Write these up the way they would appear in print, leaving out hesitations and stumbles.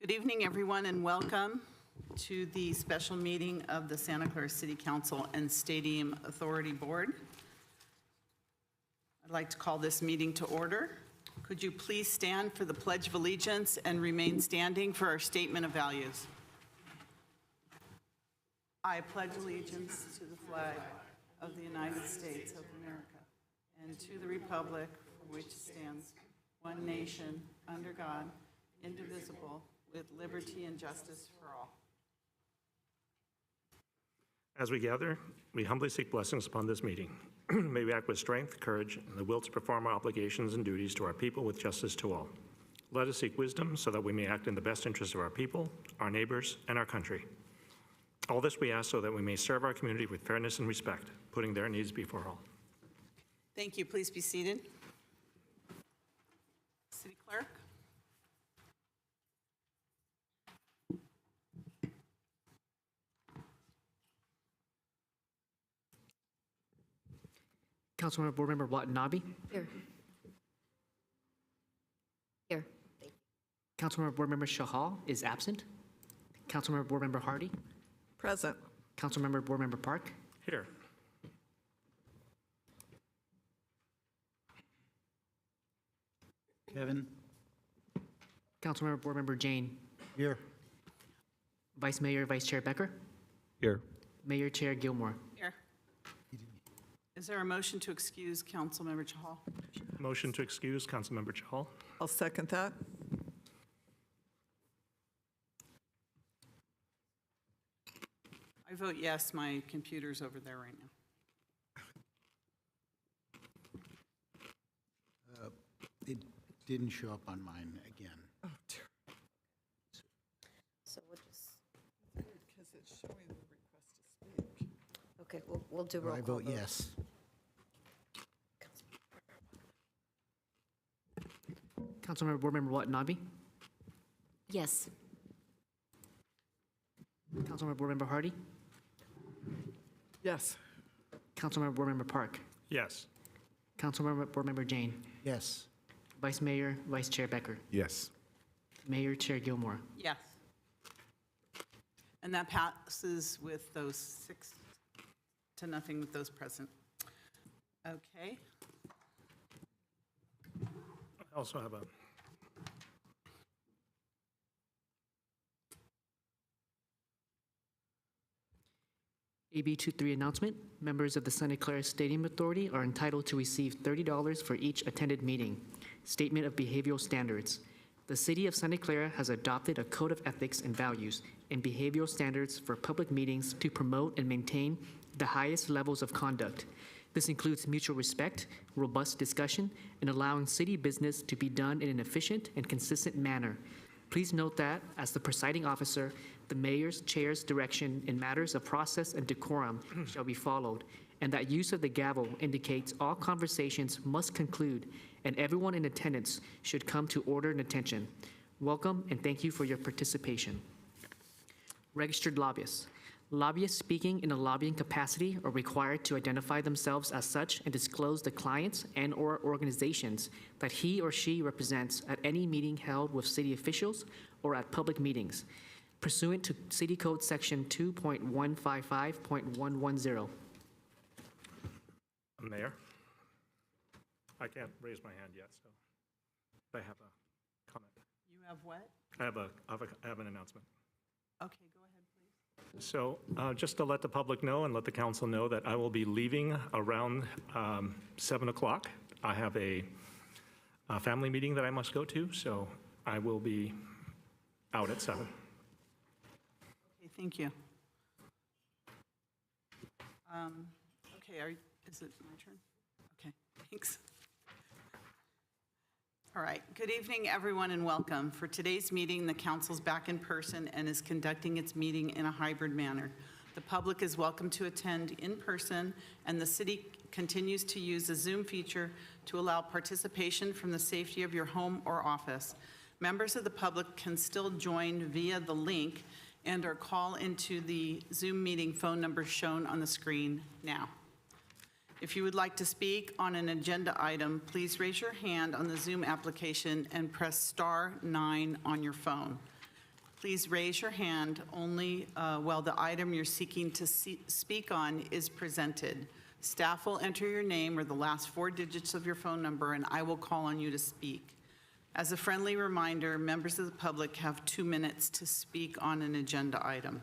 Good evening, everyone, and welcome to the special meeting of the Santa Clara City Council and Stadium Authority Board. I'd like to call this meeting to order. Could you please stand for the Pledge of Allegiance and remain standing for our statement of values? I pledge allegiance to the flag of the United States of America and to the republic for which it stands, one nation, under God, indivisible, with liberty and justice for all. As we gather, we humbly seek blessings upon this meeting. May we act with strength, courage, and the will to perform our obligations and duties to our people with justice to all. Let us seek wisdom so that we may act in the best interest of our people, our neighbors, and our country. All this we ask so that we may serve our community with fairness and respect, putting their needs before all. Thank you. Please be seated. City Clerk. Councilmember Board Member Watanabe. Here. Here. Councilmember Board Member Shahal is absent. Councilmember Board Member Hardy. Present. Councilmember Board Member Park. Here. Kevin. Councilmember Board Member Jane. Here. Vice Mayor, Vice Chair Becker. Here. Mayor Chair Gilmore. Here. Is there a motion to excuse Councilmember Chahal? Motion to excuse Councilmember Chahal. I'll second that. I vote yes. My computer's over there right now. It didn't show up on mine again. Oh, dear. So we'll just, Because it's showing the request to speak. okay, we'll do roll I call vote yes. Councilmember Board Member Watanabe. Yes. Councilmember Board Member Hardy. Yes. Councilmember Board Member Park. Yes. Councilmember Board Member Jane. Yes. Vice Mayor, Vice Chair Becker. Yes. Mayor Chair Gilmore. Yes. And that passes with those 6-0 with those present. Okay. I also have a AB 23 announcement. Members of the Santa Clara Stadium Authority are entitled to receive $30 for each attended meeting. Statement of behavioral standards. The City of Santa Clara has adopted a code of ethics and values and behavioral standards for public meetings to promote and maintain the highest levels of conduct. This includes mutual respect, robust discussion, and allowing city business to be done in an efficient and consistent manner. Please note that, as the presiding officer, the mayor's chair's direction in matters of process and decorum shall be followed, and that use of the gavel indicates all conversations must conclude, and everyone in attendance should come to order and attention. Welcome, and thank you for your participation. Registered lobbyists. Lobbyists speaking in a lobbying capacity are required to identify themselves as such and disclose the clients and/or organizations that he or she represents at any meeting held with city officials or at public meetings, pursuant to City Code Section 2.155.110. Mayor. I can't raise my hand yet, so I have a comment. You have what? I have an announcement. Okay, go ahead, please. So just to let the public know and let the council know that I will be leaving around 7 o'clock. I have a family meeting that I must go to, so I will be out at 7. Okay, thank you. Okay, is it my turn? Okay, thanks. All right, good evening, everyone, and welcome. For today's meeting, the council's back in person and is conducting its meeting in a hybrid manner. The public is welcome to attend in person, and the city continues to use the Zoom feature to allow participation from the safety of your home or office. Members of the public can still join via the link and/or call into the Zoom meeting phone number shown on the screen now. If you would like to speak on an agenda item, please raise your hand on the Zoom application and press *9 on your phone. Please raise your hand only while the item you're seeking to speak on is presented. Staff will enter your name or the last 4 digits of your phone number, and I will call on you to speak. As a friendly reminder, members of the public have 2 minutes to speak on an agenda item.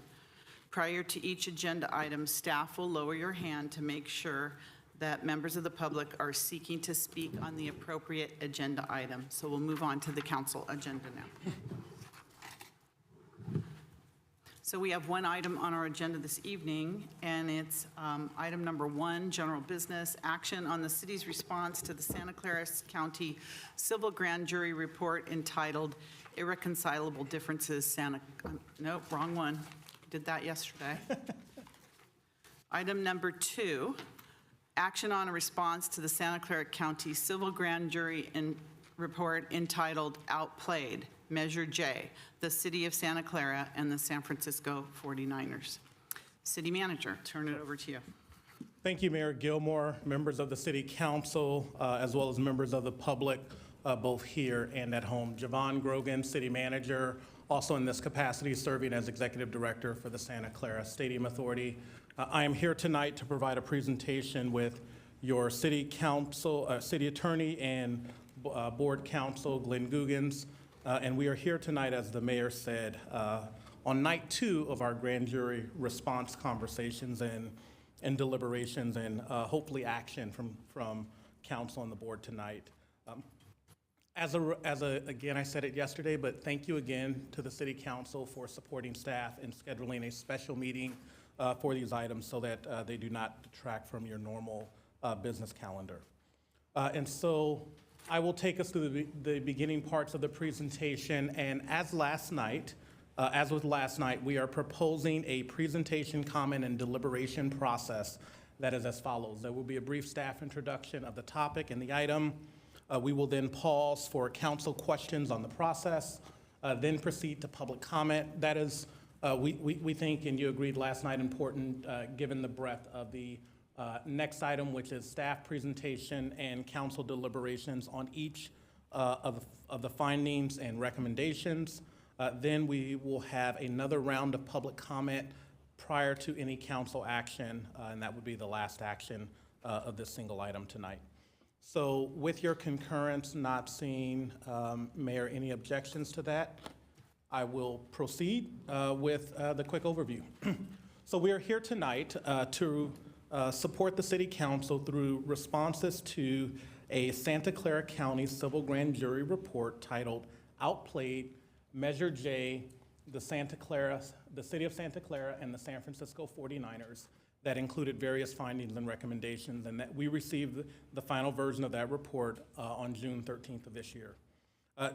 Prior to each agenda item, staff will lower your hand to make sure that members of the public are seeking to speak on the appropriate agenda item. So we'll move on to the council agenda now. So we have one item on our agenda this evening, and it's item number 1, general business, action on the city's response to the Santa Clara County Civil Grand Jury Report entitled Irreconcilable Differences, nope, wrong one. Did that yesterday. Item number 2, action on a response to the Santa Clara County Civil Grand Jury Report entitled Outplayed, Measure J, the City of Santa Clara and the San Francisco 49ers. City Manager, turn it over to you. Thank you, Mayor Gilmore, members of the City Council, as well as members of the public, both here and at home. Javon Grogan, City Manager, also in this capacity serving as Executive Director for the Santa Clara Stadium Authority. I am here tonight to provide a presentation with your City Council, City Attorney and Board Counsel, Glenn Guggens. And we are here tonight, as the Mayor said, on night 2 of our grand jury response conversations and deliberations and hopefully action from council and the board tonight. Again, I said it yesterday, but thank you again to the City Council for supporting staff and scheduling a special meeting for these items so that they do not detract from your normal business calendar. And so I will take us through the beginning parts of the presentation, and as with last night, we are proposing a presentation, comment, and deliberation process that is as follows. There will be a brief staff introduction of the topic and the item. We will then pause for council questions on the process, then proceed to public comment. That is, we think, and you agreed last night, important given the breadth of the next item, which is staff presentation and council deliberations on each of the findings and recommendations. Then we will have another round of public comment prior to any council action, and that would be the last action of this single item tonight. So with your concurrence, not seeing, Mayor, any objections to that, I will proceed with the quick overview. So we are here tonight to support the City Council through responses to a Santa Clara County Civil Grand Jury Report titled Outplayed, Measure J, the City of Santa Clara and the San Francisco 49ers, that included various findings and recommendations, and that we received the final version of that report on June 13th of this year.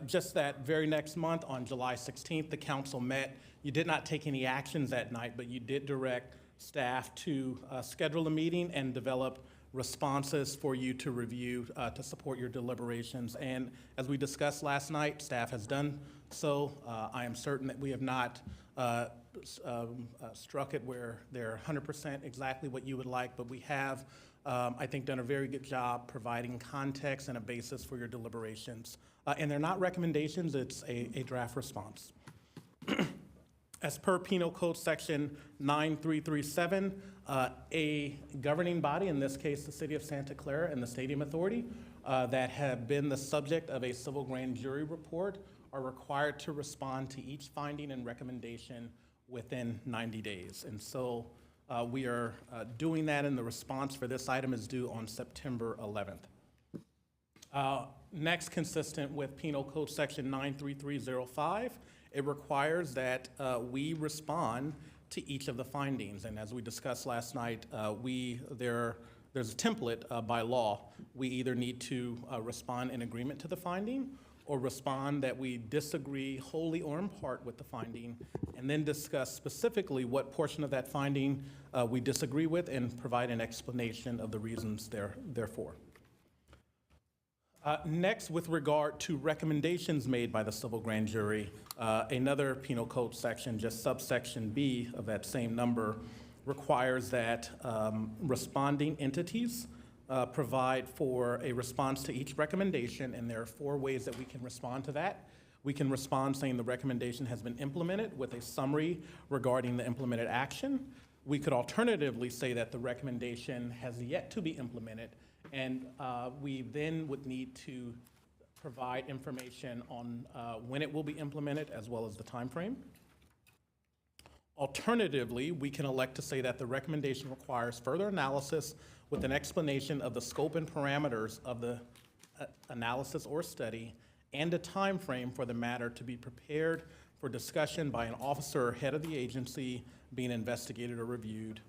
Just that very next month, on July 16th, the council met. You did not take any actions that night, but you did direct staff to schedule a meeting and develop responses for you to review to support your deliberations. And as we discussed last night, staff has done so. I am certain that we have not struck it where they're 100% exactly what you would like, but we have, I think, done a very good job providing context and a basis for your deliberations. And they're not recommendations, it's a draft response. As per Penal Code Section 9337, a governing body, in this case the City of Santa Clara and the Stadium Authority, that have been the subject of a civil grand jury report are required to respond to each finding and recommendation within 90 days. And so we are doing that, and the response for this item is due on September 11th. Next, consistent with Penal Code Section 93305, it requires that we respond to each of the findings. And as we discussed last night, there's a template by law. We either need to respond in agreement to the finding, or respond that we disagree wholly or in part with the finding, and then discuss specifically what portion of that finding we disagree with and provide an explanation of the reasons therefore. Next, with regard to recommendations made by the civil grand jury, another penal code section, just subsection B of that same number, requires that responding entities provide for a response to each recommendation, and there are 4 ways that we can respond to that. We can respond saying the recommendation has been implemented with a summary regarding the implemented action. We could alternatively say that the recommendation has yet to be implemented, and we then would need to provide information on when it will be implemented as well as the timeframe. Alternatively, we can elect to say that the recommendation requires further analysis with an explanation of the scope and parameters of the analysis or study and a timeframe for the matter to be prepared for discussion by an officer or head of the agency being investigated or reviewed.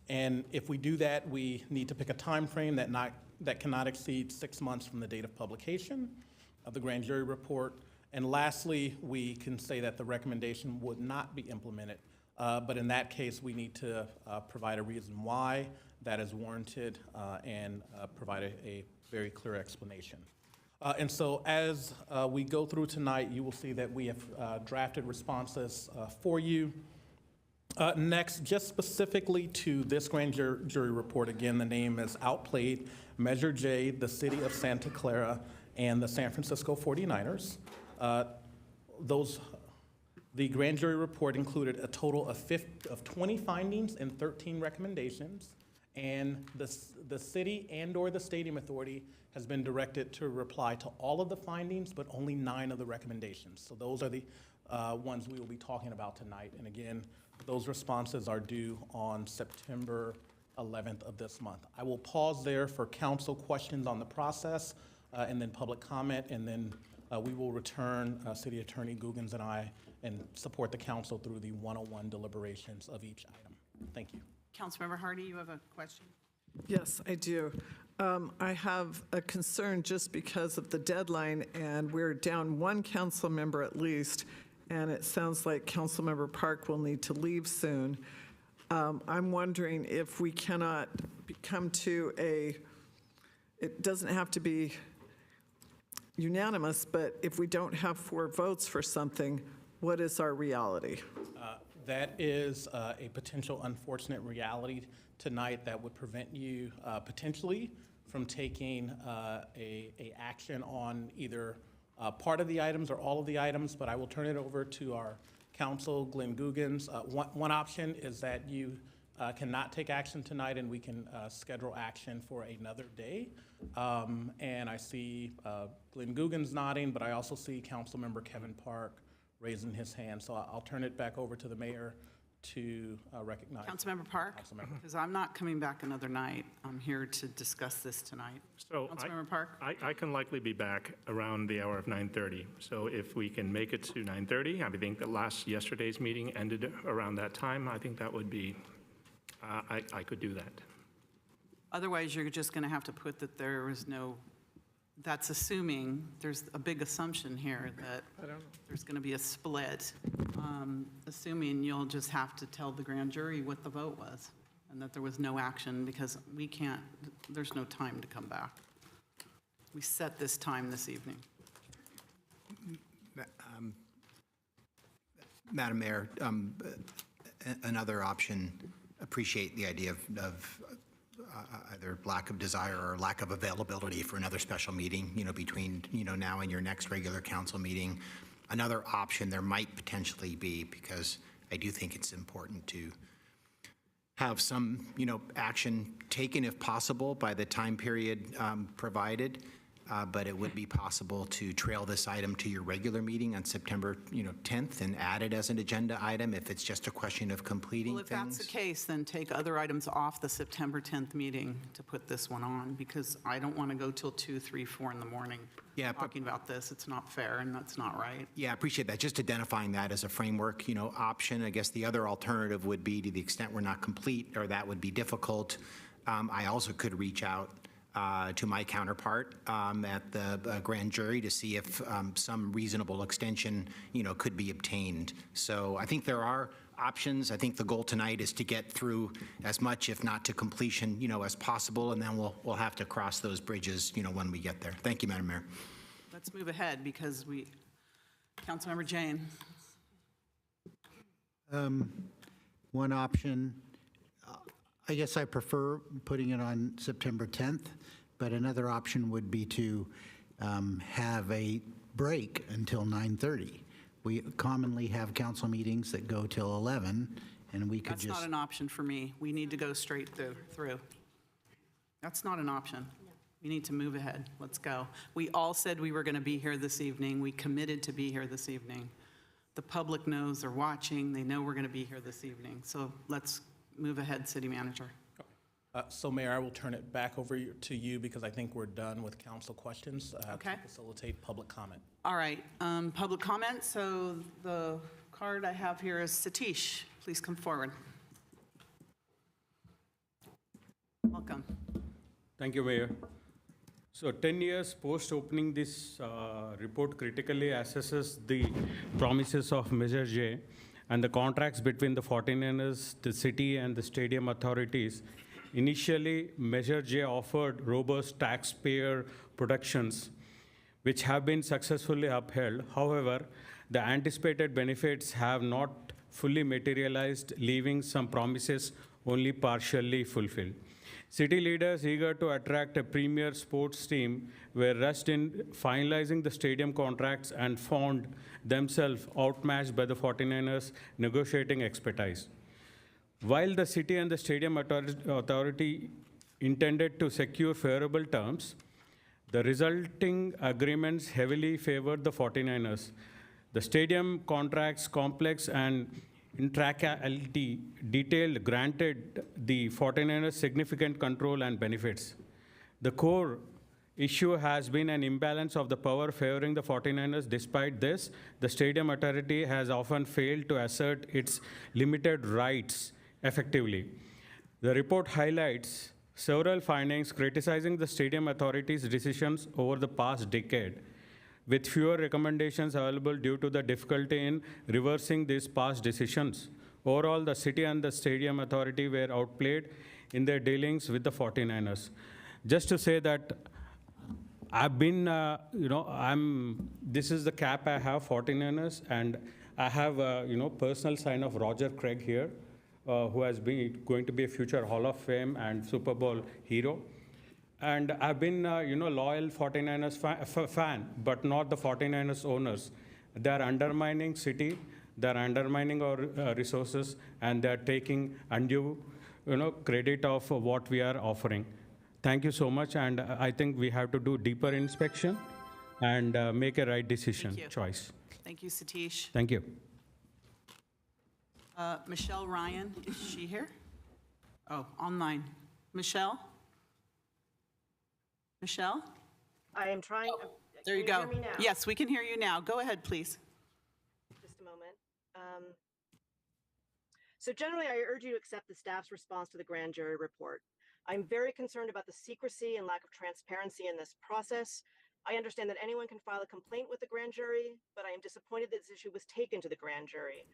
And if we do that, we need to pick a timeframe that cannot exceed 6 months from the date of publication of the grand jury report. And lastly, we can say that the recommendation would not be implemented. But in that case, we need to provide a reason why that is warranted and provide a very clear explanation. And so as we go through tonight, you will see that we have drafted responses for you. Next, just specifically to this grand jury report, again, the name is Outplayed, Measure J, the City of Santa Clara, and the San Francisco 49ers. The grand jury report included a total of 20 findings and 13 recommendations, and the city and/or the stadium authority has been directed to reply to all of the findings, but only 9 of the recommendations. So those are the ones we will be talking about tonight. And again, those responses are due on September 11th of this month. I will pause there for council questions on the process and then public comment, and then we will return, City Attorney Googins and I, and support the council through the 101 deliberations of each item. Thank you. Councilmember Hardy, you have a question? Yes, I do. I have a concern just because of the deadline, and we're down 1 council member at least, and it sounds like Councilmember Park will need to leave soon. I'm wondering if we cannot come to it doesn't have to be unanimous, but if we don't have 4 votes for something, what is our reality? That is a potential unfortunate reality tonight that would prevent you potentially from taking a action on either part of the items or all of the items, but I will turn it over to our counsel, Glenn Googins. One option is that you cannot take action tonight and we can schedule action for another day. And I see Glenn Googins nodding, but I also see Councilmember Kevin Park raising his hand. So I'll turn it back over to the mayor to recognize. Councilmember Park? Councilmember. Because I'm not coming back another night. I'm here to discuss this tonight. So Councilmember Park? I can likely be back around the hour of 9:30. So if we can make it to 9:30, I think that yesterday's meeting ended around that time. I think that would be, I could do that. Otherwise, you're just going to have to put that there was no, that's assuming, there's a big assumption here that there's going to be a split, assuming you'll just have to tell the grand jury what the vote was and that there was no action because we can't, there's no time to come back. We set this time this evening. Madam Mayor, another option, appreciate the idea of either lack of desire or lack of availability for another special meeting, between, now and your next regular council meeting. Another option there might potentially be, because I do think it's important to have some, action taken if possible by the time period provided. But it would be possible to trail this item to your regular meeting on September, 10th and add it as an agenda item if it's just a question of completing Well, if that's the things. case, then take other items off the September 10th meeting to put this one on, because I don't want to go till 2, 3, 4 in the morning Yeah, but- talking about this. It's not fair, and that's not right. Yeah, I appreciate that. Just identifying that as a framework, option. I guess the other alternative would be, to the extent we're not complete or that would be difficult, I also could reach out to my counterpart at the grand jury to see if some reasonable extension, could be obtained. So I think there are options. I think the goal tonight is to get through as much, if not to completion, as possible, and then we'll have to cross those bridges, when we get there. Thank you, Madam Mayor. Let's move ahead, because Councilmember Jane. One option, I guess I prefer putting it on September 10th, but another option would be to have a break until 9:30. We commonly have council meetings that go till 11, and we could That's not just, an option for me. We need to go straight through. That's not an option. We need to move ahead. Let's go. We all said we were going to be here this evening. We committed to be here this evening. The public knows, they're watching, they know we're going to be here this evening. So let's move ahead, City Manager. So Mayor, I will turn it back over to you because I think we're done with council questions Okay. to facilitate public comment. All right, public comment. So the card I have here is Satish. Please come forward. Welcome. Thank you, Mayor. So 10 years post-opening, this report critically assesses the promises of Measure J and the contracts between the 49ers, the city, and the stadium authorities. Initially, Measure J offered robust taxpayer protections, which have been successfully upheld. However, the anticipated benefits have not fully materialized, leaving some promises only partially fulfilled. City leaders eager to attract a premier sports team were rushed in finalizing the stadium contracts and found themselves outmatched by the 49ers' negotiating expertise. While the city and the stadium authority intended to secure favorable terms, the resulting agreements heavily favored the 49ers. The stadium contracts, complex and intricately detailed, granted the 49ers significant control and benefits. The core issue has been an imbalance of the power favoring the 49ers. Despite this, the stadium authority has often failed to assert its limited rights effectively. The report highlights several findings criticizing the stadium authority's decisions over the past decade, with fewer recommendations available due to the difficulty in reversing these past decisions. Overall, the city and the stadium authority were outplayed in their dealings with the 49ers. Just to say that I've been, this is the cap I have, 49ers, and I have, personal sign of Roger Craig here, who has been going to be a future Hall of Fame and Super Bowl hero. And I've been, loyal 49ers fan, but not the 49ers owners. They're undermining city, they're undermining our resources, and they're taking undue, credit of what we are offering. Thank you so much, and I think we have to do deeper inspection and make a right decision, Thank you. choice. Thank you, Satish. Thank you. Michelle Ryan, is she here? Oh, online. Michelle? Michelle? I am trying. There you Can go. hear me now? Yes, we can hear you now. Go ahead, please. Just a moment. So generally, I urge you to accept the staff's response to the grand jury report. I'm very concerned about the secrecy and lack of transparency in this process. I understand that anyone can file a complaint with the grand jury, but I am disappointed that this issue was taken to the grand jury.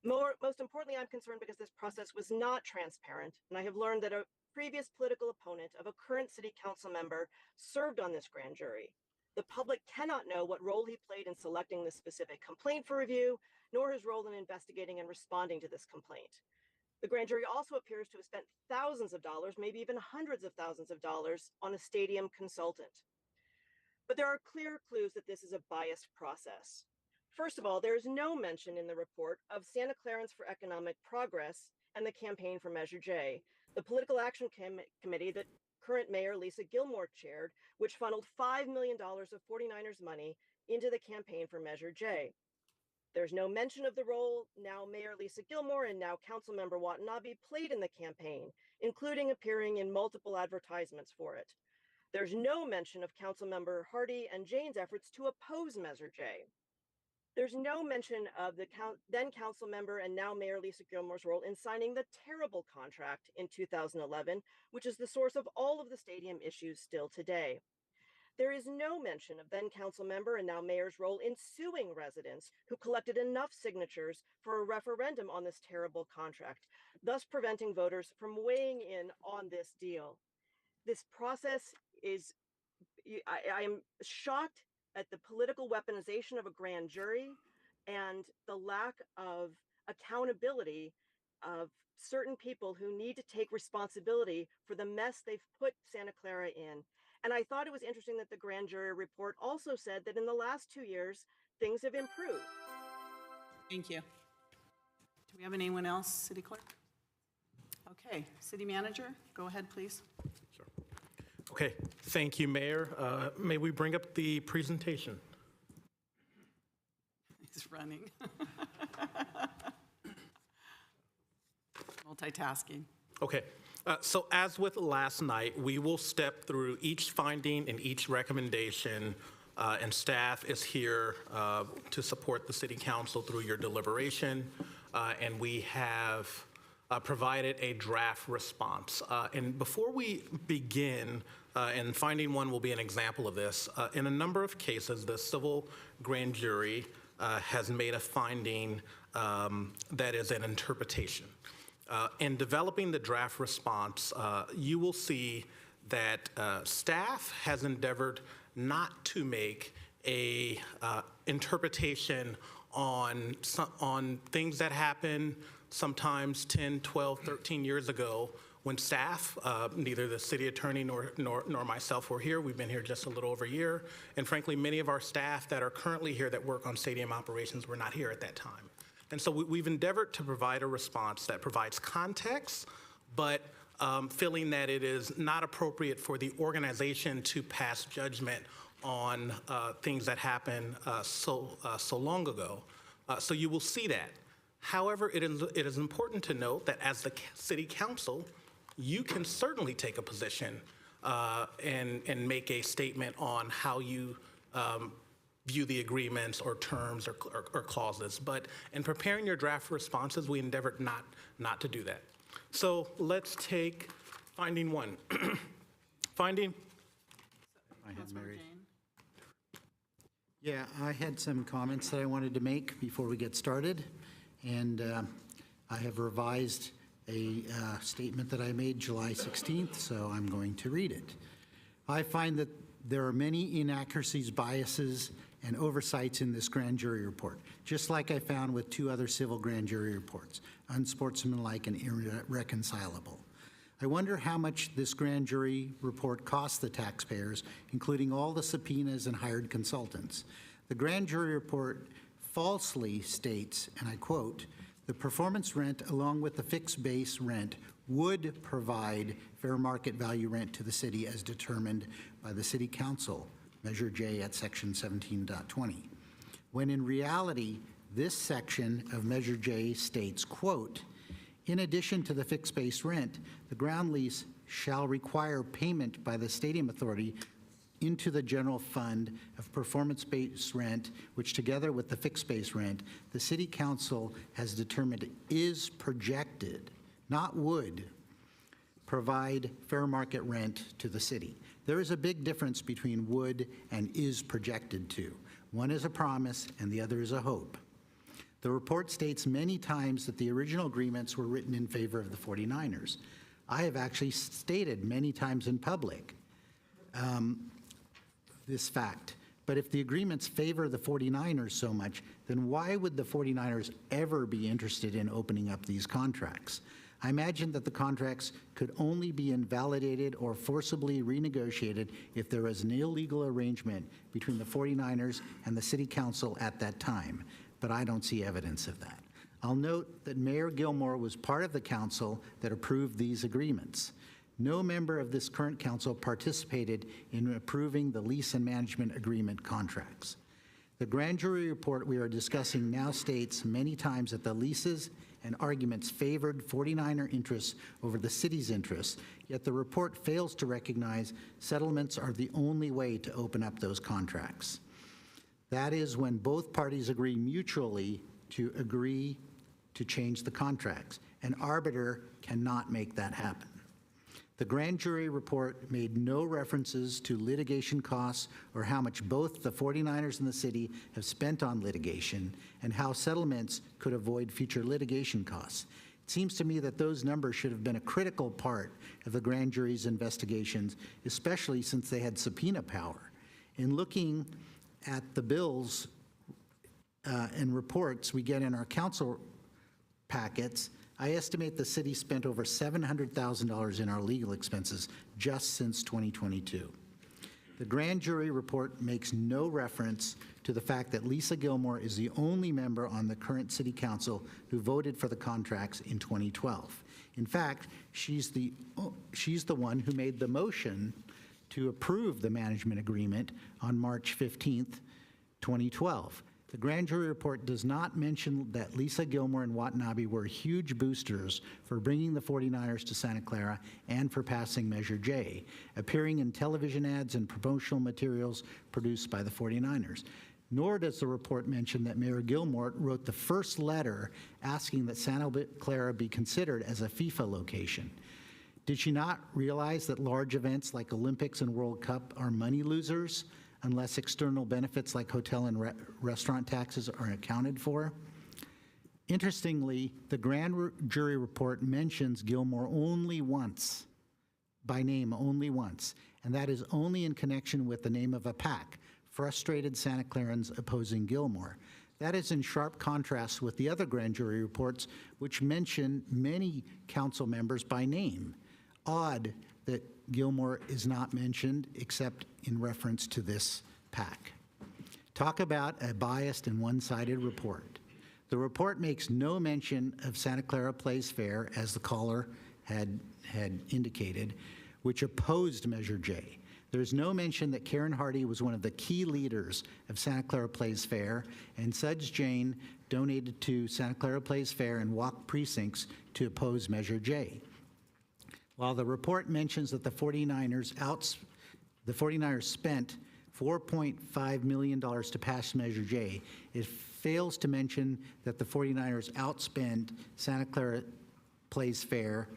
Most importantly, I'm concerned because this process was not transparent, and I have learned that a previous political opponent of a current city council member served on this grand jury. The public cannot know what role he played in selecting this specific complaint for review, nor his role in investigating and responding to this complaint. The grand jury also appears to have spent thousands of dollars, maybe even hundreds of thousands of dollars, on a stadium consultant. But there are clear clues that this is a biased process. First of all, there is no mention in the report of Santa Clarans for Economic Progress and the Campaign for Measure J, the political action committee that current Mayor Lisa Gilmore chaired, which funneled $5 million of 49ers money into the Campaign for Measure J. There's no mention of the role now Mayor Lisa Gilmore and now Councilmember Watanabe played in the campaign, including appearing in multiple advertisements for it. There's no mention of Councilmember Hardy and Jane's efforts to oppose Measure J. There's no mention of the then council member and now Mayor Lisa Gilmore's role in signing the terrible contract in 2011, which is the source of all of the stadium issues still today. There is no mention of then council member and now mayor's role in suing residents who collected enough signatures for a referendum on this terrible contract, thus preventing voters from weighing in on this deal. This process is, I am shocked at the political weaponization of a grand jury and the lack of accountability of certain people who need to take responsibility for the mess they've put Santa Clara in. And I thought it was interesting that the grand jury report also said that in the last 2 years, things have improved. Thank you. Do we have anyone else, City Clerk? Okay, City Manager, go ahead, please. Okay, thank you, Mayor. May we bring up the presentation? He's running. Multitasking. Okay, so as with last night, we will step through each finding and each recommendation, and staff is here to support the City Council through your deliberation, and we have provided a draft response. And before we begin, and finding one will be an example of this, in a number of cases, the civil grand jury has made a finding that is an interpretation. In developing the draft response, you will see that staff has endeavored not to make a interpretation on things that happen sometimes 10, 12, 13 years ago when staff, neither the city attorney nor myself were here. We've been here just a little over a year. And frankly, many of our staff that are currently here that work on stadium operations were not here at that time. And so we've endeavored to provide a response that provides context, but feeling that it is not appropriate for the organization to pass judgment on things that happened so long ago. So you will see that. However, it is important to note that as the City Council, you can certainly take a position and make a statement on how you view the agreements or terms or clauses. But in preparing your draft responses, we endeavored not to do that. So let's take finding one. Finding. Councilmember Jane. Yeah, I had some comments that I wanted to make before we get started, and I have revised a statement that I made July 16th, so I'm going to read it. I find that there are many inaccuracies, biases, and oversights in this grand jury report, just like I found with two other civil grand jury reports, unsportsmanlike and irreconcilable. I wonder how much this grand jury report cost the taxpayers, including all the subpoenas and hired consultants. The grand jury report falsely states, and I quote, "The performance rent along with the fixed base rent would provide fair market value rent to the city as determined by the City Council, Measure J at Section 17.20. When in reality, this section of Measure J states, quote, in addition to the fixed base rent, the ground lease shall require payment by the Stadium Authority into the general fund of performance-based rent, which together with the fixed base rent, the City Council has determined is projected, not would, provide fair market rent to the city. There is a big difference between would and is projected to. One is a promise and the other is a hope. The report states many times that the original agreements were written in favor of the 49ers. I have actually stated many times in public this fact. But if the agreements favor the 49ers so much, then why would the 49ers ever be interested in opening up these contracts? I imagine that the contracts could only be invalidated or forcibly renegotiated if there was an illegal arrangement between the 49ers and the City Council at that time, but I don't see evidence of that. I'll note that Mayor Gilmore was part of the council that approved these agreements. No member of this current council participated in approving the lease and management agreement contracts. The grand jury report we are discussing now states many times that the leases and arguments favored 49er interests over the city's interests, yet the report fails to recognize settlements are the only way to open up those contracts. That is when both parties agree mutually to agree to change the contracts. An arbiter cannot make that happen. The grand jury report made no references to litigation costs or how much both the 49ers and the city have spent on litigation and how settlements could avoid future litigation costs. It seems to me that those numbers should have been a critical part of the grand jury's investigations, especially since they had subpoena power. In looking at the bills and reports we get in our council packets, I estimate the city spent over $700,000 in our legal expenses just since 2022. The grand jury report makes no reference to the fact that Lisa Gilmore is the only member on the current city council who voted for the contracts in 2012. In fact, she's the one who made the motion to approve the management agreement on March 15th, 2012. The grand jury report does not mention that Lisa Gilmore and Watanabe were huge boosters for bringing the 49ers to Santa Clara and for passing Measure J, appearing in television ads and promotional materials produced by the 49ers. Nor does the report mention that Mayor Gilmore wrote the first letter asking that Santa Clara be considered as a FIFA location. Did she not realize that large events like Olympics and World Cup are money losers unless external benefits like hotel and restaurant taxes are accounted for? Interestingly, the grand jury report mentions Gilmore only once, by name only once, and that is only in connection with the name of a PAC, Frustrated Santa Clarans Opposing Gilmore. That is in sharp contrast with the other grand jury reports, which mention many council members by name. Odd that Gilmore is not mentioned except in reference to this PAC. Talk about a biased and one-sided report. The report makes no mention of Santa Clara Plays Fair, as the caller had indicated, which opposed Measure J. There's no mention that Karen Hardy was one of the key leaders of Santa Clara Plays Fair, and Suds Jane donated to Santa Clara Plays Fair and walked precincts to oppose Measure J. While the report mentions that the 49ers spent $4.5 million to pass Measure J, it fails to mention that the 49ers outspent Santa Clara Plays Fair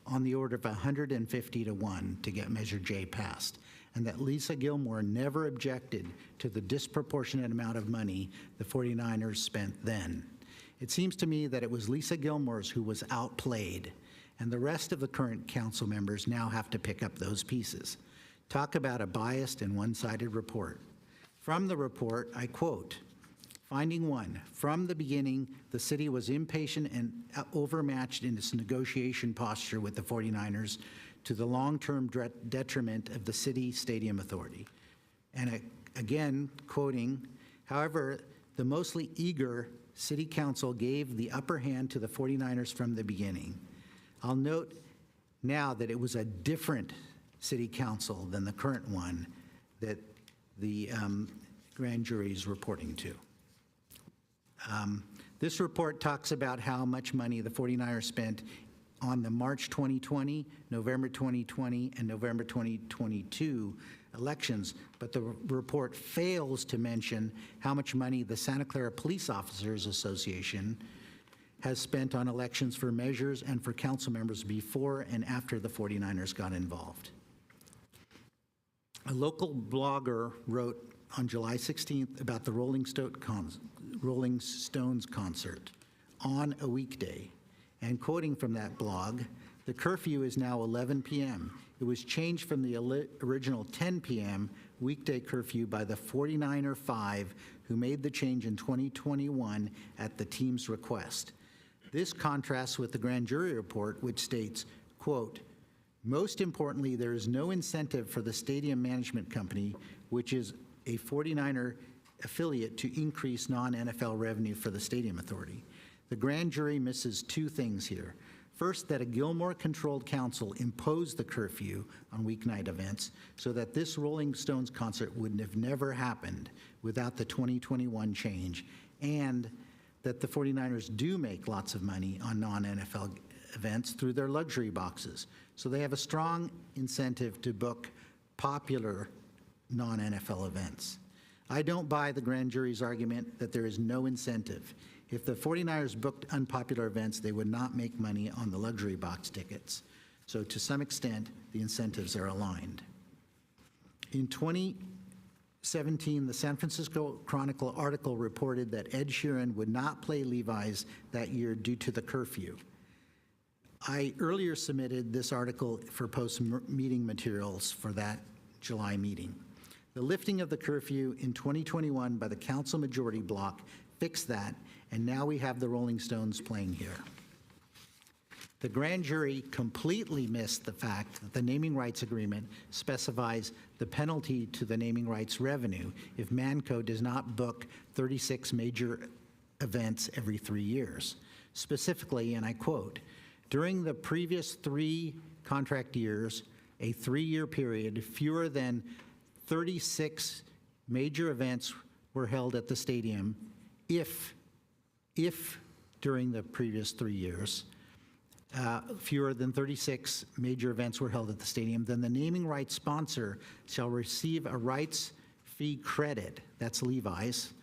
on the order of 150 to 1 to get Measure J passed, and that Lisa Gilmore never objected to the disproportionate amount of money the 49ers spent then. It seems to me that it was Lisa Gilmore's who was outplayed, and the rest of the current council members now have to pick up those pieces. Talk about a biased and one-sided report. From the report, I quote, Finding 1, from the beginning, the city was impatient and overmatched in its negotiation posture with the 49ers to the long-term detriment of the city stadium authority. And again, quoting, however, the mostly eager city council gave the upper hand to the 49ers from the beginning. I'll note now that it was a different city council than the current one that the grand jury is reporting to. This report talks about how much money the 49ers spent on the March 2020, November 2020, and November 2022 elections, but the report fails to mention how much money the Santa Clara Police Officers Association has spent on elections for measures and for council members before and after the 49ers got involved. A local blogger wrote on July 16th about the Rolling Stones concert on a weekday, and quoting from that blog, the curfew is now 11 p.m. It was changed from the original 10 p.m. weekday curfew by the 49er 5 who made the change in 2021 at the team's request. This contrasts with the grand jury report, which states, quote, most importantly, there is no incentive for the stadium management company, which is a 49er affiliate, to increase non-NFL revenue for the stadium authority. The grand jury misses two things here. First, that a Gilmore-controlled council imposed the curfew on weeknight events so that this Rolling Stones concert would have never happened without the 2021 change, and that the 49ers do make lots of money on non-NFL events through their luxury boxes. So they have a strong incentive to book popular non-NFL events. I don't buy the grand jury's argument that there is no incentive. If the 49ers booked unpopular events, they would not make money on the luxury box tickets. So to some extent, the incentives are aligned. In 2017, the San Francisco Chronicle article reported that Ed Sheeran would not play Levi's that year due to the curfew. I earlier submitted this article for post-meeting materials for that July meeting. The lifting of the curfew in 2021 by the council majority bloc fixed that, and now we have the Rolling Stones playing here. The grand jury completely missed the fact that the naming rights agreement specifies the penalty to the naming rights revenue if Manco does not book 36 major events every 3 years. Specifically, and I quote, during the previous 3 contract years, a 3-year period, fewer than 36 major events were held at the stadium. If during the previous 3 years, fewer than 36 major events were held at the stadium, then the naming rights sponsor shall receive a rights fee credit, that's Levi's,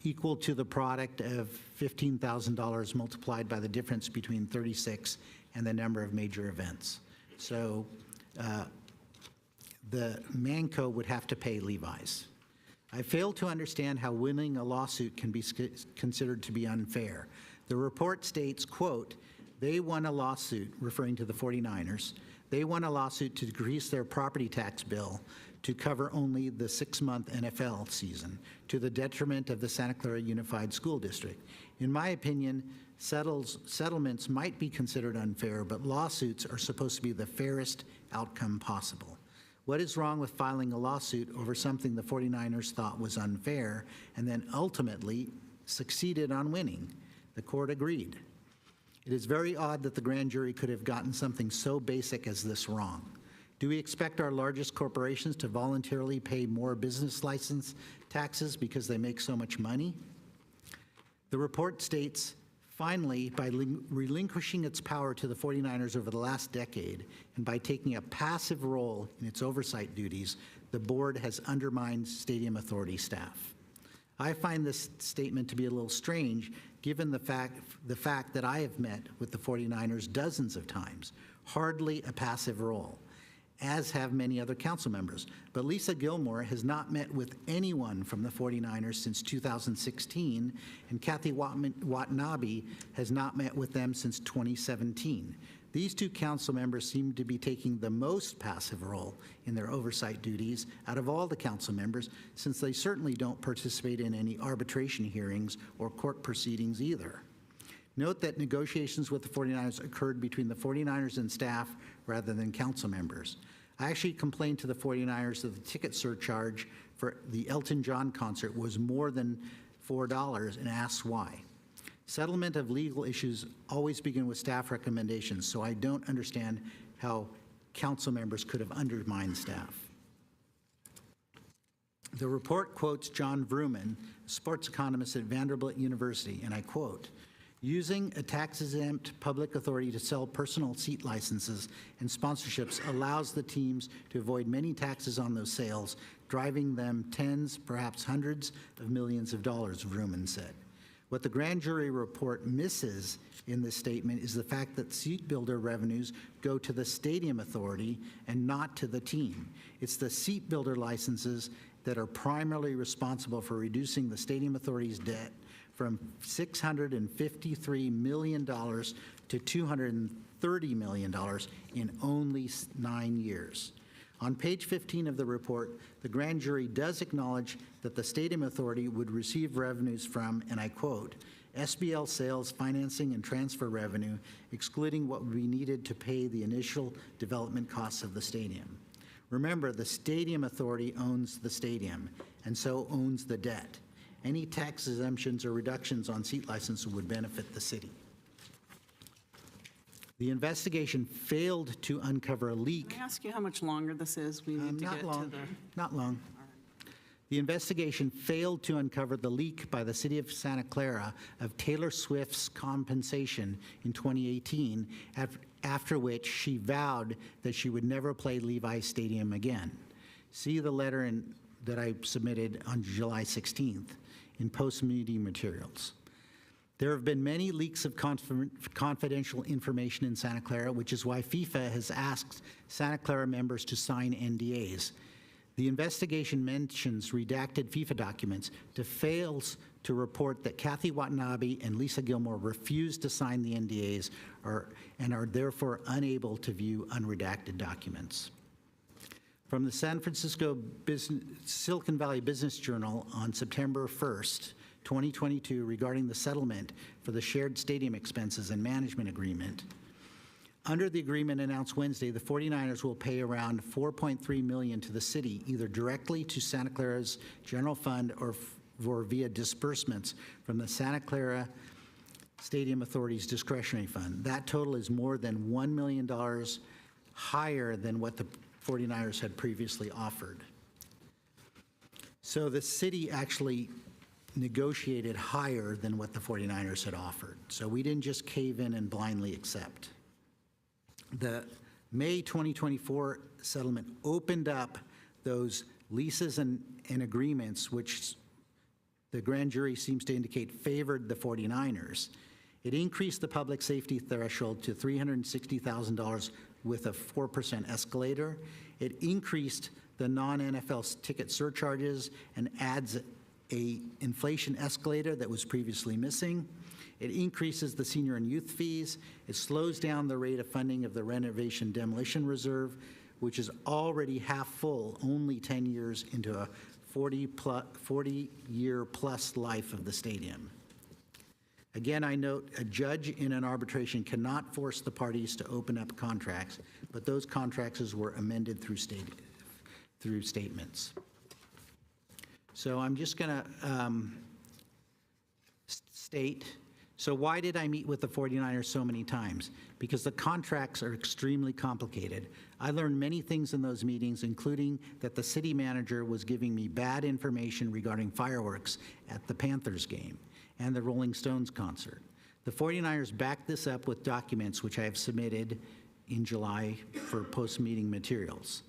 equal to the product of $15,000 multiplied by the difference between 36 and the number of major events. So the Manco would have to pay Levi's. I fail to understand how winning a lawsuit can be considered to be unfair. The report states, quote, they won a lawsuit, referring to the 49ers, they won a lawsuit to decrease their property tax bill to cover only the 6-month NFL season, to the detriment of the Santa Clara Unified School District. In my opinion, settlements might be considered unfair, but lawsuits are supposed to be the fairest outcome possible. What is wrong with filing a lawsuit over something the 49ers thought was unfair and then ultimately succeeded on winning? The court agreed. It is very odd that the grand jury could have gotten something so basic as this wrong. Do we expect our largest corporations to voluntarily pay more business license taxes because they make so much money? The report states, finally, by relinquishing its power to the 49ers over the last decade and by taking a passive role in its oversight duties, the board has undermined Stadium Authority staff. I find this statement to be a little strange given the fact that I have met with the 49ers dozens of times, hardly a passive role, as have many other council members. But Lisa Gilmore has not met with anyone from the 49ers since 2016, and Kathy Watanabe has not met with them since 2017. These 2 council members seem to be taking the most passive role in their oversight duties out of all the council members, since they certainly don't participate in any arbitration hearings or court proceedings either. Note that negotiations with the 49ers occurred between the 49ers and staff rather than council members. I actually complained to the 49ers that the ticket surcharge for the Elton John concert was more than $4 and asked why. Settlement of legal issues always begin with staff recommendations, so I don't understand how council members could have undermined staff. The report quotes John Vrooman, a sports economist at Vanderbilt University, and I quote, using a tax-exempt public authority to sell personal seat licenses and sponsorships allows the teams to avoid many taxes on those sales, driving them tens, perhaps hundreds of millions of dollars, Vrooman said. What the grand jury report misses in this statement is the fact that seat builder revenues go to the stadium authority and not to the team. It's the seat builder licenses that are primarily responsible for reducing the stadium authority's debt from $653 million to $230 million in only 9 years. On page 15 of the report, the grand jury does acknowledge that the Stadium Authority would receive revenues from, and I quote, SBL sales, financing, and transfer revenue, excluding what would be needed to pay the initial development costs of the stadium. Remember, the Stadium Authority owns the stadium, and so owns the debt. Any tax exemptions or reductions on seat licenses would benefit the city. The investigation failed to uncover a leak. Can I ask you how much longer this is? We need to Not get to long, the... not long. The investigation failed to uncover the leak by the city of Santa Clara of Taylor Swift's compensation in 2018, after which she vowed that she would never play Levi's Stadium again. See the letter that I submitted on July 16th in post-meeting materials. There have been many leaks of confidential information in Santa Clara, which is why FIFA has asked Santa Clara members to sign NDAs. The investigation mentions redacted FIFA documents, fails to report that Kathy Watanabe and Lisa Gilmore refused to sign the NDAs and are therefore unable to view unredacted documents. From the San Francisco Silicon Valley Business Journal on September 1st, 2022, regarding the settlement for the shared stadium expenses and management agreement, Under the agreement announced Wednesday, the 49ers will pay around $4.3 million to the city, either directly to Santa Clara's general fund or via disbursements from the Santa Clara Stadium Authority's discretionary fund. That total is more than $1 million higher than what the 49ers had previously offered. So the city actually negotiated higher than what the 49ers had offered. So we didn't just cave in and blindly accept. The May 2024 settlement opened up those leases and agreements, which the grand jury seems to indicate favored the 49ers. It increased the public safety threshold to $360,000 with a 4% escalator. It increased the non-NFL ticket surcharges and adds a inflation escalator that was previously missing. It increases the senior and youth fees. It slows down the rate of funding of the renovation demolition reserve, which is already half full, only 10 years into a 40-year-plus life of the stadium. Again, I note a judge in an arbitration cannot force the parties to open up contracts, but those contracts were amended through statements. So I'm just going to state, so why did I meet with the 49ers so many times? Because the contracts are extremely complicated. I learned many things in those meetings, including that the city manager was giving me bad information regarding fireworks at the Panthers game and the Rolling Stones concert. The 49ers backed this up with documents which I have submitted in July for post-meeting materials.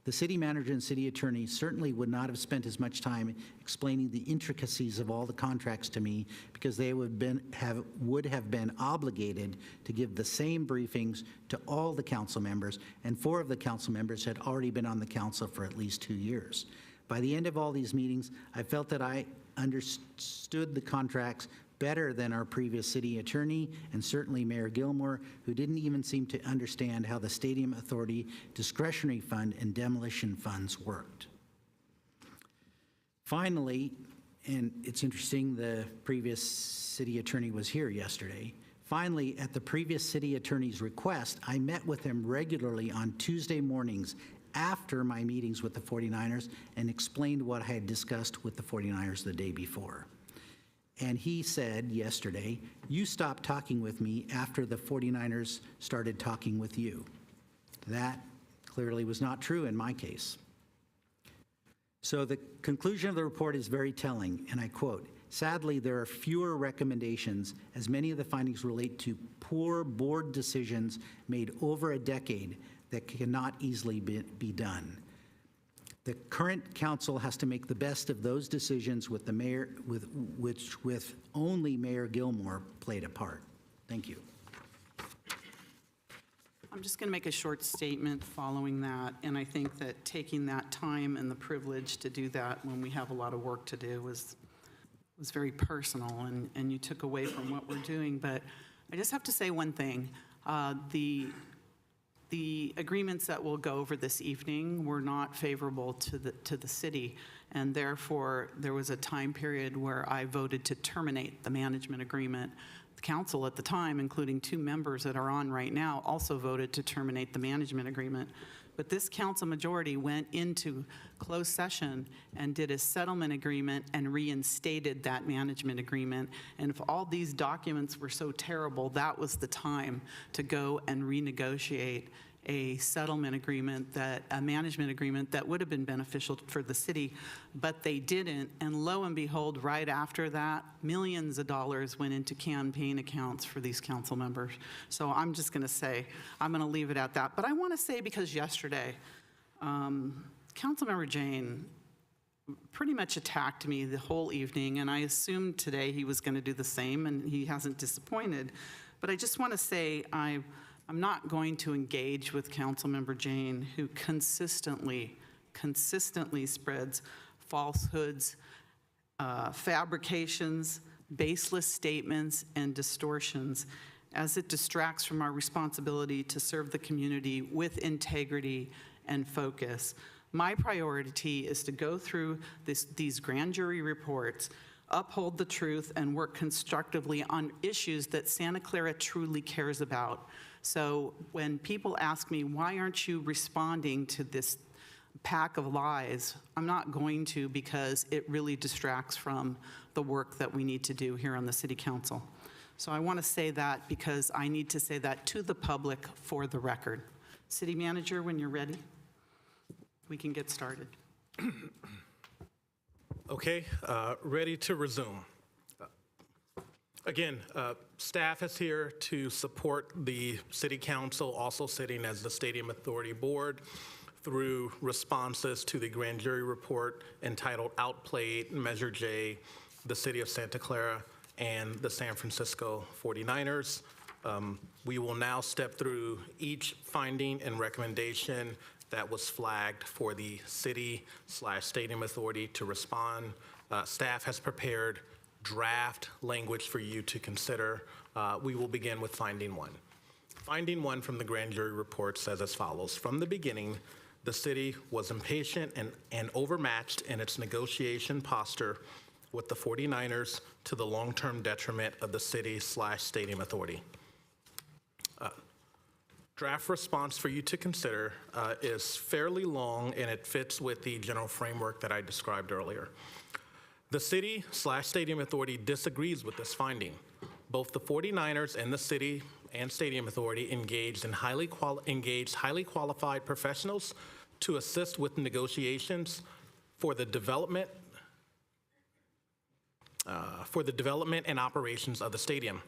The city manager and city attorney certainly would not have spent as much time explaining the intricacies of all the contracts to me, because they would have been obligated to give the same briefings to all the council members, and 4 of the council members had already been on the council for at least 2 years. By the end of all these meetings, I felt that I understood the contracts better than our previous city attorney, and certainly Mayor Gilmore, who didn't even seem to understand how the Stadium Authority discretionary fund and demolition funds worked. Finally, and it's interesting, the previous city attorney was here yesterday. Finally, at the previous city attorney's request, I met with him regularly on Tuesday mornings after my meetings with the 49ers and explained what I had discussed with the 49ers the day before. And he said yesterday, "You stopped talking with me after the 49ers started talking with you." That clearly was not true in my case. So the conclusion of the report is very telling, and I quote, "Sadly, there are fewer recommendations, as many of the findings relate to poor board decisions made over a decade that cannot easily be done. The current council has to make the best of those decisions with the mayor, with only Mayor Gilmore played a part." Thank you. I'm just going to make a short statement following that, and I think that taking that time and the privilege to do that when we have a lot of work to do was very personal, and you took away from what we're doing. But I just have to say one thing. The agreements that we'll go over this evening were not favorable to the city, and therefore there was a time period where I voted to terminate the management agreement. The council at the time, including 2 members that are on right now, also voted to terminate the management agreement. But this council majority went into closed session and did a settlement agreement and reinstated that management agreement. And if all these documents were so terrible, that was the time to go and renegotiate a settlement agreement, a management agreement that would have been beneficial for the city, but they didn't. And lo and behold, right after that, millions of dollars went into campaign accounts for these council members. So I'm just going to say, I'm going to leave it at that. But I want to say, because yesterday, Councilmember Jane pretty much attacked me the whole evening, and I assumed today he was going to do the same, and he hasn't disappointed. But I just want to say I'm not going to engage with Councilmember Jane, who consistently spreads falsehoods, fabrications, baseless statements, and distortions, as it distracts from our responsibility to serve the community with integrity and focus. My priority is to go through these grand jury reports, uphold the truth, and work constructively on issues that Santa Clara truly cares about. So when people ask me, why aren't you responding to this pack of lies, I'm not going to, because it really distracts from the work that we need to do here on the City Council. So I want to say that because I need to say that to the public for the record. City Manager, when you're ready, we can get started. Okay, ready to resume. Again, staff is here to support the City Council, also sitting as the Stadium Authority Board, through responses to the grand jury report entitled Outplayed Measure J, the City of Santa Clara, and the San Francisco 49ers. We will now step through each finding and recommendation that was flagged for the city/stadium authority to respond. Staff has prepared draft language for you to consider. We will begin with finding one. Finding one from the grand jury report says as follows: from the beginning, the city was impatient and overmatched in its negotiation posture with the 49ers to the long-term detriment of the city/stadium authority. Draft response for you to consider is fairly long, and it fits with the general framework that I described earlier. The city/stadium authority disagrees with this finding. Both the 49ers and the city and stadium authority engaged highly qualified professionals to assist with negotiations for the development and operations of the stadium.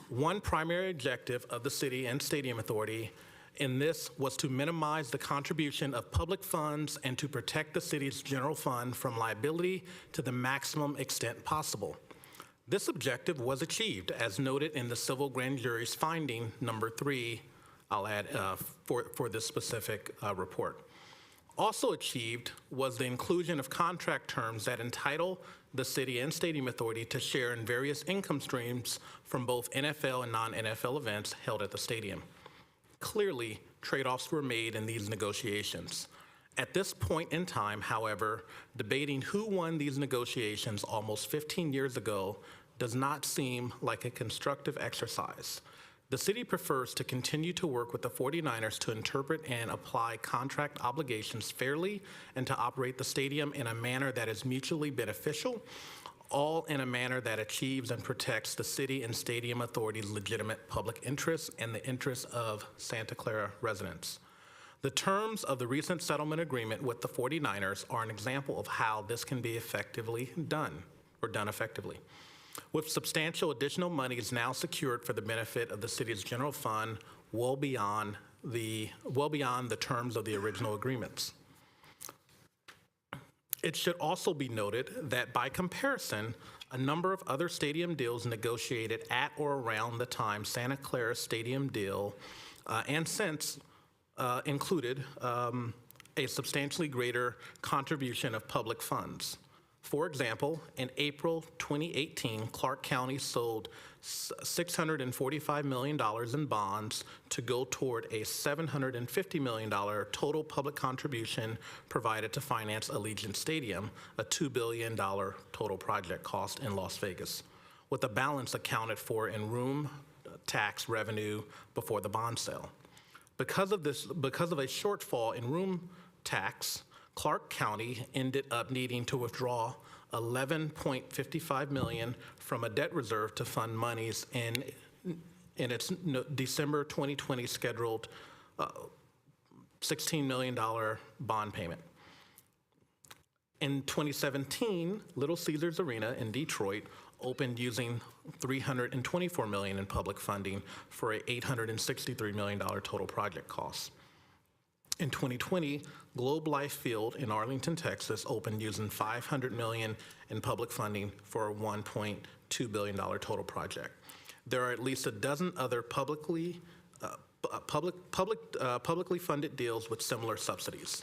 One primary objective of the city and stadium authority in this was to minimize the contribution of public funds and to protect the city's general fund from liability to the maximum extent possible. This objective was achieved, as noted in the civil grand jury's finding number 3, I'll add for this specific report. Also achieved was the inclusion of contract terms that entitle the city and stadium authority to share in various income streams from both NFL and non-NFL events held at the stadium. Clearly, trade-offs were made in these negotiations. At this point in time, however, debating who won these negotiations almost 15 years ago does not seem like a constructive exercise. The city prefers to continue to work with the 49ers to interpret and apply contract obligations fairly and to operate the stadium in a manner that is mutually beneficial, all in a manner that achieves and protects the city and stadium authority's legitimate public interests and the interests of Santa Clara residents. The terms of the recent settlement agreement with the 49ers are an example of how this can be effectively done, or done effectively. With substantial additional monies now secured for the benefit of the city's general fund, well beyond the terms of the original agreements. It should also be noted that by comparison, a number of other stadium deals negotiated at or around the time Santa Clara Stadium deal and since included a substantially greater contribution of public funds. For example, in April 2018, Clark County sold $645 million in bonds to go toward a $750 million total public contribution provided to finance Allegiant Stadium, a $2 billion total project cost in Las Vegas, with a balance accounted for in room tax revenue before the bond sale. Because of a shortfall in room tax, Clark County ended up needing to withdraw $11.55 million from a debt reserve to fund monies in its December 2020 scheduled $16 million bond payment. In 2017, Little Caesars Arena in Detroit opened using $324 million in public funding for a $863 million total project cost. In 2020, Globe Life Field in Arlington, Texas opened using $500 million in public funding for a $1.2 billion total project. There are at least a dozen other publicly funded deals with similar subsidies.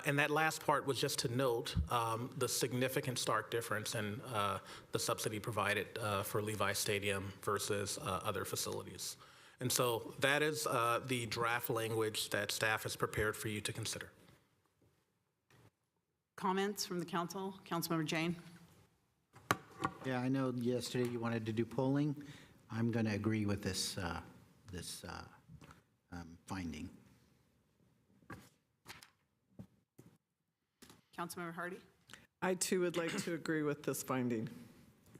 And that last part was just to note the significant stark difference in the subsidy provided for Levi Stadium versus other facilities. And so that is the draft language that staff has prepared for you to consider. Comments from the council? Councilmember Jane? Yeah, I know yesterday you wanted to do polling. I'm going to agree with this finding. Councilmember Hardy? I too would like to agree with this finding,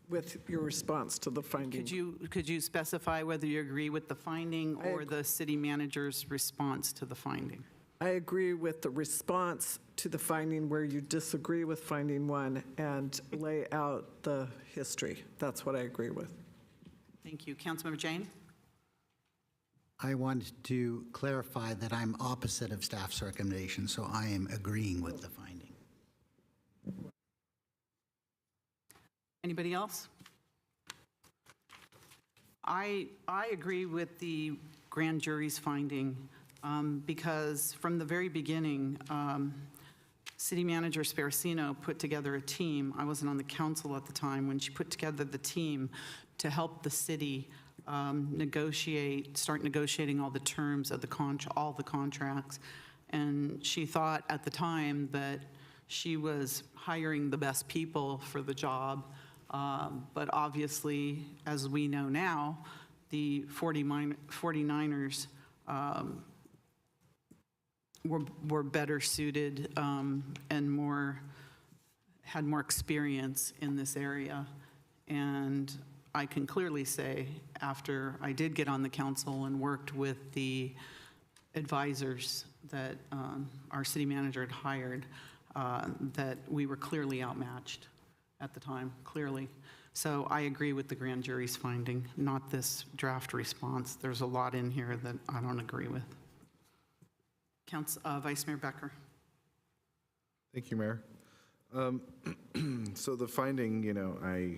with your response to the finding. Could you specify whether you agree with the finding or the city manager's response to the finding? I agree with the response to the finding where you disagree with finding one and lay out the history. That's what I agree with. Thank you. Councilmember Jane? I wanted to clarify that I'm opposite of staff's recommendation, so I am agreeing with the finding. Anybody else? I agree with the grand jury's finding because from the very beginning, City Manager Sparacino put together a team. I wasn't on the council at the time when she put together the team to help the city start negotiating all the terms of all the contracts. And she thought at the time that she was hiring the best people for the job. But obviously, as we know now, the 49ers were better suited and had more experience in this area. And I can clearly say, after I did get on the council and worked with the advisors that our city manager had hired, that we were clearly outmatched at the time, clearly. So I agree with the grand jury's finding, not this draft response. There's a lot in here that I don't agree with. Vice Mayor Becker. Thank you, Mayor. So the finding, I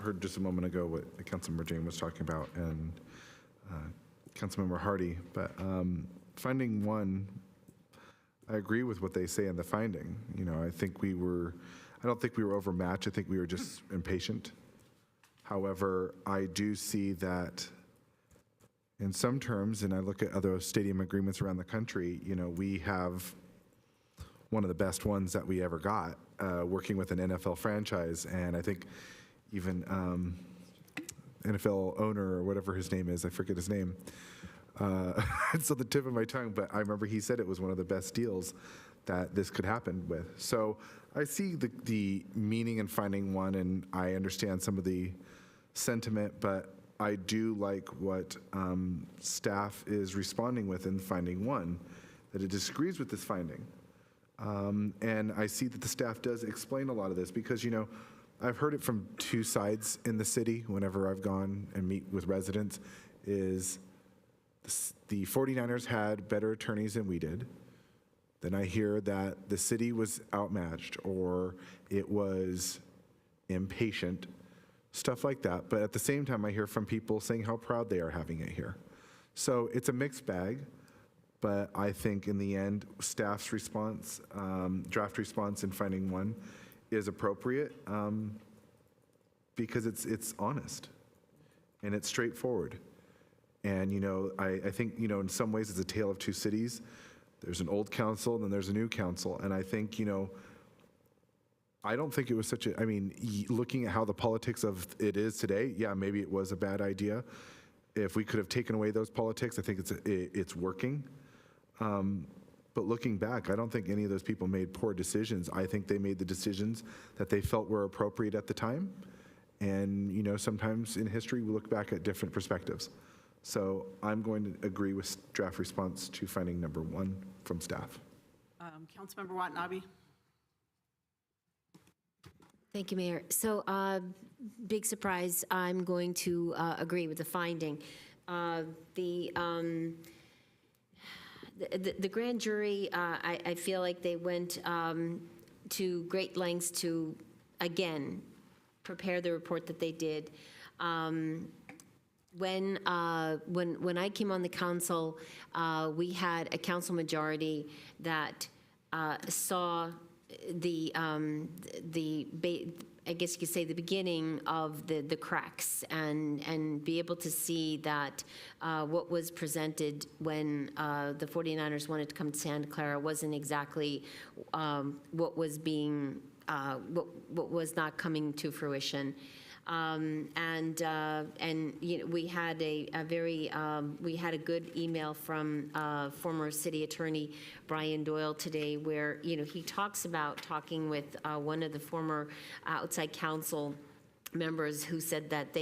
heard just a moment ago what Councilmember Jane was talking about and Councilmember Hardy, but finding one, I agree with what they say in the finding. I don't think we were overmatched. I think we were just impatient. However, I do see that in some terms, and I look at other stadium agreements around the country, we have one of the best ones that we ever got, working with an NFL franchise. And I think even NFL owner, or whatever his name is, I forget his name, it's on the tip of my tongue, but I remember he said it was one of the best deals that this could happen with. So I see the meaning in finding one, and I understand some of the sentiment, but I do like what staff is responding with in finding one, that it disagrees with this finding. And I see that the staff does explain a lot of this because, I've heard it from two sides in the city whenever I've gone and meet with residents, is the 49ers had better attorneys than we did. Then I hear that the city was outmatched or it was impatient, stuff like that. But at the same time, I hear from people saying how proud they are having it here. So it's a mixed bag, but I think in the end, staff's response, draft response in finding one is appropriate because it's honest and it's straightforward. And, I think, in some ways it's a tale of two cities. There's an old council, and then there's a new council. And I think, I don't think it was looking at how the politics of it is today, yeah, maybe it was a bad idea. If we could have taken away those politics, I think it's working. But looking back, I don't think any of those people made poor decisions. I think they made the decisions that they felt were appropriate at the time. And, sometimes in history, we look back at different perspectives. So I'm going to agree with draft response to finding number one from staff. Councilmember Watanabe. Thank you, Mayor. So, big surprise, I'm going to agree with the finding. The grand jury, I feel like they went to great lengths to, again, prepare the report that they did. When I came on the council, we had a council majority that saw I guess you could say the beginning of the cracks and be able to see that what was presented when the 49ers wanted to come to Santa Clara wasn't exactly what was being what was not coming to fruition. And you know, we had we had a good email from former city attorney Brian Doyle today, where, you know, he talks about talking with one of the former outside counsel members who said that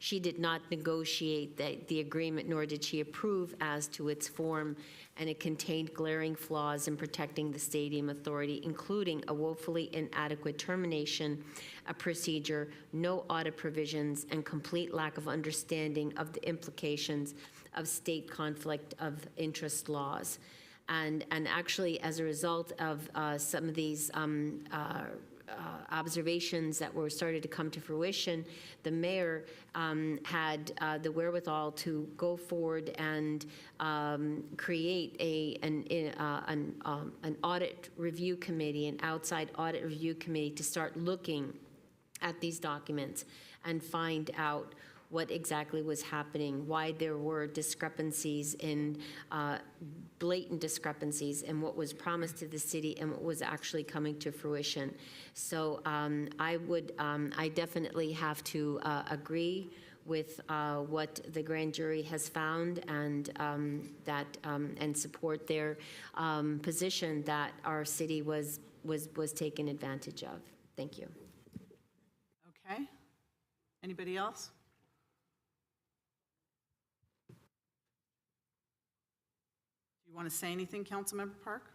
she did not negotiate the agreement, nor did she approve as to its form, and it contained glaring flaws in protecting the stadium authority, including a woefully inadequate termination, a procedure, no audit provisions, and complete lack of understanding of the implications of state conflict of interest laws. And actually, as a result of some of these observations that were started to come to fruition, the mayor had the wherewithal to go forward and create an audit review committee, an outside audit review committee, to start looking at these documents and find out what exactly was happening, why there were discrepancies in blatant discrepancies in what was promised to the city and what was actually coming to fruition. So I definitely have to agree with what the grand jury has found, and and support their position that our city was taken advantage of. Thank you. Okay. Anybody else? Do you want to say anything, Councilmember Park?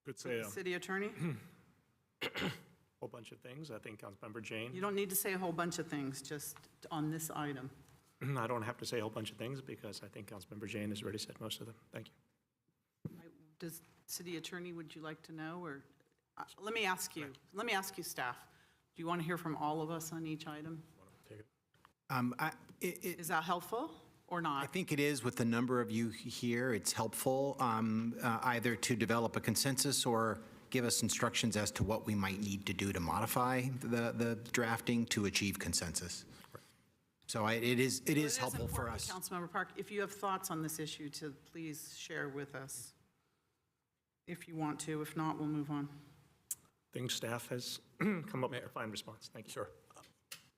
Could say a City Attorney? whole bunch of things. I think Councilmember Jane. You don't need to say a whole bunch of things, just on this item. I don't have to say a whole bunch of things because I think Councilmember Jane has already said most of them. Thank you. Does City Attorney, would you like to know, or, let me ask you, staff, do you want to hear from all of us on each item? Is that helpful or I not? think it is. With the number of you here, it's helpful either to develop a consensus or give us instructions as to what we might need to do to modify the drafting to achieve consensus. So it is helpful for us. Councilmember Park, if you have thoughts on this issue, to please share with us, if you want to. If not, we'll move on. I think staff has come up with a fine response. Thank you. Sure.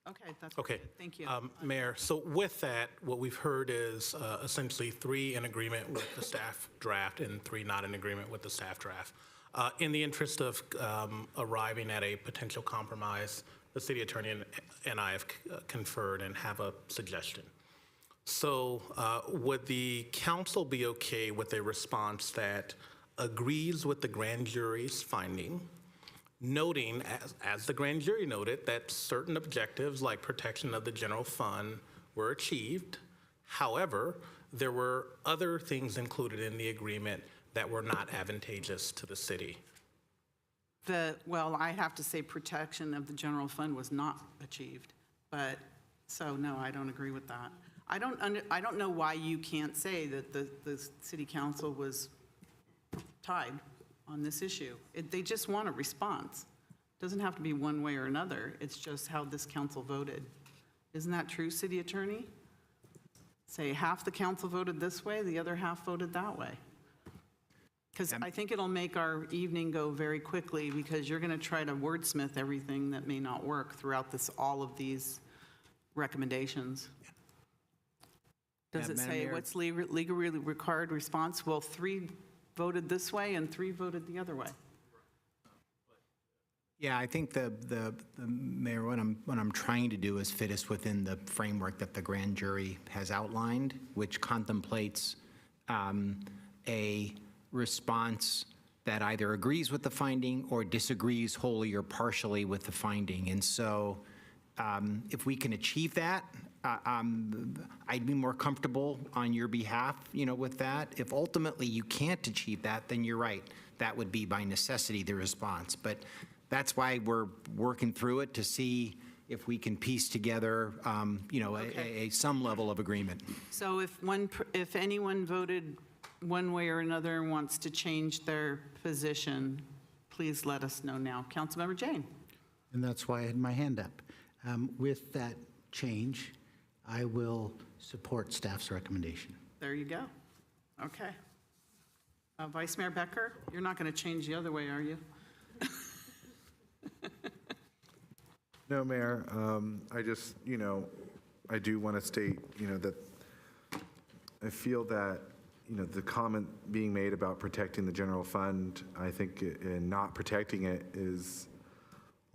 Okay, that's Okay. good. Thank you. Mayor, so with that, what we've heard is essentially 3 in agreement with the staff draft and 3 not in agreement with the staff draft. In the interest of arriving at a potential compromise, the city attorney and I have conferred and have a suggestion. So would the council be okay with a response that agrees with the grand jury's finding, noting, as the grand jury noted, that certain objectives like protection of the general fund were achieved? However, there were other things included in the agreement that were not advantageous to the city. Well, I have to say protection of the general fund was not achieved, but, so no, I don't agree with that. I don't know why you can't say that the city council was tied on this issue. They just want a response. Doesn't have to be one way or another. It's just how this council voted. Isn't that true, city attorney? Say half the council voted this way, the other half voted that way. Because I think it'll make our evening go very quickly, because you're going to try to wordsmith everything that may not work throughout all of these recommendations. Does it Madam say Mayor. what's legally required response? Well, 3 voted this way and 3 voted the other way. Yeah, I think the mayor, what I'm trying to do is fit us within the framework that the grand jury has outlined, which contemplates a response that either agrees with the finding or disagrees wholly or partially with the finding. And so if we can achieve that, I'd be more comfortable on your behalf, with that. If ultimately you can't achieve that, then you're right. That would be by necessity the response. But that's why we're working through it to see if we can piece together, some level of agreement. So if anyone voted one way or another and wants to change their position, please let us know now. Councilmember Jane. And that's why I had my hand up. With that change, I will support staff's recommendation. There you go. Okay. Vice Mayor Becker, you're not going to change the other way, are you? No, Mayor, I just, I do want to state, that I feel that, the comment being made about protecting the general fund, I think, and not protecting it is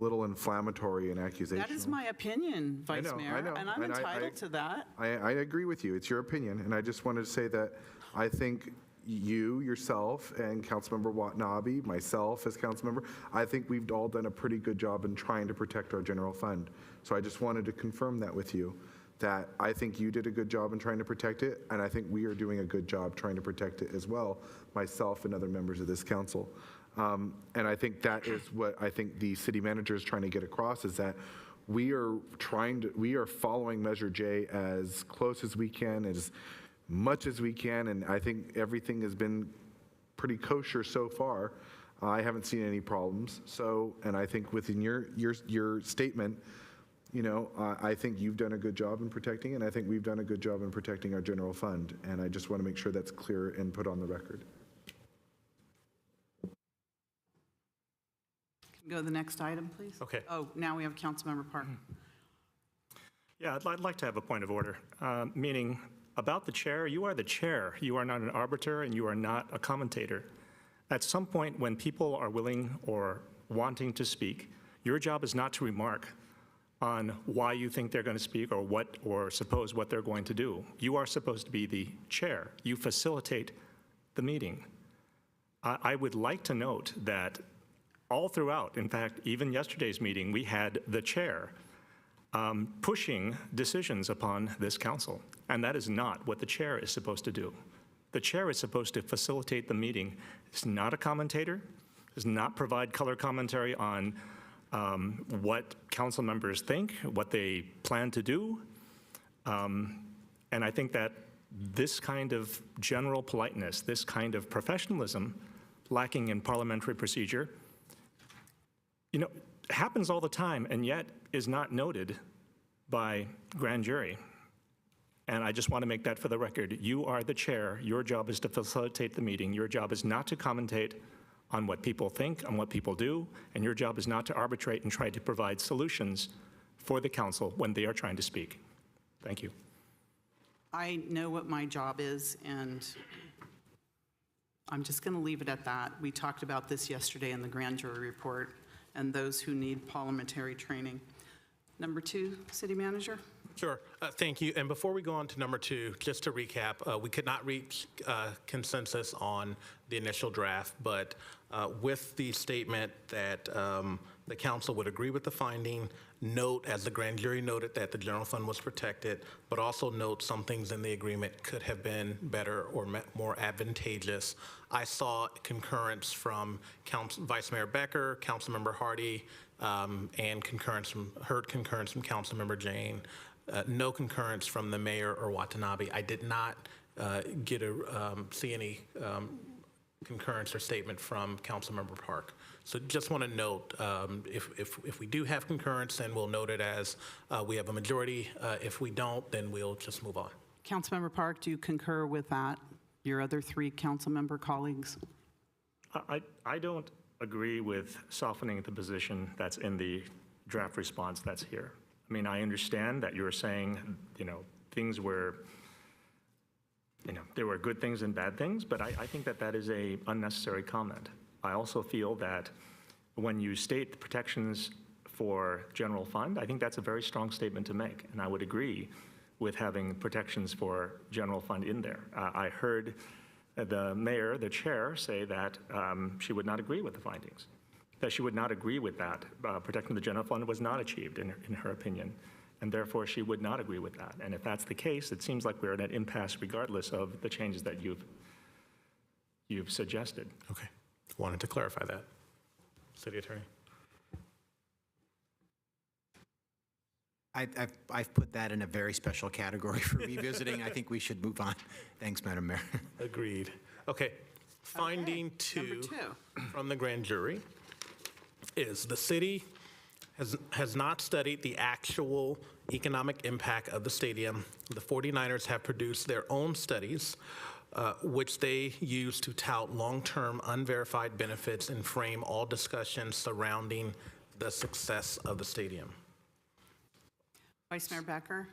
a little inflammatory and accusational. That is my opinion, Vice know, Mayor, I know, and I'm and I- entitled to that. I agree with you. It's your opinion. And I just wanted to say that I think you, yourself, and Councilmember Watanabe, myself as council member, I think we've all done a pretty good job in trying to protect our general fund. So I just wanted to confirm that with you, that I think you did a good job in trying to protect it, and I think we are doing a good job trying to protect it as well, myself and other members of this council. And I think that is what I think the city manager is trying to get across, is that we are following Measure J as close as we can, as much as we can, and I think everything has been pretty kosher so far. I haven't seen any problems. So, and I think within your statement, I think you've done a good job in protecting it, and I think we've done a good job in protecting our general fund, and I just want to make sure that's clear and put on the record. Go to the next item, please. Okay. Oh, now we have Councilmember Park. Yeah, I'd like to have a point of order, meaning about the chair, you are the chair. You are not an arbiter, and you are not a commentator. At some point, when people are willing or wanting to speak, your job is not to remark on why you think they're going to speak or suppose what they're going to do. You are supposed to be the chair. You facilitate the meeting. I would like to note that all throughout, in fact, even yesterday's meeting, we had the chair pushing decisions upon this council, and that is not what the chair is supposed to do. The chair is supposed to facilitate the meeting. It's not a commentator, does not provide color commentary on what council members think, what they plan to do. And I think that this kind of general politeness, this kind of professionalism lacking in parliamentary procedure, happens all the time and yet is not noted by grand jury. And I just want to make that for the record. You are the chair. Your job is to facilitate the meeting. Your job is not to commentate on what people think, on what people do, and your job is not to arbitrate and try to provide solutions for the council when they are trying to speak. Thank you. I know what my job is, and I'm just going to leave it at that. We talked about this yesterday in the grand jury report, and those who need parliamentary training. Number 2, City Manager. Sure. Thank you. And before we go on to number 2, just to recap, we could not reach consensus on the initial draft, but with the statement that the council would agree with the finding, note, as the grand jury noted, that the general fund was protected, but also note some things in the agreement could have been better or more advantageous. I saw concurrence from Vice Mayor Becker, Councilmember Hardy, and heard concurrence from Councilmember Jane. No concurrence from the mayor or Watanabe. I did not see any concurrence or statement from Councilmember Park. So just want to note, if we do have concurrence, then we'll note it as we have a majority. If we don't, then we'll just move on. Councilmember Park, do you concur with that? Your other 3 council member colleagues? I don't agree with softening the position that's in the draft response that's here. I mean, I understand that you're saying, things were, there were good things and bad things, but I think that that is a unnecessary comment. I also feel that when you state the protections for general fund, I think that's a very strong statement to make, and I would agree with having protections for general fund in there. I heard the mayor, the chair, say that she would not agree with the findings, that she would not agree with that. Protecting the general fund was not achieved in her opinion, and therefore she would not agree with that. And if that's the case, it seems like we're at an impasse regardless of the changes that you've suggested. Okay. Wanted to clarify that. City Attorney. I've put that in a very special category for revisiting. I think we should move on. Thanks, Madam Mayor. Agreed. Okay. Finding Number 2 2. from the grand jury is the city has not studied the actual economic impact of the stadium. The 49ers have produced their own studies, which they use to tout long-term unverified benefits and frame all discussions surrounding the success of the stadium. Vice Mayor Becker?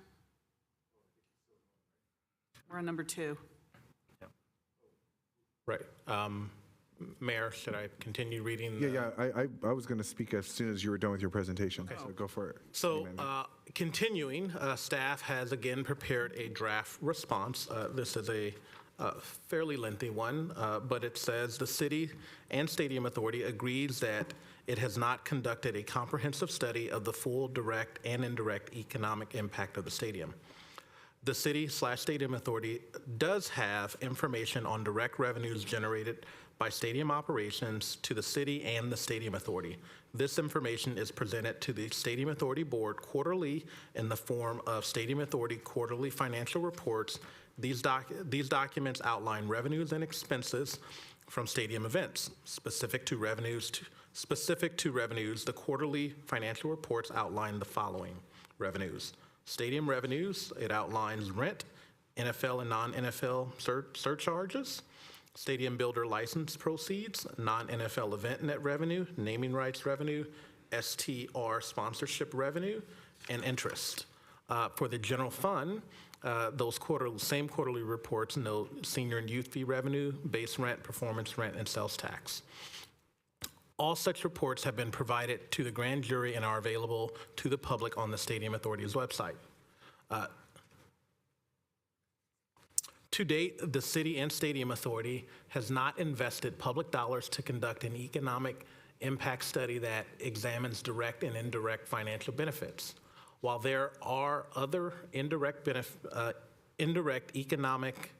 We're on number 2. Right. Mayor, should I continue reading? Yeah, I was going to speak as soon as you were done with your presentation, so go for it. So, City Manager. continuing, staff has again prepared a draft response. This is a fairly lengthy one, but it says the City and Stadium Authority agrees that it has not conducted a comprehensive study of the full direct and indirect economic impact of the stadium. The City/Stadium Authority does have information on direct revenues generated by stadium operations to the city and the Stadium Authority. This information is presented to the Stadium Authority Board quarterly in the form of Stadium Authority quarterly financial reports. These documents outline revenues and expenses from stadium events. Specific to revenues, the quarterly financial reports outline the following revenues. Stadium revenues, it outlines rent, NFL and non-NFL surcharges, stadium builder license proceeds, non-NFL event net revenue, naming rights revenue, STR sponsorship revenue, and interest. For the general fund, those same quarterly reports note senior and youth fee revenue, base rent, performance rent, and sales tax. All such reports have been provided to the grand jury and are available to the public on the Stadium Authority's website. To date, the City and Stadium Authority has not invested public dollars to conduct an economic impact study that examines direct and indirect financial benefits. While there are other indirect economic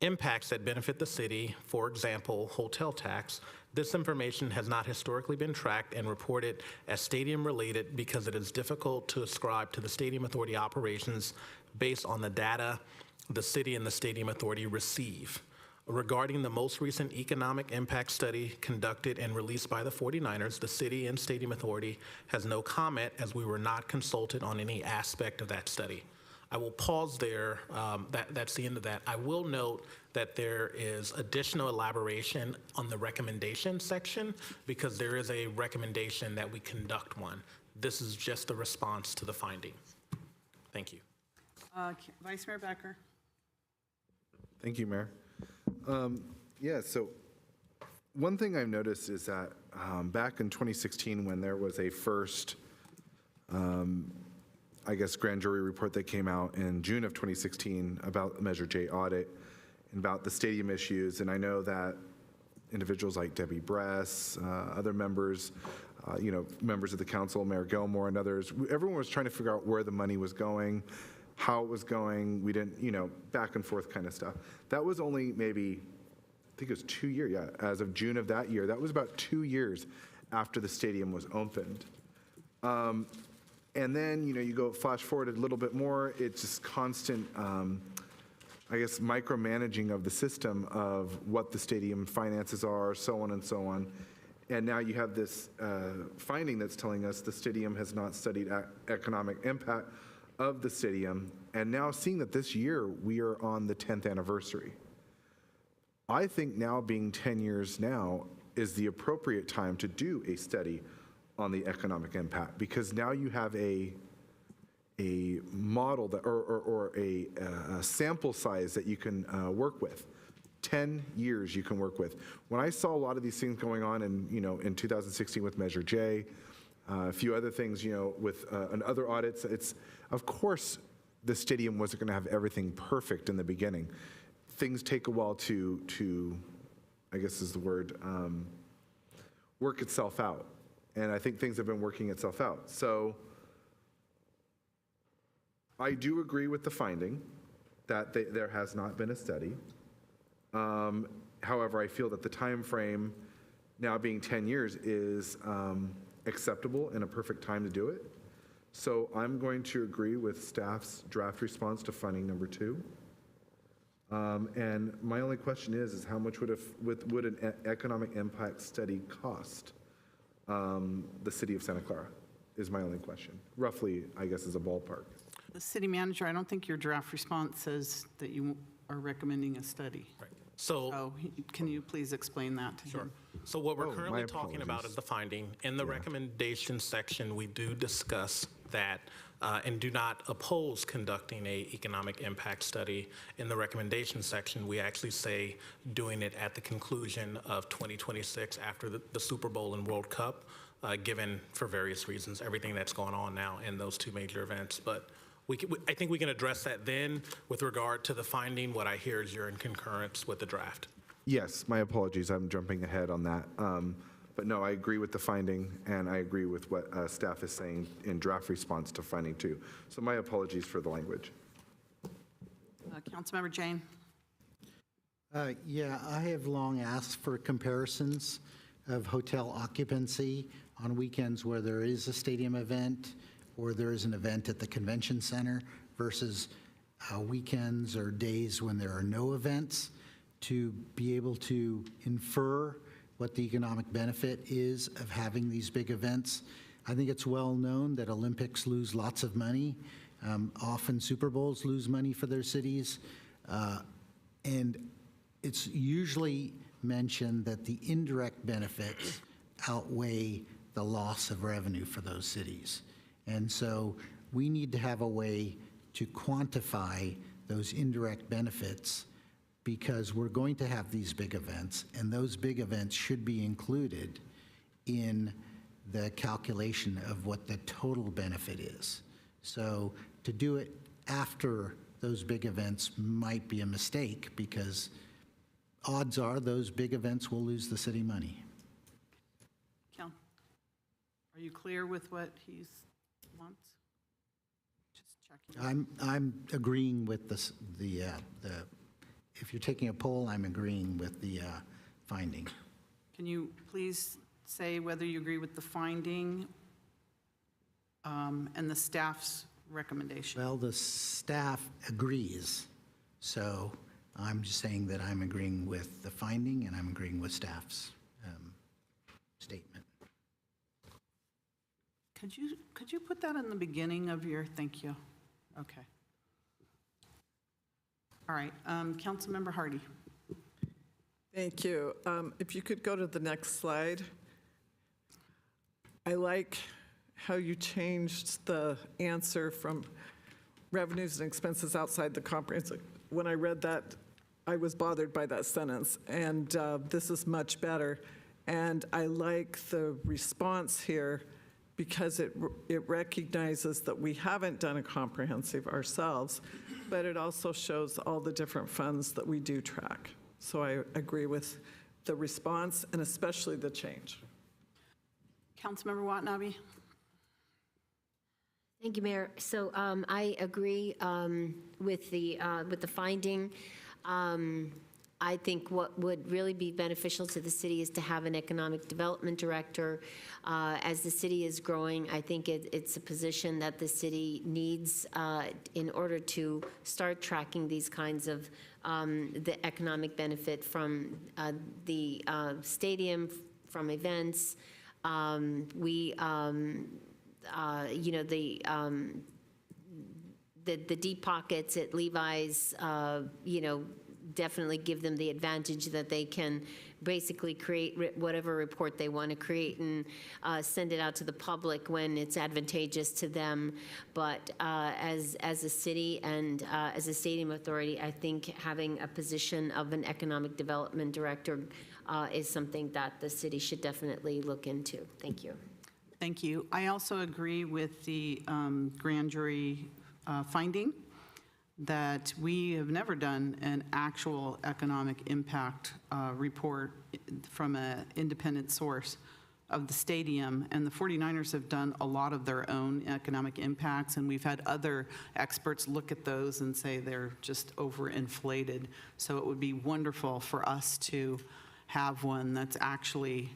impacts that benefit the city, for example, hotel tax, this information has not historically been tracked and reported as stadium-related because it is difficult to ascribe to the Stadium Authority operations based on the data the city and the Stadium Authority receive. Regarding the most recent economic impact study conducted and released by the 49ers, the City and Stadium Authority has no comment as we were not consulted on any aspect of that study. I will pause there. That's the end of that. I will note that there is additional elaboration on the recommendation section because there is a recommendation that we conduct one. This is just a response to the finding. Thank you. Vice Mayor Becker? Thank you, Mayor. Yeah, so one thing I've noticed is that back in 2016, when there was a first, I guess, grand jury report that came out in June of 2016 about Measure J audit and about the stadium issues, and I know that individuals like Debbie Bress, other members, members of the council, Mayor Gilmore and others, everyone was trying to figure out where the money was going, how it was going. We didn't, back and forth kind of stuff. That was only maybe, I think it was 2 years, yeah, as of June of that year. That was about 2 years after the stadium was opened. And then, you go flash forward a little bit more, it's just constant, I guess, micromanaging of the system of what the stadium finances are, so on and so on. And now you have this finding that's telling us the stadium has not studied economic impact of the stadium, and now seeing that this year we are on the 10th anniversary. I think now being 10 years now is the appropriate time to do a study on the economic impact, because now you have a model that, or a sample size that you can work with. 10 years you can work with. When I saw a lot of these things going on in 2016 with Measure J, a few other things, with other audits, it's, of course, the stadium wasn't going to have everything perfect in the beginning. Things take a while to I guess is the word, work itself out. And I think things have been working itself out. So I do agree with the finding that there has not been a study. However, I feel that the time frame now being 10 years is acceptable and a perfect time to do it. So I'm going to agree with staff's draft response to finding number 2. And my only question is how much would an economic impact study cost the city of Santa Clara, is my only question. Roughly, I guess, is a ballpark. The city manager, I don't think your draft response says that you are recommending a study. Right. So can you please explain that to him? So what we're Oh, currently my talking about apologies. is the finding. In the recommendation section, we do discuss that and do not oppose conducting a economic impact study. In the recommendation section, we actually say doing it at the conclusion of 2026 after the Super Bowl and World Cup, given for various reasons, everything that's going on now in those two major events. But I think we can address that then. With regard to the finding, what I hear is you're in concurrence with the draft. Yes, my apologies, I'm jumping ahead on that. But no, I agree with the finding, and I agree with what staff is saying in draft response to finding two. So my apologies for the language. Councilmember Jane? Yeah, I have long asked for comparisons of hotel occupancy on weekends where there is a stadium event or there is an event at the convention center versus weekends or days when there are no events, to be able to infer what the economic benefit is of having these big events. I think it's well known that Olympics lose lots of money. Often Super Bowls lose money for their cities. And it's usually mentioned that the indirect benefits outweigh the loss of revenue for those cities. And so we need to have a way to quantify those indirect benefits, because we're going to have these big events, and those big events should be included in the calculation of what the total benefit is. So to do it after those big events might be a mistake, because odds are those big events will lose the city money. Kel, are you clear with what he wants? Just checking. I'm agreeing with the if you're taking a poll, I'm agreeing with the finding. Can you please say whether you agree with the finding and the staff's recommendation? Well, the staff agrees, so I'm just saying that I'm agreeing with the finding and I'm agreeing with staff's statement. Could you put that in the beginning of your, thank you. Okay. All right, Councilmember Hardy. Thank you. If you could go to the next slide. I like how you changed the answer from revenues and expenses outside the comprehensive. When I read that, I was bothered by that sentence, and this is much better. And I like the response here because it recognizes that we haven't done a comprehensive ourselves, but it also shows all the different funds that we do track. So I agree with the response and especially the change. Councilmember Watanabe. Thank you, Mayor. So I agree with the finding. I think what would really be beneficial to the city is to have an economic development director. As the city is growing, I think it's a position that the city needs in order to start tracking these kinds of the economic benefit from the stadium, from events. The deep pockets at Levi's, definitely give them the advantage that they can basically create whatever report they want to create and send it out to the public when it's advantageous to them. But as a city and as a stadium authority, I think having a position of an economic development director is something that the city should definitely look into. Thank you. Thank you. I also agree with the grand jury finding that we have never done an actual economic impact report from an independent source of the stadium, and the 49ers have done a lot of their own economic impacts, and we've had other experts look at those and say they're just overinflated. So it would be wonderful for us to have one that's actually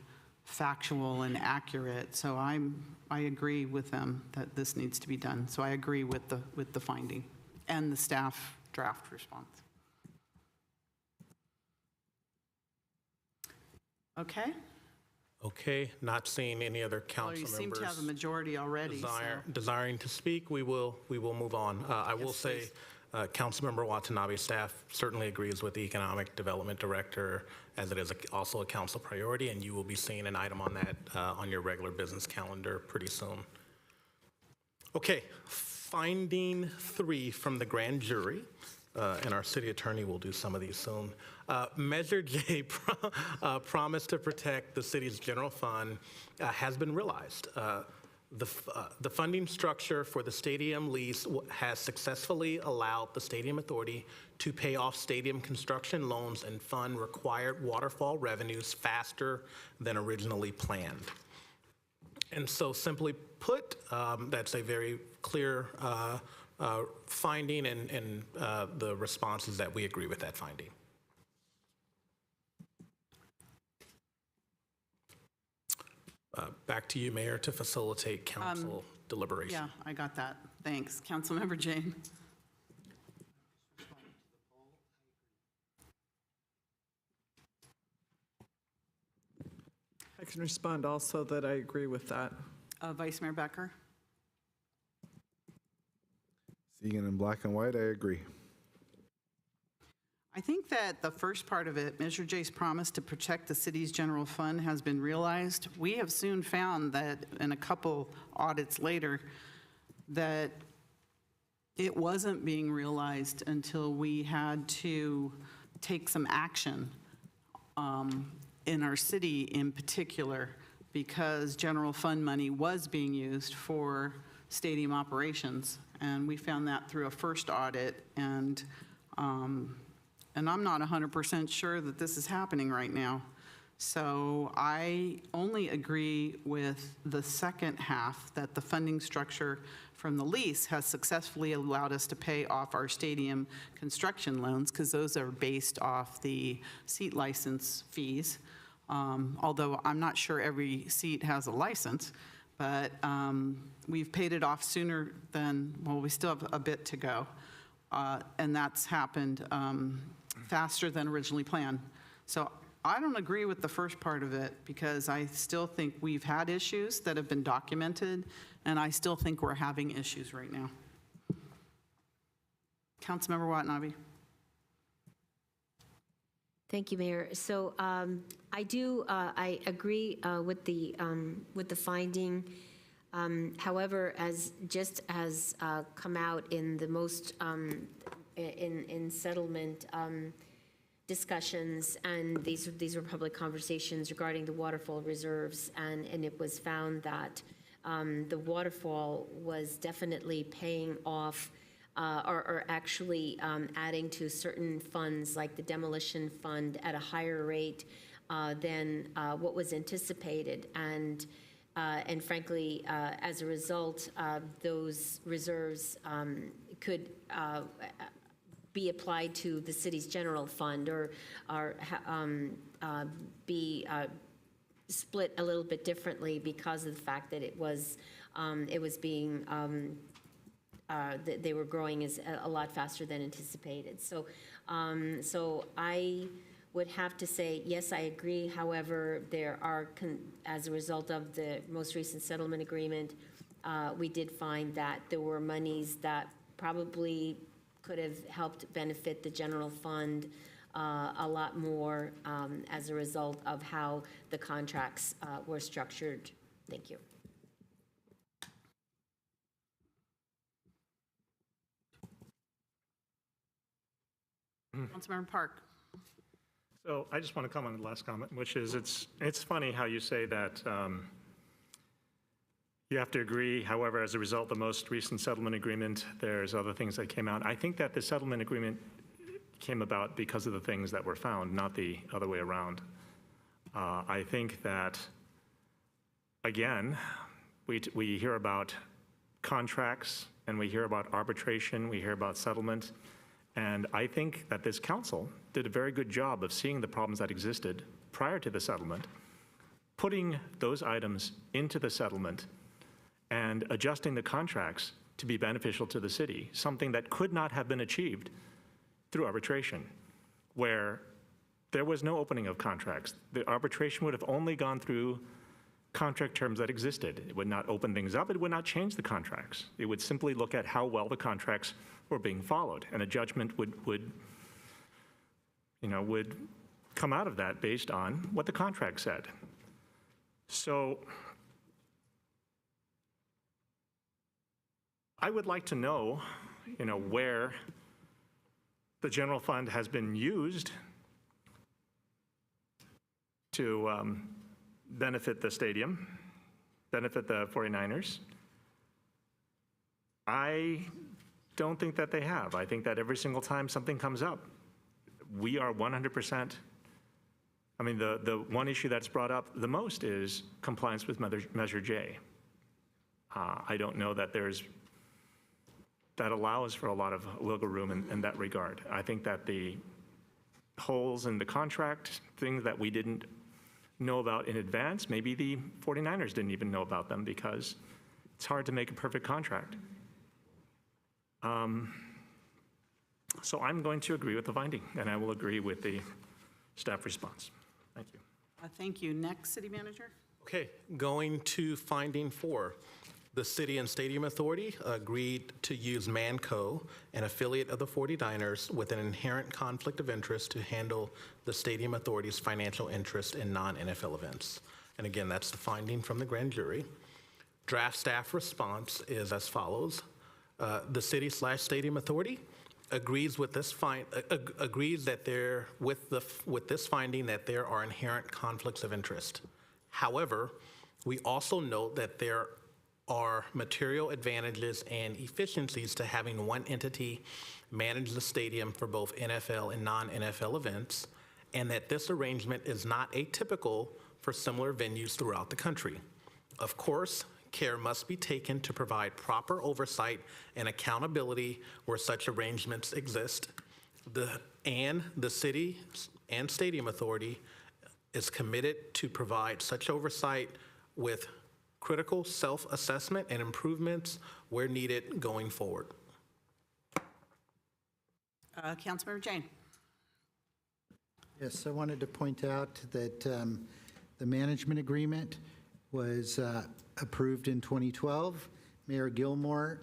factual and accurate. So I agree with them that this needs to be done. So I agree with the finding and the staff draft response. Okay. Okay, not seeing any other council Well, you members seem to have a majority already, so. desiring to speak, we will move on. I will say, Councilmember Watanabe, staff certainly agrees with the Economic Development Director, as it is also a council priority, and you will be seeing an item on that on your regular business calendar pretty soon. Okay, finding 3 from the grand jury, and our city attorney will do some of these soon. Measure J, promise to protect the city's general fund, has been realized. The funding structure for the stadium lease has successfully allowed the Stadium Authority to pay off stadium construction loans and fund required waterfall revenues faster than originally planned. And so simply put, that's a very clear finding, and the response is that we agree with that finding. Back to you, Mayor, to facilitate council deliberation. Yeah, I got that. Thanks. Councilmember Jane. I can respond also that I agree with that. Vice Mayor Becker. Seeing it in black and white, I agree. I think that the first part of it, Measure J's promise to protect the city's general fund, has been realized. We have soon found that in a couple audits later, that it wasn't being realized until we had to take some action in our city in particular, because general fund money was being used for stadium operations. And we found that through a first audit, and I'm not 100% sure that this is happening right now. So I only agree with the second half, that the funding structure from the lease has successfully allowed us to pay off our stadium construction loans, because those are based off the seat license fees. Although I'm not sure every seat has a license, but we've paid it off sooner than, well, we still have a bit to go. And that's happened faster than originally planned. So I don't agree with the first part of it, because I still think we've had issues that have been documented, and I still think we're having issues right now. Councilmember Watanabe. Thank you, Mayor. So I agree with the finding. However, as come out in the most in settlement discussions, and these were public conversations regarding the waterfall reserves, and it was found that the waterfall was definitely paying off or actually adding to certain funds like the demolition fund at a higher rate than what was anticipated. And frankly, as a result, those reserves could be applied to the city's general fund, or be split a little bit differently because of the fact that it was being they were growing a lot faster than anticipated. So I would have to say, yes, I agree. However, there are, as a result of the most recent settlement agreement, we did find that there were monies that probably could have helped benefit the general fund a lot more as a result of how the contracts were structured. Thank you. Councilmember Park. So I just want to comment on the last comment, which is it's funny how you say that you have to agree. However, as a result of the most recent settlement agreement, there's other things that came out. I think that the settlement agreement came about because of the things that were found, not the other way around. I think that, again, we hear about contracts, and we hear about arbitration, we hear about settlement. And I think that this council did a very good job of seeing the problems that existed prior to the settlement, putting those items into the settlement, and adjusting the contracts to be beneficial to the city, something that could not have been achieved through arbitration, where there was no opening of contracts. The arbitration would have only gone through contract terms that existed. It would not open things up. It would not change the contracts. It would simply look at how well the contracts were being followed, and a judgment would come out of that based on what the contract said. So I would like to know, where the general fund has been used to benefit the stadium, benefit the 49ers. I don't think that they have. I think that every single time something comes up, we are 100%. I mean, the one issue that's brought up the most is compliance with Measure J. I don't know that that allows for a lot of wiggle room in that regard. I think that the holes in the contract, things that we didn't know about in advance, maybe the 49ers didn't even know about them because it's hard to make a perfect contract. So I'm going to agree with the finding, and I will agree with the staff response. Thank you. Thank you. Next, City Manager. Okay, going to finding 4. The City and Stadium Authority agreed to use Manco, an affiliate of the 49ers, with an inherent conflict of interest to handle the Stadium Authority's financial interest in non-NFL events. And again, that's the finding from the grand jury. Draft staff response is as follows. The City/Stadium Authority agrees with this agrees that with this finding that there are inherent conflicts of interest. However, we also note that there are material advantages and efficiencies to having one entity manage the stadium for both NFL and non-NFL events, and that this arrangement is not atypical for similar venues throughout the country. Of course, care must be taken to provide proper oversight and accountability where such arrangements exist. The City and Stadium Authority is committed to provide such oversight with critical self-assessment and improvements where needed going forward. Councilmember Jane. Yes, I wanted to point out that the management agreement was approved in 2012. Mayor Gilmore,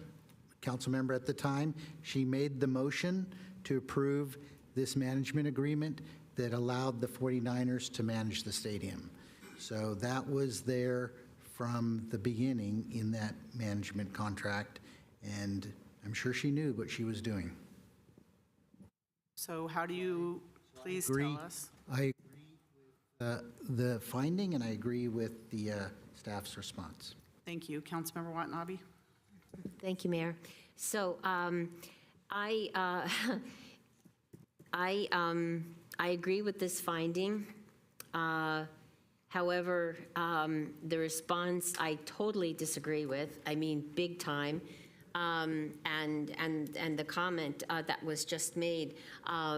council member at the time, she made the motion to approve this management agreement that allowed the 49ers to manage the stadium. So that was there from the beginning in that management contract, and I'm sure she knew what she was doing. So how do you please Agree. tell us? I agree with the finding, and I agree with the staff's response. Thank you. Councilmember Watanabe. Thank you, Mayor. So I agree with this finding. However, the response I totally disagree with. I mean, big time. And the comment that was just made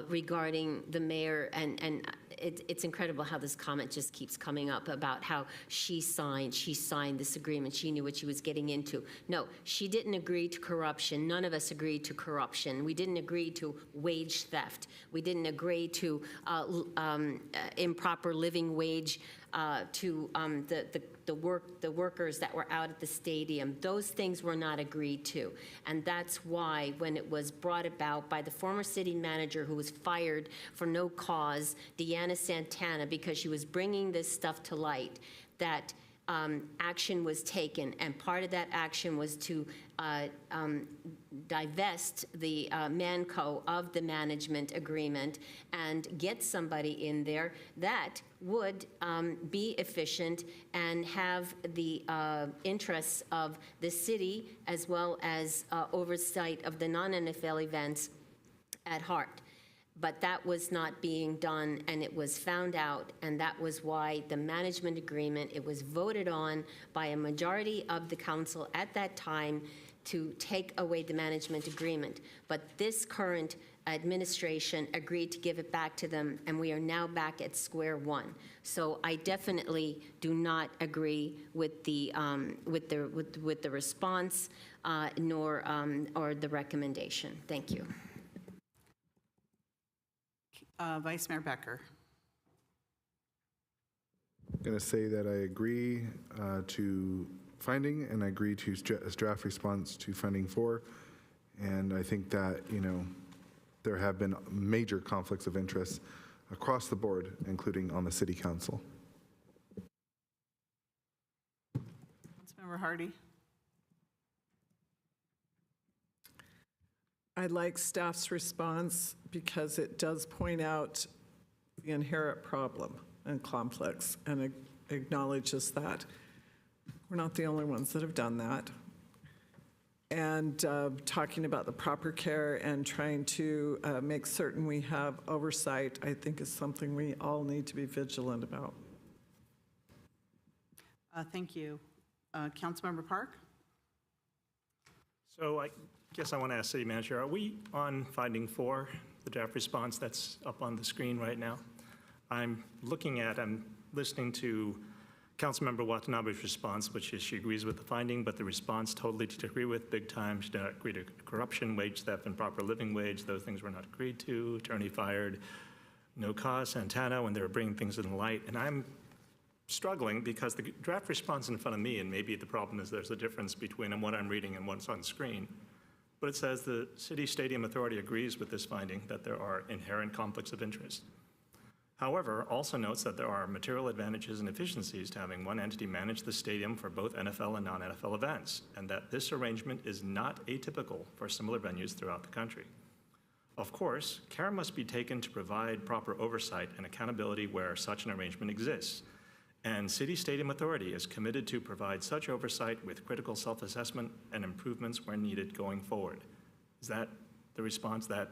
regarding the mayor, and it's incredible how this comment just keeps coming up about how she signed this agreement. She knew what she was getting into. No, she didn't agree to corruption. None of us agreed to corruption. We didn't agree to wage theft. We didn't agree to improper living wage to the workers that were out at the stadium. Those things were not agreed to. And that's why when it was brought about by the former city manager who was fired for no cause, Deanna Santana, because she was bringing this stuff to light, that action was taken, and part of that action was to divest the Manco of the management agreement and get somebody in there that would be efficient and have the interests of the city as well as oversight of the non-NFL events at heart. But that was not being done, and it was found out, and that was why the management agreement, it was voted on by a majority of the council at that time to take away the management agreement. But this current administration agreed to give it back to them, and we are now back at square one. So I definitely do not agree with the response nor or the recommendation. Thank you. Vice Mayor Becker. I'm going to say that I agree to finding, and I agree to draft response to finding 4. And I think that, there have been major conflicts of interest across the board, including on the city council. Councilmember Hardy. I like staff's response because it does point out the inherent problem and conflicts and acknowledges that. We're not the only ones that have done that. And talking about the proper care and trying to make certain we have oversight, I think is something we all need to be vigilant about. Thank you. Councilmember Park? So I guess I want to ask City Manager, are we on finding 4, the draft response that's up on the screen right now? I'm listening to Councilmember Watanabe's response, which is she agrees with the finding, but the response totally to agree with, big time. She did not agree to corruption, wage theft, and proper living wage. Those things were not agreed to. Attorney fired, no cause, Santana, when they were bringing things in the light. And I'm struggling because the draft response in front of me, and maybe the problem is there's a difference between what I'm reading and what's on screen, but it says the City Stadium Authority agrees with this finding that there are inherent conflicts of interest. However, also notes that there are material advantages and efficiencies to having one entity manage the stadium for both NFL and non-NFL events, and that this arrangement is not atypical for similar venues throughout the country. Of course, care must be taken to provide proper oversight and accountability where such an arrangement exists, and City Stadium Authority is committed to provide such oversight with critical self-assessment and improvements where needed going forward. Is that the response that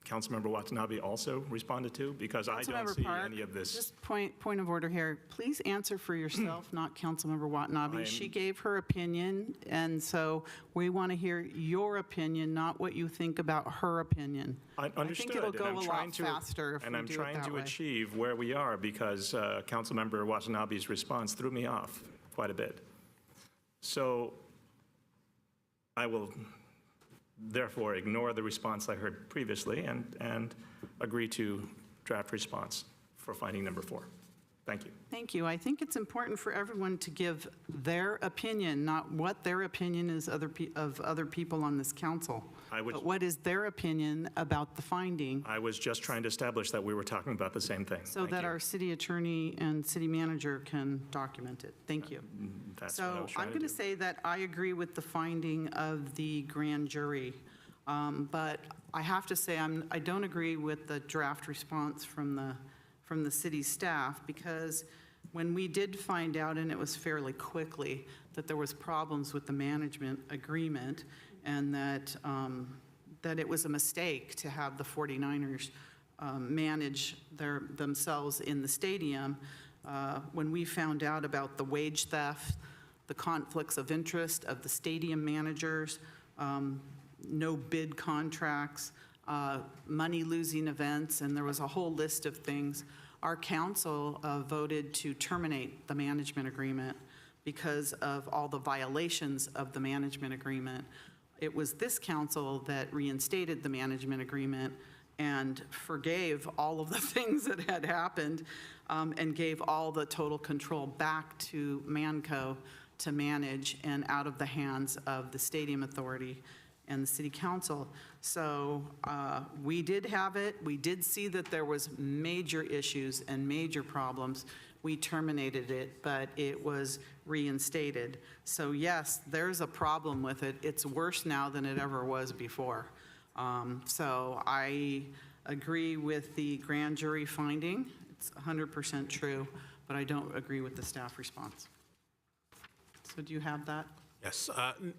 Councilmember Watanabe also responded to? Because I don't Councilmember see Park, any of this. Just point of order here. Please answer for yourself, not Councilmember Watanabe. She gave her opinion, and so we want to hear your opinion, not what you think about her opinion. Understood. I think it'll go and a I'm lot trying to- faster if And we I'm do it trying that to way. achieve where we are because Councilmember Watanabe's response threw me off quite a bit. So I will therefore ignore the response I heard previously and agree to draft response for finding number 4. Thank you. Thank you. I think it's important for everyone to give their opinion, not what their opinion is of other people on this council, but what is their opinion about the finding, I was just trying to establish that we were talking about the same thing. so Thank that you. our city attorney and city manager can document it. Thank you. That's what I So was trying I'm to going to do. say that I agree with the finding of the grand jury, but I have to say I don't agree with the draft response from the city staff, because when we did find out, and it was fairly quickly, that there was problems with the management agreement and that it was a mistake to have the 49ers manage themselves in the stadium, when we found out about the wage theft, the conflicts of interest of the stadium managers, no bid contracts, money-losing events, and there was a whole list of things, our council voted to terminate the management agreement because of all the violations of the management agreement. It was this council that reinstated the management agreement and forgave all of the things that had happened, and gave all the total control back to Manco to manage and out of the hands of the Stadium Authority and the City Council. So we did have it. We did see that there was major issues and major problems. We terminated it, but it was reinstated. So yes, there's a problem with it. It's worse now than it ever was before. So I agree with the grand jury finding. It's 100% true, but I don't agree with the staff response. So do you have that? Yes,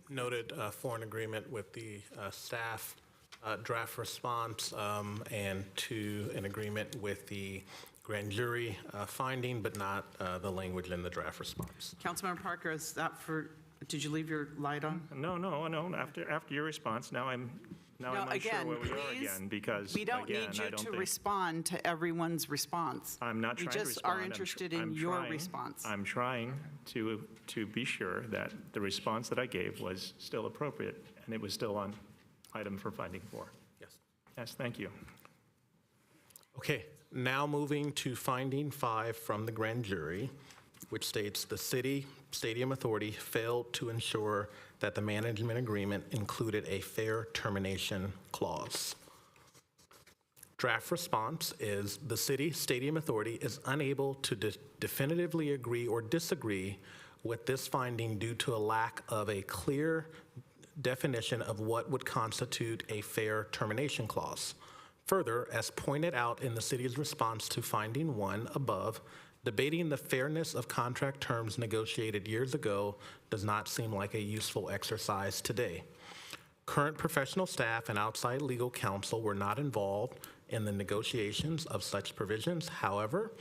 noted for an agreement with the staff draft response and to an agreement with the grand jury finding, but not the language in the draft response. Councilmember Parker, is that for, did you leave your light on? No. After your response, now I'm No, unsure again, where we are please, again because we don't again, need I you don't to think- respond to everyone's response. I'm not trying to respond. We just are I'm interested I'm in your trying- response. I'm trying to be sure that the response that I gave was still appropriate and it was still on item for finding 4. Yes. Yes, thank you. Okay, now moving to finding 5 from the grand jury, which states the city stadium authority failed to ensure that the management agreement included a fair termination clause. Draft response is the city stadium authority is unable to definitively agree or disagree with this finding due to a lack of a clear definition of what would constitute a fair termination clause. Further, as pointed out in the city's response to finding 1 above, debating the fairness of contract terms negotiated years ago does not seem like a useful exercise today. Current professional staff and outside legal counsel were not involved in the negotiations of such provisions. However,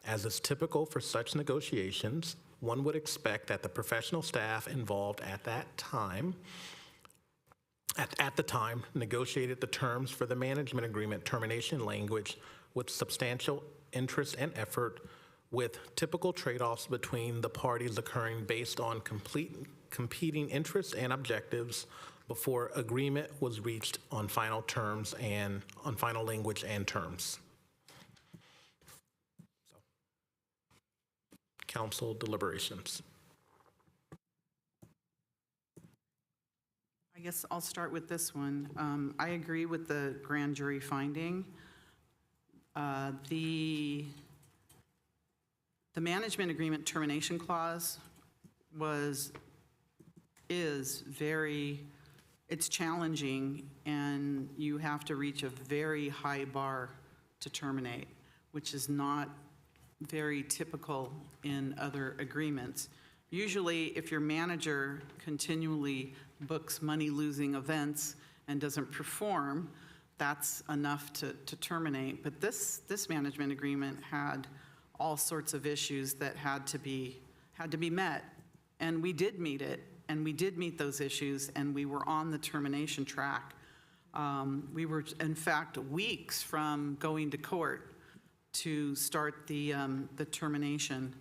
as is typical for such negotiations, one would expect that the professional staff involved at that time, at the time, negotiated the terms for the management agreement termination language with substantial interest and effort, with typical trade-offs between the parties occurring based on competing interests and objectives before agreement was reached on final terms and on final language and terms. So, council deliberations. I guess I'll start with this one. I agree with the grand jury finding. The management agreement termination clause is very, it's challenging, and you have to reach a very high bar to terminate, which is not very typical in other agreements. Usually, if your manager continually books money-losing events and doesn't perform, that's enough to terminate. But this management agreement had all sorts of issues that had to be met, and we did meet it, and we did meet those issues, and we were on the termination track. We were, in fact, weeks from going to court to start the termination,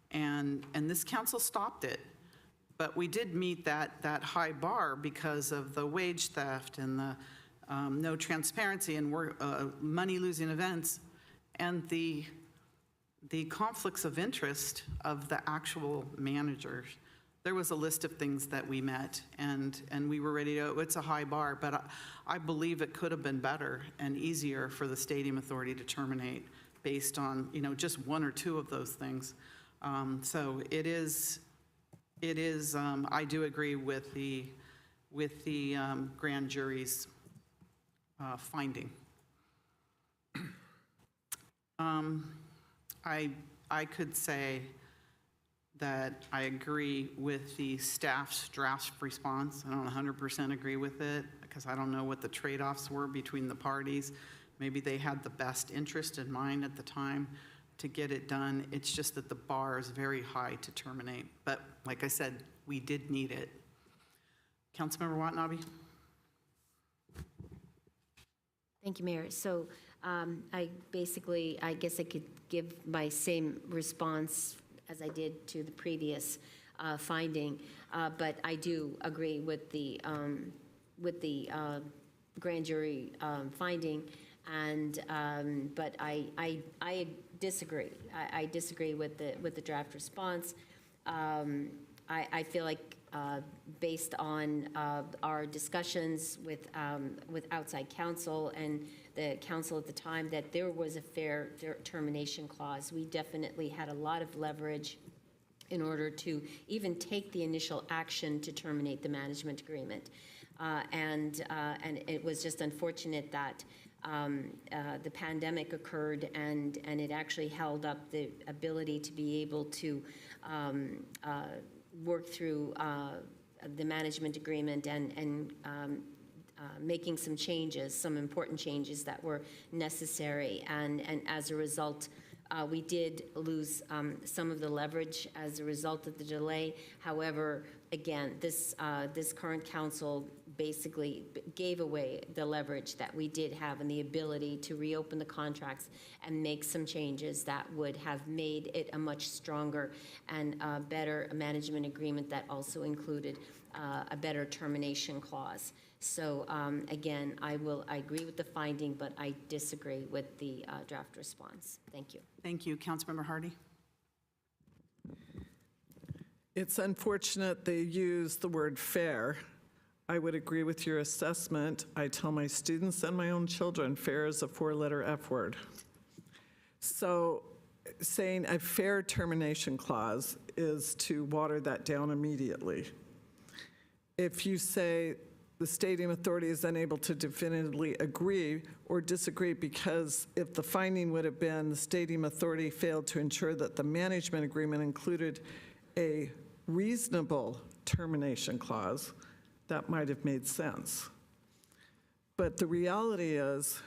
and this council stopped it. But we did meet that high bar because of the wage theft and the no transparency and money-losing events, and the conflicts of interest of the actual managers. There was a list of things that we met, and we were ready to, it's a high bar, but I believe it could have been better and easier for the Stadium Authority to terminate based on, just 1 or 2 of those things. So it is, I do agree with the grand jury's finding. I could say that I agree with the staff's draft response. I don't 100% agree with it because I don't know what the trade-offs were between the parties. Maybe they had the best interest in mind at the time to get it done. It's just that the bar is very high to terminate. But like I said, we did need it. Councilmember Watanabe? Thank you, Mayor. So I guess I could give my same response as I did to the previous finding, but I do agree with the grand jury finding, and but I disagree. I disagree with the draft response. I feel like based on our discussions with outside counsel and the council at the time, that there was a fair termination clause. We definitely had a lot of leverage in order to even take the initial action to terminate the management agreement. And it was just unfortunate that the pandemic occurred, and it actually held up the ability to be able to work through the management agreement and making some changes, some important changes that were necessary. And as a result, we did lose some of the leverage as a result of the delay. However, again, this current council basically gave away the leverage that we did have and the ability to reopen the contracts and make some changes that would have made it a much stronger and better management agreement that also included a better termination clause. So again, I agree with the finding, but I disagree with the draft response. Thank you. Thank you. Councilmember Hardy? It's unfortunate they use the word fair. I would agree with your assessment. I tell my students and my own children, fair is a 4-letter F word. So saying a fair termination clause is to water that down immediately. if you say the stadium authority is unable to definitively agree or disagree, because if the finding would have been the stadium authority failed to ensure that the management agreement included a reasonable termination clause, that might have made sense. But the reality is,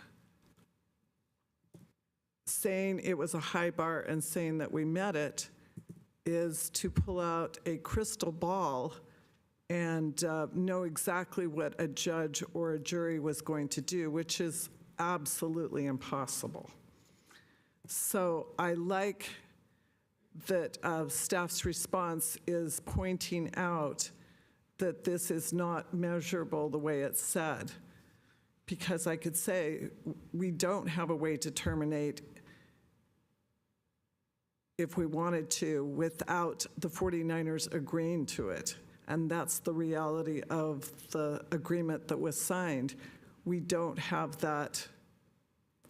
saying it was a high bar and saying that we met it is to pull out a crystal ball and know exactly what a judge or a jury was going to do, which is absolutely impossible. So I like that staff's response is pointing out that this is not measurable the way it's said, because I could say we don't have a way to terminate if we wanted to without the 49ers agreeing to it. And that's the reality of the agreement that was signed. We don't have that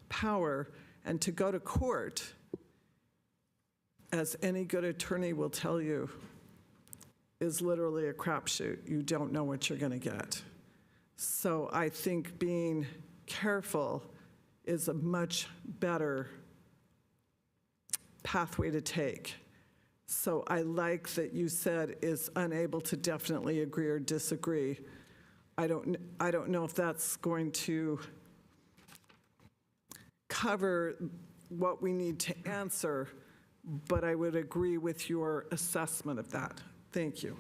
power. And to go to court, as any good attorney will tell you, is literally a crapshoot. You don't know what you're going to get. So I think being careful is a much better pathway to take. So I like that you said is unable to definitely agree or disagree. I don't know if that's going to cover what we need to answer, but I would agree with your assessment of that. Thank you.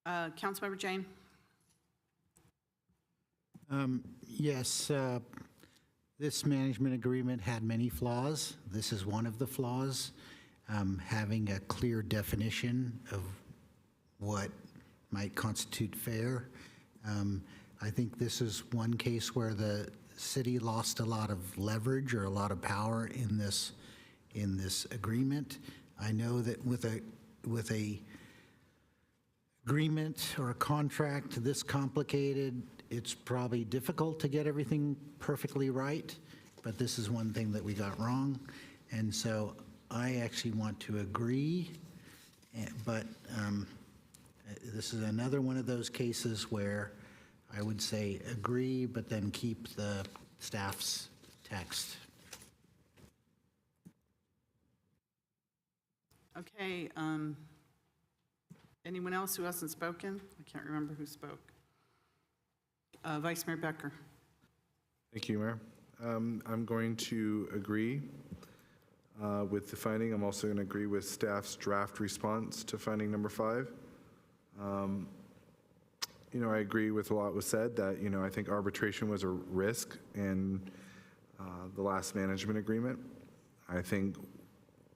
Councilmember Jane? Yes, this management agreement had many flaws. This is one of the flaws. Having a clear definition of what might constitute fair. I think this is one case where the city lost a lot of leverage or a lot of power in this agreement. I know that with a agreement or a contract this complicated, it's probably difficult to get everything perfectly right, but this is one thing that we got wrong. And so I actually want to agree, but this is another one of those cases where I would say agree, but then keep the staff's text. Okay, anyone else who hasn't spoken? I can't remember who spoke. Vice Mayor Becker. Thank you, Mayor. I'm going to agree with the finding. I'm also going to agree with staff's draft response to finding number 5. I agree with a lot was said that, I think arbitration was a risk in the last management agreement. I think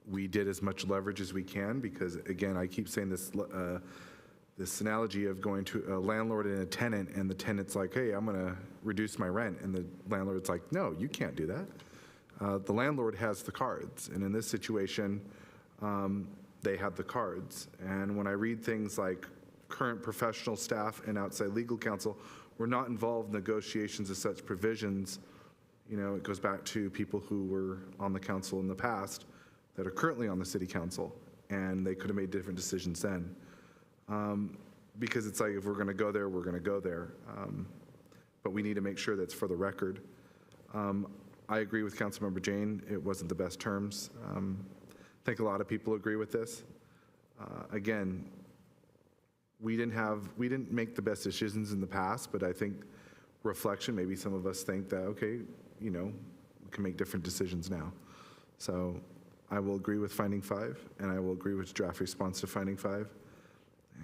we did as much leverage as we can because, again, I keep saying this analogy of going to a landlord and a tenant, and the tenant's like, hey, I'm going to reduce my rent. And the landlord's like, no, you can't do that. The landlord has the cards. And in this situation, they had the cards. And when I read things like current professional staff and outside legal counsel were not involved in negotiations of such provisions, it goes back to people who were on the council in the past that are currently on the city council, and they could have made different decisions then. Because it's like, if we're going to go there, we're going to go there. But we need to make sure that's for the record. I agree with Councilmember Jane. It wasn't the best terms. I think a lot of people agree with this. Again, we didn't make the best decisions in the past, but I think reflection, maybe some of us think that, okay, we can make different decisions now. So I will agree with finding 5, and I will agree with draft response to finding 5.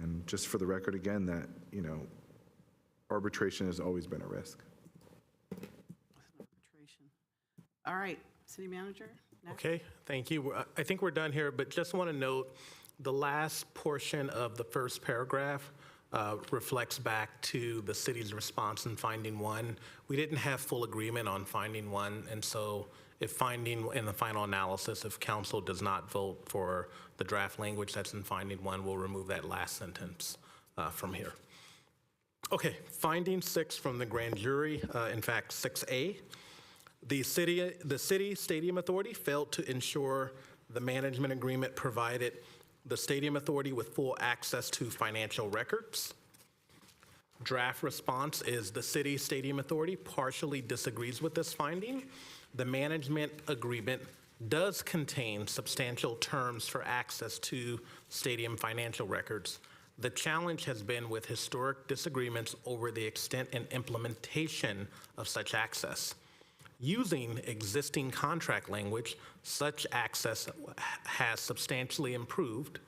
And just for the record again, that, arbitration has always been a risk. Arbitration. All right, City Manager, next. Okay, thank you. I think we're done here, but just want to note the last portion of the first paragraph reflects back to the city's response in finding 1. We didn't have full agreement on finding 1, and so if finding in the final analysis, if council does not vote for the draft language that's in finding 1, we'll remove that last sentence from here. Okay, finding 6 from the grand jury, in fact, 6A. The city stadium authority failed to ensure the management agreement provided the Stadium Authority with full access to financial records. Draft response is the City Stadium Authority partially disagrees with this finding. The management agreement does contain substantial terms for access to stadium financial records. The challenge has been with historic disagreements over the extent and implementation of such access. Using existing contract language, such access has substantially improved,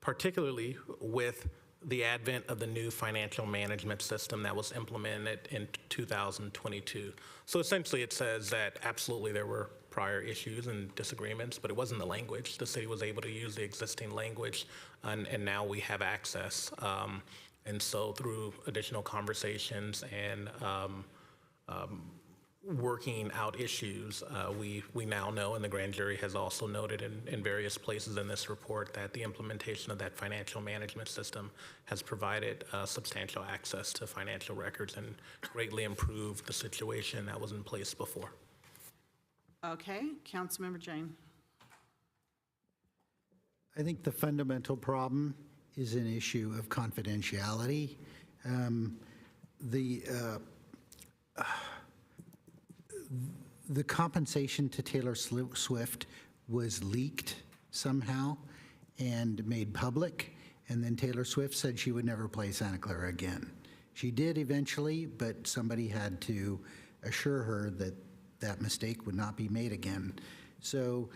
particularly with the advent of the new financial management system that was implemented in 2022. So essentially it says that absolutely there were prior issues and disagreements, but it wasn't the language. The city was able to use the existing language, and now we have access. And so through additional conversations and working out issues, we now know, and the grand jury has also noted in various places in this report, that the implementation of that financial management system has provided substantial access to financial records and greatly improved the situation that was in place before. Okay, Councilmember Jane. I think the fundamental problem is an issue of confidentiality. The compensation to Taylor Swift was leaked somehow and made public, and then Taylor Swift said she would never play Santa Clara again. She did eventually, but somebody had to assure her that that mistake would not be made again. So,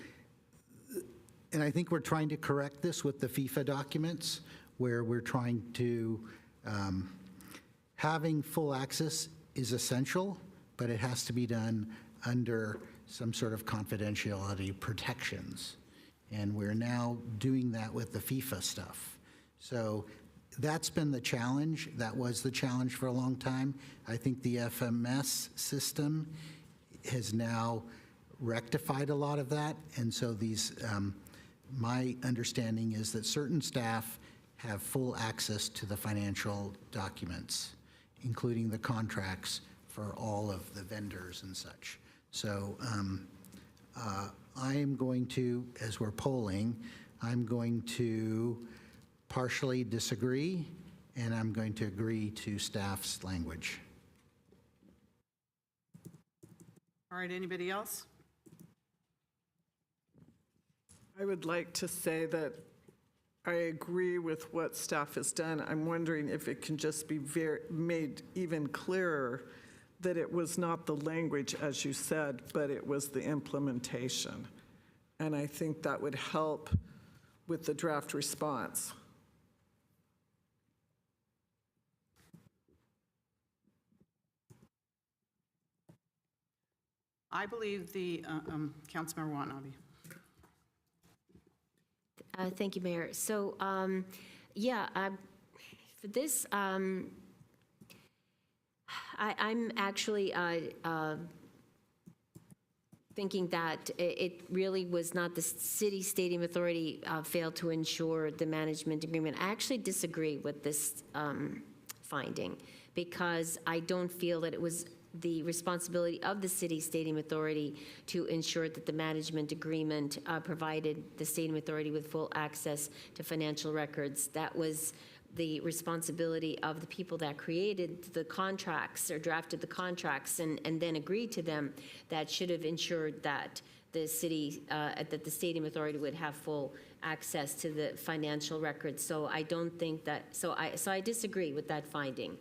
and I think we're trying to correct this with the FIFA documents, where we're trying to, having full access is essential, but it has to be done under some sort of confidentiality protections. And we're now doing that with the FIFA stuff. So that's been the challenge. That was the challenge for a long time. I think the FMS system has now rectified a lot of that. And so these, my understanding is that certain staff have full access to the financial documents, including the contracts for all of the vendors and such. So I am going to, as we're polling, I'm going to partially disagree, and I'm going to agree to staff's language. All right, anybody else? I would like to say that I agree with what staff has done. I'm wondering if it can just be made even clearer that it was not the language, as you said, but it was the implementation. And I think that would help with the draft response. I believe the, Councilmember Watanabe. Thank you, Mayor. So, yeah, for this, I'm actually thinking that it really was not the City Stadium Authority failed to ensure the management agreement. I actually disagree with this finding, because I don't feel that it was the responsibility of the City Stadium Authority to ensure that the management agreement provided the Stadium Authority with full access to financial records. That was the responsibility of the people that created the contracts or drafted the contracts and then agreed to them, that should have ensured that the city, that the Stadium Authority would have full access to the financial records. So I don't think that, so I disagree with that finding.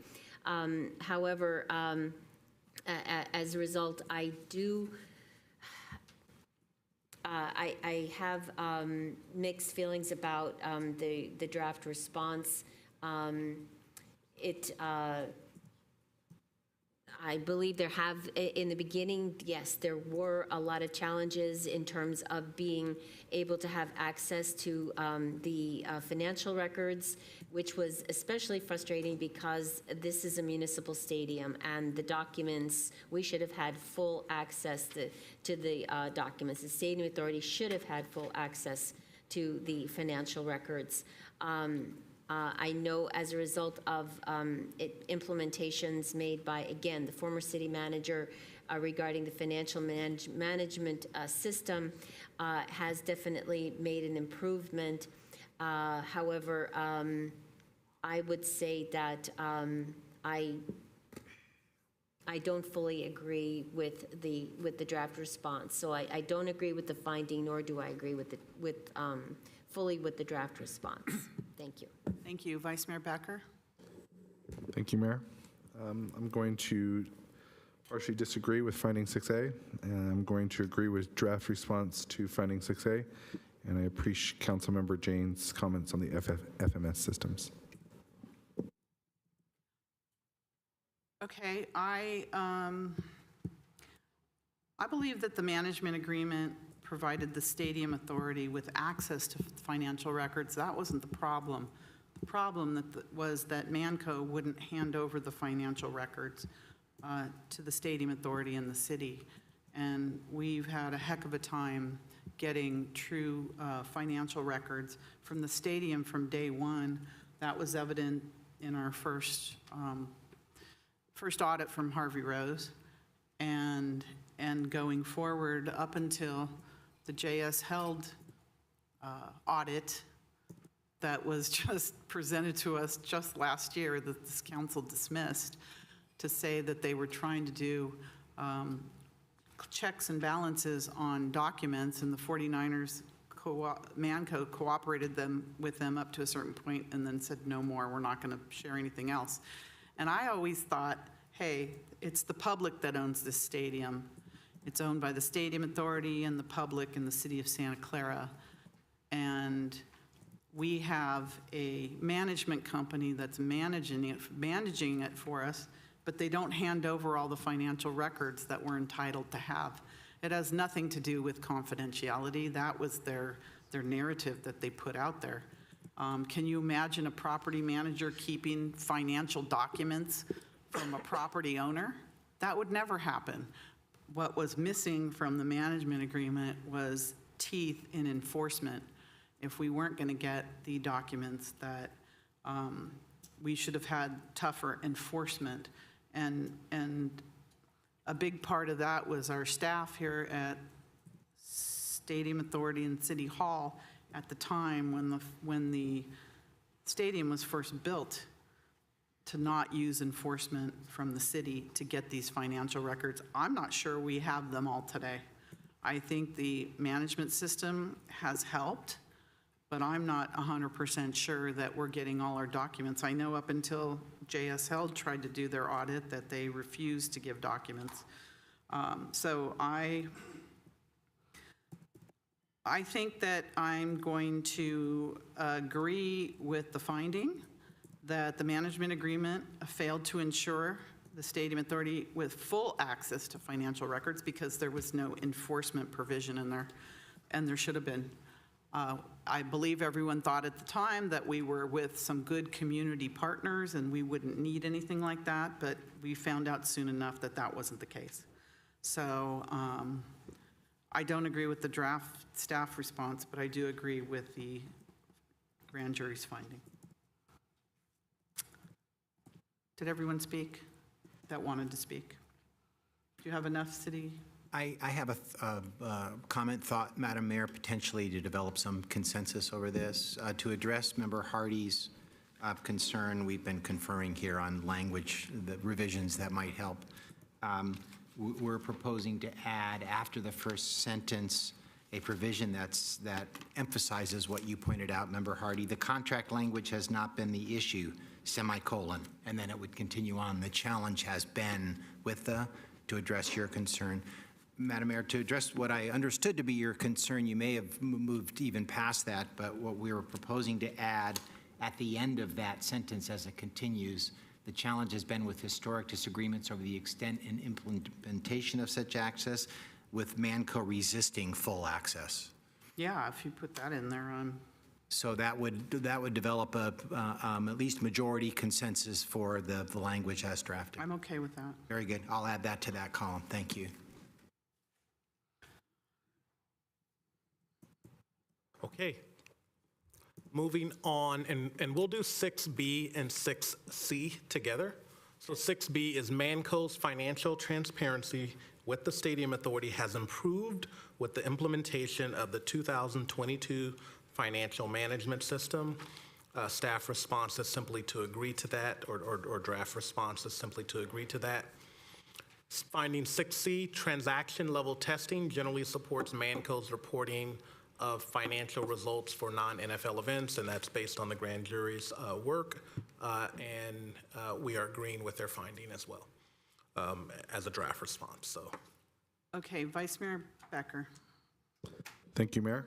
However, as a result, I do, I have mixed feelings about the draft response. I believe there have, in the beginning, yes, there were a lot of challenges in terms of being able to have access to the financial records, which was especially frustrating because this is a municipal stadium, and the documents, we should have had full access to the documents. The Stadium Authority should have had full access to the financial records. I know as a result of implementations made by, again, the former city manager regarding the financial management system has definitely made an improvement. However, I would say that I don't fully agree with the draft response. So I don't agree with the finding, nor do I agree fully with the draft response. Thank you. Thank you. Vice Mayor Becker? Thank you, Mayor. I'm going to partially disagree with finding 6A, and I'm going to agree with draft response to finding 6A, and I appreciate Councilmember Jane's comments on the FMS systems. Okay, I believe that the management agreement provided the stadium authority with access to financial records. That wasn't the problem. The problem was that Manco wouldn't hand over the financial records to the stadium authority in the city. And we've had a heck of a time getting true financial records from the stadium from day one. That was evident in our first audit from Harvey Rose, and going forward up until the JS Held audit that was just presented to us just last year that this council dismissed to say that they were trying to do checks and balances on documents, and the 49ers Manco cooperated with them up to a certain point and then said, no more, we're not going to share anything else. And I always thought, hey, it's the public that owns this stadium. It's owned by the Stadium Authority and the public in the city of Santa Clara. And we have a management company that's managing it for us, but they don't hand over all the financial records that we're entitled to have. It has nothing to do with confidentiality. That was their narrative that they put out there. Can you imagine a property manager keeping financial documents from a property owner? That would never happen. What was missing from the management agreement was teeth in enforcement. If we weren't going to get the documents that we should have had tougher enforcement. And a big part of that was our staff here at Stadium Authority and City Hall at the time when the stadium was first built, to not use enforcement from the city to get these financial records. I'm not sure we have them all today. I think the management system has helped, but I'm not 100% sure that we're getting all our documents. I know up until JS Held tried to do their audit that they refused to give documents. So I think that I'm going to agree with the finding that the management agreement failed to ensure the Stadium Authority with full access to financial records because there was no enforcement provision in there, and there should have been. I believe everyone thought at the time that we were with some good community partners and we wouldn't need anything like that, but we found out soon enough that that wasn't the case. So I don't agree with the draft staff response, but I do agree with the grand jury's finding. Did everyone speak that wanted to speak? Do you have enough, City? I have a comment, thought, Madam Mayor, potentially to develop some consensus over this. To address Member Hardy's concern, we've been conferring here on language, the revisions that might help. We're proposing to add, after the first sentence, a provision that emphasizes what you pointed out, Member Hardy. The contract language has not been the issue, semicolon, and then it would continue on. The challenge has been with to address your concern. Madam Mayor, to address what I understood to be your concern, you may have moved even past that, but what we were proposing to add at the end of that sentence as it continues, the challenge has been with historic disagreements over the extent and implementation of such access, with Manco resisting full access. Yeah, if you put that in there. So that would develop at least majority consensus for the language as drafted. I'm okay with that. Very good. I'll add that to that column. Thank you. Okay. Moving on, and we'll do 6B and 6C together. So 6B is Manco's financial transparency with the Stadium Authority has improved with the implementation of the 2022 financial management system. Staff response is simply to agree to that, or draft response is simply to agree to that. Finding 6C, transaction level testing generally supports Manco's reporting of financial results for non-NFL events, and that's based on the grand jury's work, and we are agreeing with their finding as well as a draft response, so. Okay, Vice Mayor Becker. Thank you, Mayor.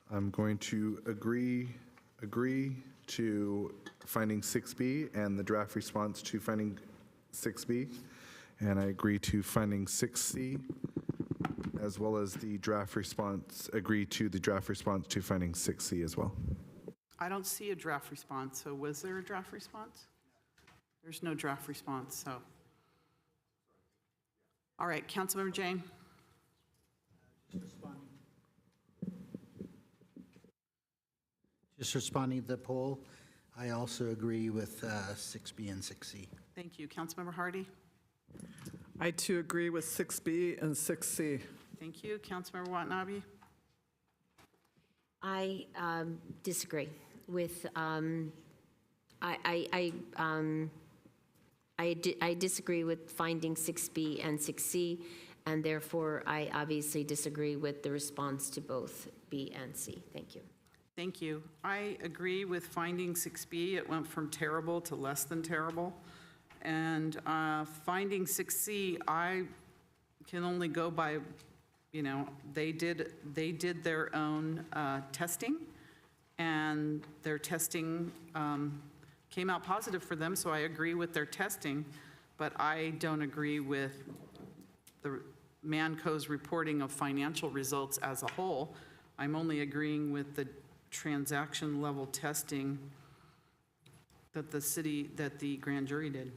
I'm going to agree to finding 6B and the draft response to finding 6B. And I agree to finding 6C, as well as the draft response, agree to the draft response to finding 6C as well. I don't see a draft response, so was there a draft response? There's no draft response, so. All right, Councilmember Jane. Just responding to the poll, I also agree with 6B and 6C. Thank you. Councilmember Hardy. I too agree with 6B and 6C. Thank you. Councilmember Watanabe. I disagree with, I disagree with finding 6B and 6C, and therefore I obviously disagree with the response to both B and C. Thank you. Thank you. I agree with finding 6B. It went from terrible to less than terrible. And finding 6C, I can only go by, you know, they did their own testing, and their testing came out positive for them, so I agree with their testing, but I don't agree with the Manco's reporting of financial results as a whole. I'm only agreeing with the transaction level testing that the grand jury did.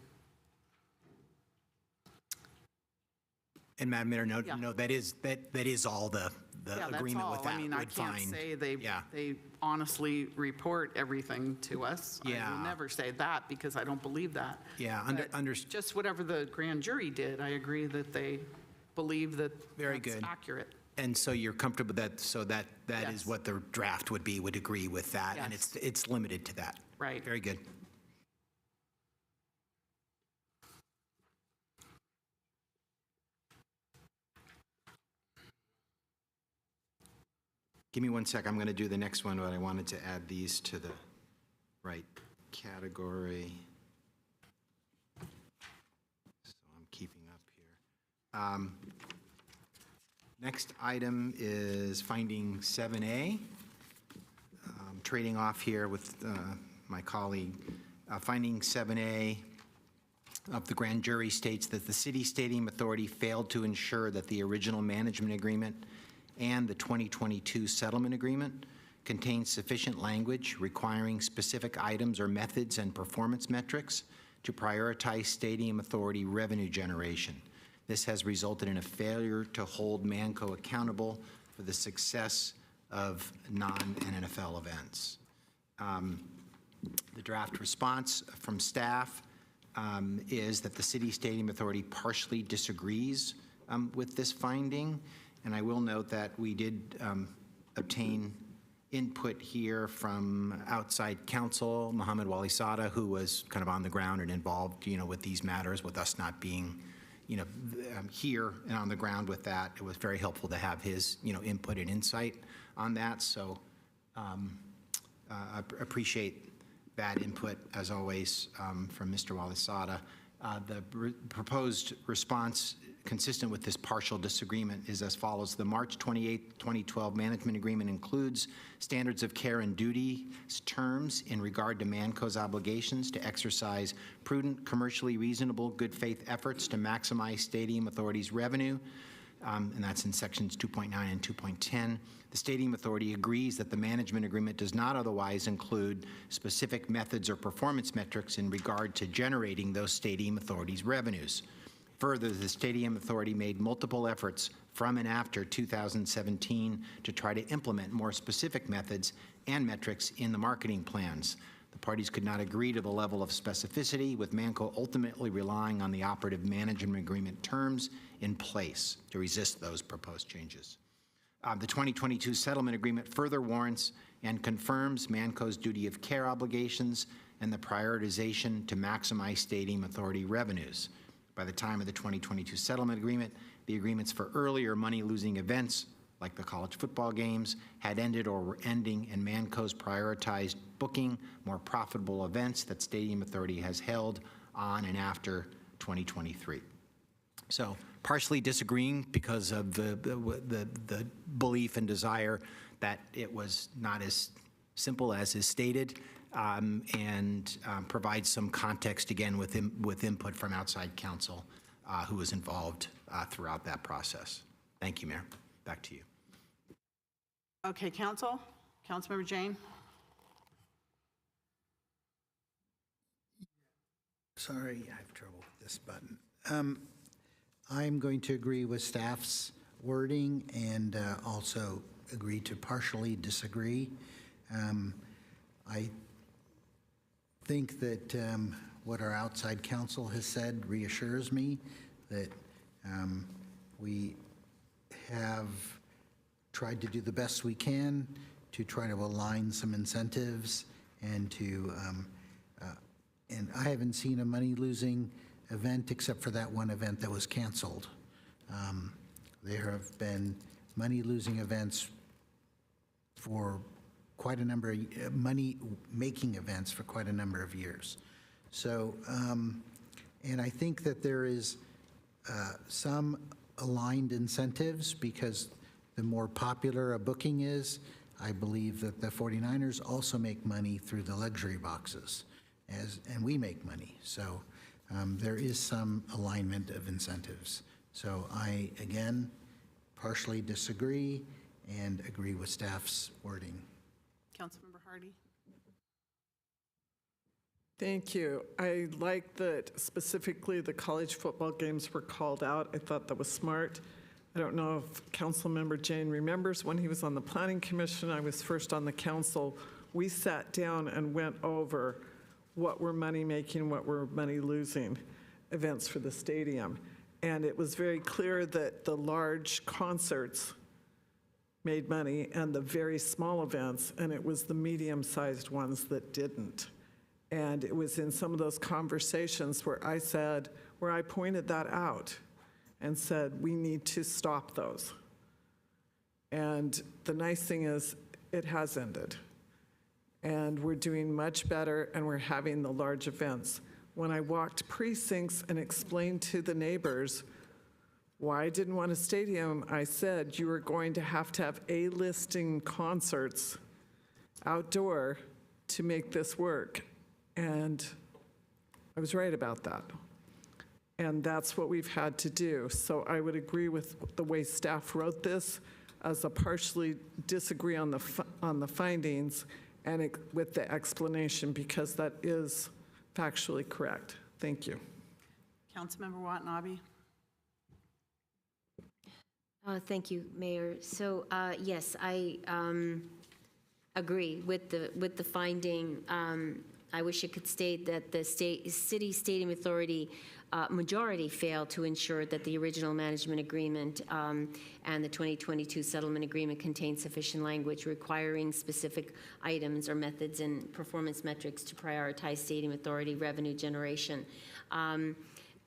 And Madam Mayor, Yeah. no, that is all the Yeah, that's agreement with all. that I mean, I would can't find. say they Yeah. honestly report everything to us. I Yeah. will never say that because I don't believe that. Yeah, But just whatever the grand jury did, I agree that they believe that Very that's good. accurate. And so you're comfortable with that, so that is Yes. what the draft would be, would agree with that, and Yes. it's limited to that. Right. Very good. Give me one sec, I'm going to do the next one, but I wanted to add these to the right category. So I'm keeping up here. Next item is finding 7A. Trading off here with my colleague. Finding 7A of the grand jury states that the city stadium authority failed to ensure that the original management agreement and the 2022 settlement agreement contains sufficient language requiring specific items or methods and performance metrics to prioritize stadium authority revenue generation. This has resulted in a failure to hold Manco accountable for the success of non-NFL events. The draft response from staff is that the City Stadium Authority partially disagrees with this finding, and I will note that we did obtain input here from outside counsel, Mohammed Wali-Sada, who was kind of on the ground and involved, with these matters, with us not being, here and on the ground with that. It was very helpful to have his, input and insight on that. So I appreciate that input, as always, from Mr. Wali-Sada. The proposed response consistent with this partial disagreement is as follows. The March 28, 2012 management agreement includes standards of care and duty terms in regard to Manco's obligations to exercise prudent, commercially reasonable, good faith efforts to maximize Stadium Authority's revenue, and that's in sections 2.9 and 2.10. The Stadium Authority agrees that the management agreement does not otherwise include specific methods or performance metrics in regard to generating those Stadium Authority's revenues. Further, the Stadium Authority made multiple efforts from and after 2017 to try to implement more specific methods and metrics in the marketing plans. The parties could not agree to the level of specificity, with Manco ultimately relying on the operative management agreement terms in place to resist those proposed changes. The 2022 settlement agreement further warrants and confirms Manco's duty of care obligations and the prioritization to maximize Stadium Authority revenues. By the time of the 2022 settlement agreement, the agreements for earlier money-losing events, like the college football games, had ended or were ending, and Manco's prioritized booking more profitable events that Stadium Authority has held on and after 2023. So partially disagreeing because of the belief and desire that it was not as simple as is stated, and provide some context again with input from outside counsel who was involved throughout that process. Thank you, Mayor. Back to you. Okay, Council? Councilmember Jane? Sorry, I have trouble with this button. I'm going to agree with staff's wording and also agree to partially disagree. I think that what our outside counsel has said reassures me that we have tried to do the best we can to try to align some incentives and to, and I haven't seen a money-losing event except for that one event that was canceled. There have been money-losing events for quite a number of money-making events for quite a number of years. So, and I think that there is some aligned incentives because the more popular a booking is, I believe that the 49ers also make money through the luxury boxes, and we make money. So there is some alignment of incentives. So I, again, partially disagree and agree with staff's wording. Councilmember Hardy? Thank you. I like that specifically the college football games were called out. I thought that was smart. I don't know if Councilmember Jane remembers when he was on the Planning Commission, I was first on the council. We sat down and went over what were money-making, what were money-losing events for the stadium. And it was very clear that the large concerts made money and the very small events, and it was the medium-sized ones that didn't. And it was in some of those conversations where I pointed that out and said, we need to stop those. And the nice thing is, it has ended. And we're doing much better, and we're having the large events. When I walked precincts and explained to the neighbors why I didn't want a stadium, I said, you are going to have A-listing concerts outdoor to make this work. And I was right about that. And that's what we've had to do. So I would agree with the way staff wrote this, as a partially disagree on the findings and with the explanation, because that is factually correct. Thank you. Councilmember Watanabe? Thank you, Mayor. So yes, I agree with the finding. I wish it could state that the City Stadium Authority majority failed to ensure that the original management agreement and the 2022 settlement agreement contained sufficient language requiring specific items or methods and performance metrics to prioritize Stadium Authority revenue generation. And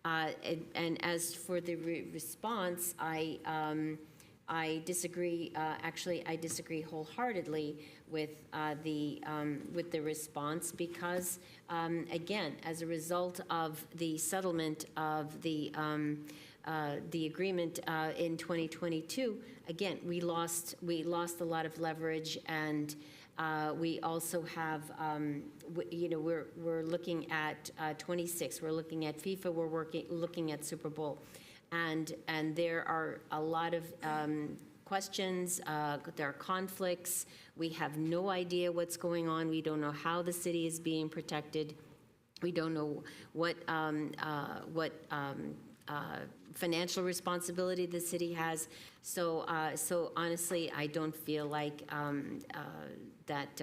as for the response, I disagree. Actually, I disagree wholeheartely with the response because, again, as a result of the settlement of the agreement in 2022, again, we lost a lot of leverage, and we also have, we're looking at 26. We're looking at FIFA. We're looking at Super Bowl. And there are a lot of questions, there are conflicts. We have no idea what's going on. We don't know how the city is being protected. We don't know what financial responsibility the city has. So honestly, I don't feel like that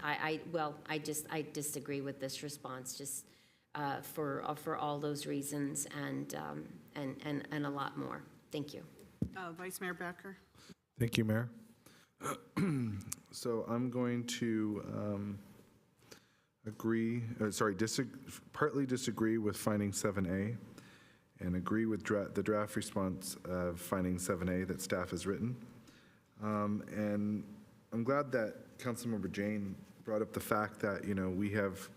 I disagree with this response, just for all those reasons and a lot more. Thank you. Vice Mayor Becker? Thank you, Mayor. So I'm going to partly disagree with finding 7A and agree with the draft response of finding 7A that staff has written. And I'm glad that Councilmember Jane brought up the fact that, we have,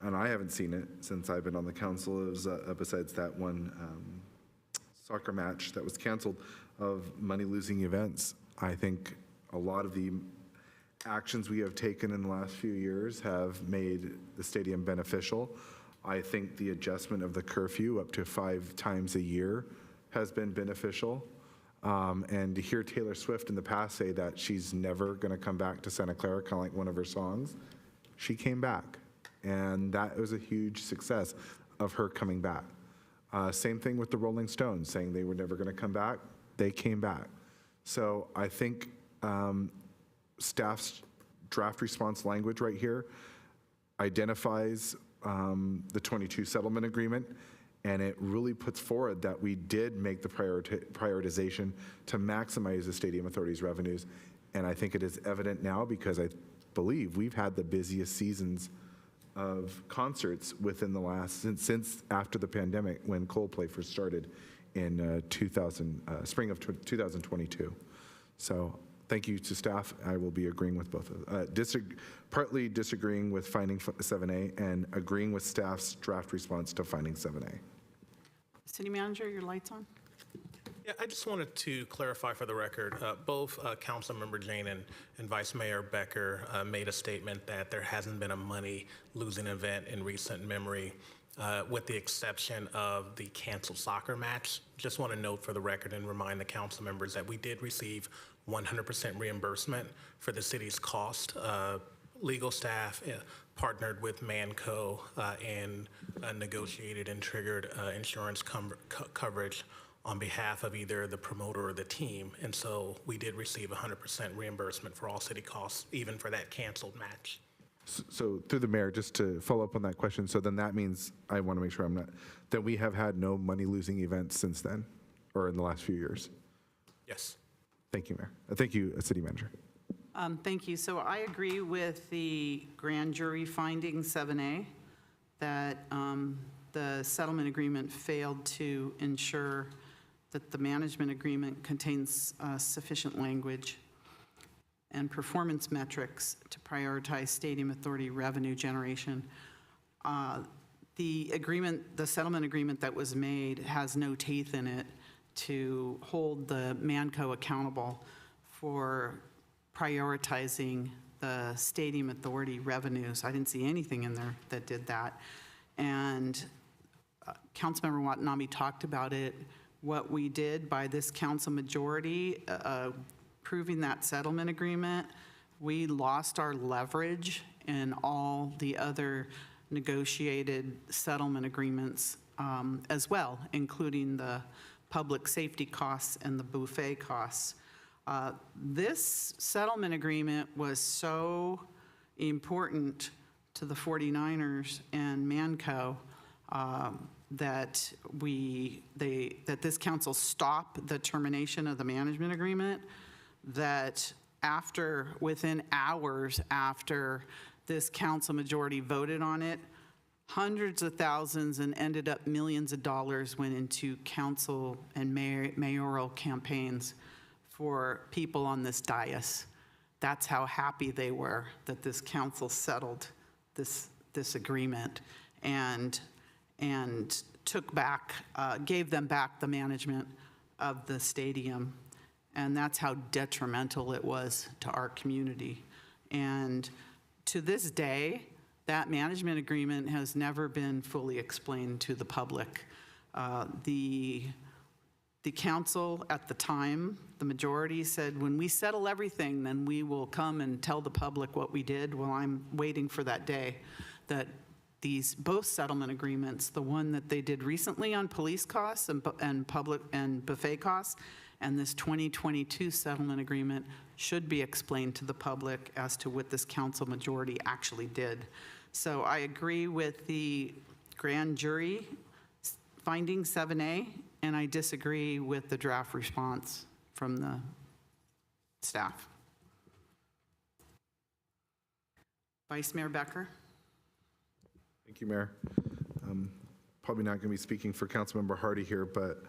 and I haven't seen it since I've been on the council, it was, besides that one soccer match that was canceled, of money-losing events. I think a lot of the actions we have taken in the last few years have made the stadium beneficial. I think the adjustment of the curfew up to 5 times a year has been beneficial. And to hear Taylor Swift in the past say that she's never going to come back to Santa Clara, kind of like one of her songs, she came back. And that was a huge success of her coming back. Same thing with the Rolling Stones, saying they were never going to come back. They came back. So I think staff's draft response language right here identifies the 22 settlement agreement, and it really puts forward that we did make the prioritization to maximize the Stadium Authority's revenues. And I think it is evident now because I believe we've had the busiest seasons of concerts within the last, since after the pandemic, when Coldplay first started in spring of 2022. So thank you to staff. I will be agreeing with both of partly disagreeing with finding 7A and agreeing with staff's draft response to finding 7A. City Manager, your light's on. Yeah, I just wanted to clarify for the record, both Councilmember Jane and Vice Mayor Becker made a statement that there hasn't been a money-losing event in recent memory, with the exception of the canceled soccer match. Just want to note for the record and remind the council members that we did receive 100% reimbursement for the city's cost. Legal staff partnered with Manco and negotiated and triggered insurance coverage on behalf of either the promoter or the team. And so we did receive 100% reimbursement for all city costs, even for that canceled match. So through the mayor, just to follow up on that question, so then that means, I want to make sure that we have had no money-losing events since then, or in the last few years? Yes. Thank you, Mayor. Thank you, City Manager. Thank you. So I agree with the grand jury finding 7A, that the settlement agreement failed to ensure that the management agreement contains sufficient language and performance metrics to prioritize Stadium Authority revenue generation. The settlement agreement that was made has no teeth in it to hold the Manco accountable for prioritizing the Stadium Authority revenues. I didn't see anything in there that did that. And Councilmember Watanabe talked about it. What we did by this council majority, approving that settlement agreement, we lost our leverage in all the other negotiated settlement agreements as well, including the public safety costs and the buffet costs. This settlement agreement was so important to the 49ers and Manco that this council stop the termination of the management agreement, that within hours after this council majority voted on it, hundreds of thousands and ended up millions of dollars went into council and mayoral campaigns for people on this dais. That's how happy they were that this council settled this agreement and gave them back the management of the stadium. And that's how detrimental it was to our community. And to this day, that management agreement has never been fully explained to the public. The council at the time, the majority said, when we settle everything, then we will come and tell the public what we did. Well, I'm waiting for that day that both settlement agreements, the one that they did recently on police costs and public and buffet costs, and this 2022 settlement agreement should be explained to the public as to what this council majority actually did. So I agree with the grand jury finding 7A, and I disagree with the draft response from Staff. Vice Mayor Becker. Thank you, Mayor. Probably not going to be speaking for Councilmember Hardy here, but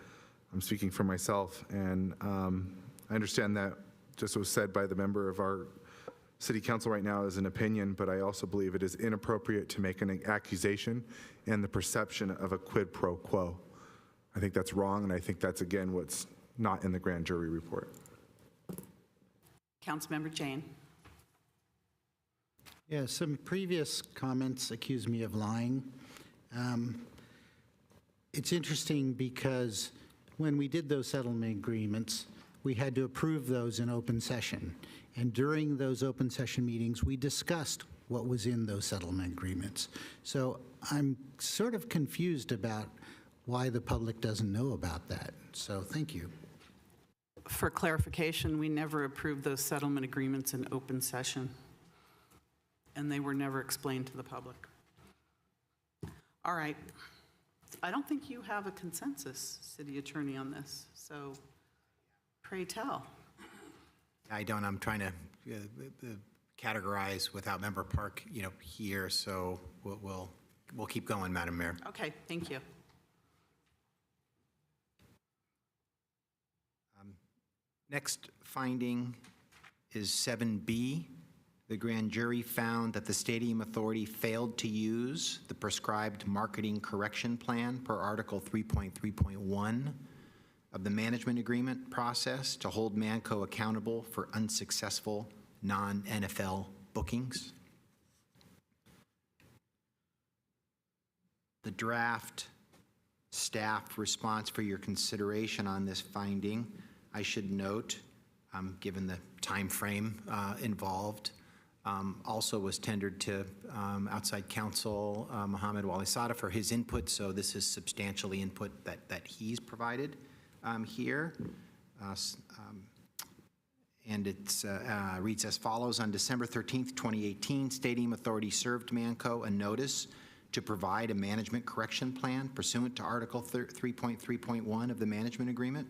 I'm speaking for myself. And I understand that just was said by the member of our city council right now is an opinion, but I also believe it is inappropriate to make an accusation and the perception of a quid pro quo. I think that's wrong, and I think that's, again, what's not in the grand jury report. Councilmember Jane. Yeah, some previous comments accused me of lying. It's interesting because when we did those settlement agreements, we had to approve those in open session. And during those open session meetings, we discussed what was in those settlement agreements. So I'm sort of confused about why the public doesn't know about that. So thank you. For clarification, we never approved those settlement agreements in open session, and they were never explained to the public. All right. I don't think you have a consensus, City Attorney, on this, so pray tell. I don't, I'm trying to categorize without Member Park, here, so we'll keep going, Madam Mayor. Okay, thank you. Next finding is 7B. The grand jury found that the Stadium Authority failed to use the prescribed marketing correction plan per Article 3.3.1 of the management agreement process to hold Manco accountable for unsuccessful non-NFL bookings. The draft staff response for your consideration on this finding, I should note, given the time frame involved, also was tendered to outside counsel Mohammed Walisada for his input, so this is substantially input that he's provided here. And it reads as follows. On December 13th, 2018, Stadium Authority served Manco a notice to provide a management correction plan pursuant to Article 3.3.1 of the management agreement.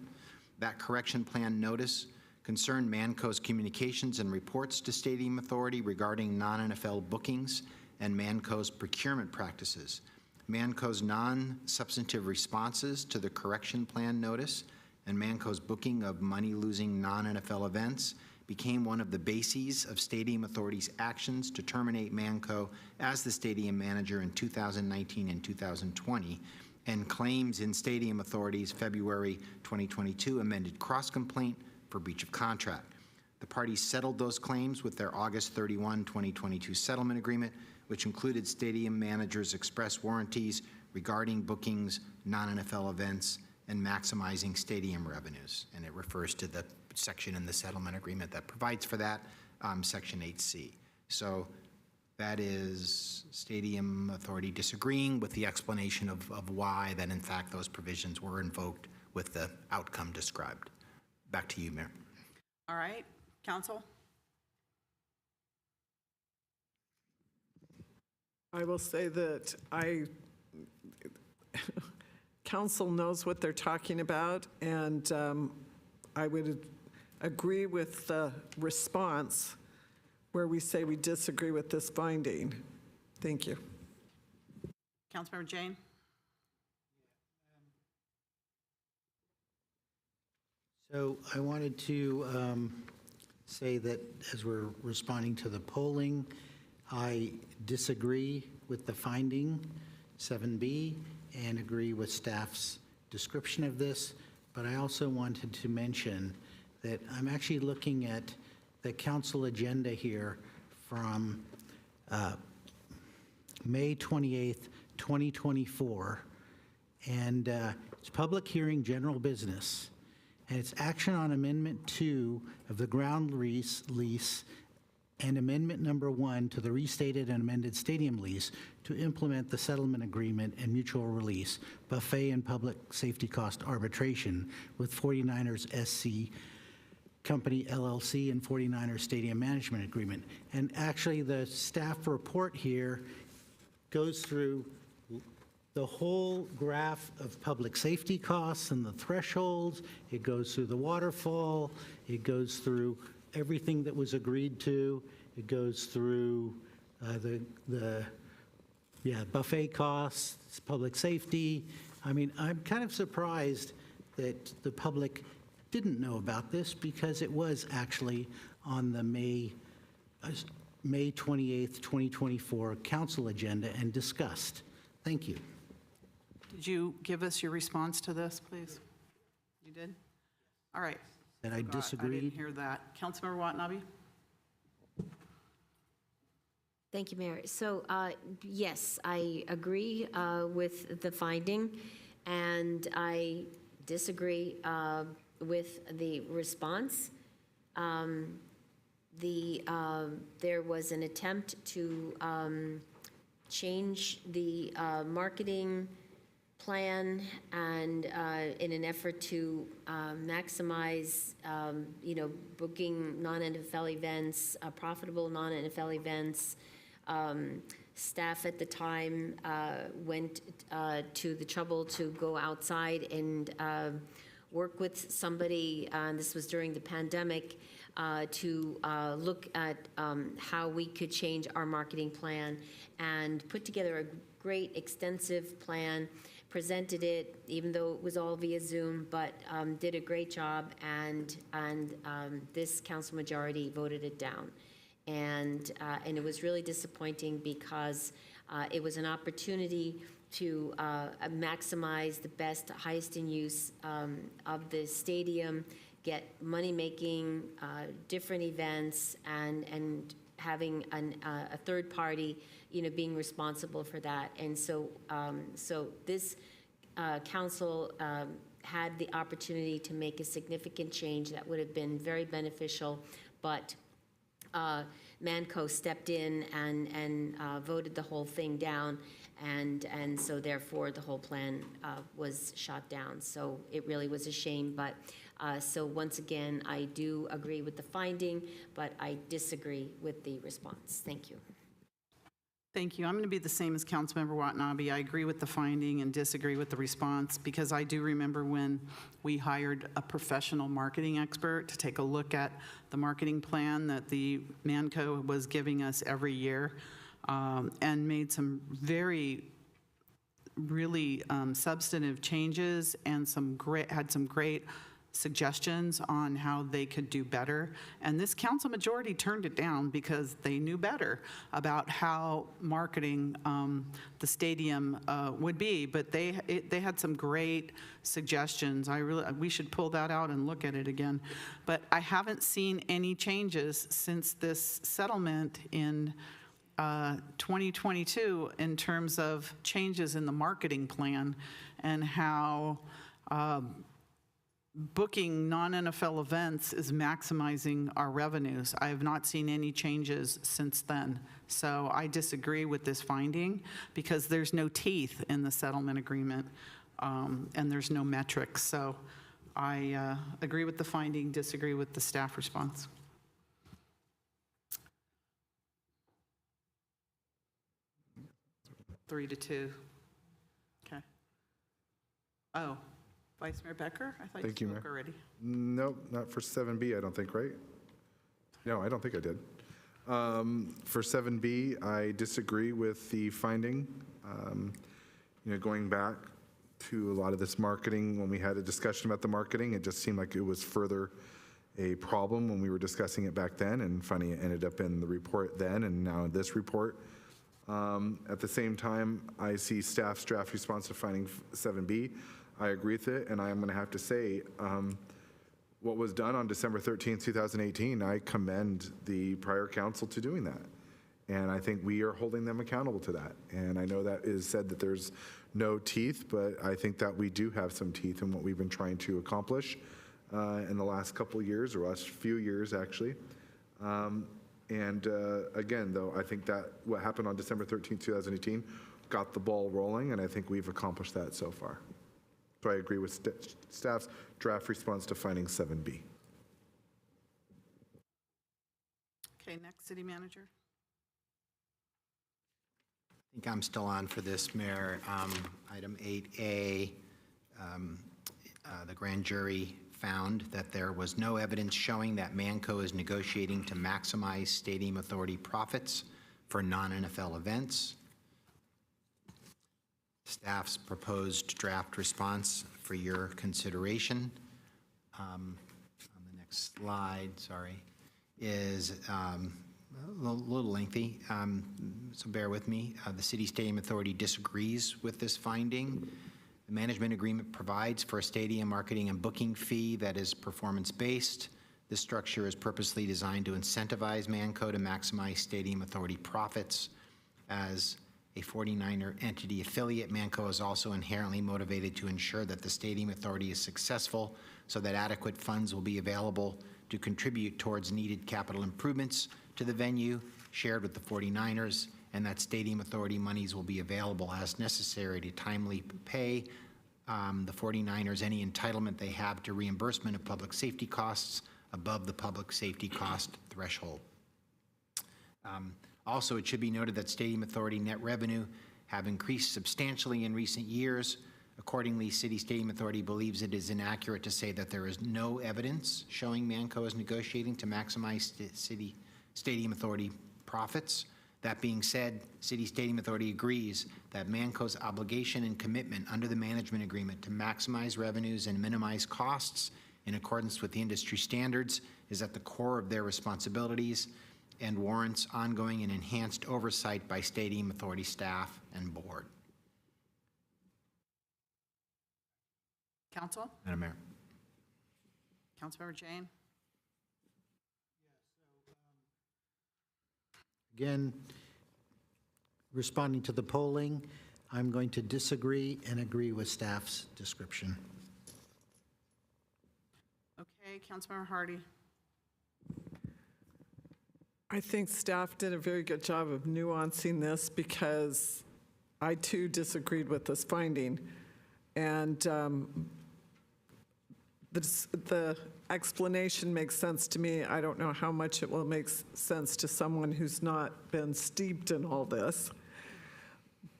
That correction plan notice concerned Manco's communications and reports to Stadium Authority regarding non-NFL bookings and Manco's procurement practices. Manco's non-substantive responses to the correction plan notice and Manco's booking of money-losing non-NFL events became one of the bases of Stadium Authority's actions to terminate Manco as the stadium manager in 2019 and 2020, and claims in Stadium Authority's February 2022 amended cross-complaint for breach of contract. The parties settled those claims with their August 31, 2022 settlement agreement, which included stadium managers' express warranties regarding bookings, non-NFL events, and maximizing stadium revenues. And it refers to the section in the settlement agreement that provides for that, Section 8C. So that is Stadium Authority disagreeing with the explanation of why that in fact those provisions were invoked with the outcome described. Back to you, Mayor. All right, counsel? I will say that council knows what they're talking about, and I would agree with the response where we say we disagree with this finding. Thank you. Councilmember Jane? So I wanted to say that as we're responding to the polling, I disagree with the finding 7B and agree with staff's description of this, but I also wanted to mention that I'm actually looking at the council agenda here from May 28th, 2024, and it's public hearing general business, and it's action on Amendment 2 of the ground lease and Amendment Number 1 to the restated and amended stadium lease to implement the settlement agreement and mutual release, buffet and public safety cost arbitration with 49ers SC Company LLC and 49ers Stadium Management Agreement. And actually the staff report here goes through the whole graph of public safety costs and the thresholds. It goes through the waterfall. It goes through everything that was agreed to. It goes through the buffet costs, public safety. I mean, I'm kind of surprised that the public didn't know about this because it was actually on the May 28th, 2024 council agenda and discussed. Thank you. Did you give us your response to this, please? You did? All right. And I I didn't disagreed. hear that. Councilmember Watanabe? Thank you, Mayor. So, yes, I agree with the finding, and I disagree with the response. There was an attempt to change the marketing plan and in an effort to maximize, booking non-NFL events, profitable non-NFL events. Staff at the time went to the trouble to go outside and work with somebody, and this was during the pandemic, to look at how we could change our marketing plan and put together a great extensive plan, presented it, even though it was all via Zoom, but did a great job, and this council majority voted it down. And it was really disappointing because it was an opportunity to maximize the best, highest in use of the stadium, get money-making, different events, and having a third party, being responsible for that. And so, this council had the opportunity to make a significant change that would have been very beneficial, but Manco stepped in and voted the whole thing down, and so therefore the whole plan was shot down. So it really was a shame, but so once again, I do agree with the finding, but I disagree with the response. Thank you. Thank you. I'm going to be the same as Councilmember Watanabe. I agree with the finding and disagree with the response, because I do remember when we hired a professional marketing expert to take a look at the marketing plan that the Manco was giving us every year, and made some really substantive changes and had some great suggestions on how they could do better. And this council majority turned it down because they knew better about how marketing the stadium would be. But they had some great suggestions. We should pull that out and look at it again. But I haven't seen any changes since this settlement in 2022 in terms of changes in the marketing plan and how booking non-NFL events is maximizing our revenues. I have not seen any changes since then. So I disagree with this finding because there's no teeth in the settlement agreement, and there's no metrics. So I agree with the finding, disagree with the staff response. Three to two. Okay. Oh. Vice Mayor Becker? I thought Thank you you, spoke Mayor. already. Nope, not for 7B, I don't think, right? No, I don't think I did. For 7B, I disagree with the finding. Going back to a lot of this marketing, when we had a discussion about the marketing, it just seemed like it was further a problem when we were discussing it back then, and funny, it ended up in the report then and now in this report. At the same time, I see staff's draft response to finding 7B. I agree with it, and I'm going to have to say, what was done on December 13th, 2018, I commend the prior council to doing that. And I think we are holding them accountable to that. And I know that is said that there's no teeth, but I think that we do have some teeth in what we've been trying to accomplish in the last couple of years, or last few years, actually. Again, though, I think that what happened on December 13th, 2018 got the ball rolling, and I think we've accomplished that so far. So I agree with staff's draft response to finding 7B. Okay, next, City Manager. I think I'm still on for this, Mayor. Item 8A, the grand jury found that there was no evidence showing that Manco is negotiating to maximize Stadium Authority profits for non-NFL events. Staff's proposed draft response for your consideration on the next slide, sorry, is a little lengthy, so bear with me. The City Stadium Authority disagrees with this finding. The management agreement provides for a stadium marketing and booking fee that is performance-based. This structure is purposely designed to incentivize Manco to maximize Stadium Authority profits. As a 49er entity affiliate, Manco is also inherently motivated to ensure that the Stadium Authority is successful so that adequate funds will be available to contribute towards needed capital improvements to the venue shared with the 49ers, and that Stadium Authority monies will be available as necessary to timely pay the 49ers any entitlement they have to reimbursement of public safety costs above the public safety cost threshold. Also, it should be noted that Stadium Authority net revenue have increased substantially in recent years. Accordingly, City Stadium Authority believes it is inaccurate to say that there is no evidence showing Manco is negotiating to maximize City Stadium Authority profits. That being said, City Stadium Authority agrees that Manco's obligation and commitment under the management agreement to maximize revenues and minimize costs in accordance with the industry standards is at the core of their responsibilities and warrants ongoing and enhanced oversight by Stadium Authority staff and board. Council? Madam Mayor. Councilmember Jane? Again, responding to the polling, I'm going to disagree and agree with staff's description. Okay, Councilmember Hardy? I think staff did a very good job of nuancing this because I too disagreed with this finding. And the explanation makes sense to me. I don't know how much it will make sense to someone who's not been steeped in all this.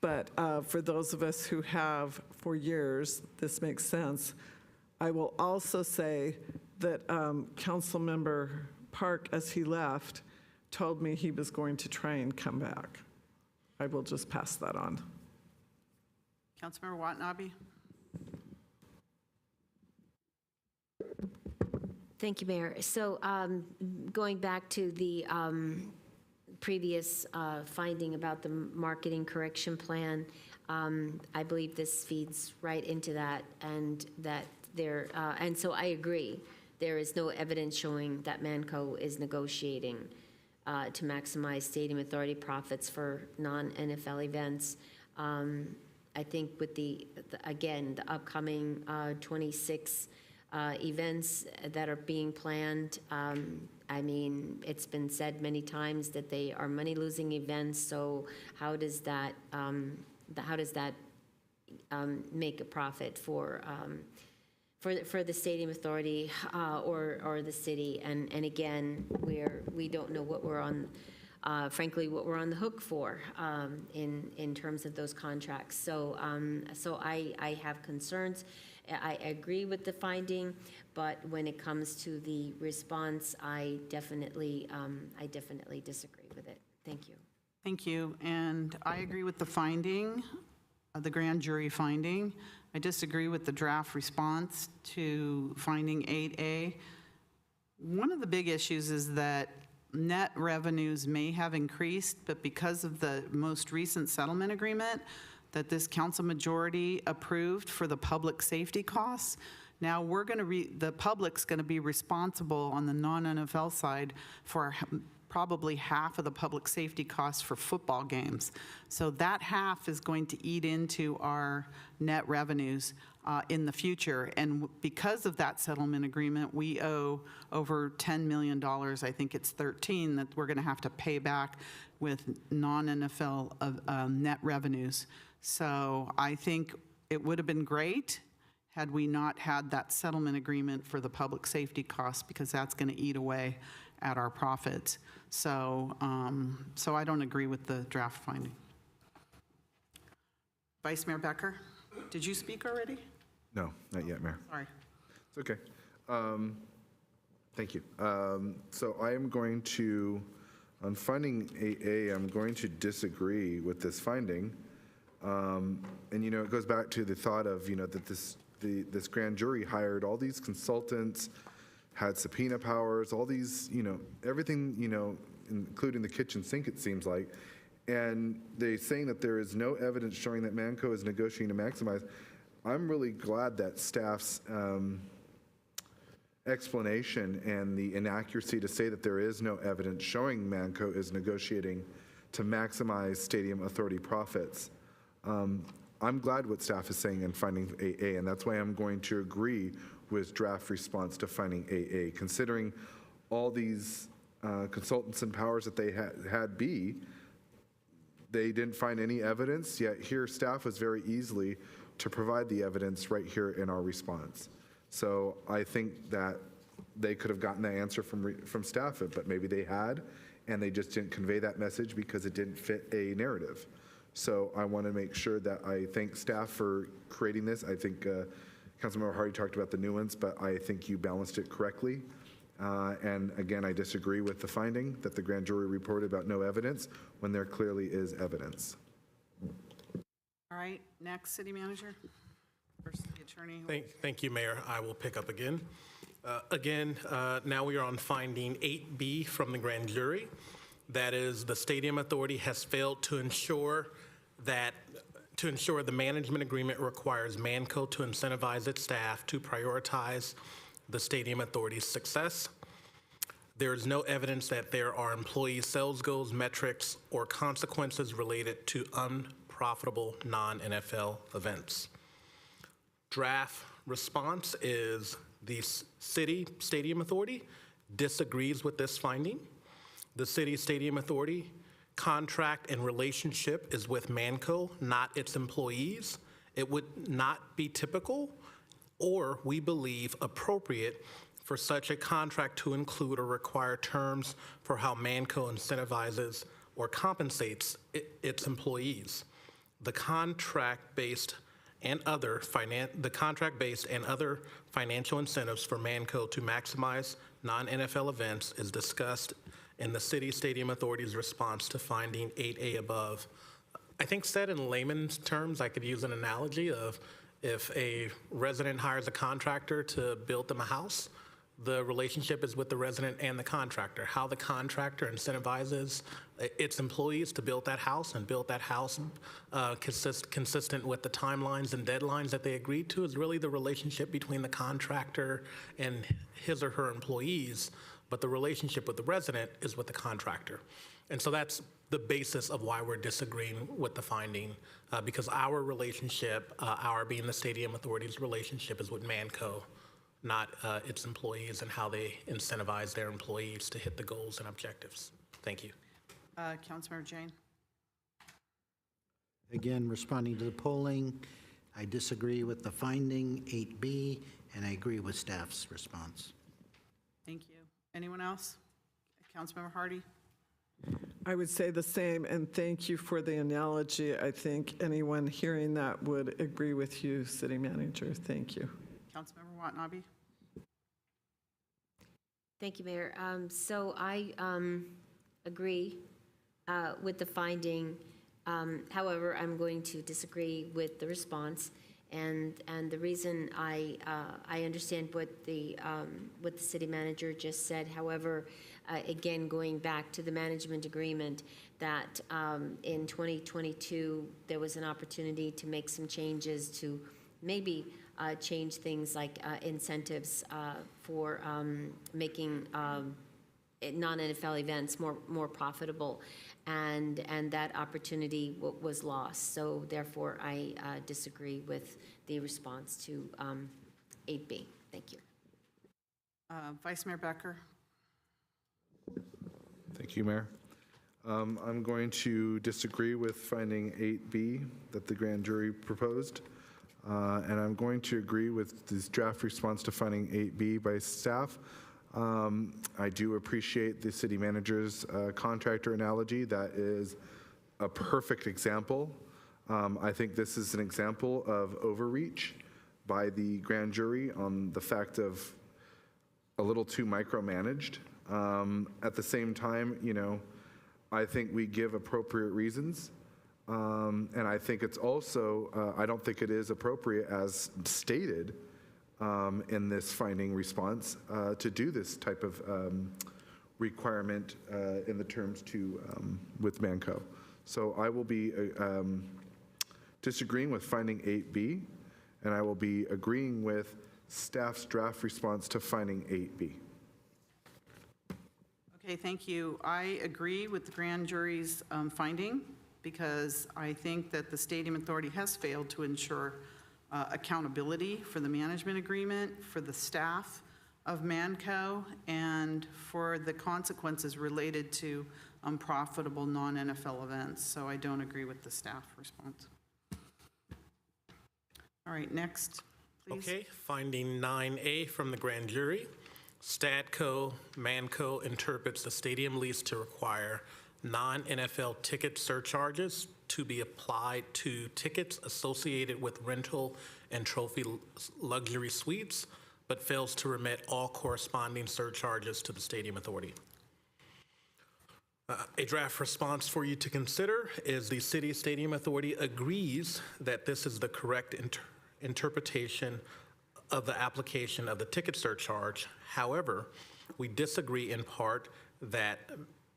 But for those of us who have for years, this makes sense. I will also say that Councilmember Park, as he left, told me he was going to try and come back. I will just pass that on. Councilmember Watanabe? Thank you, Mayor. So going back to the previous finding about the marketing correction plan, I believe this feeds right into that, and that there, and so I agree. There is no evidence showing that Manco is negotiating to maximize Stadium Authority profits for non-NFL events. I think with again, the upcoming 26 events that are being planned, I mean, it's been said many times that they are money-losing events, so how does that make a profit for the Stadium Authority or the city? And again, we don't know what we're on, frankly, what we're on the hook for in terms of those contracts. So I have concerns. I agree with the finding, but when it comes to the response, I definitely disagree with it. Thank you. Thank you. And I agree with the finding, the grand jury finding. I disagree with the draft response to finding 8A. One of the big issues is that net revenues may have increased, but because of the most recent settlement agreement that this council majority approved for the public safety costs, now we're going to the public's going to be responsible on the non-NFL side for probably half of the public safety costs for football games. So that half is going to eat into our net revenues in the future. And because of that settlement agreement, we owe over $10 million, I think it's 13, that we're going to have to pay back with non-NFL net revenues. So I think it would have been great had we not had that settlement agreement for the public safety costs, because that's going to eat away at our profits. So, so I don't agree with the draft finding. Vice Mayor Becker, did you speak already? No, not yet, Mayor. Sorry. It's okay. Thank you. So I am going to, on finding 8A, I'm going to disagree with this finding. And, it goes back to the thought of, that this grand jury hired all these consultants, had subpoena powers, all these, everything, including the kitchen sink, it seems like. And they're saying that there is no evidence showing that Manco is negotiating to maximize. I'm really glad that staff's explanation and the inaccuracy to say that there is no evidence showing Manco is negotiating to maximize Stadium Authority profits. I'm glad what staff is saying in finding 8A, and that's why I'm going to agree with draft response to finding 8A. Considering all these consultants and powers that they had B, they didn't find any evidence, yet here staff was very easily to provide the evidence right here in our response. So I think that they could have gotten that answer from staff, but maybe they had, and they just didn't convey that message because it didn't fit a narrative. So I want to make sure that I thank staff for creating this. I think Councilmember Hardy talked about the nuance, but I think you balanced it correctly. And again, I disagree with the finding that the grand jury reported about no evidence when there clearly is evidence. All right, next, City Manager. First, the Attorney. Thank you, Mayor. I will pick up again. Now we are on finding 8B from the grand jury. That is, the Stadium Authority has failed to ensure the management agreement requires Manco to incentivize its staff to prioritize the Stadium Authority's success. There is no evidence that there are employee sales goals, metrics, or consequences related to unprofitable non-NFL events. Draft response is the City Stadium Authority disagrees with this finding. The City Stadium Authority contract and relationship is with Manco, not its employees. It would not be typical or, we believe, appropriate for such a contract to include or require terms for how Manco incentivizes or compensates its employees. The contract-based and other financial incentives for Manco to maximize non-NFL events is discussed in the City Stadium Authority's response to finding 8A above. I think said in layman's terms, I could use an analogy of if a resident hires a contractor to build them a house, the relationship is with the resident and the contractor. How the contractor incentivizes its employees to build that house and build that house consistent with the timelines and deadlines that they agreed to is really the relationship between the contractor and his or her employees, but the relationship with the resident is with the contractor. And so that's the basis of why we're disagreeing with the finding, because our relationship, our being the Stadium Authority's relationship, is with Manco, not its employees and how they incentivize their employees to hit the goals and objectives. Thank you. Councilmember Jane. Again, responding to the polling, I disagree with the finding, 8B, and I agree with staff's response. Thank you. Anyone else? Councilmember Hardy. I would say the same, and thank you for the analogy. I think anyone hearing that would agree with you, City Manager. Thank you. Councilmember Watanabe. Thank you, Mayor. So I agree with the finding. However, I'm going to disagree with the response. And the reason I understand what the city manager just said. However, again, going back to the management agreement, that in 2022 there was an opportunity to make some changes to maybe change things like incentives for making non-NFL events more profitable, and that opportunity was lost. So therefore, I disagree with the response to 8B. Thank you. Vice Mayor Becker. Thank you, Mayor. I'm going to disagree with finding 8B that the grand jury proposed. And I'm going to agree with this draft response to finding 8B by staff. I do appreciate the city manager's contractor analogy. That is a perfect example. I think this is an example of overreach by the grand jury on the fact of a little too micromanaged. At the same time, I think we give appropriate reasons. And I think it's also, I don't think it is appropriate, as stated in this finding response, to do this type of requirement in the terms with Manco. So I will be disagreeing with finding 8B, and I will be agreeing with staff's draft response to finding 8B. Okay, thank you. I agree with the grand jury's finding, because I think that the Stadium Authority has failed to ensure accountability for the management agreement, for the staff of Manco, and for the consequences related to unprofitable non-NFL events. So I don't agree with the staff response. All right, next, please. Okay, finding 9A from the grand jury. Stadco Manco interprets the stadium lease to require non-NFL ticket surcharges to be applied to tickets associated with rental and trophy luxury suites, but fails to remit all corresponding surcharges to the Stadium Authority. A draft response for you to consider is the City Stadium Authority agrees that this is the correct interpretation of the application of the ticket surcharge. However, we disagree in part that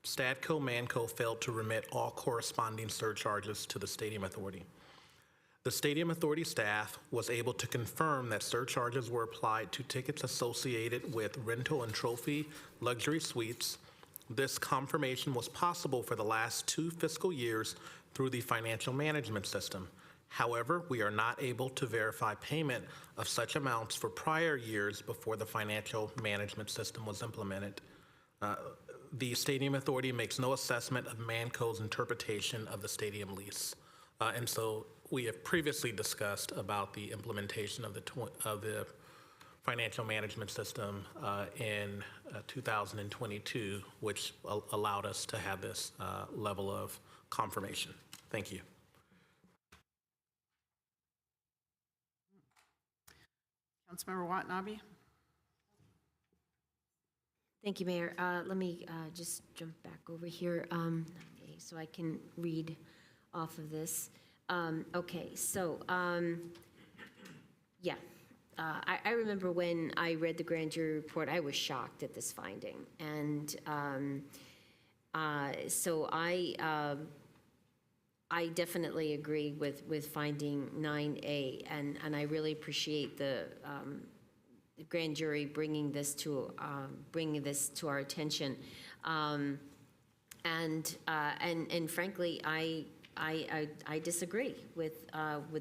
Stadco Manco failed to remit all corresponding surcharges to the Stadium Authority. The Stadium Authority staff was able to confirm that surcharges were applied to tickets associated with rental and trophy luxury suites. This confirmation was possible for the last 2 fiscal years through the financial management system. However, we are not able to verify payment of such amounts for prior years before the financial management system was implemented. The Stadium Authority makes no assessment of Manco's interpretation of the stadium lease. And so we have previously discussed about the implementation of the financial management system in 2022, which allowed us to have this level of confirmation. Thank you. Councilmember Watanabe. Thank you, Mayor. Let me just jump back over here okay, so I can read off of this. Okay, so yeah, I remember when I read the grand jury report, I was shocked at this finding. And so I definitely agree with finding 9A, and I really appreciate the grand jury bringing this to our attention, and frankly, I disagree with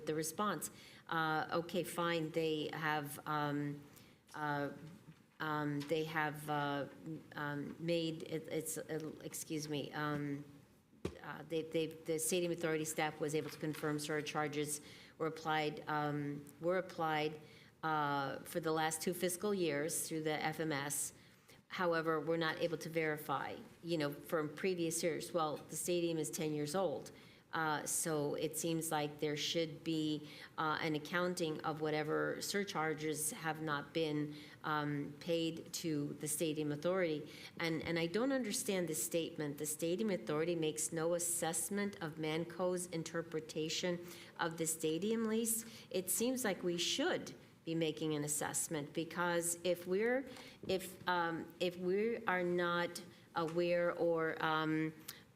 the response. Okay, fine. They have made it's excuse me. The Stadium Authority staff was able to confirm surcharges were applied for the last 2 fiscal years through the FMS. However, we're not able to verify, from previous years. Well, the stadium is 10 years old. So it seems like there should be an accounting of whatever surcharges have not been paid to the Stadium Authority. And I don't understand this statement. The Stadium Authority makes no assessment of Manco's interpretation of the stadium lease. It seems like we should be making an assessment, because if we are not aware or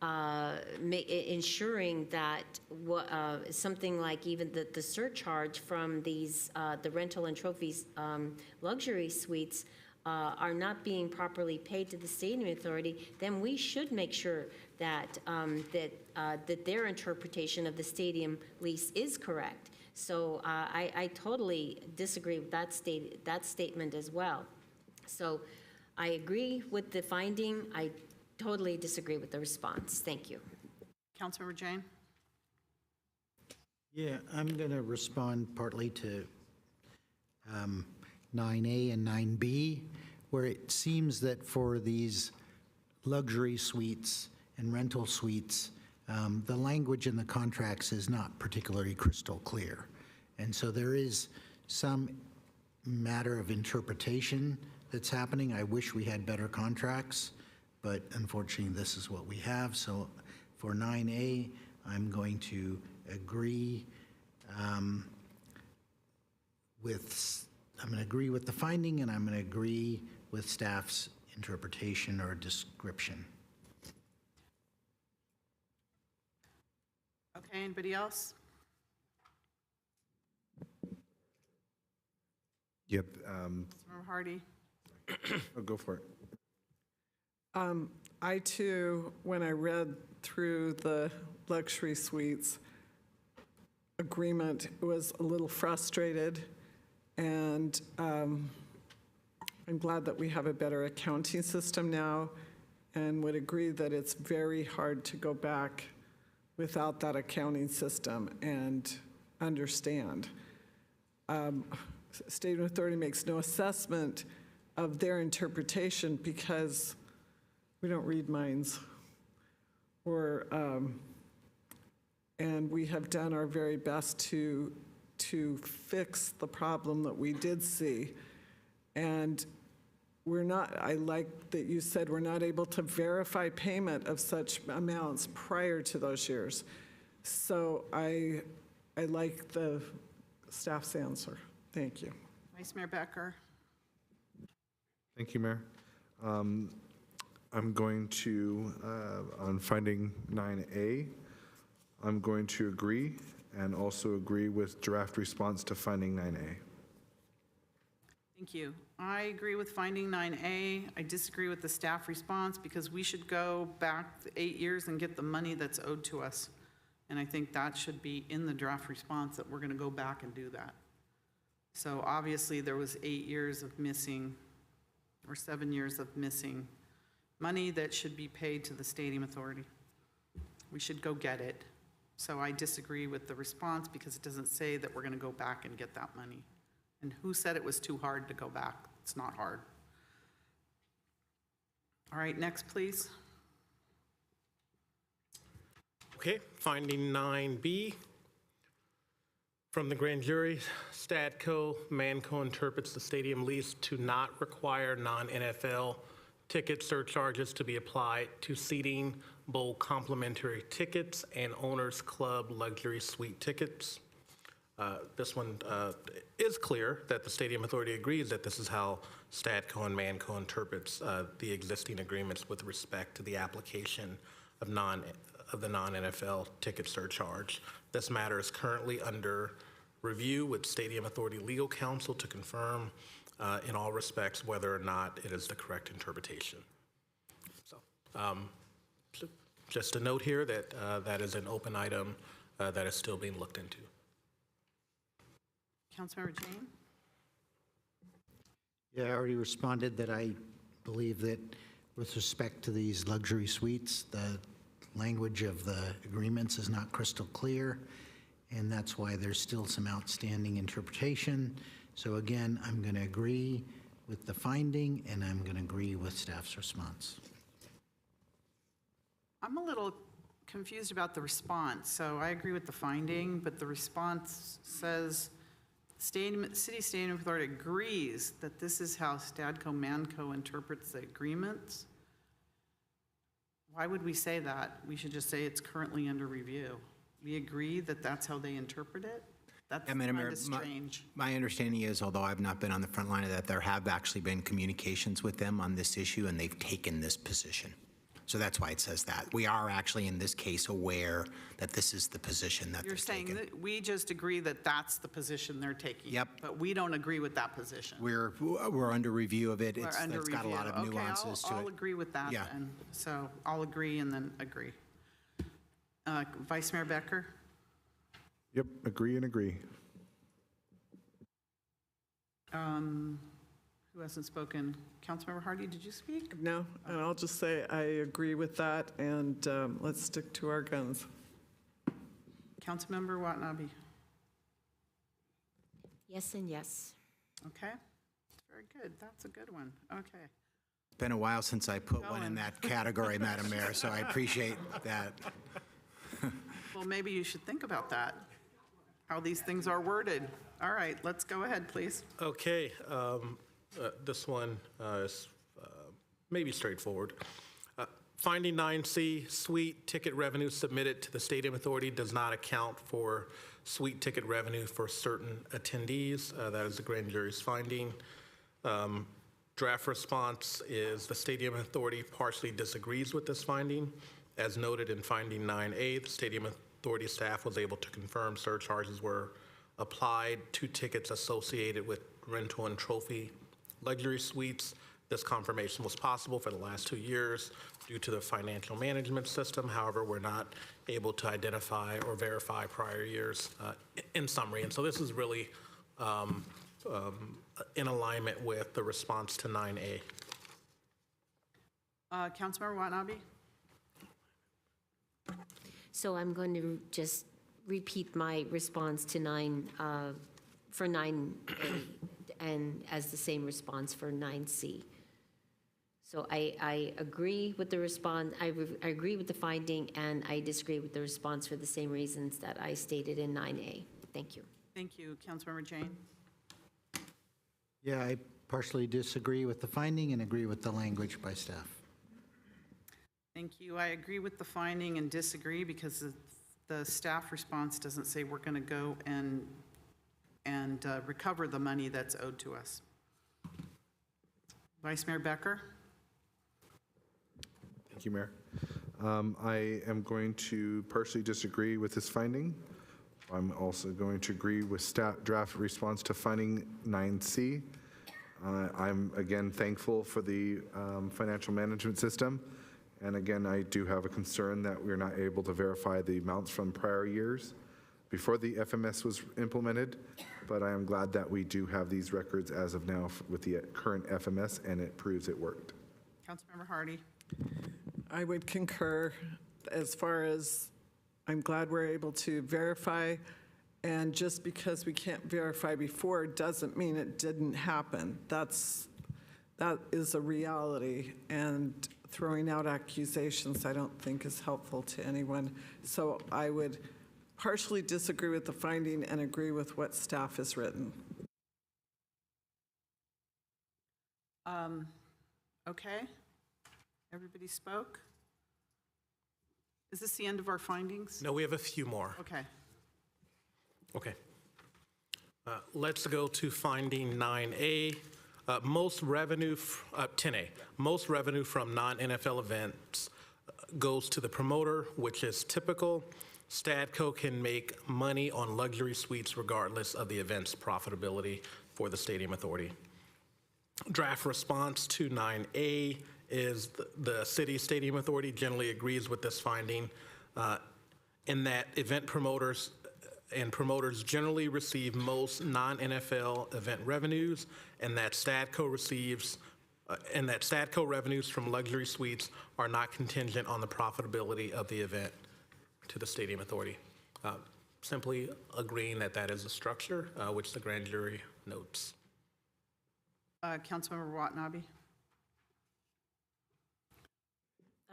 ensuring that something like even the surcharge from these the rental and trophies luxury suites are not being properly paid to the Stadium Authority, then we should make sure that that their interpretation of the stadium lease is correct. So I totally disagree with that statement as well. So I agree with the finding. I totally disagree with the response. Thank you. Councilmember Jane. Yeah, I'm going to respond partly to 9A and 9B, where it seems that for these luxury suites and rental suites, the language in the contracts is not particularly crystal clear. And so there is some matter of interpretation that's happening. I wish we had better contracts, but unfortunately, this is what we have. So for 9A, I'm going to agree with the finding, and I'm going to agree with staff's interpretation or description. Okay, anybody else? Yep. Member Hardy? I'll go for it. I too, when I read through the luxury suites agreement, was a little frustrated, and I'm glad that we have a better accounting system now, and would agree that it's very hard to go back without that accounting system and understand. Stadium Authority makes no assessment of their interpretation because we don't read minds. And we have done our very best to fix the problem that we did see. And we're not, I like that you said we're not able to verify payment of such amounts prior to those years. So I like the staff's answer. Thank you. Vice Mayor Becker? Thank you, Mayor. I'm going to, on finding 9A, I'm going to agree and also agree with draft response to finding 9A. Thank you. I agree with finding 9A. I disagree with the staff response because we should go back 8 years and get the money that's owed to us. And I think that should be in the draft response, that we're going to go back and do that. So obviously there was 8 years of missing, or 7 years of missing money that should be paid to the Stadium Authority. We should go get it. So I disagree with the response because it doesn't say that we're going to go back and get that money. And who said it was too hard to go back? It's not hard. All right, next, please. Okay, finding 9B. From the grand jury, Stadco, Manco interprets the stadium lease to not require non-NFL ticket surcharges to be applied to seating, bowl complimentary tickets, and owners club luxury suite tickets. This one is clear that the Stadium Authority agrees that this is how Stadco and Manco interprets the existing agreements with respect to the application of the non-NFL ticket surcharge. This matter is currently under review with Stadium Authority Legal Counsel to confirm in all respects whether or not it is the correct interpretation. So just a note here that that is an open item that is still being looked into. Councilmember Jane? Yeah, I already responded that I believe that with respect to these luxury suites, the language of the agreements is not crystal clear, and that's why there's still some outstanding interpretation. So again, I'm going to agree with the finding, and I'm going to agree with staff's response. I'm a little confused about the response. So I agree with the finding, but the response says City Stadium Authority agrees that this is how Stadco Manco interprets the agreements. Why would we say that? We should just say it's currently under review. We agree that that's how they interpret it? That's Yeah, Madam kind Mayor, of strange. my understanding is, although I've not been on the front line of that, there have actually been communications with them on this issue, and they've taken this position. So that's why it says that. We are actually, in this case, aware that this is the position that they're You're saying taking. that we just agree that that's the position they're taking? Yep. But we don't agree with that position? We're under review of it. We're under It's got a lot of review. nuances Okay, to it. I'll agree with that Yeah. then. So I'll agree and then agree. Vice Mayor Becker? Yep, agree and agree. Who hasn't spoken? Councilmember Hardy, did you speak? No, and I'll just say I agree with that, and let's stick to our guns. Councilmember Watanabe? Yes and yes. Okay, very good. That's a good one. Okay. It's been a while since I put one in Going. that category, Madam Mayor, so I appreciate that. Well, maybe you should think about that, how these things are worded. All right, let's go ahead, please. Okay, This one is maybe straightforward. Finding 9C, suite ticket revenue submitted to the Stadium Authority does not account for suite ticket revenue for certain attendees. That is the grand jury's finding. Draft response is the Stadium Authority partially disagrees with this finding. As noted in finding 9A, the Stadium Authority staff was able to confirm surcharges were applied to tickets associated with rental and trophy luxury suites. This confirmation was possible for the last 2 years due to the financial management system. However, we're not able to identify or verify prior years in summary. And so this is really in alignment with the response to 9A. Councilmember Watanabe? So I'm going to just repeat my response to 9A and as the same response for 9C. So I agree with the response, I agree with the finding, and I disagree with the response for the same reasons that I stated in 9A. Thank you. Thank you. Councilmember Jane? Yeah, I partially disagree with the finding and agree with the language by staff. Thank you. I agree with the finding and disagree because the staff response doesn't say we're going to go and recover the money that's owed to us. Vice Mayor Becker? Thank you, Mayor. I am going to partially disagree with this finding. I'm also going to agree with staff draft response to finding 9C. I'm again thankful for the financial management system. And again, I do have a concern that we're not able to verify the amounts from prior years before the FMS was implemented. But I am glad that we do have these records as of now with the current FMS, and it proves it worked. Councilmember Hardy? I would concur as far as I'm glad we're able to verify, and just because we can't verify before doesn't mean it didn't happen. That is a reality, and throwing out accusations I don't think is helpful to anyone. So I would partially disagree with the finding and agree with what staff has written. Okay. Everybody spoke? Is this the end of our findings? No, we have a few more. Okay. Okay. Let's go to finding 9A. Most revenue, 10A, most revenue from non-NFL events goes to the promoter, which is typical. Stadco can make money on luxury suites regardless of the event's profitability for the Stadium Authority. Draft response to 9A is the City Stadium Authority generally agrees with this finding in that event promoters generally receive most non-NFL event revenues, and that Stadco revenues from luxury suites are not contingent on the profitability of the event to the Stadium Authority. Simply agreeing that that is a structure, which the grand jury notes. Councilmember Watanabe?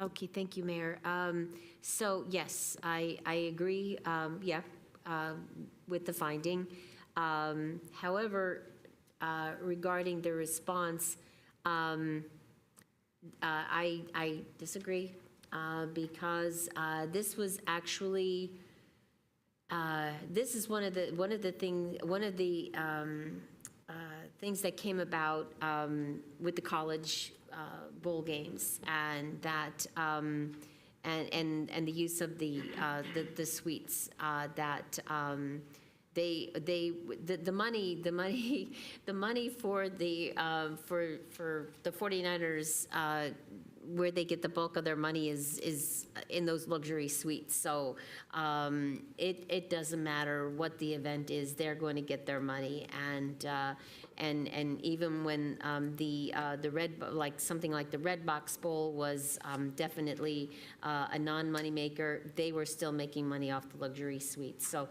Okay, thank you, Mayor. So yes, I agree, with the finding. However, regarding the response, I disagree because this was actually this is one of the things that came about with the college bowl games, and that and the use of the suites that the money for the 49ers where they get the bulk of their money is in those luxury suites. So it doesn't matter what the event is, they're going to get their money. And even when something like the Red Box Bowl was definitely a non-money maker, they were still making money off the luxury suites. So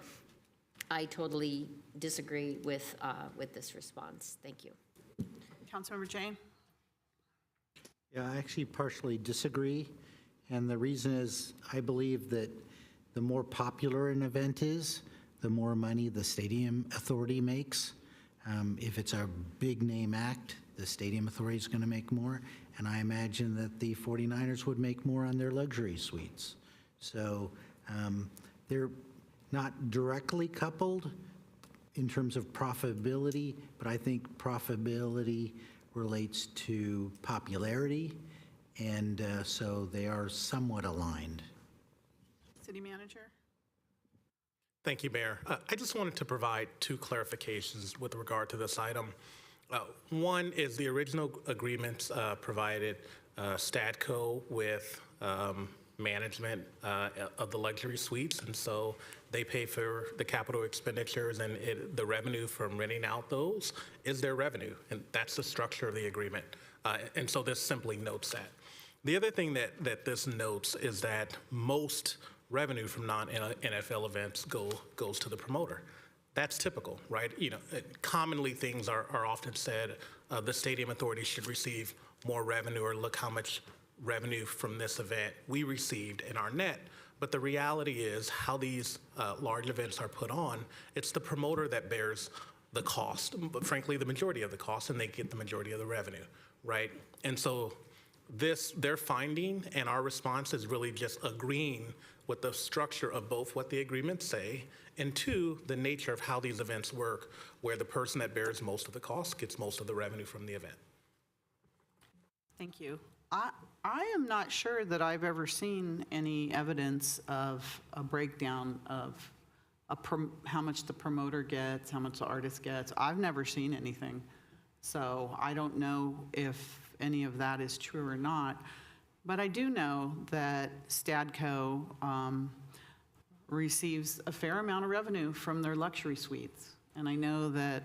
I totally disagree with this response. Thank you. Councilmember Jane? Yeah, I actually partially disagree, and the reason is I believe that the more popular an event is, the more money the Stadium Authority makes. If it's a big name act, the Stadium Authority is going to make more, and I imagine that the 49ers would make more on their luxury suites. So they're not directly coupled in terms of profitability, but I think profitability relates to popularity, and so they are somewhat aligned. City Manager? Thank you, Mayor. I just wanted to provide two clarifications with regard to this item. One is the original agreements provided Stadco with management of the luxury suites, and so they pay for the capital expenditures, and the revenue from renting out those is their revenue, and that's the structure of the agreement. And so this simply notes that. The other thing that this notes is that most revenue from non-NFL events goes to the promoter. That's typical, right? You know, commonly things are often said, the Stadium Authority should receive more revenue, or look how much revenue from this event we received in our net. But the reality is how these large events are put on, it's the promoter that bears the cost, but frankly, the majority of the cost, and they get the majority of the revenue, right? And so their finding and our response is really just agreeing with the structure of both what the agreements say, and two, the nature of how these events work, where the person that bears most of the cost gets most of the revenue from the event. Thank you. I am not sure that I've ever seen any evidence of a breakdown of how much the promoter gets, how much the artist gets. I've never seen anything. So I don't know if any of that is true or not. But I do know that Stadco receives a fair amount of revenue from their luxury suites. And I know that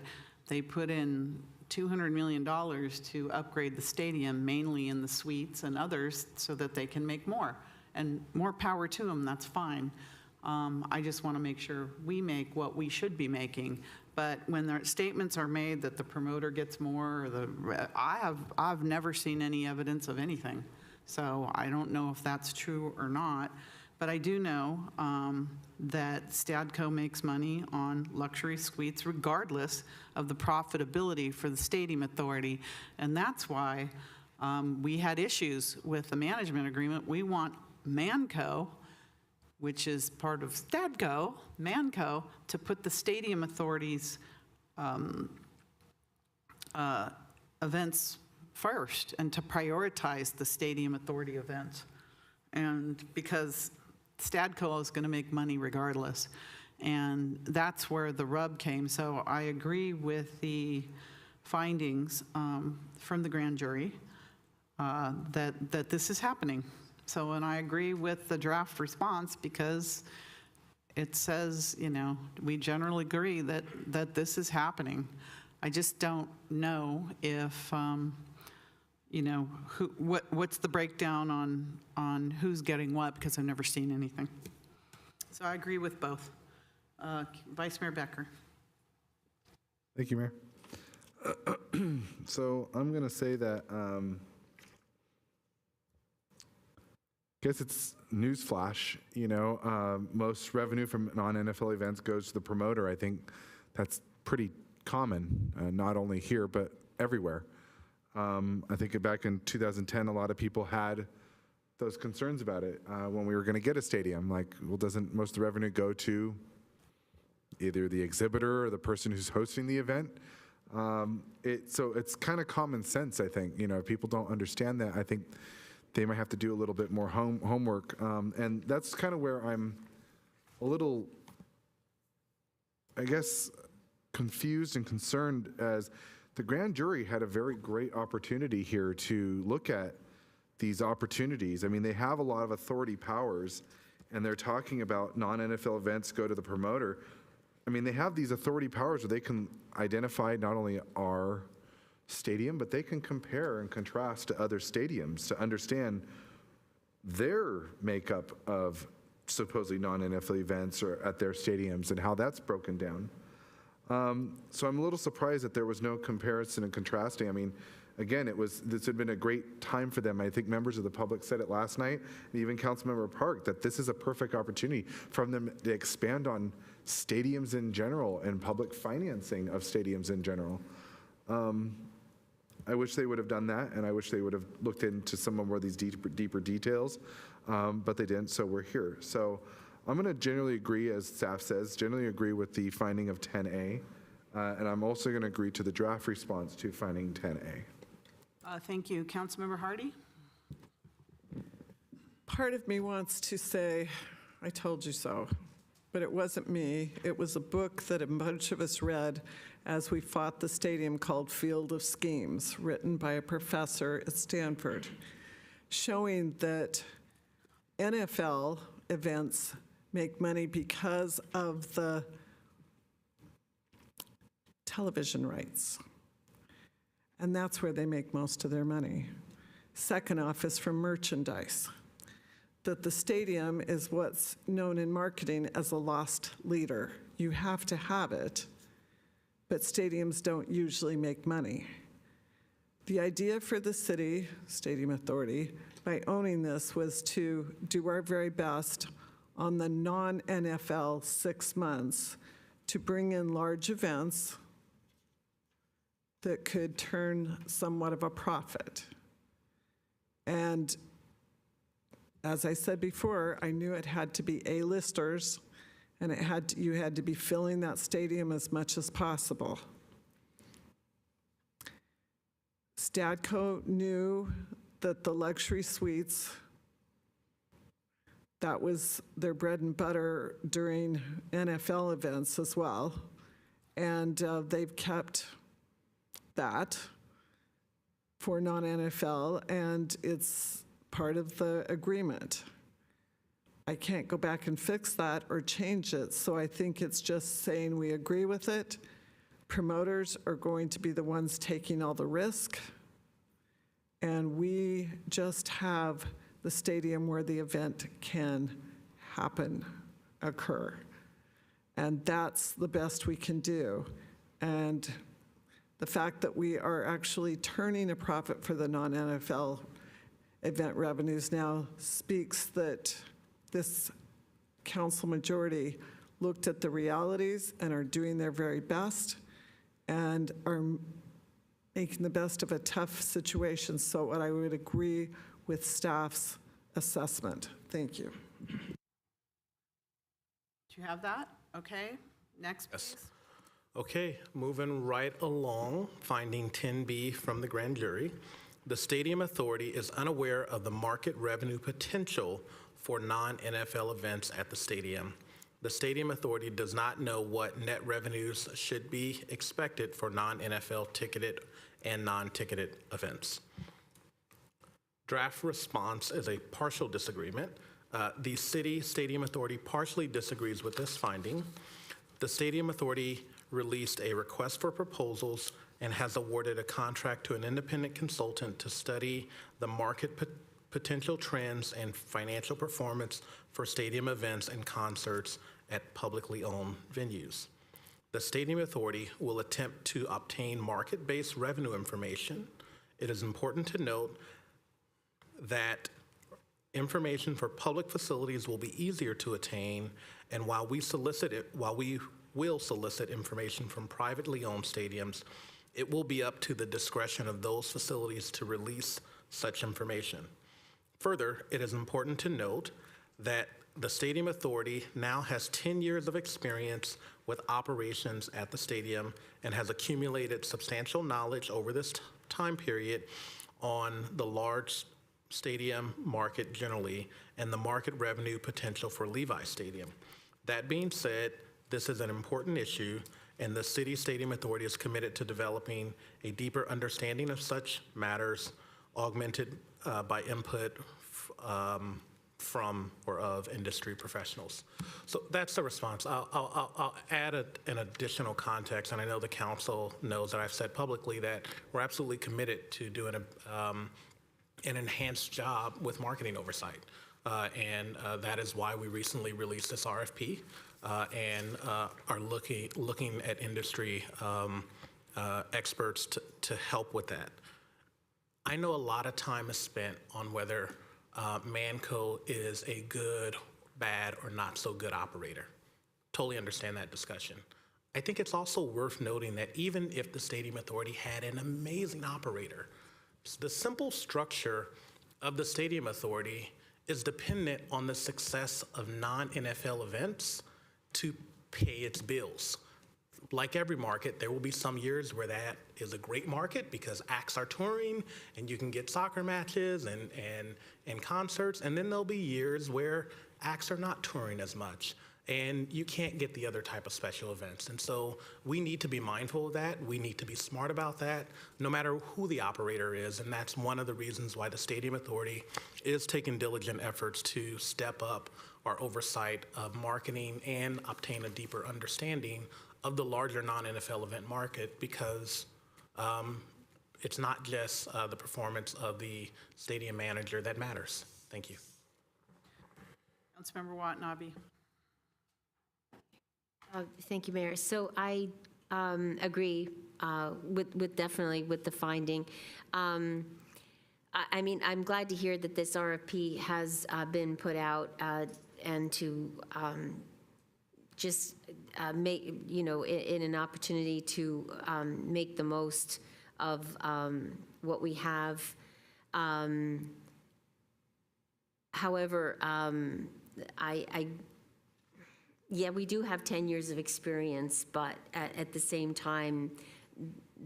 they put in $200 million to upgrade the stadium, mainly in the suites and others, so that they can make more. And more power to them, that's fine. I just want to make sure we make what we should be making. But when their statements are made that the promoter gets more, or I've never seen any evidence of anything. So I don't know if that's true or not. But I do know that Stadco makes money on luxury suites regardless of the profitability for the Stadium Authority. And that's why we had issues with the management agreement. We want Manco, which is part of Stadco, Manco, to put the Stadium Authority's events first and to prioritize the Stadium Authority events. And because Stadco is going to make money regardless. And that's where the rub came. So I agree with the findings from the grand jury that this is happening. So, and I agree with the draft response because it says, you know, we generally agree that this is happening. I just don't know if, you know, what's the breakdown on who's getting what, because I've never seen anything. So I agree with both. Vice Mayor Becker. Thank you, Mayor. So I'm going to say that, I guess it's newsflash, you know, most revenue from non-NFL events goes to the promoter. I think that's pretty common, not only here, but everywhere. I think back in 2010, a lot of people had those concerns about it when we were going to get a stadium. Like, well, doesn't most of the revenue go to either the exhibitor or the person who's hosting the event? So it's kind of common sense, I think. You know, if people don't understand that, I think they might have to do a little bit more homework. And that's kind of where I'm a little, I guess, confused and concerned, as the grand jury had a very great opportunity here to look at these opportunities. I mean, they have a lot of authority powers, and they're talking about non-NFL events go to the promoter. I mean, they have these authority powers where they can identify not only our stadium, but they can compare and contrast to other stadiums to understand their makeup of supposedly non-NFL events or at their stadiums and how that's broken down. So I'm a little surprised that there was no comparison and contrasting. I mean, again, this had been a great time for them. I think members of the public said it last night, and even Councilmember Park, that this is a perfect opportunity for them to expand on stadiums in general and public financing of stadiums in general. I wish they would have done that, and I wish they would have looked into some more of these deeper details, but they didn't, so we're here. So I'm going to generally agree, as staff says, generally agree with the finding of 10A, and I'm also going to agree to the draft response to finding 10A. Thank you. Councilmember Hardy? Part of me wants to say, I told you so, but it wasn't me. It was a book that a bunch of us read as we fought the stadium called Field of Schemes, written by a professor at Stanford, showing that NFL events make money because of the television rights. And that's where they make most of their money. Second off is from merchandise. That the stadium is what's known in marketing as a lost leader. You have to have it, but stadiums don't usually make money. The idea for the city, Stadium Authority, by owning this was to do our very best on the non-NFL 6 months to bring in large events that could turn somewhat of a profit. And as I said before, I knew it had to be A-listers, and you had to be filling that stadium as much as possible. Stadco knew that the luxury suites, that was their bread and butter during NFL events as well, and they've kept that for non-NFL, and it's part of the agreement. I can't go back and fix that or change it, so I think it's just saying we agree with it. Promoters are going to be the ones taking all the risk, and we just have the stadium where the event can happen, occur. And that's the best we can do. And the fact that we are actually turning a profit for the non-NFL event revenues now speaks that this council majority looked at the realities and are doing their very best and are making the best of a tough situation. So I would agree with staff's assessment. Thank you. Do you have that? Okay. Next, please. Okay, moving right along, finding 10B from the grand jury. The Stadium Authority is unaware of the market revenue potential for non-NFL events at the stadium. The Stadium Authority does not know what net revenues should be expected for non-NFL ticketed and non-ticketed events. Draft response is a partial disagreement. The City Stadium Authority partially disagrees with this finding. The Stadium Authority released a request for proposals and has awarded a contract to an independent consultant to study the market potential trends and financial performance for stadium events and concerts at publicly owned venues. The Stadium Authority will attempt to obtain market-based revenue information. It is important to note that information for public facilities will be easier to attain, and while we will solicit information from privately owned stadiums, it will be up to the discretion of those facilities to release such information. Further, it is important to note that the Stadium Authority now has 10 years of experience with operations at the stadium and has accumulated substantial knowledge over this time period on the large stadium market generally and the market revenue potential for Levi Stadium. That being said, this is an important issue, and the City Stadium Authority is committed to developing a deeper understanding of such matters, augmented by input from or of industry professionals. So that's the response. I'll add an additional context, and I know the council knows that I've said publicly that we're absolutely committed to doing an enhanced job with marketing oversight. And that is why we recently released this RFP and are looking at industry experts to help with that. I know a lot of time is spent on whether Manco is a good, bad, or not so good operator. Totally understand that discussion. I think it's also worth noting that even if the Stadium Authority had an amazing operator, the simple structure of the Stadium Authority is dependent on the success of non-NFL events to pay its bills. Like every market, there will be some years where that is a great market because acts are touring and you can get soccer matches and concerts, and then there'll be years where acts are not touring as much and you can't get the other type of special events. And so we need to be mindful of that. We need to be smart about that, no matter who the operator is. And that's one of the reasons why the Stadium Authority is taking diligent efforts to step up our oversight of marketing and obtain a deeper understanding of the larger non-NFL event market, because it's not just the performance of the stadium manager that matters. Thank you. Councilmember Watanabe. Thank you, Mayor. So I agree with definitely with the finding. I mean, I'm glad to hear that this RFP has been put out and to just make, you know, in an opportunity to make the most of what we have. However, yeah, we do have 10 years of experience, but at the same time,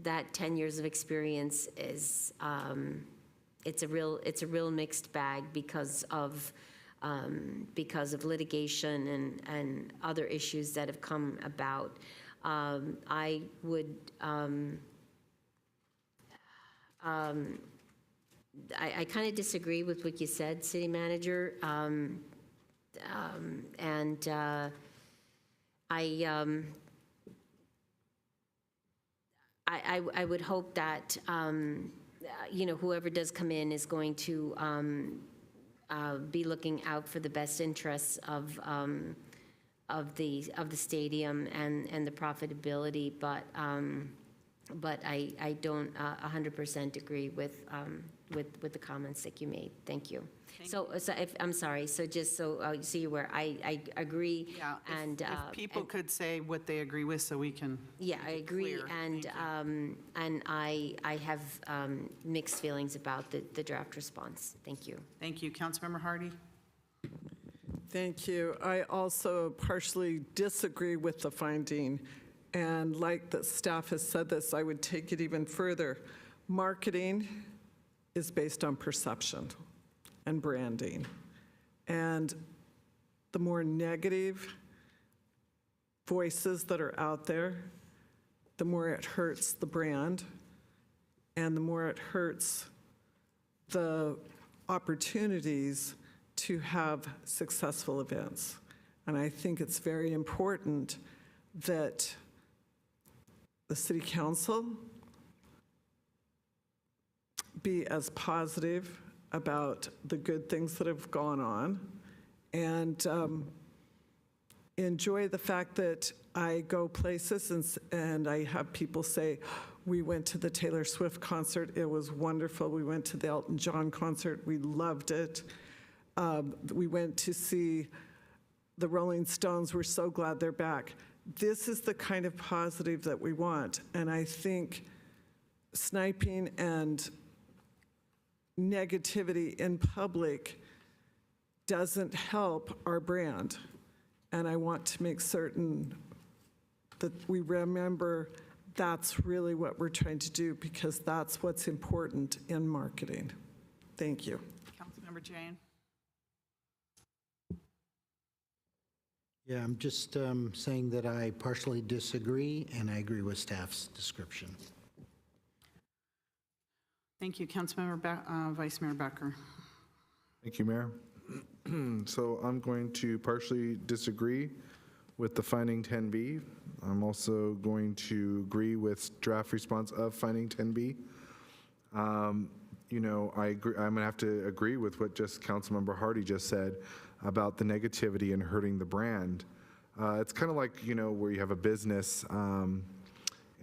that 10 years of experience is, it's a real mixed bag because of litigation and other issues that have come about. I would, I kind of disagree with what you said, City Manager, I would hope that, you know, whoever does come in is going to be looking out for the best interests of the stadium and the profitability, but I don't 100% agree with the comments that you made. Thank you. So I'm sorry, so just so you're aware, I agree. Yeah, and if people could say what they agree with so we can. Yeah, I agree, clear. and I have mixed feelings about the draft response. Thank you. Thank you. Councilmember Hardy. Thank you. I also partially disagree with the finding. And like the staff has said this, I would take it even further. Marketing is based on perception and branding. And the more negative voices that are out there, the more it hurts the brand, and the more it hurts the opportunities to have successful events. And I think it's very important that the City Council be as positive about the good things that have gone on, and enjoy the fact that I go places and I have people say, we went to the Taylor Swift concert, it was wonderful. We went to the Elton John concert, we loved it. We went to see the Rolling Stones, we're so glad they're back. This is the kind of positive that we want, and I think sniping and negativity in public doesn't help our brand. And I want to make certain that we remember that's really what we're trying to do, because that's what's important in marketing. Thank you. Councilmember Jane. Yeah, I'm just saying that I partially disagree, and I agree with staff's description. Thank you. Councilmember Vice Mayor Becker. Thank you, Mayor. So I'm going to partially disagree with the finding 10B. I'm also going to agree with draft response of finding 10B. You know, I agree, I'm going to have to agree with what just Councilmember Hardy just said about the negativity and hurting the brand. It's kind of like, you know, where you have a business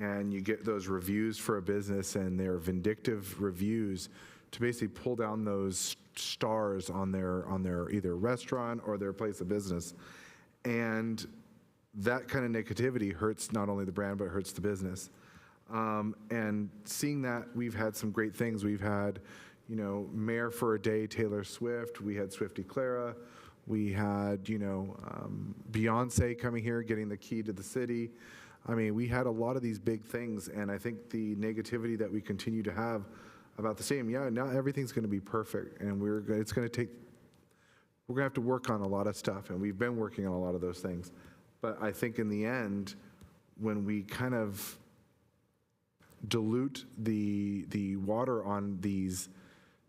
and you get those reviews for a business, and they're vindictive reviews to basically pull down those stars on their either restaurant or their place of business. And that kind of negativity hurts not only the brand, but hurts the business. And seeing that, we've had some great things. We've had, you know, Mayor for a Day, Taylor Swift. We had Swiftie Clara. We had, you know, Beyonce coming here, getting the key to the city. I mean, we had a lot of these big things, and I think the negativity that we continue to have about the stadium, yeah, not everything's going to be perfect, and we're going to have to work on a lot of stuff, and we've been working on a lot of those things. But I think in the end, when we kind of dilute the water on these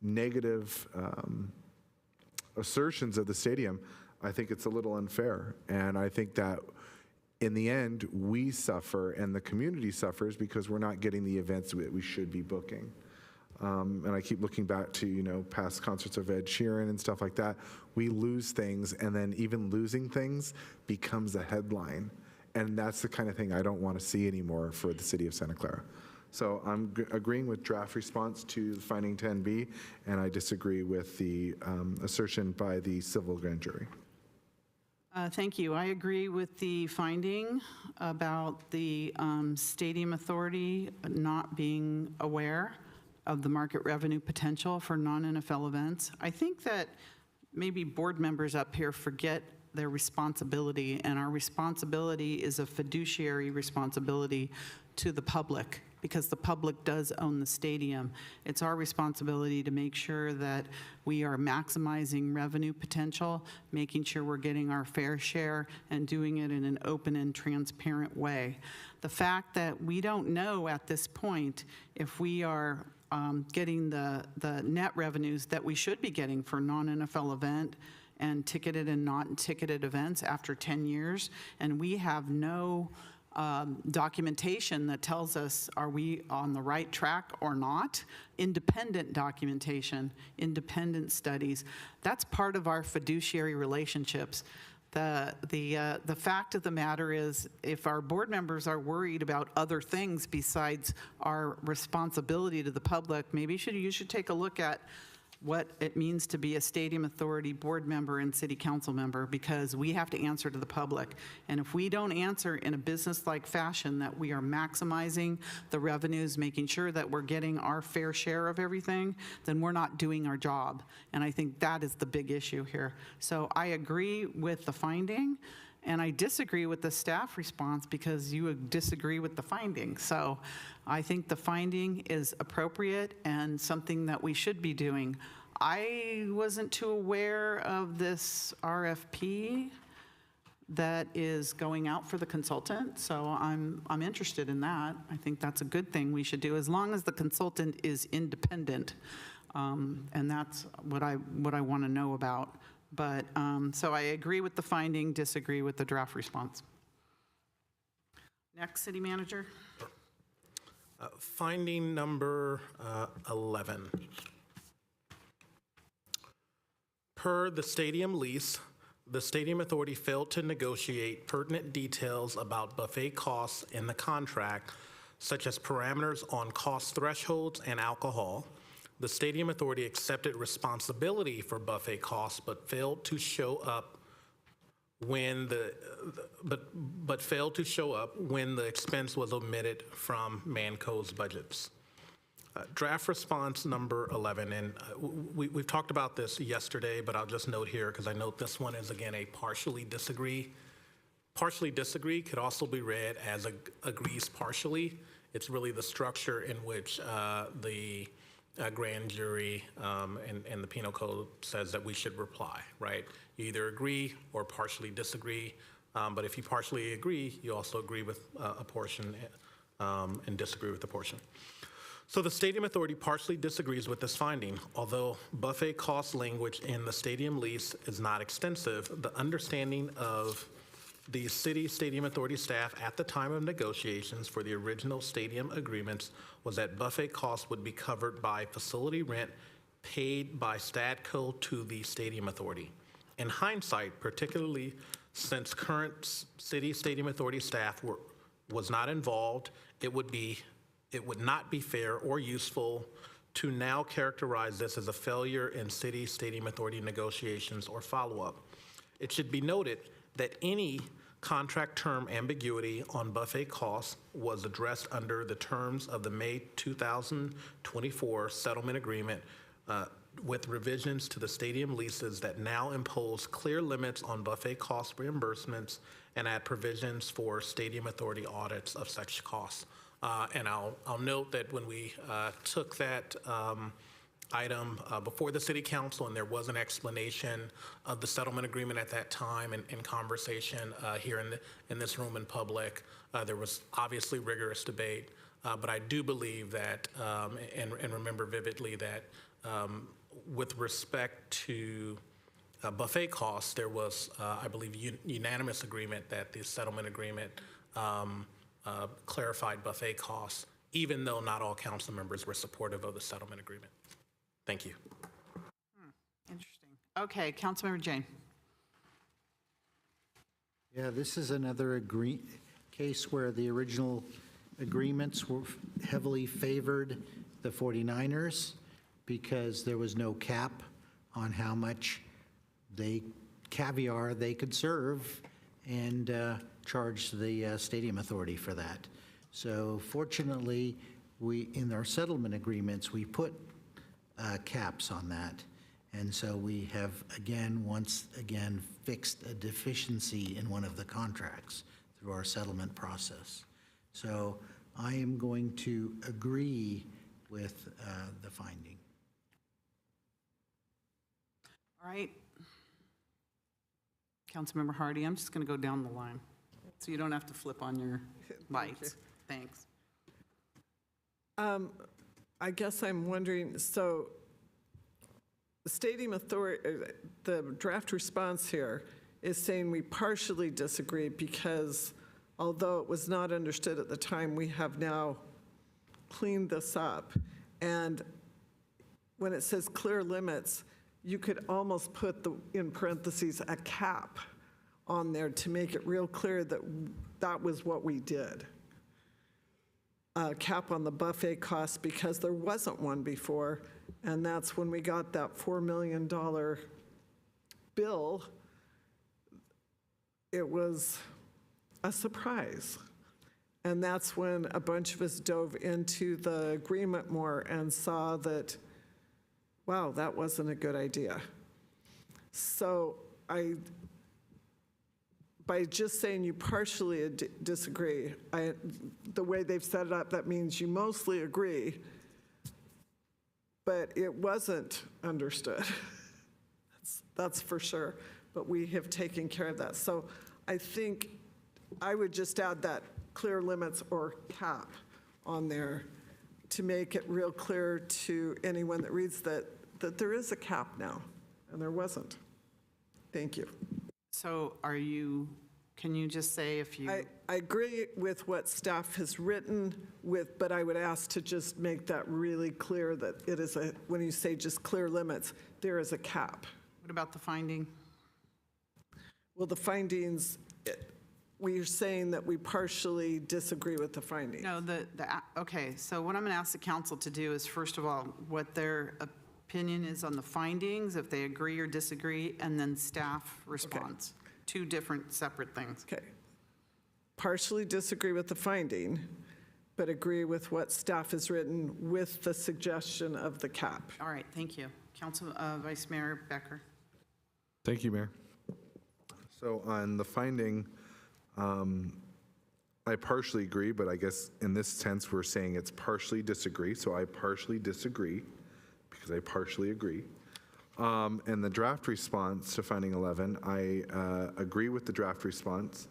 negative assertions of the stadium, I think it's a little unfair. And I think that in the end, we suffer and the community suffers because we're not getting the events that we should be booking. And I keep looking back to, you know, past concerts of Ed Sheeran and stuff like that. We lose things, and then even losing things becomes a headline. And that's the kind of thing I don't want to see anymore for the city of Santa Clara. So I'm agreeing with draft response to finding 10B, and I disagree with the assertion by the civil grand jury. Thank you. I agree with the finding about the Stadium Authority not being aware of the market revenue potential for non-NFL events. I think that maybe board members up here forget their responsibility, and our responsibility is a fiduciary responsibility to the public, because the public does own the stadium. It's our responsibility to make sure that we are maximizing revenue potential, making sure we're getting our fair share, and doing it in an open and transparent way. The fact that we don't know at this point if we are getting the net revenues that we should be getting for non-NFL event and ticketed and not ticketed events after 10 years, and we have no documentation that tells us are we on the right track or not. Independent documentation, independent studies, that's part of our fiduciary relationships. The fact of the matter is, if our board members are worried about other things besides our responsibility to the public, maybe you should take a look at what it means to be a Stadium Authority board member and city council member, because we have to answer to the public. And if we don't answer in a business-like fashion that we are maximizing the revenues, making sure that we're getting our fair share of everything, then we're not doing our job. And I think that is the big issue here. So I agree with the finding, and I disagree with the staff response because you disagree with the finding. So I think the finding is appropriate and something that we should be doing. I wasn't too aware of this RFP that is going out for the consultant, so I'm interested in that. I think that's a good thing we should do, as long as the consultant is independent, and that's what I want to know about. But, so I agree with the finding, disagree with the draft response. Next, City Manager. Finding number 11. Per the stadium lease, the Stadium Authority failed to negotiate pertinent details about buffet costs in the contract, such as parameters on cost thresholds and alcohol. The Stadium Authority accepted responsibility for buffet costs, but failed to show up when the expense was omitted from Manco's budgets. Draft response number 11, and we've talked about this yesterday, but I'll just note here because I note this one is again a partially disagree. Partially disagree could also be read as agrees partially. It's really the structure in which the grand jury and the penal code says that we should reply, right? You either agree or partially disagree, but if you partially agree, you also agree with a portion and disagree with a portion. So the Stadium Authority partially disagrees with this finding. Although buffet cost language in the stadium lease is not extensive, the understanding of the City Stadium Authority staff at the time of negotiations for the original stadium agreements was that buffet costs would be covered by facility rent paid by Stadco to the Stadium Authority. In hindsight, particularly since current City Stadium Authority staff was not involved, it would not be fair or useful to now characterize this as a failure in City Stadium Authority negotiations or follow-up. It should be noted that any contract term ambiguity on buffet costs was addressed under the terms of the May 2024 settlement agreement with revisions to the stadium leases that now impose clear limits on buffet cost reimbursements and add provisions for stadium authority audits of such costs. And I'll note that when we took that item before the city council, and there was an explanation of the settlement agreement at that time and in conversation here in this room in public, there was obviously rigorous debate. But I do believe that, and remember vividly that with respect to buffet costs, there was, I believe, unanimous agreement that the settlement agreement clarified buffet costs, even though not all council members were supportive of the settlement agreement. Thank you. Interesting. Okay, Councilmember Jane. Yeah, this is another case where the original agreements were heavily favored the 49ers because there was no cap on how much caviar they could serve and charge the stadium authority for that. So fortunately, in our settlement agreements, we put caps on that. And so we have, once again, fixed a deficiency in one of the contracts through our settlement process. So I am going to agree with the finding. All right. Councilmember Hardy, I'm just going to go down the line, so you don't have to flip on your lights. Thanks. I guess I'm wondering, so the stadium authority, the draft response here is saying we partially disagree because although it was not understood at the time, we have now cleaned this up. And when it says clear limits, you could almost put in parentheses a cap on there to make it real clear that that was what we did. A cap on the buffet cost because there wasn't one before, and that's when we got that $4 million bill. It was a surprise. And that's when a bunch of us dove into the agreement more and saw that, wow, that wasn't a good idea. So by just saying you partially disagree, the way they've set it up, that means you mostly agree, but it wasn't understood. That's for sure, but we have taken care of that. So I think I would just add that clear limits or cap on there to make it real clear to anyone that reads that there is a cap now, and there wasn't. Thank you. So can you just say if you? I agree with what staff has written but I would ask to just make that really clear that it is when you say just clear limits, there is a cap. What about the finding? Well, the findings, we're saying that we partially disagree with the findings. No, okay, so what I'm going to ask the council to do is, first of all, what their opinion is on the findings, if they agree or disagree, and then staff response. Two different separate things. Okay. Partially disagree with the finding, but agree with what staff has written with the suggestion of the cap. All right, thank you. Vice Mayor Becker. Thank you, Mayor. So on the finding, I partially agree, but I guess in this sense, we're saying it's partially disagree. So I partially disagree because I partially agree. And the draft response to finding 11, I agree with the draft response.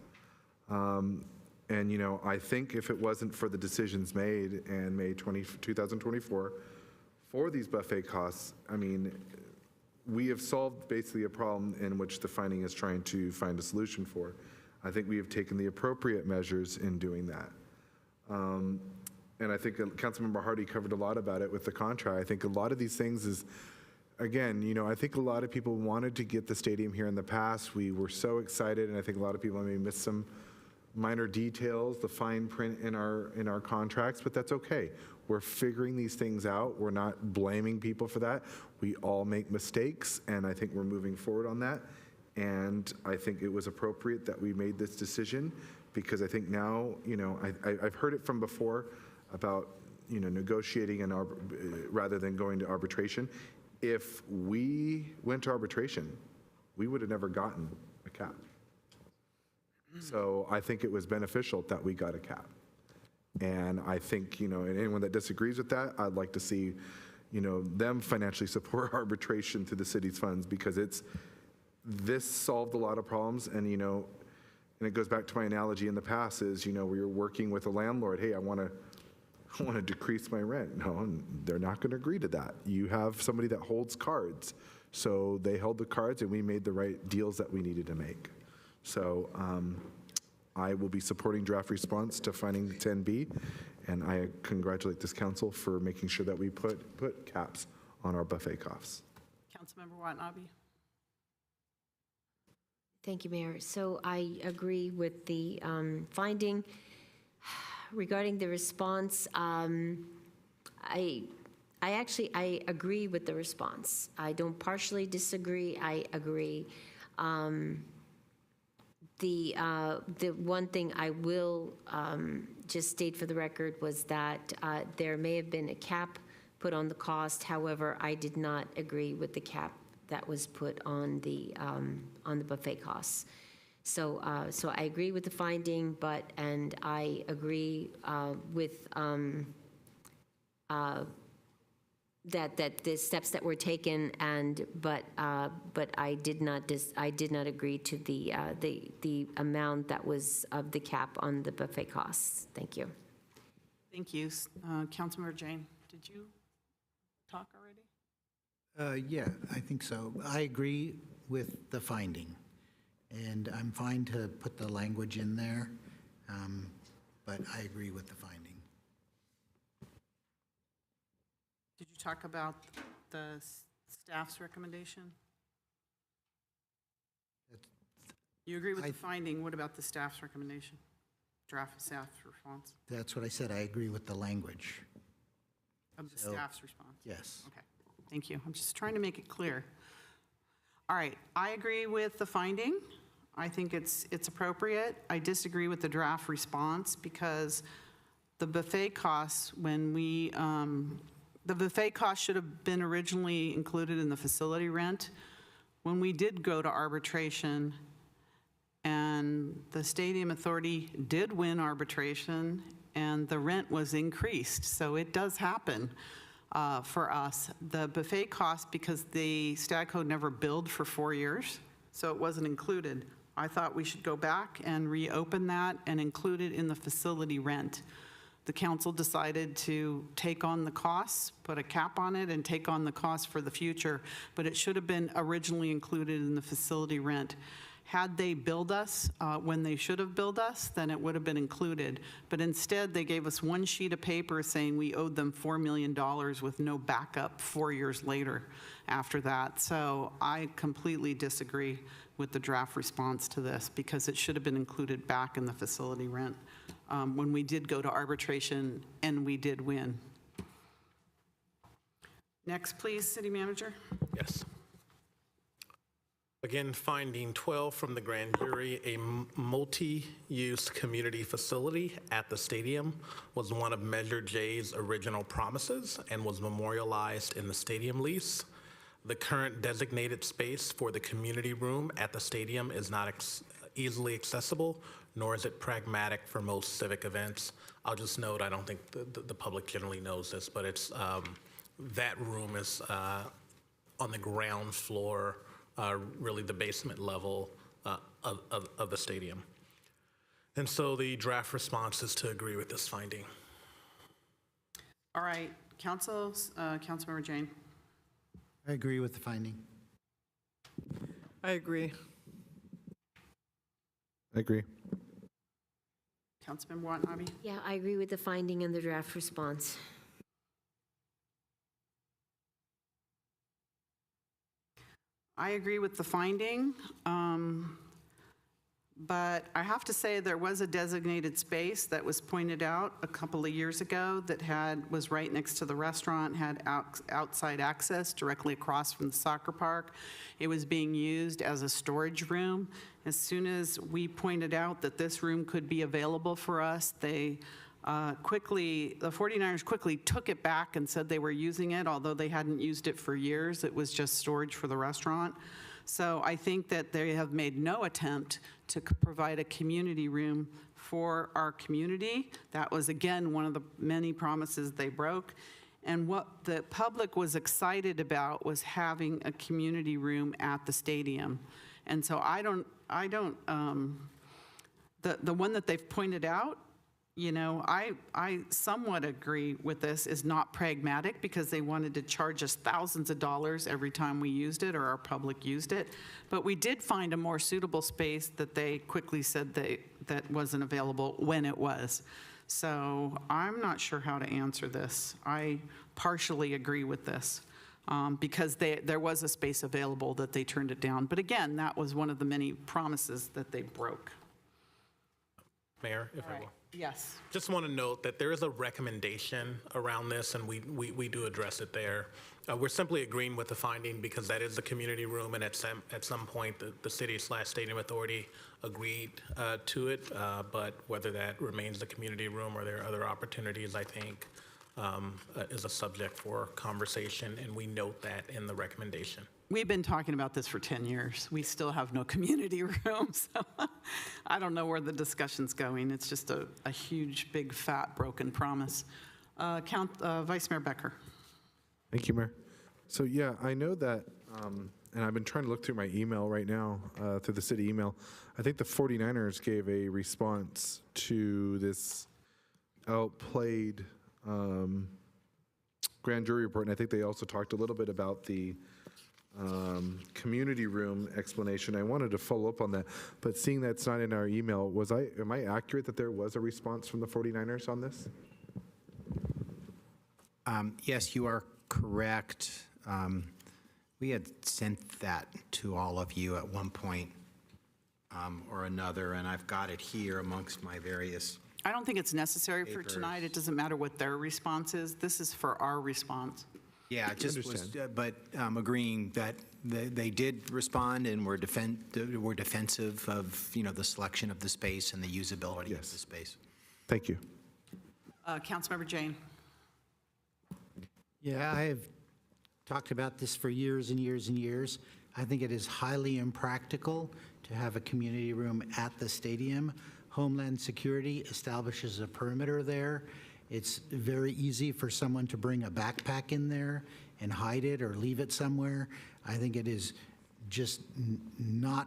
And, you know, I think if it wasn't for the decisions made in May 2024 for these buffet costs, I mean, we have solved basically a problem in which the finding is trying to find a solution for. I think we have taken the appropriate measures in doing that. And I think Councilmember Hardy covered a lot about it with the contract. I think a lot of these things is, again, you know, I think a lot of people wanted to get the stadium here in the past. We were so excited, and I think a lot of people may miss some minor details, the fine print in our contracts, but that's okay. We're figuring these things out. We're not blaming people for that. We all make mistakes, and I think we're moving forward on that. And I think it was appropriate that we made this decision, because I think now, I've heard it from before about, negotiating rather than going to arbitration. If we went to arbitration, we would have never gotten a cap. So I think it was beneficial that we got a cap. And I think, and anyone that disagrees with that, I'd like to see, them financially support arbitration through the city's funds, because this solved a lot of problems. And, and it goes back to my analogy in the past is, where you're working with a landlord, hey, I want to decrease my rent. No, and they're not going to agree to that. You have somebody that holds cards. So they held the cards, and we made the right deals that we needed to make. So I will be supporting draft response to finding 10B, and I congratulate this council for making sure that we put caps on our buffet costs. Councilmember Watanabe. Thank you, Mayor. So I agree with the finding. Regarding the response, I agree with the response. I don't partially disagree. I agree. The one thing I will just state for the record was that there may have been a cap put on the cost. However, I did not agree with the cap that was put on the buffet costs. So I agree with the finding, and I agree with that the steps that were taken, but I did not agree to the amount that was of the cap on the buffet costs. Thank you. Thank you. Councilmember Jane, did you talk already? Yeah, I think so. I agree with the finding, and I'm fine to put the language in there, but I agree with the finding. Did you talk about the staff's recommendation? You agree with the finding. What about the staff's recommendation? Draft staff's response? That's what I said. I agree with the language. Of the staff's response? Yes. Okay, thank you. I'm just trying to make it clear. All right, I agree with the finding. I think it's appropriate. I disagree with the draft response, because the buffet costs, the buffet cost should have been originally included in the facility rent. When we did go to arbitration, and the Stadium Authority did win arbitration, and the rent was increased. So it does happen for us. The buffet cost, because the Stat Code never billed for 4 years, so it wasn't included. I thought we should go back and reopen that and include it in the facility rent. The council decided to take on the costs, put a cap on it, and take on the costs for the future, but it should have been originally included in the facility rent. Had they billed us when they should have billed us, then it would have been included. But instead, they gave us one sheet of paper saying we owed them $4 million with no backup 4 years later after that. So I completely disagree with the draft response to this, because it should have been included back in the facility rent when we did go to arbitration and we did win. Next, please, City Manager. Yes. Again, finding 12 from the grand jury, a multi-use community facility at the stadium was one of Measure J's original promises and was memorialized in the stadium lease. The current designated space for the community room at the stadium is not easily accessible, nor is it pragmatic for most civic events. I'll just note, I don't think the public generally knows this, but it's that room is on the ground floor, really the basement level of the stadium. And so the draft response is to agree with this finding. All right, Councilmember Jane. I agree with the finding. I agree. I agree. Councilmember Watanabe. Yeah, I agree with the finding and the draft response. I agree with the finding. But I have to say, there was a designated space that was pointed out a couple of years ago that was right next to the restaurant, had outside access directly across from the soccer park. It was being used as a storage room. As soon as we pointed out that this room could be available for us, the 49ers quickly took it back and said they were using it, although they hadn't used it for years. It was just storage for the restaurant. So I think that they have made no attempt to provide a community room for our community. That was, again, one of the many promises they broke. And what the public was excited about was having a community room at the stadium. And so the one that they've pointed out, I somewhat agree with this, is not pragmatic because they wanted to charge us thousands of dollars every time we used it or our public used it. But we did find a more suitable space that they quickly said that wasn't available when it was. So I'm not sure how to answer this. I partially agree with this because there was a space available that they turned it down. But again, that was one of the many promises that they broke. Mayor, if I will. Yes. Just want to note that there is a recommendation around this, and we do address it there. We're simply agreeing with the finding because that is the community room, and at some point, the city/stadium authority agreed to it. But whether that remains the community room or there are other opportunities, I think, is a subject for conversation, and we note that in the recommendation. We've been talking about this for 10 years. We still have no community room, so I don't know where the discussion's going. It's just a huge, big, fat, broken promise. Vice Mayor Becker. Thank you, Mayor. So yeah, I know that, and I've been trying to look through my email right now, through the city email. I think the 49ers gave a response to this outplayed grand jury report, and I think they also talked a little bit about the community room explanation. I wanted to follow up on that, but seeing that's not in our email, am I accurate that there was a response from the 49ers on this? Yes, you are correct. We had sent that to all of you at one point or another, and I've got it here amongst my various. I don't think it's necessary for Papers. tonight. It doesn't matter what their response is. This is for our response. Yeah, it just was, but agreeing that they did respond and were defensive of, the selection of the space and the usability of the space. Thank you. Councilmember Jane. Yeah, I have talked about this for years and years and years. I think it is highly impractical to have a community room at the stadium. Homeland Security establishes a perimeter there. It's very easy for someone to bring a backpack in there and hide it or leave it somewhere. I think it is just not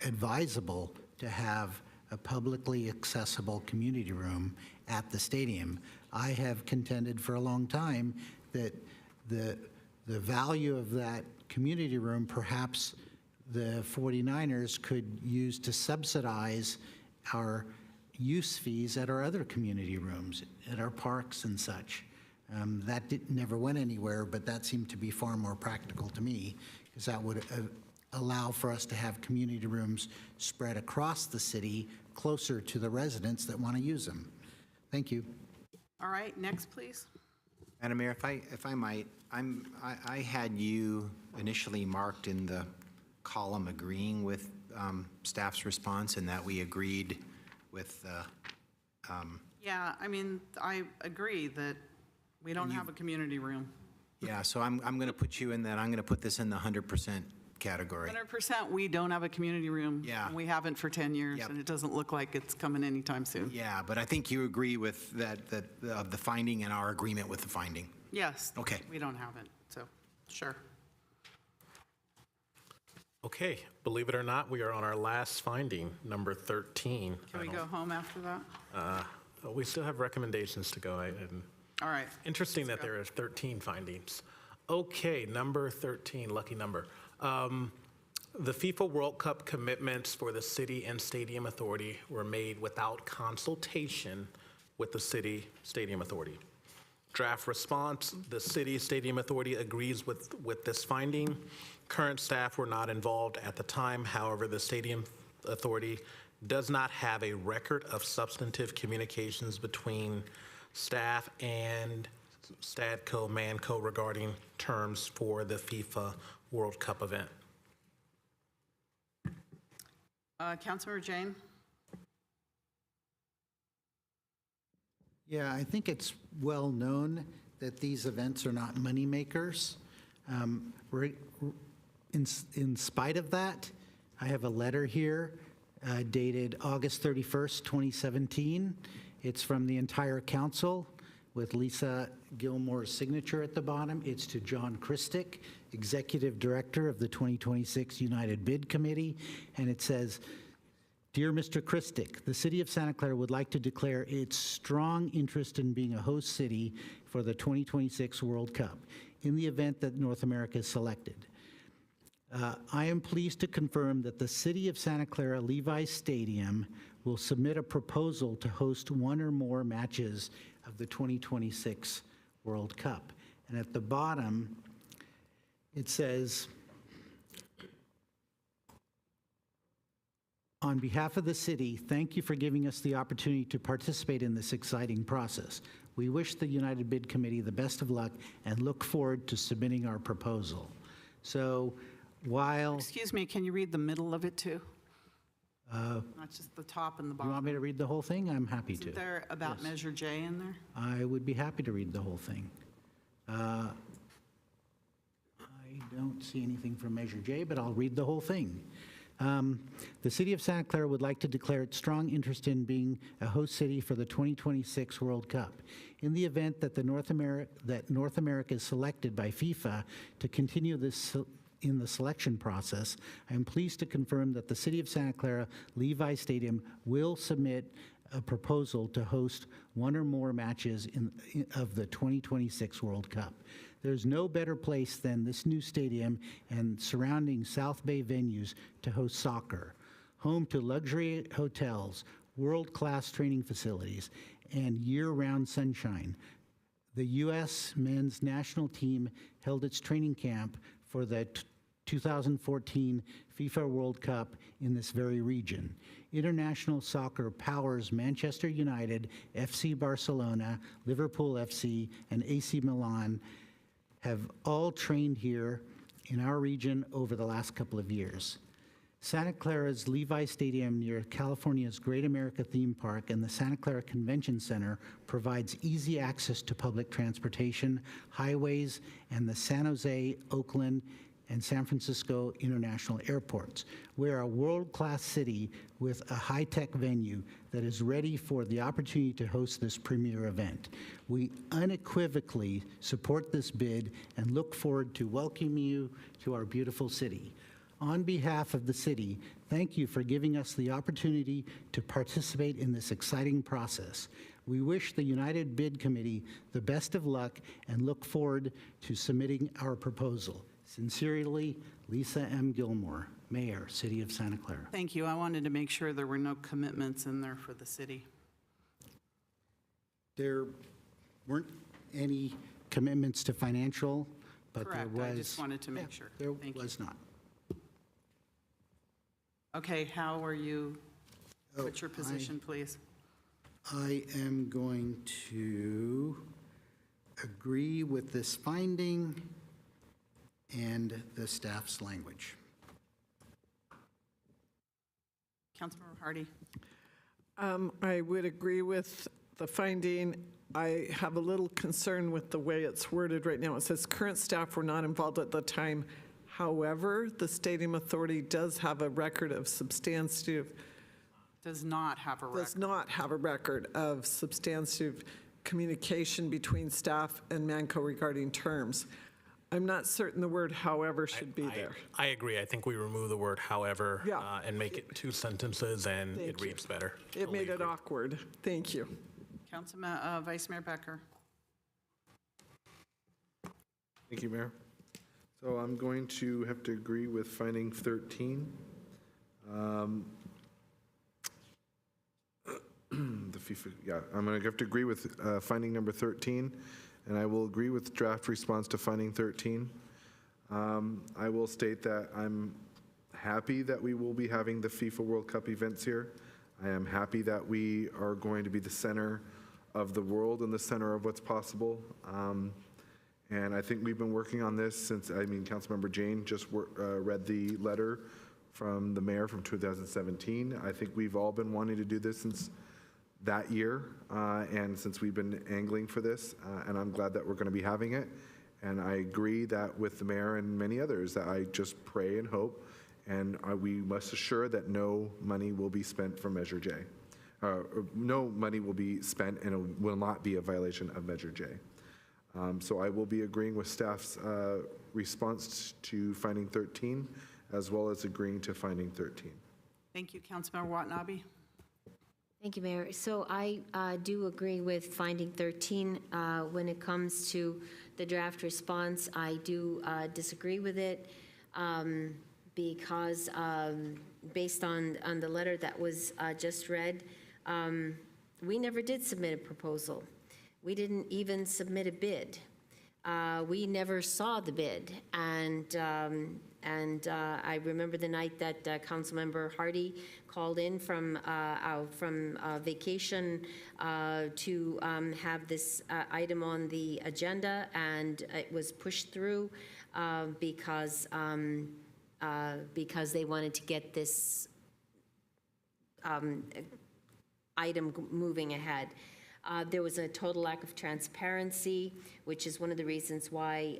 advisable to have a publicly accessible community room at the stadium. I have contended for a long time that the value of that community room, perhaps the 49ers could use to subsidize our use fees at our other community rooms, at our parks and such. That never went anywhere, but that seemed to be far more practical to me, because that would allow for us to have community rooms spread across the city, closer to the residents that want to use them. Thank you. All right, next, please. Madam Mayor, if I might, I had you initially marked in the column agreeing with staff's response, and that we agreed with. Yeah, I mean, I agree that we don't have a community room. Yeah, so I'm going to put you in that. I'm going to put this in the 100% category. 100%, we don't have a community room. Yeah. And we haven't for 10 years, Yep. and it doesn't look like it's coming anytime soon. Yeah, but I think you agree with that of the finding and our agreement with the finding. Yes. Okay. We don't have it, so, sure. Okay, believe it or not, we are on our last finding, number 13. Can we go home after that? We still have recommendations to go. All right. Interesting that there are 13 findings. Okay, number 13, lucky number. The FIFA World Cup commitments for the city and stadium authority were made without consultation with the city stadium authority. Draft response, the city stadium authority agrees with this finding. Current staff were not involved at the time. However, the stadium Authority does not have a record of substantive communications between staff and Stadco, Manco regarding terms for the FIFA World Cup event. Councilmember Jane? Yeah, I think it's well known that these events are not moneymakers. In spite of that, I have a letter here dated August 31st, 2017. It's from the entire council with Lisa Gilmore's signature at the bottom. It's to John Christic, Executive Director of the 2026 United Bid Committee, and it says, "Dear Mr. Christic, the City of Santa Clara would like to declare its strong interest in being a host city for the 2026 World Cup in the event that North America is selected. I am pleased to confirm that the City of Santa Clara Levi's Stadium will submit a proposal to host one or more matches of the 2026 World Cup." And at the bottom, it says, "On behalf of the city, thank you for giving us the opportunity to participate in this exciting process. We wish the United Bid Committee the best of luck and look forward to submitting our proposal." So while, Excuse me, can you read the middle of it too? Not just the top and the you want bottom. me to read the whole thing? I'm happy to. Isn't there about Measure J in there? I would be happy to read the whole thing. I don't see anything from Measure J, but I'll read the whole thing. The City of Santa Clara would like to declare its strong interest in being a host city for the 2026 World Cup. In the event that North America is selected by FIFA to continue in the selection process, I am pleased to confirm that the City of Santa Clara Levi Stadium will submit a proposal to host one or more matches of the 2026 World Cup. There's no better place than this new stadium and surrounding South Bay venues to host soccer, home to luxury hotels, world-class training facilities, and year-round sunshine. The U.S. men's national team held its training camp for the 2014 FIFA World Cup in this very region. International soccer powers Manchester United, FC Barcelona, Liverpool FC, and AC Milan have all trained here in our region over the last couple of years. Santa Clara's Levi Stadium near California's Great America Theme Park and the Santa Clara Convention Center provides easy access to public transportation, highways, and the San Jose, Oakland, and San Francisco international airports. We're a world-class city with a high-tech venue that is ready for the opportunity to host this premier event. We unequivocally support this bid and look forward to welcoming you to our beautiful city. On behalf of the city, thank you for giving us the opportunity to participate in this exciting process. We wish the United Bid Committee the best of luck and look forward to submitting our proposal. Sincerely, Lisa M. Gilmore, Mayor, City of Santa Clara. Thank you. I wanted to make sure there were no commitments in there for the city. There weren't any commitments to financial, but there Correct. was. I just wanted to make sure. There Thank you. was not. Okay, how are you? Oh, What's your position, please? I am going to agree with this finding and the staff's language. Councilmember Hardy? I would agree with the finding. I have a little concern with the way it's worded right now. It says current staff were not involved at the time. However, the Stadium Authority does have a record of substantive, Does not have a record. does not have a record of substantive communication between staff and Manco regarding terms. I'm not certain the word however should be there. I agree. I think we remove the word however Yeah. and make it two sentences, and Thank it you. reads better. It made Totally it agree. awkward. Thank you. Vice Mayor Becker? Thank you, Mayor. So I'm going to have to agree with finding 13. The FIFA, yeah, I'm going to have to agree with finding number 13, and I will agree with draft response to finding 13. I will state that I'm happy that we will be having the FIFA World Cup events here. I am happy that we are going to be the center of the world and the center of what's possible. And I think we've been working on this since, Councilmember Jane just read the letter from the mayor from 2017. I think we've all been wanting to do this since that year, and since we've been angling for this, and I'm glad that we're going to be having it. And I agree that with the mayor and many others, that I just pray and hope, and we must assure that no money will be spent for Measure J. No money will be spent, and it will not be a violation of Measure J. So I will be agreeing with staff's response to finding 13, as well as agreeing to finding 13. Thank you, Councilmember Watanabe. Thank you, Mayor. So I do agree with finding 13. When it comes to the draft response, I do disagree with it because based on the letter that was just read, we never did submit a proposal. We didn't even submit a bid. We never saw the bid. And I remember the night that Councilmember Hardy called in from vacation to have this item on the agenda, and it was pushed through because they wanted to get this item moving ahead. There was a total lack of transparency, which is one of the reasons why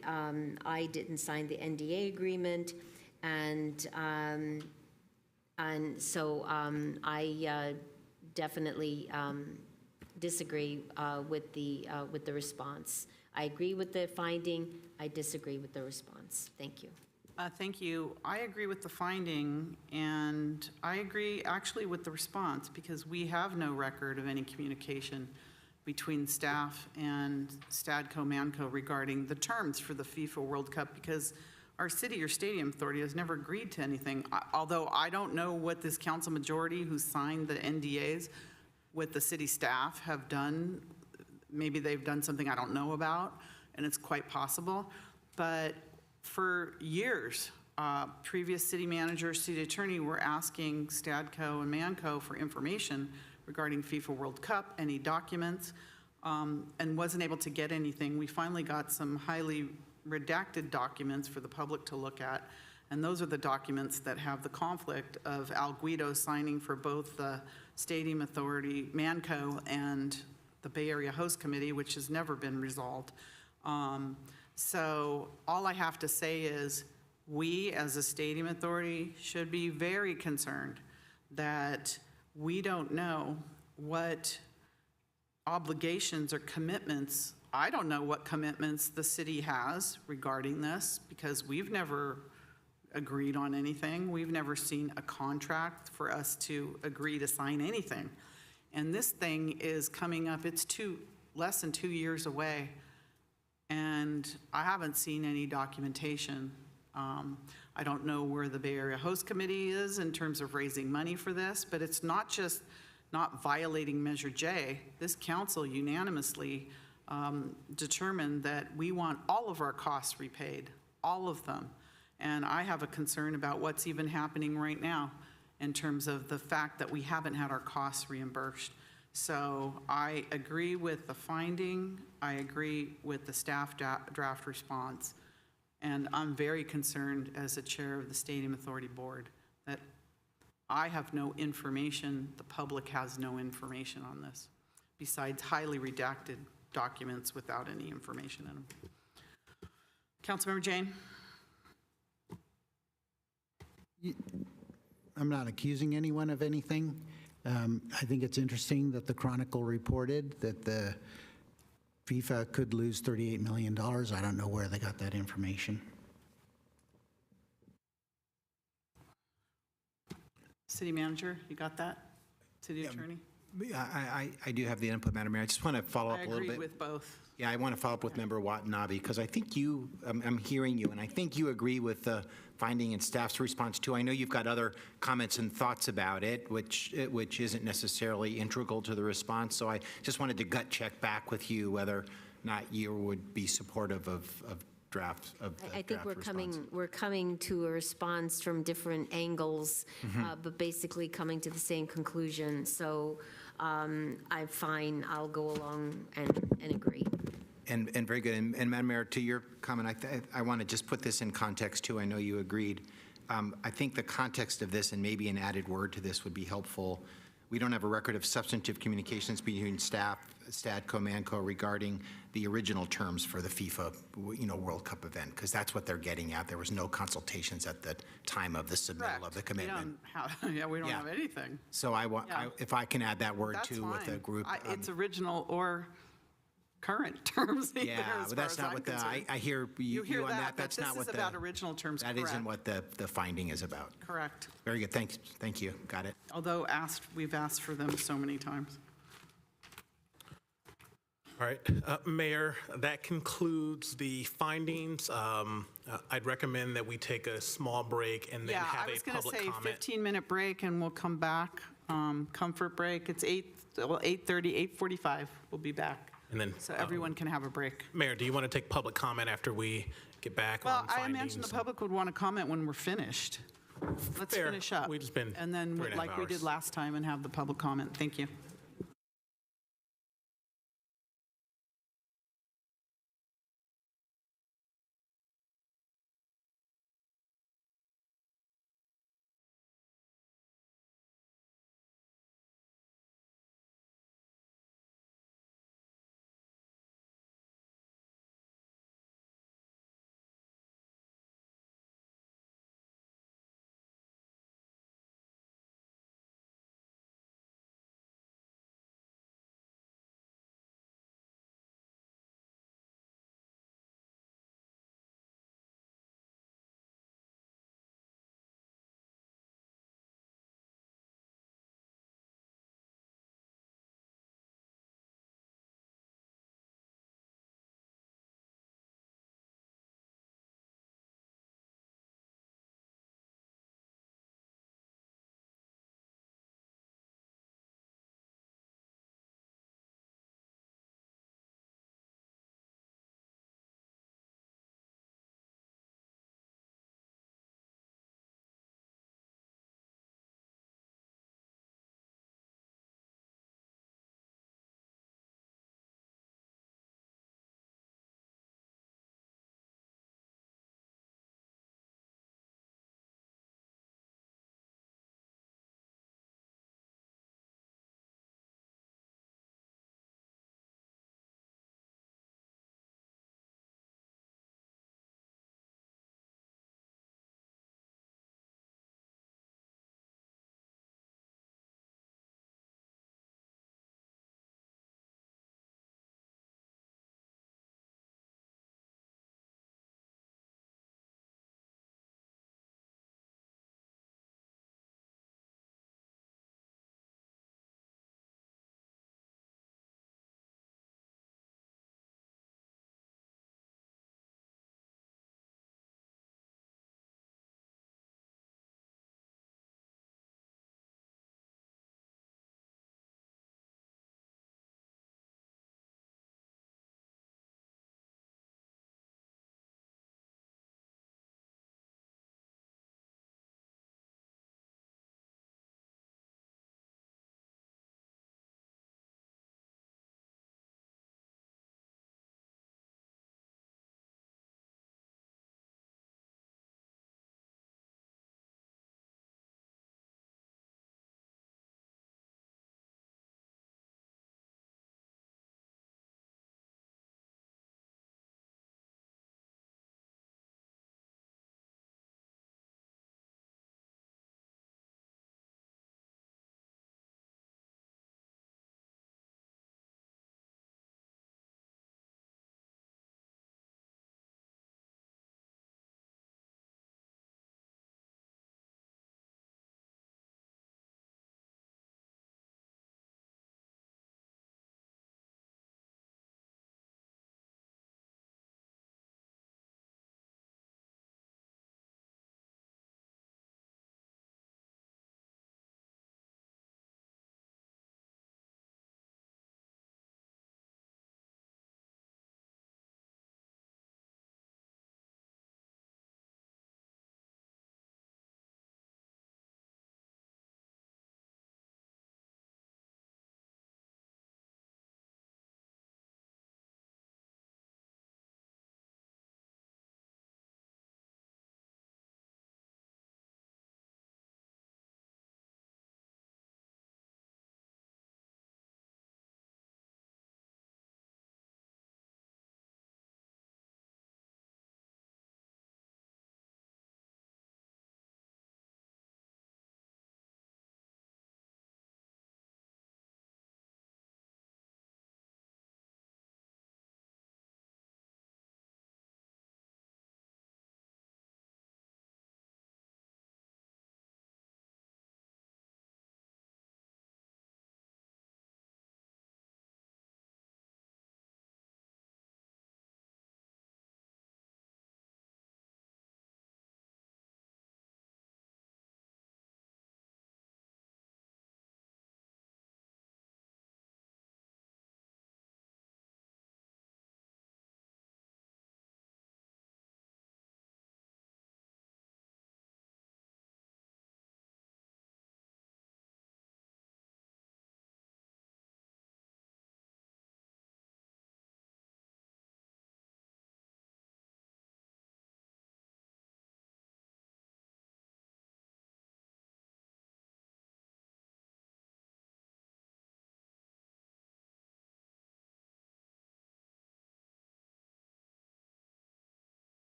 I didn't sign the NDA agreement, and so I definitely disagree with the response. I agree with the finding. I disagree with the response. Thank you. Thank you. I agree with the finding, and I agree actually with the response, because we have no record of any communication between staff and Stadco Manco regarding the terms for the FIFA World Cup, because our city or stadium authority has never agreed to anything. Although I don't know what this council majority who signed the NDAs with the city staff have done. Maybe they've done something I don't know about, and it's quite possible. But for years, previous city manager, city attorney were asking Stadco and Manco for information regarding FIFA World Cup, any documents, and wasn't able to get anything. We finally got some highly redacted documents for the public to look at, and those are the documents that have the conflict of Al Guido signing for both the Stadium Authority, Manco, and the Bay Area Host Committee, which has never been resolved. So all I have to say is we, as a stadium authority, should be very concerned that we don't know what obligations or commitments. I don't know what commitments the city has regarding this, because we've never agreed on anything. We've never seen a contract for us to agree to sign anything. And this thing is coming up, it's less than 2 years away, and I haven't seen any documentation. I don't know where the Bay Area Host Committee is in terms of raising money for this, but it's not just not violating Measure J. This council unanimously determined that we want all of our costs repaid, all of them. And I have a concern about what's even happening right now in terms of the fact that we haven't had our costs reimbursed. So I agree with the finding. I agree with the staff draft response. And I'm very concerned as the chair of the Stadium Authority Board that I have no information, the public has no information on this, besides highly redacted documents without any information in them. Councilmember Jane? I'm not accusing anyone of anything. I think it's interesting that the Chronicle reported that the FIFA could lose $38 million. I don't know where they got that information. City Manager, you got that? City Attorney? I do have the input, Madam Mayor. I just want to follow up a little bit. I agree with both. Yeah, I want to follow up with Member Watanabe, because I think I'm hearing you, and I think you agree with the finding and staff's response too. I know you've got other comments and thoughts about it, which isn't necessarily integral to the response. So I just wanted to gut check back with you whether or not you would be supportive of draft of the I think draft we're response. coming to a response from different angles, Mm-hmm. but basically coming to the same conclusion. So I'm fine, I'll go along and agree. And very good. And Madam Mayor, to your comment, I want to just put this in context too. I know you agreed. I think the context of this and maybe an added word to this would be helpful. We don't have a record of substantive communications between staff, Stadco, Manco regarding the original terms for the FIFA, World Cup event, because that's what they're getting at. There was no consultations at the time of the submittal of the commitment. We don't Yeah. have anything. So Yeah. if I can add that word That's too with the fine. group. It's original or current terms either, Yeah, as but far that's as not I'm what the, concerned. I hear You hear you on that, that. but That's this not what is the. about original terms, That isn't correct. what the finding is about. Correct. Very good. Thank you. Got it. Although we've asked for them so many times. All right, Mayor, that concludes the findings. I'd recommend that we take a small break and then Yeah, have I a was going to public say comment. 15-minute break and we'll come back. Comfort break. It's 8:30, 8:45. We'll be back. And then, So everyone can have a break. Mayor, do you want to take public comment after we get back Well, on I findings? imagine the public would want to comment when we're finished. Let's Fair. finish up. We've just been And then, 3.5 like we did hours. last time, and have the public comment. Thank you.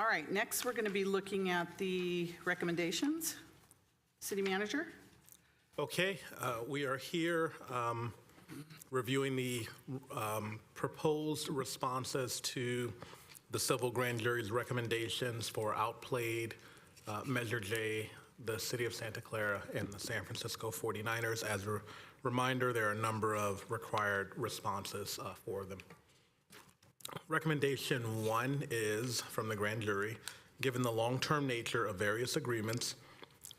All right, next we're going to be looking at the recommendations. City Manager? Okay, we are here reviewing the proposed responses to the civil grand jury's recommendations for Outplayed, Measure J, the City of Santa Clara, and the San Francisco 49ers. As a reminder, there are a number of required responses for them. Recommendation 1 is from the grand jury, given the long-term nature of various agreements,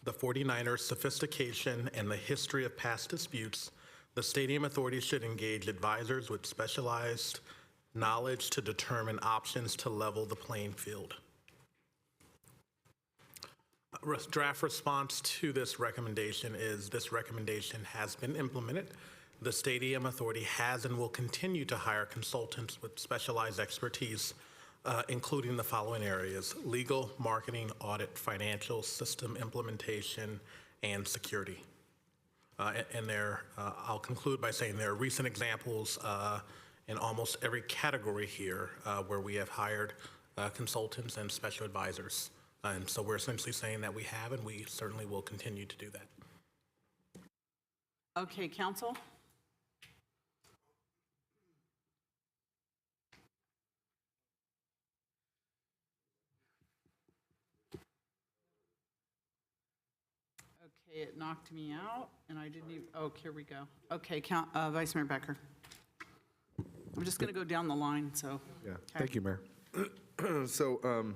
the 49ers' sophistication, and the history of past disputes, the Stadium Authority should engage advisors with specialized knowledge to determine options to level the playing field. Draft response to this recommendation is this recommendation has been implemented. The Stadium Authority has and will continue to hire consultants with specialized expertise, including the following areas: legal, marketing, audit, financial, system implementation, and security. I'll conclude by saying there are recent examples in almost every category here where we have hired consultants and special advisors. And so we're essentially saying that we have, and we certainly will continue to do that. Okay, council? Okay, it knocked me out, and I didn't even, oh, here we go. Okay, Vice Mayor Becker. I'm just going to go down the line, so. Yeah, Okay. thank you, Mayor. So,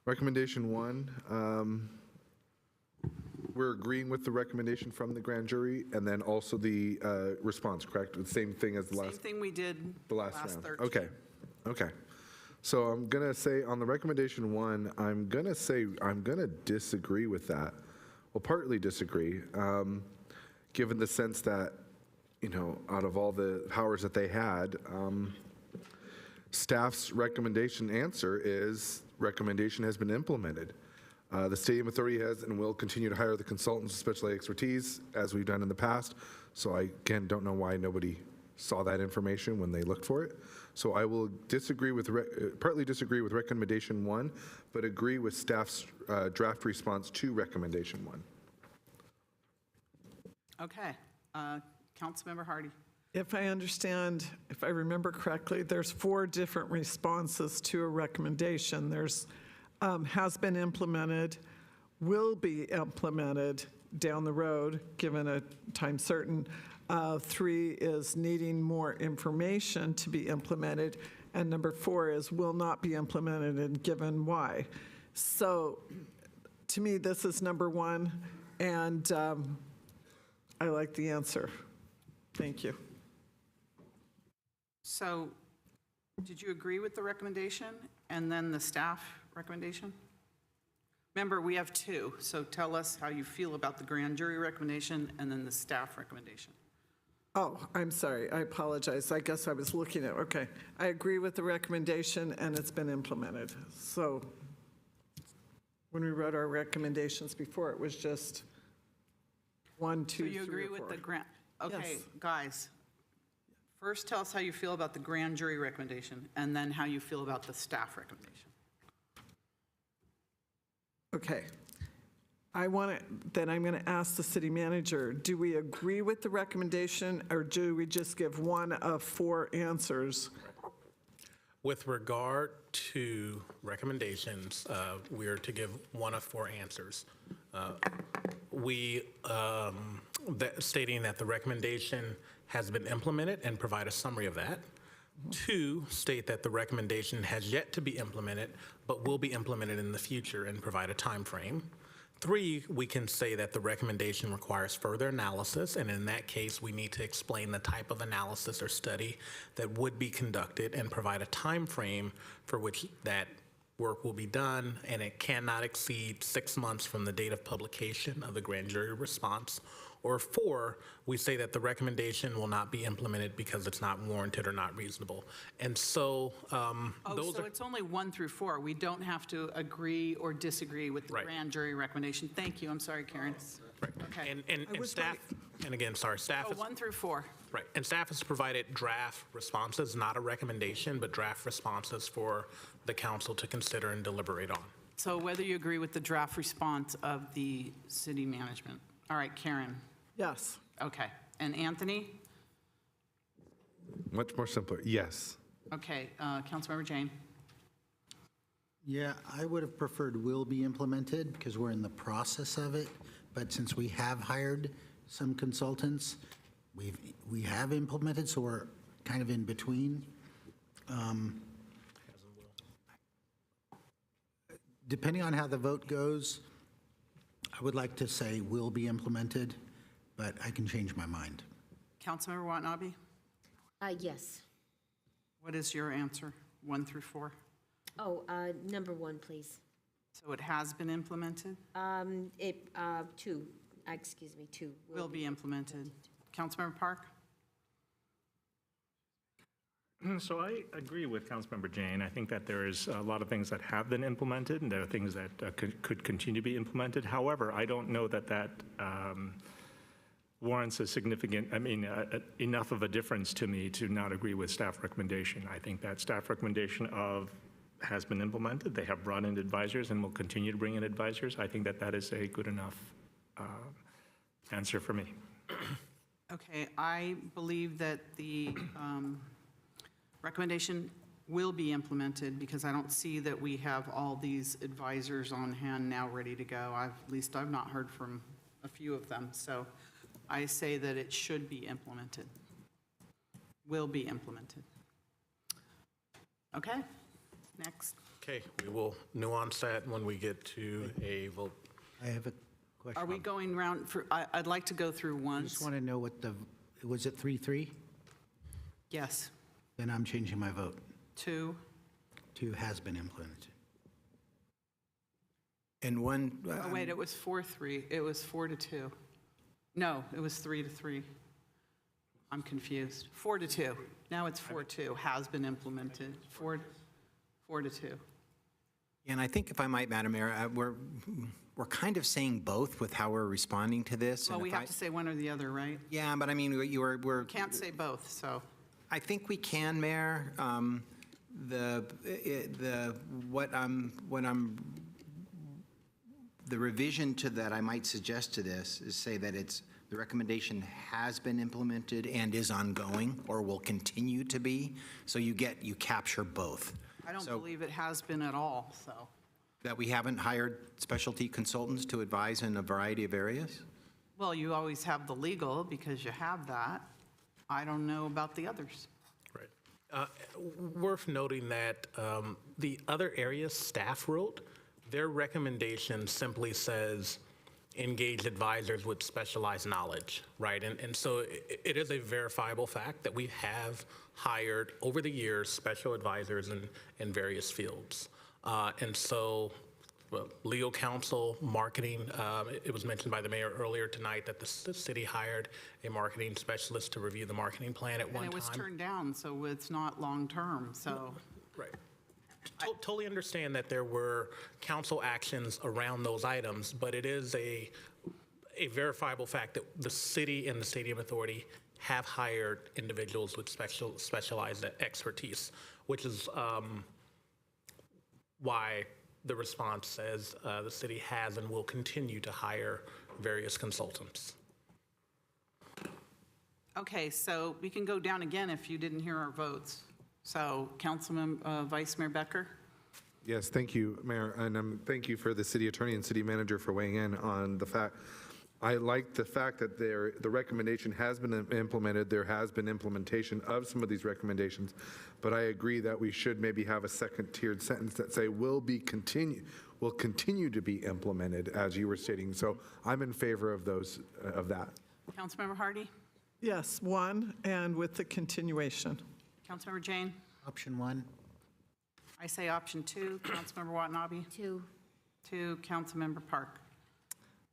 recommendation 1, we're agreeing with the recommendation from the grand jury, and then also the response, correct? The same thing as the Same last, thing we did the last last round? 13. Okay, okay. So I'm going to say on the recommendation 1, I'm going to disagree with that. Well, partly disagree, given the sense that, out of all the powers that they had, staff's recommendation answer is recommendation has been implemented. The Stadium Authority has and will continue to hire the consultants with special expertise, as we've done in the past. So I, again, don't know why nobody saw that information when they looked for it. So I will disagree with, partly disagree with recommendation 1, but agree with staff's draft response to recommendation 1. Okay, Councilmember Hardy. If I understand, if I remember correctly, there's 4 different responses to a recommendation. There's has been implemented, will be implemented down the road, given a time certain. 3 is needing more information to be implemented, and number 4 is will not be implemented and given why. So to me, this is number 1, and I like the answer. Thank you. So did you agree with the recommendation and then the staff recommendation? Remember, we have 2, so tell us how you feel about the grand jury recommendation and then the staff recommendation. Oh, I'm sorry. I apologize. I guess I was looking at, okay. I agree with the recommendation, and it's been implemented. So when we wrote our recommendations before, it was just 1, 2, 3, So you agree with 4. the grant? Okay, Yes. guys, first tell us how you feel about the grand jury recommendation and then how you feel about the staff recommendation. Okay. I'm going to ask the city manager, do we agree with the recommendation, or do we just give 1 of 4 answers? With regard to recommendations, we are to give 1 of 4 answers. Stating that the recommendation has been implemented and provide a summary of that. 2, state that the recommendation has yet to be implemented, but will be implemented in the future and provide a time frame. 3, we can say that the recommendation requires further analysis, and in that case, we need to explain the type of analysis or study that would be conducted and provide a time frame for which that work will be done, and it cannot exceed 6 months from the date of publication of the grand jury response Or 4, we say that the recommendation will not be implemented because it's not warranted or not reasonable. And so those So are, it's only 1 through 4. We don't have to agree or disagree with the Right. grand jury recommendation. Thank you. I'm sorry, Karen. Okay. and staff, and again, sorry, staff So is, 1 through 4. right, and staff has provided draft responses, not a recommendation, but draft responses for the council to consider and deliberate on. So whether you agree with the draft response of the city management. All right, Karen. Yes. Okay. And Anthony? Much more simpler. Yes. Okay. Councilmember Jane? Yeah, I would have preferred will be implemented because we're in the process of it. But since we have hired some consultants, we have implemented, so we're kind of in between. Depending on how the vote goes, I would like to say will be implemented, but I can change my mind. Councilmember Watanabe? Yes. What is your answer? 1 through 4? Oh, number 1, please. So it has been implemented? 2, excuse me, 2. Will be implemented. Councilmember Park? So I agree with Councilmember Jane. I think that there is a lot of things that have been implemented, and there are things that could continue to be implemented. However, I don't know that that warrants a significant, enough of a difference to me to not agree with staff recommendation. I think that staff recommendation has been implemented. They have brought in advisors and will continue to bring in advisors. I think that that is a good enough answer for me. Okay, I believe that the recommendation will be implemented because I don't see that we have all these advisors on hand now ready to go. At least I've not heard from a few of them. So I say that it should be implemented, will be implemented. Okay, next. Okay, we will nuance that when we get to a vote. I have a question. Are we going round for, I'd like to go through I once. just want to know what was it 3-3? Yes, Then I'm changing my vote. 2, 2 has been implemented. And one, oh wait, it was 4-3, it was 4-2. No, it was 3-3. I'm confused. 4-2, now it's 4-2, has been implemented, 4-2. and I think if I might, Madam Mayor, we're kind of saying both with how we're responding to this. Well, and we if have I- to say one or the other, right? Yeah, but I mean, we're. Can't say both, so. I think we can, Mayor. The revision to that I might suggest to this is say that the recommendation has been implemented and is ongoing or will continue to be. So you capture both. I don't So believe it has been at all, so. that we haven't hired specialty consultants to advise in a variety of areas? Well, you always have the legal because you have that. I don't know about the others. Right. Worth noting that the other areas staff wrote, their recommendation simply says engage advisors with specialized knowledge, right? And so it is a verifiable fact that we have hired over the years special advisors in various fields. And so legal counsel, marketing, it was mentioned by the mayor earlier tonight that the city hired a marketing specialist to review the marketing plan at one time. And it was turned down, so it's not long-term, so. Right. Totally understand that there were council actions around those items, but it is a verifiable fact that the city and the Stadium Authority have hired individuals with specialized expertise, which is why the response says the city has and will continue to hire various consultants. Okay, so we can go down again if you didn't hear our votes. So Vice Mayor Becker? Yes, thank you, Mayor, and thank you for the city attorney and city manager for weighing in on the fact. I like the fact that the recommendation has been implemented. There has been implementation of some of these recommendations, but I agree that we should maybe have a second-tiered sentence that say will continue to be implemented, as you were stating. So I'm in favor of that. Councilmember Hardy? Yes, 1, and with the continuation. Councilmember Jane? Option 1. I say option 2. Councilmember Watanabe? 2. 2. Councilmember Park?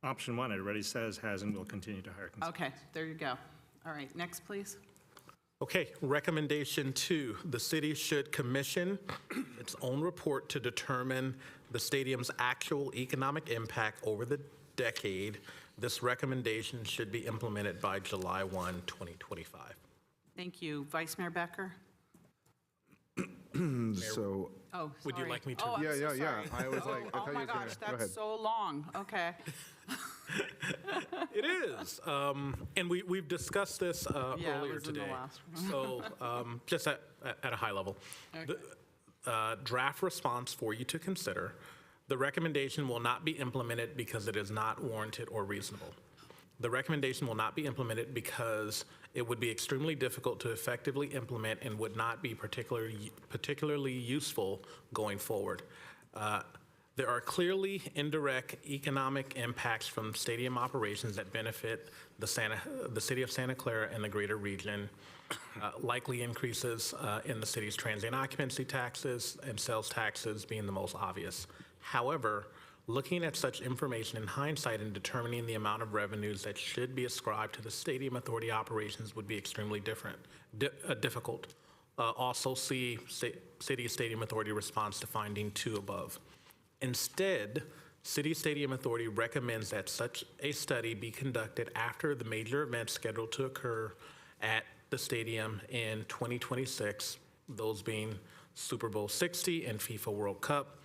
Option one, it already says has and will continue to hire consultants. Okay, there you go. All right, next, please. Okay, recommendation 2, the city should commission its own report to determine the stadium's actual economic impact over the decade. This recommendation should be implemented by July 1, 2025. Thank you. Vice Mayor Becker? So, Oh, Would you sorry. like me to- Oh, I'm yeah, so yeah, yeah. sorry. I was like, I Oh thought you my was gonna- gosh, go ahead. that's so long. Okay. It is. And we've discussed this Yeah, it earlier was in the today. last So just at a high level. The draft response for you to consider. The recommendation will not be implemented because it is not warranted or reasonable. The recommendation will not be implemented because it would be extremely difficult to effectively implement and would not be particularly useful going forward. There are clearly indirect economic impacts from stadium operations that benefit the city of Santa Clara and the greater region, likely increases in the city's transient occupancy taxes and sales taxes being the most obvious. However, looking at such information in hindsight and determining the amount of revenues that should be ascribed to the stadium authority operations would be extremely difficult. Also see City Stadium Authority response to finding 2 above. Instead, City Stadium Authority recommends that such a study be conducted after the major events scheduled to occur at the stadium in 2026, those being Super Bowl 60 and FIFA World Cup.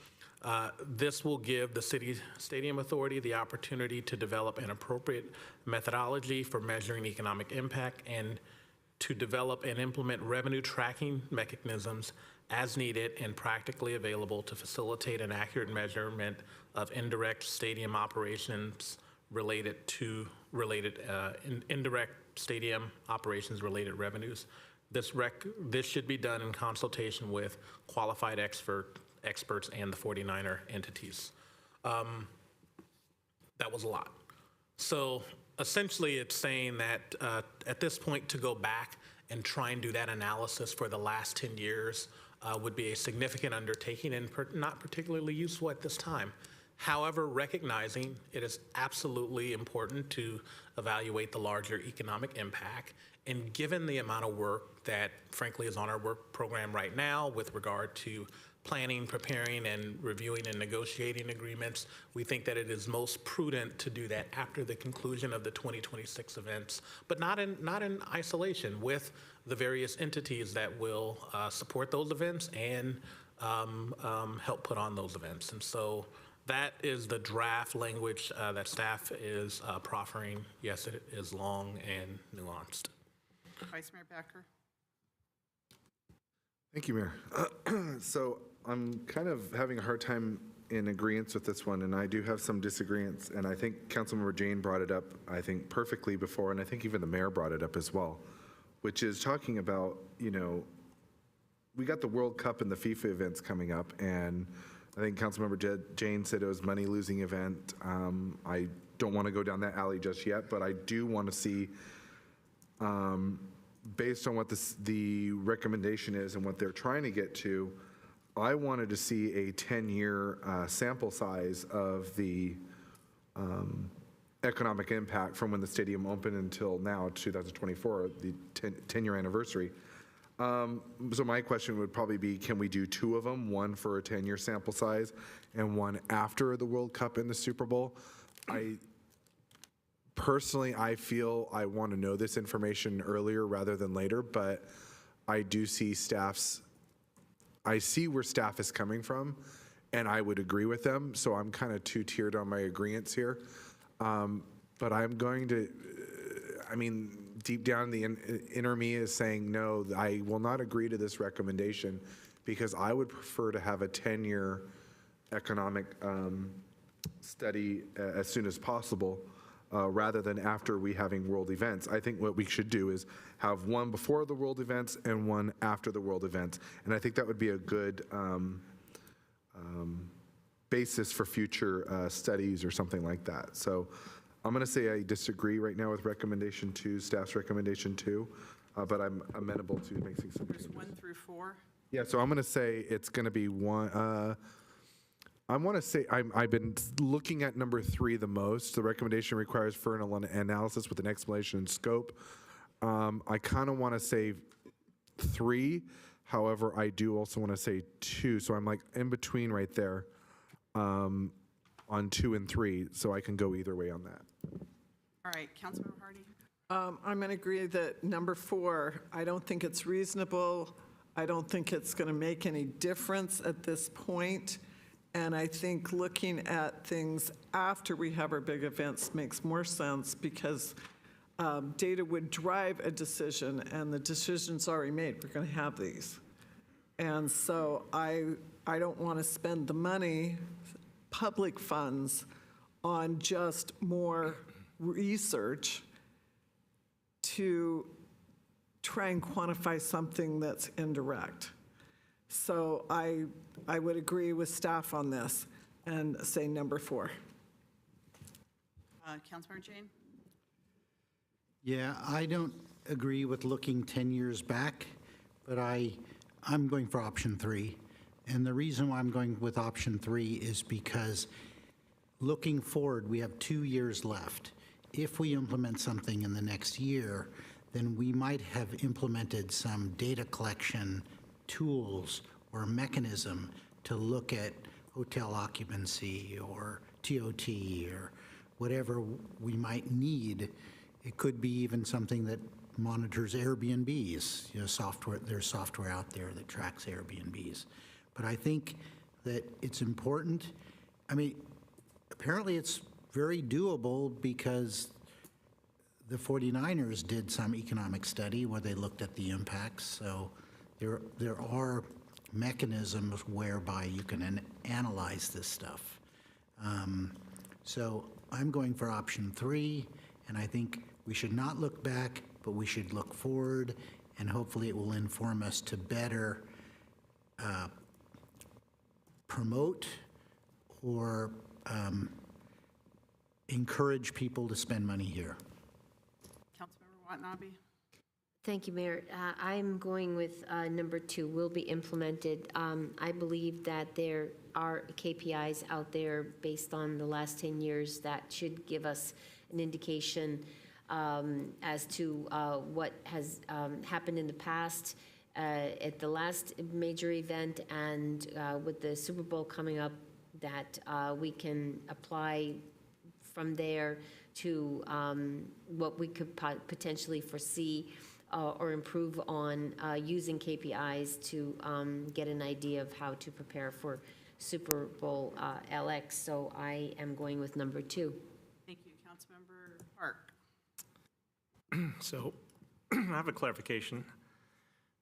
This will give the City Stadium Authority the opportunity to develop an appropriate methodology for measuring economic impact and to develop and implement revenue tracking mechanisms as needed and practically available to facilitate an accurate measurement of indirect stadium operations indirect stadium operations related revenues. This should be done in consultation with qualified experts and the 49er entities. That was a lot. So essentially it's saying that at this point to go back and try and do that analysis for the last 10 years would be a significant undertaking and not particularly useful at this time. However, recognizing it is absolutely important to evaluate the larger economic impact, and given the amount of work that frankly is on our work program right now with regard to planning, preparing, and reviewing and negotiating agreements, we think that it is most prudent to do that after the conclusion of the 2026 events, but not in isolation, with the various entities that will support those events and help put on those events. And so that is the draft language that staff is proffering. Yes, it is long and nuanced. Vice Mayor Becker? thank you, Mayor. So I'm kind of having a hard time in agreement with this one, and I do have some disagreements, and I think Councilmember Jane brought it up, I think, perfectly before, and I think even the mayor brought it up as well, which is talking about, we got the World Cup and the FIFA events coming up, and I think Councilmember Jane said it was money-losing event. I don't want to go down that alley just yet, but I do want to see, based on what the recommendation is and what they're trying to get to, I wanted to see a 10-year sample size of the economic impact from when the stadium opened until now, 2024, the 10-year anniversary. So my question would probably be, can we do 2 of them, one for a 10-year sample size and one after the World Cup and the Super Bowl? Personally, I feel I want to know this information earlier rather than later, but I do see I see where staff is coming from, and I would agree with them, so I'm kind of 2-tiered on my agreeance here. But I'm going to, deep down the inner me is saying, no, I will not agree to this recommendation because I would prefer to have a 10-year economic study as soon as possible rather than after we having world events. I think what we should do is have one before the world events and one after the world events. And I think that would be a good basis for future studies or something like that. So I'm going to say I disagree right now with recommendation 2, staff's recommendation 2, but I'm amenable to making some There's changes. 1 through 4. Yeah, so I'm going to say it's going to be one. I want to say I've been looking at number 3 the most. The recommendation requires further analysis with an explanation and scope. I kind of want to say 3. However, I do also want to say 2. So I'm like in between right there on 2 and 3. So I can go either way on that. All right, Councilmember Hardy. I'm going to agree that number 4, I don't think it's reasonable. I don't think it's going to make any difference at this point. And I think looking at things after we have our big events makes more sense because data would drive a decision, and the decision's already made. We're going to have these. And so I don't want to spend the money, public funds, on just more research to try and quantify something that's indirect. So I would agree with staff on this and say number 4. Councilmember Jane? Yeah, I don't agree with looking 10 years back, but I'm going for option 3. And the reason why I'm going with option 3 is because looking forward, we have 2 years left. If we implement something in the next year, then we might have implemented some data collection tools or mechanism to look at hotel occupancy or TOT or whatever we might need. It could be even something that monitors Airbnbs, software. There's software out there that tracks Airbnbs. But I think that it's important. I mean, apparently it's very doable because the 49ers did some economic study where they looked at the impacts. So there are mechanisms whereby you can analyze this stuff. So I'm going for option 3, and I think we should not look back, but we should look forward, and hopefully it will inform us to better promote or encourage people to spend money here. Councilmember Watanabe? Thank you, Mayor. I'm going with number 2, will be implemented. I believe that there are KPIs out there based on the last 10 years that should give us an indication as to what has happened in the past at the last major event and with the Super Bowl coming up, that we can apply from there to what we could potentially foresee or improve on using KPIs to get an idea of how to prepare for Super Bowl LX. So I am going with number 2. Thank you. Councilmember Park? So I have a clarification,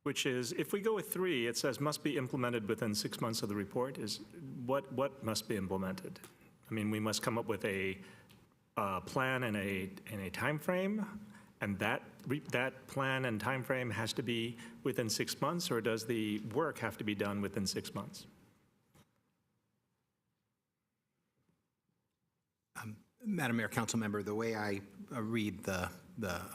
which is if we go with 3, it says must be implemented within 6 months of the report. Is what must be implemented? I mean, we must come up with a plan and a time frame, and that plan and time frame has to be within 6 months, or does the work have to be done within 6 months? Madam Mayor, council member, the way I read the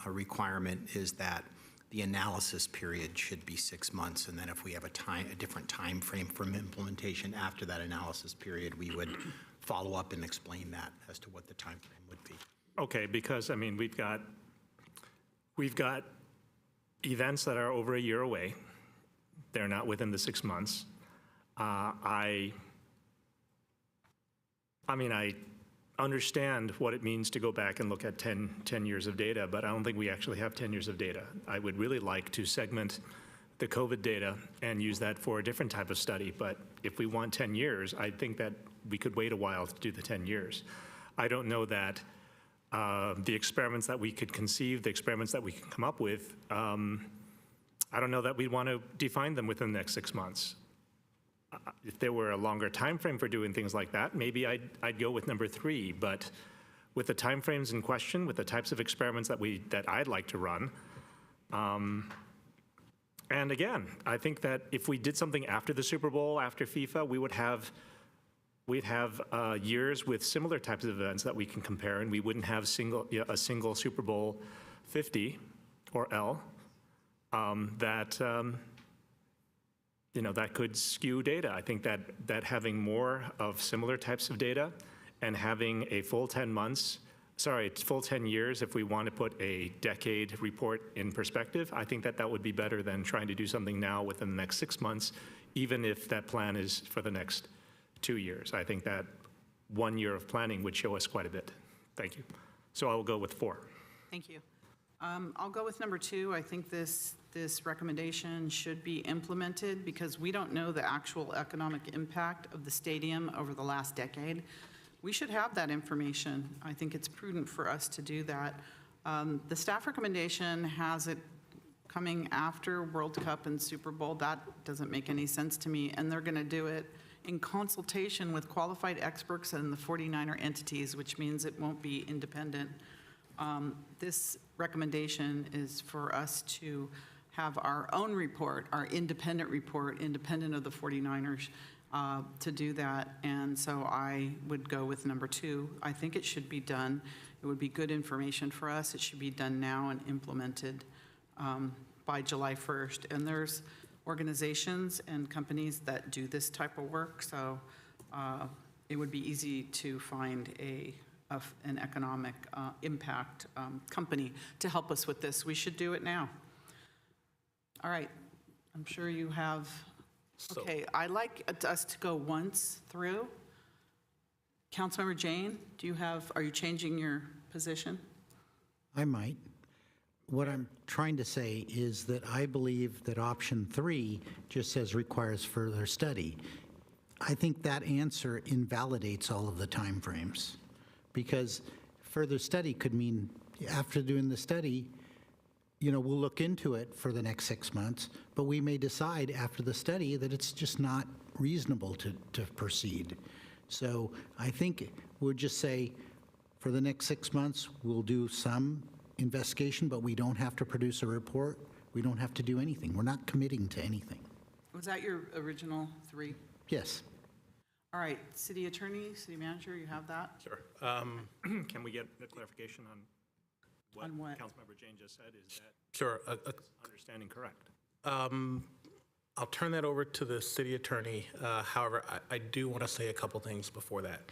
requirement is that the analysis period should be 6 months, and then if we have a different time frame from implementation after that analysis period, we would follow up and explain that as to what the time frame would be. Okay, because I mean we've got events that are over a year away. They're not within the 6 months. I understand what it means to go back and look at 10 years of data, but I don't think we actually have 10 years of data. I would really like to segment the COVID data and use that for a different type of study, but if we want 10 years, I think that we could wait a while to do the 10 years. I don't know that the experiments that we could conceive, the experiments that we can come up with, I don't know that we want to define them within the next 6 months. If there were a longer time frame for doing things like that, maybe I'd go with number 3. But with the time frames in question, with the types of experiments that I'd like to run, and again, I think that if we did something after the Super Bowl, after FIFA, we'd have years with similar types of events that we can compare, and we wouldn't have a single Super Bowl 50 or L that that could skew data. I think that having more of similar types of data and having a full 10 months, it's full 10 years if we want to put a decade report in perspective, I think that would be better than trying to do something now within the next 6 months, even if that plan is for the next 2 years. I think that 1 year of planning would show us quite a bit. Thank you. So I will go with 4. Thank you. I'll go with number 2. I think this recommendation should be implemented because we don't know the actual economic impact of the stadium over the last decade. We should have that information. I think it's prudent for us to do that. The staff recommendation has it coming after World Cup and Super Bowl. That doesn't make any sense to me, and they're going to do it in consultation with qualified experts and the 49er entities, which means it won't be independent. This recommendation is for us to have our own report, our independent report, independent of the 49ers, to do that. And so I would go with number 2. I think it should be done. It would be good information for us. It should be done now and implemented by July 1st. And there's organizations and companies that do this type of work, so it would be easy to find an economic impact company to help us with this. We should do it now. All right, I'm sure you have, okay, I like us to go once through. Councilmember Jane, are you changing your position? I might. What I'm trying to say is that I believe that option 3 just says requires further study. I think that answer invalidates all of the timeframes, because further study could mean after doing the study, we'll look into it for the next 6 months, but we may decide after the study that it's just not reasonable to proceed. So I think we'll just say for the next 6 months, we'll do some investigation, but we don't have to produce a report. We don't have to do anything. We're not committing to anything. Was that your original 3? Yes. All right, city attorney, city manager, you have that? Sure. Can we get a clarification on what Councilmember Jane just said? Is that Sure. understanding correct? I'll turn that over to the city attorney. However, I do want to say a couple things before that.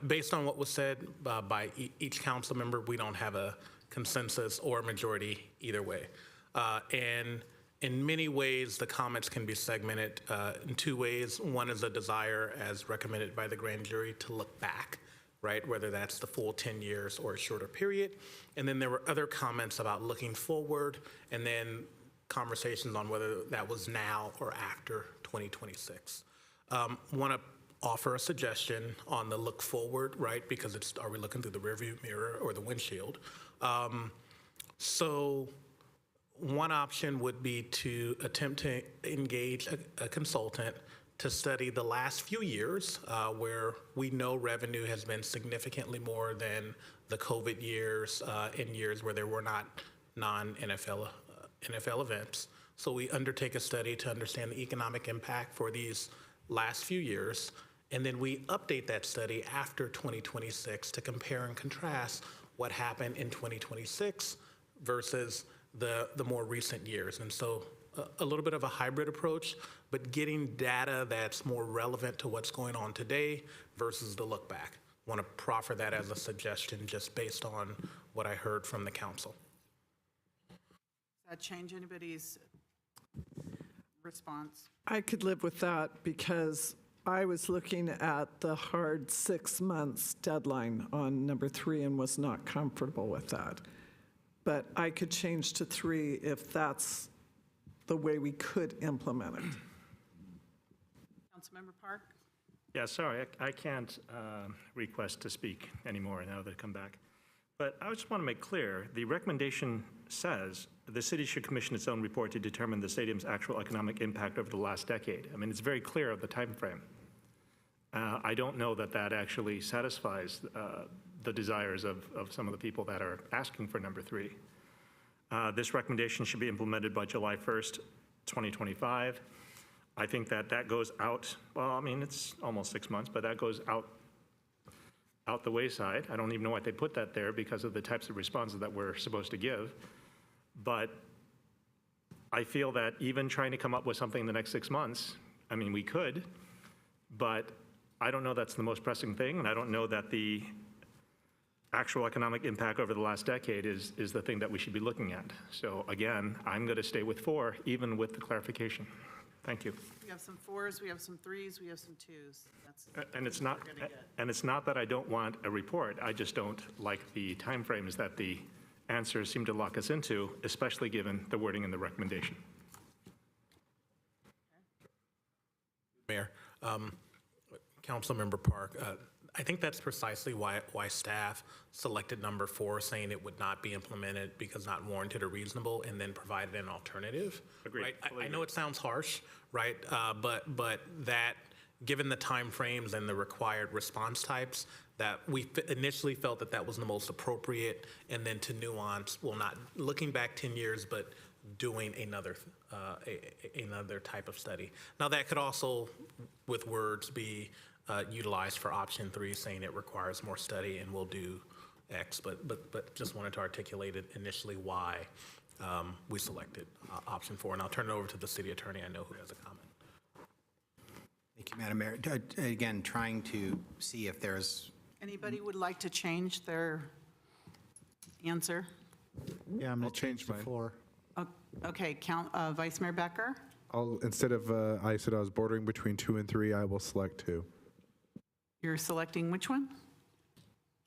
Based on what was said by each council member, we don't have a consensus or majority either way. And in many ways, the comments can be segmented in 2 ways. One is a desire, as recommended by the grand jury, to look back, right? Whether that's the full 10 years or a shorter period. And then there were other comments about looking forward, and then conversations on whether that was now or after 2026. Want to offer a suggestion on the look forward, right? Because are we looking through the rearview mirror or the windshield? So one option would be to attempt to engage a consultant to study the last few years where we know revenue has been significantly more than the COVID years and years where there were not non-NFL events. So we undertake a study to understand the economic impact for these last few years, and then we update that study after 2026 to compare and contrast what happened in 2026 versus the more recent years. And so a little bit of a hybrid approach, but getting data that's more relevant to what's going on today versus the look back. Want to proffer that as a suggestion just based on what I heard from the council. Does that change anybody's response? I could live with that because I was looking at the hard 6 months deadline on number 3 and was not comfortable with that. But I could change to 3 if that's the way we could implement it. Councilmember Park? Yeah, sorry, I can't request to speak anymore now that I come back. But I just want to make clear, the recommendation says the city should commission its own report to determine the stadium's actual economic impact over the last decade. I mean, it's very clear of the time frame. I don't know that that actually satisfies the desires of some of the people that are asking for number 3. This recommendation should be implemented by July 1st, 2025. I think that goes out, well, I mean, it's almost 6 months, but that goes out the wayside. I don't even know why they put that there because of the types of responses that we're supposed to give. But I feel that even trying to come up with something in the next 6 months, I mean, we could, but I don't know that's the most pressing thing, and I don't know that the actual economic impact over the last decade is the thing that we should be looking at. So again, I'm going to stay with 4, even with the clarification. Thank you. We have some 4s, we have some 3s, we have some 2s. And it's not, that I don't want a report. I just don't like the timeframes that the answers seem to lock us into, especially given the wording in the recommendation. Mayor, Councilmember Park, I think that's precisely why staff selected number 4, saying it would not be implemented because not warranted or reasonable, and then provided an alternative. Agreed. Right? I know it sounds harsh, right? But that, given the timeframes and the required response types, that we initially felt that that was the most appropriate, and then to nuance, well, not looking back 10 years, but doing another type of study. Now, that could also, with words, be utilized for option 3, saying it requires more study and we'll do X, but just wanted to articulate it initially why we selected option 4. And I'll turn it over to the city attorney, I know, who has a comment. Thank you, Madam Mayor. Again, trying to see if there's, Anybody would like to change their answer? Yeah, I'm going I'll to change change the mine. 4. Okay, Vice Mayor Becker? Instead of, I said I was bordering between 2 and 3, I will select 2. You're selecting which one?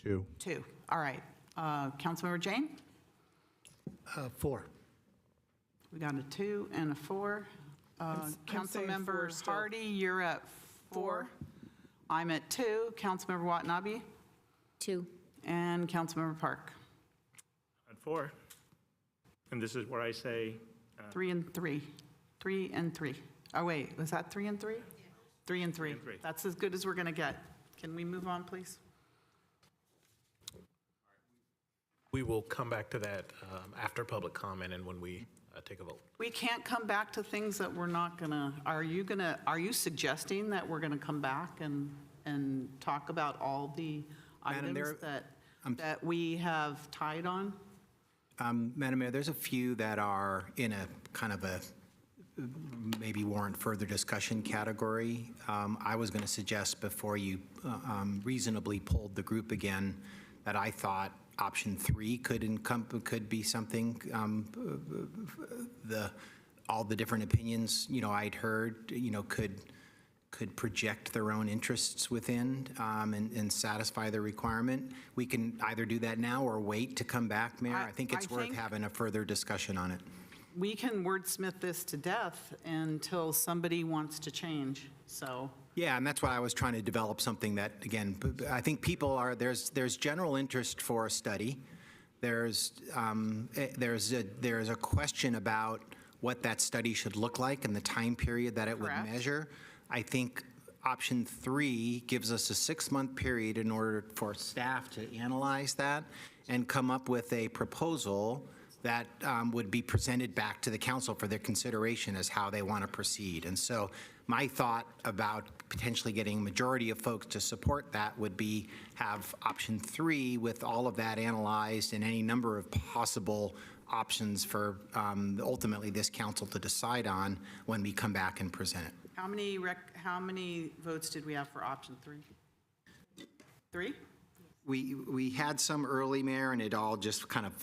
2. 2. All right. Councilmember Jane? 4. We got a 2 and a 4. I'm saying 4 Councilmember still. Hardy, you're at 4. I'm at 2. Councilmember Watanabe? 2. And Councilmember Park? At 4. And this is where I say, 3 and 3. 3 and 3. Oh, wait, was that 3 and 3? 3 and 3. and 3. That's as good as we're going to get. Can we move on, please? We will come back to that after public comment and when we take a vote. We can't come back to things that we're not going to, are you suggesting that we're going to come back and talk about all the Madam, items that we have tied on? Madam Mayor, there's a few that are in a kind of a maybe warrant further discussion category. I was going to suggest before you reasonably polled the group again that I thought option 3 could be something. All the different opinions I'd heard could project their own interests within and satisfy the requirement. We can either do that now or wait to come back, Mayor. I think it's worth having a further discussion on it. We can wordsmith this to death until somebody wants to change, so. Yeah, and that's why I was trying to develop something that, again, I think people are, there's general interest for a study. There's a question about what that study should look like and the time period that it would Correct. measure. I think option 3 gives us a 6-month period in order for staff to analyze that and come up with a proposal that would be presented back to the council for their consideration as how they want to proceed. And so my thought about potentially getting a majority of folks to support that would be have option 3 with all of that analyzed and any number of possible options for ultimately this council to decide on when we come back and present it. How many votes did we have for option 3? 3? We had some early, Mayor, and it all just kind of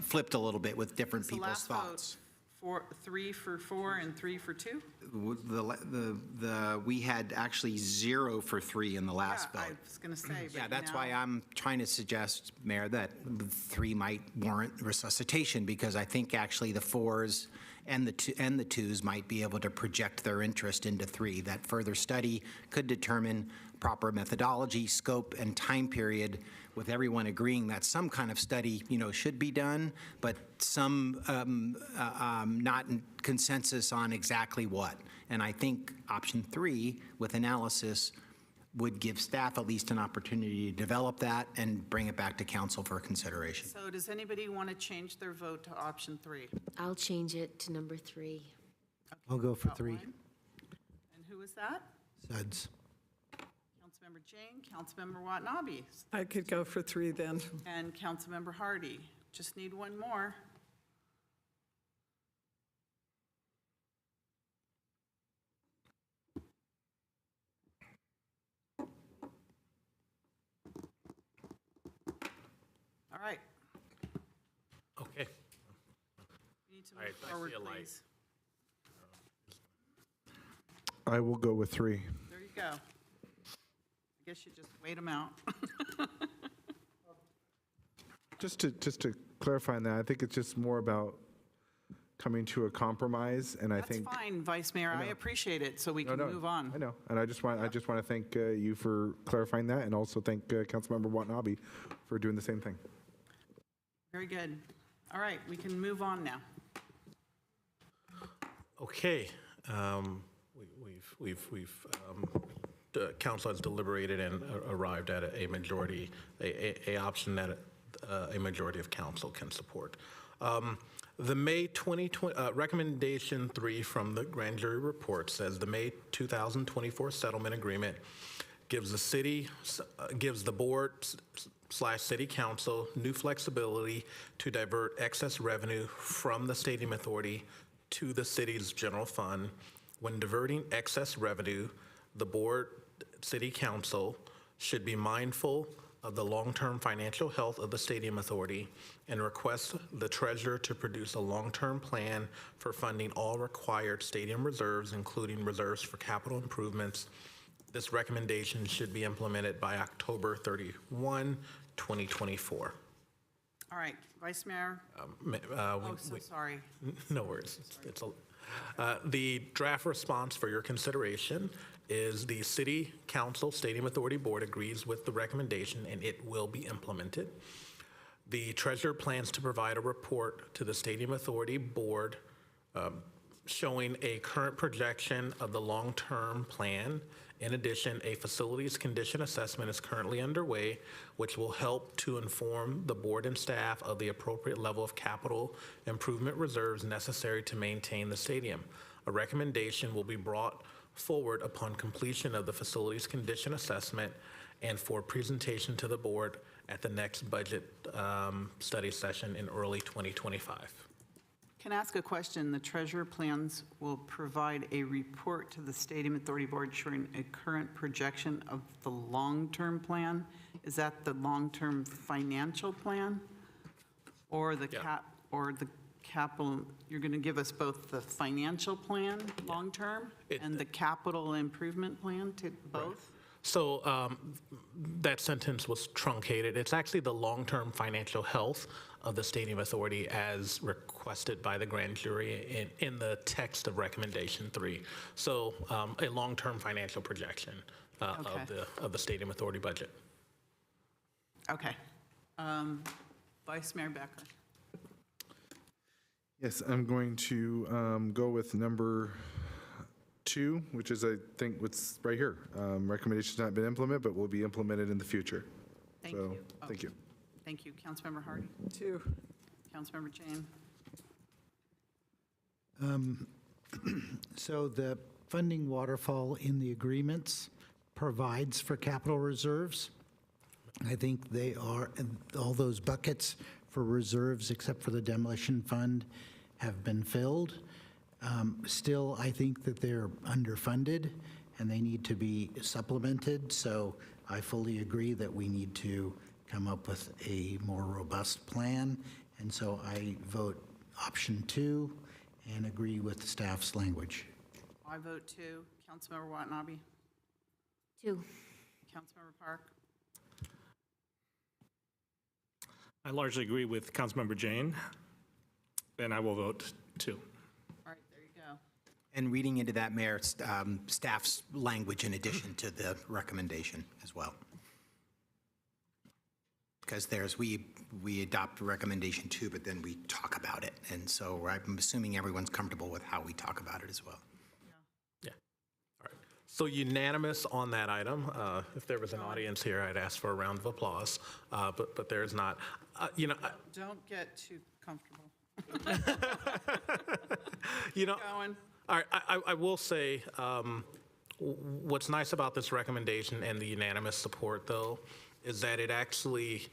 flipped a little bit with different The people's last thoughts. vote, 3 for 4 and 3 for 2? We had actually 0 for 3 in the last Yeah, I vote. was going to say. Yeah, but that's why now- I'm trying to suggest, Mayor, that 3 might warrant resuscitation, because I think actually the 4s and the 2s might be able to project their interest into 3. That further study could determine proper methodology, scope, and time period, with everyone agreeing that some kind of study, should be done, but some not in consensus on exactly what. And I think option 3, with analysis, would give staff at least an opportunity to develop that and bring it back to council for consideration. So does anybody want to change their vote to option 3? I'll change it to number 3. I'll go for Got 3. one. And who is that? Suds. Councilmember Jane, Councilmember Watanabe, I could go for 3 then. and Councilmember Hardy. Just need one more. right. Okay. We need to All right, move I forward, see a light. please. I will go with 3. There you go. I guess you just wait them out. Just to clarify on that, I think it's just more about coming to a compromise, and I That's think. fine, Vice Mayor. I appreciate it, so we No, can no, move on. I know, and I just want to thank you for clarifying that, and also thank Councilmember Watanabe for doing the same thing. Very good. All right, we can move on now. Okay. The council has deliberated and arrived at a majority, a option that a majority of council can support. The May 2020, recommendation 3 from the grand jury report says the May 2024 settlement agreement gives the board/city council new flexibility to divert excess revenue from the stadium authority to the city's general fund. When diverting excess revenue, the board, city council should be mindful of the long-term financial health of the stadium authority and request the treasurer to produce a long-term plan for funding all required stadium reserves, including reserves for capital improvements. This recommendation should be implemented by October 31, 2024. All right, Vice Mayor. Oh, so sorry. No worries. The draft response for your consideration is the City Council Stadium Authority Board agrees with the recommendation and it will be implemented. The treasurer plans to provide a report to the Stadium Authority Board showing a current projection of the long-term plan. In addition, a facilities condition assessment is currently underway, which will help to inform the board and staff of the appropriate level of capital improvement reserves necessary to maintain the stadium. A recommendation will be brought forward upon completion of the facilities condition assessment and for presentation to the board at the next budget study session in early 2025. Can I ask a question? The treasurer plans will provide a report to the Stadium Authority Board showing a current projection of the long-term plan. Is that the long-term financial plan? Or the capital, you're going to give us both the financial plan, long-term, and the capital improvement plan to both? So that sentence was truncated. It's actually the long-term financial health of the Stadium Authority as requested by the grand jury in the text of Recommendation 3. So a long-term financial projection of the Stadium Authority budget. Okay. Vice Mayor Becker. Yes, I'm going to go with number 2, which is, I think, what's right here. Recommendations not been implemented, but will be implemented in the future. Thank So, you. thank you. Thank you. Councilmember Hardy. 2. Councilmember Jane. So the funding waterfall in the agreements provides for capital reserves. I think they are, and all those buckets for reserves, except for the demolition fund, have been filled. Still, I think that they're underfunded and they need to be supplemented. So I fully agree that we need to come up with a more robust plan. And so I vote option 2 and agree with the staff's language. I vote 2. Councilmember Watanabe. 2. Councilmember Park. I largely agree with Councilmember Jane, and I will vote 2. All right, there you go. And reading into that, Mayor, staff's language in addition to the recommendation as well. Because we adopt recommendation 2, but then we talk about it. And so I'm assuming everyone's comfortable with how we talk about it as well. Yeah. All right. So unanimous on that item. If there was an audience here, I'd ask for a round of applause, but there's not. Don't get too comfortable. Going. All right, I will say, what's nice about this recommendation and the unanimous support, though, is that it actually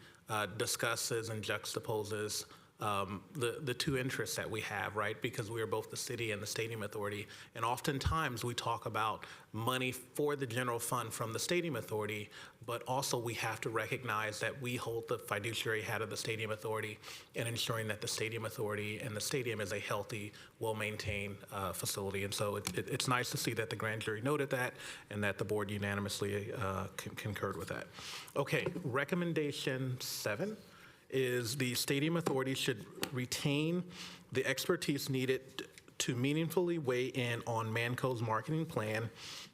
discusses and juxtaposes the two interests that we have, right? Because we are both the city and the stadium authority. And oftentimes we talk about money for the general fund from the stadium authority, but also we have to recognize that we hold the fiduciary hat of the stadium authority in ensuring that the stadium authority and the stadium is a healthy, well-maintained facility. And so it's nice to see that the grand jury noted that and that the board unanimously concurred with that. Okay, recommendation 7 is the stadium authority should retain the expertise needed to meaningfully weigh in on Manco's marketing plan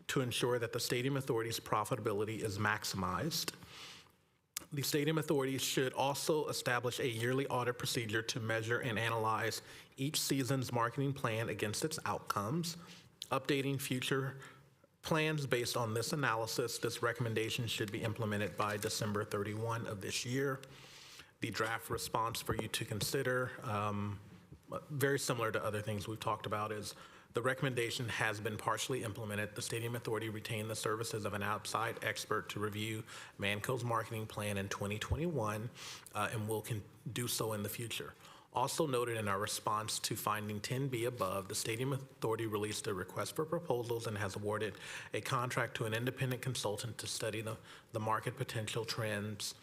to ensure that the stadium authority's profitability is maximized. The stadium authority should also establish a yearly audit procedure to measure and analyze each season's marketing plan against its outcomes, updating future plans based on this analysis. This recommendation should be implemented by December 31 of this year. The draft response for you to consider, very similar to other things we've talked about, is the recommendation has been partially implemented. The stadium authority retained the services of an outside expert to review Manco's marketing plan in 2021 and will do so in the future. Also noted in our response to finding 10B above, the stadium authority released a request for proposals and has awarded a contract to an independent consultant to study the market potential trends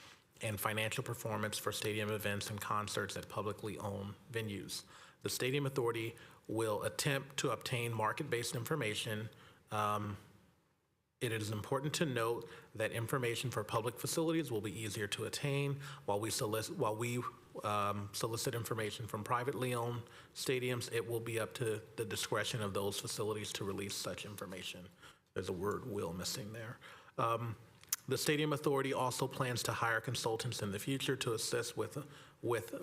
and financial performance for stadium events and concerts at publicly owned venues. The stadium authority will attempt to obtain market-based information. It is important to note that information for public facilities will be easier to attain while we solicit information from privately owned stadiums. It will be up to the discretion of those facilities to release such information. There's a word "will" missing there. The stadium authority also plans to hire consultants in the future to assist with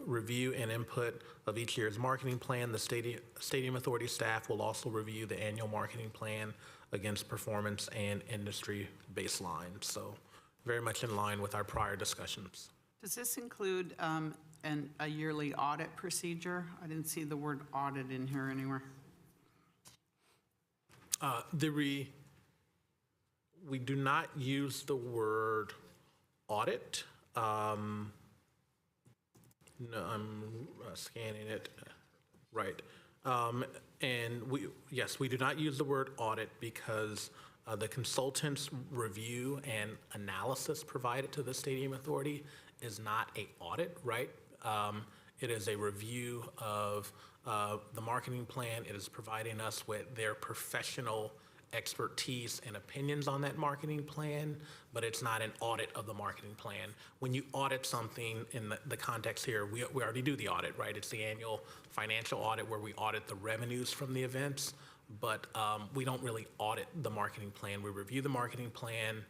review and input of each year's marketing plan. The stadium authority staff will also review the annual marketing plan against performance and industry baselines. So very much in line with our prior discussions. Does this include a yearly audit procedure? I didn't see the word audit in here anywhere. We do not use the word audit. No, I'm scanning it. Right. And we do not use the word audit because the consultant's review and analysis provided to the stadium authority is not an audit, right? It is a review of the marketing plan. It is providing us with their professional expertise and opinions on that marketing plan, but it's not an audit of the marketing plan. When you audit something in the context here, we already do the audit, right? It's the annual financial audit where we audit the revenues from the events, but we don't really audit the marketing plan. We review the marketing plan,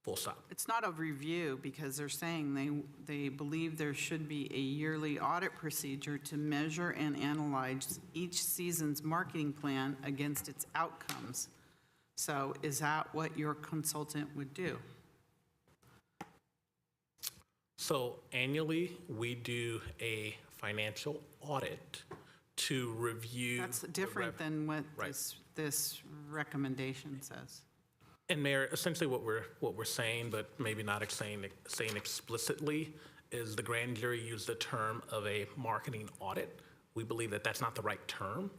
full stop. It's not a review because they're saying they believe there should be a yearly audit procedure to measure and analyze each season's marketing plan against its outcomes. So is that what your consultant would do? So annually, we do a financial audit to review. That's different than what Right. this recommendation says. And Mayor, essentially what we're saying, but maybe not saying explicitly, is the grand jury used the term of a marketing audit. We believe that that's not the right term,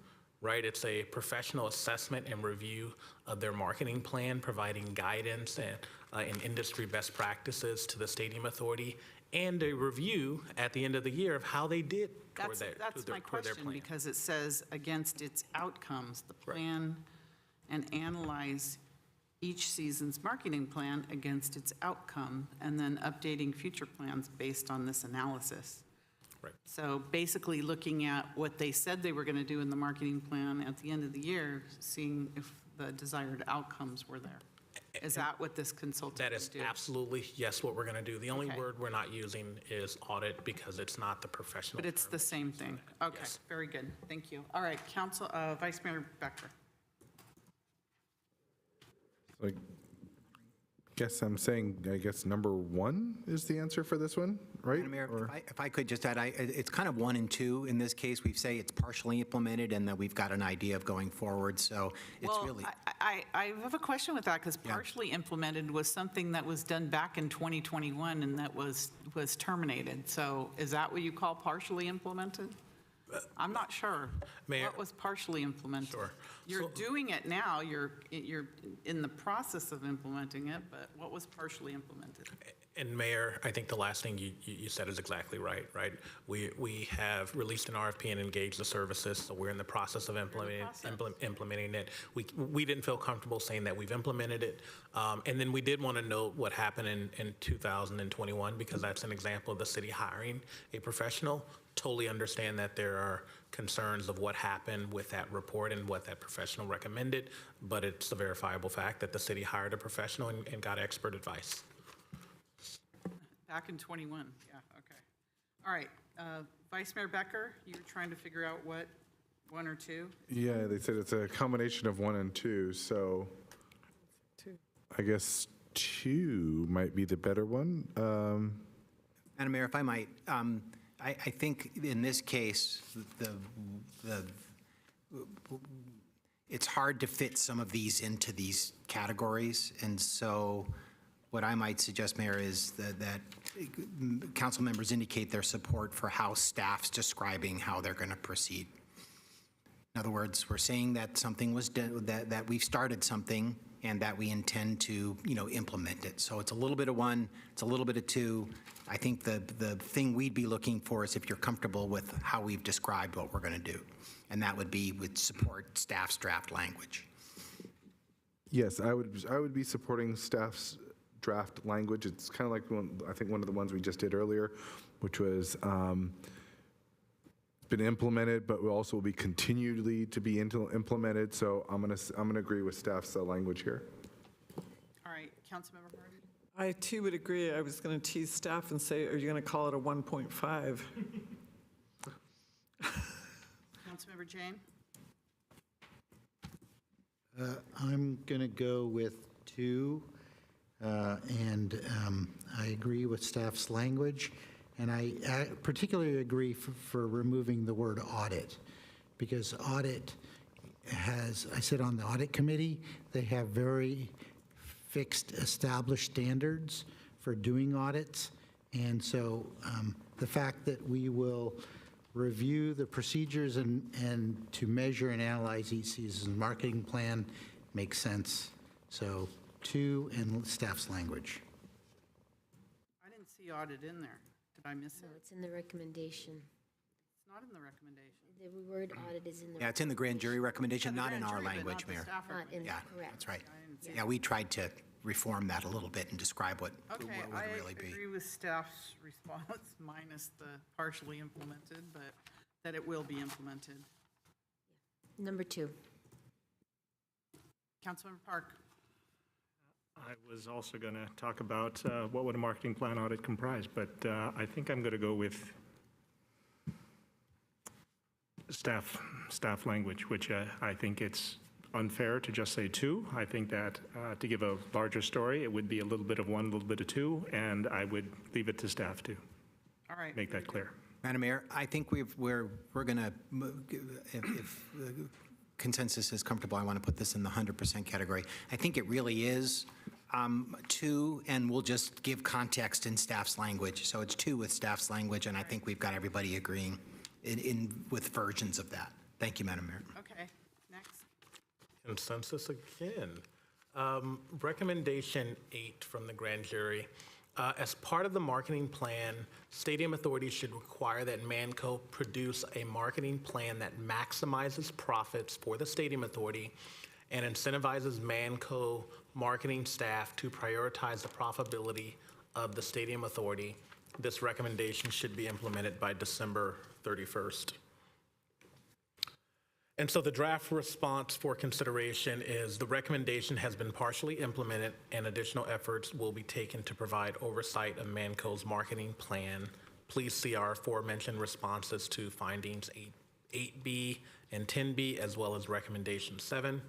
right? It's a professional assessment and review of their marketing plan, providing guidance and industry best practices to the stadium authority, and a review at the end of the year of how they did toward That's my question, plan. because it says against its outcomes, the plan, and analyze each season's marketing plan against its outcome, and then updating future plans based on this analysis. Right. So basically looking at what they said they were going to do in the marketing plan at the end of the year, seeing if the desired outcomes were there. Is that what this consultant That would is do? absolutely, yes, what we're going to do. The only Okay. word we're not using is audit because it's not the professional But it's term the that's same used for thing. that. Okay, Yes. very good. Thank you. All right, Vice Mayor Becker. Like, guess I'm saying, I guess number 1 is the answer for this one, right? Madam Mayor, Or- if I could just add, it's kind of 1 and 2 in this case. We say it's partially implemented and that we've got an idea of going forward, so it's Well, really. I have a question with that, because partially implemented was something that was done back in 2021 and that was terminated. So is that what you call partially implemented? I'm not sure. Mayor- What was partially implemented? Sure. You're So- doing it now, you're in the process of implementing it, but what was partially implemented? And Mayor, I think the last thing you said is exactly right, right? We have released an RFP and engaged the services, so we're in the process of implementing it. We didn't feel comfortable saying that we've implemented it. And then we did want to note what happened in 2021, because that's an example of the city hiring a professional. Totally understand that there are concerns of what happened with that report and what that professional recommended, but it's a verifiable fact that the city hired a professional and got expert advice. Back in '21, yeah, okay. All right, Vice Mayor Becker, you were trying to figure out what, 1 or 2? Yeah, they said it's a combination of 1 and 2, so I guess 2 might be the better one. Madam Mayor, if I might, I think in this case, it's hard to fit some of these into these categories. And so what I might suggest, Mayor, is that council members indicate their support for how staff's describing how they're going to proceed. In other words, we're saying that something was done, that we've started something and that we intend to, implement it. So it's a little bit of 1, it's a little bit of 2. I think the thing we'd be looking for is if you're comfortable with how we've described what we're going to do. And that would be with support staff's draft language. Yes, I would be supporting staff's draft language. It's kind of like I think one of the ones we just did earlier, which was been implemented, but will also be continually to be implemented. So I'm gonna agree with staff's language here. All right, Councilmember Hardy? I too would agree. I was going to tease staff and say, are you going to call it a 1.5? Councilmember Jane? I'm going to go with 2, and I agree with staff's language, and I particularly agree for removing the word audit, because audit has, I sit on the audit committee, they have very fixed, established standards for doing audits, and so the fact that we will review the procedures and to measure and analyze each season's marketing plan makes sense. So 2 and staff's language. I didn't see audit in there. Did I miss No, it? it's in the recommendation. It's not in the recommendation. The word audit is in the. Yeah, it's in the grand jury recommendation, Yeah, the not in grand our jury, but language, not the Mayor. staff Not in, recommendation. Yeah, correct. that's right. I didn't see Yeah, we tried to reform that a little bit and describe what Okay, would I really be. agree with staff's response, minus the partially implemented, but that it will be implemented. Number 2. Councilmember Park? I was also going to talk about what would a marketing plan audit comprise, but I think I'm going to go with staff language, which I think it's unfair to just say 2. I think that to give a larger story, it would be a little bit of 1, a little bit of 2, and I would leave it to staff to All right. make that clear. Madam Mayor, I think we're going to, if consensus is comfortable, I want to put this in the 100% category. I think it really is 2, and we'll just give context in staff's language. So it's 2 with staff's language, and I think we've got everybody agreeing with versions of that. Thank you, Madam Mayor. Okay, next. Consensus again. Recommendation 8 from the grand jury. As part of the marketing plan, Stadium Authority should require that Manco produce a marketing plan that maximizes profits for the Stadium Authority and incentivizes Manco marketing staff to prioritize the profitability of the Stadium Authority. This recommendation should be implemented by December 31st. And so the draft response for consideration is the recommendation has been partially implemented and additional efforts will be taken to provide oversight of Manco's marketing plan. Please see our aforementioned responses to findings 8B and 10B, as well as recommendation 7.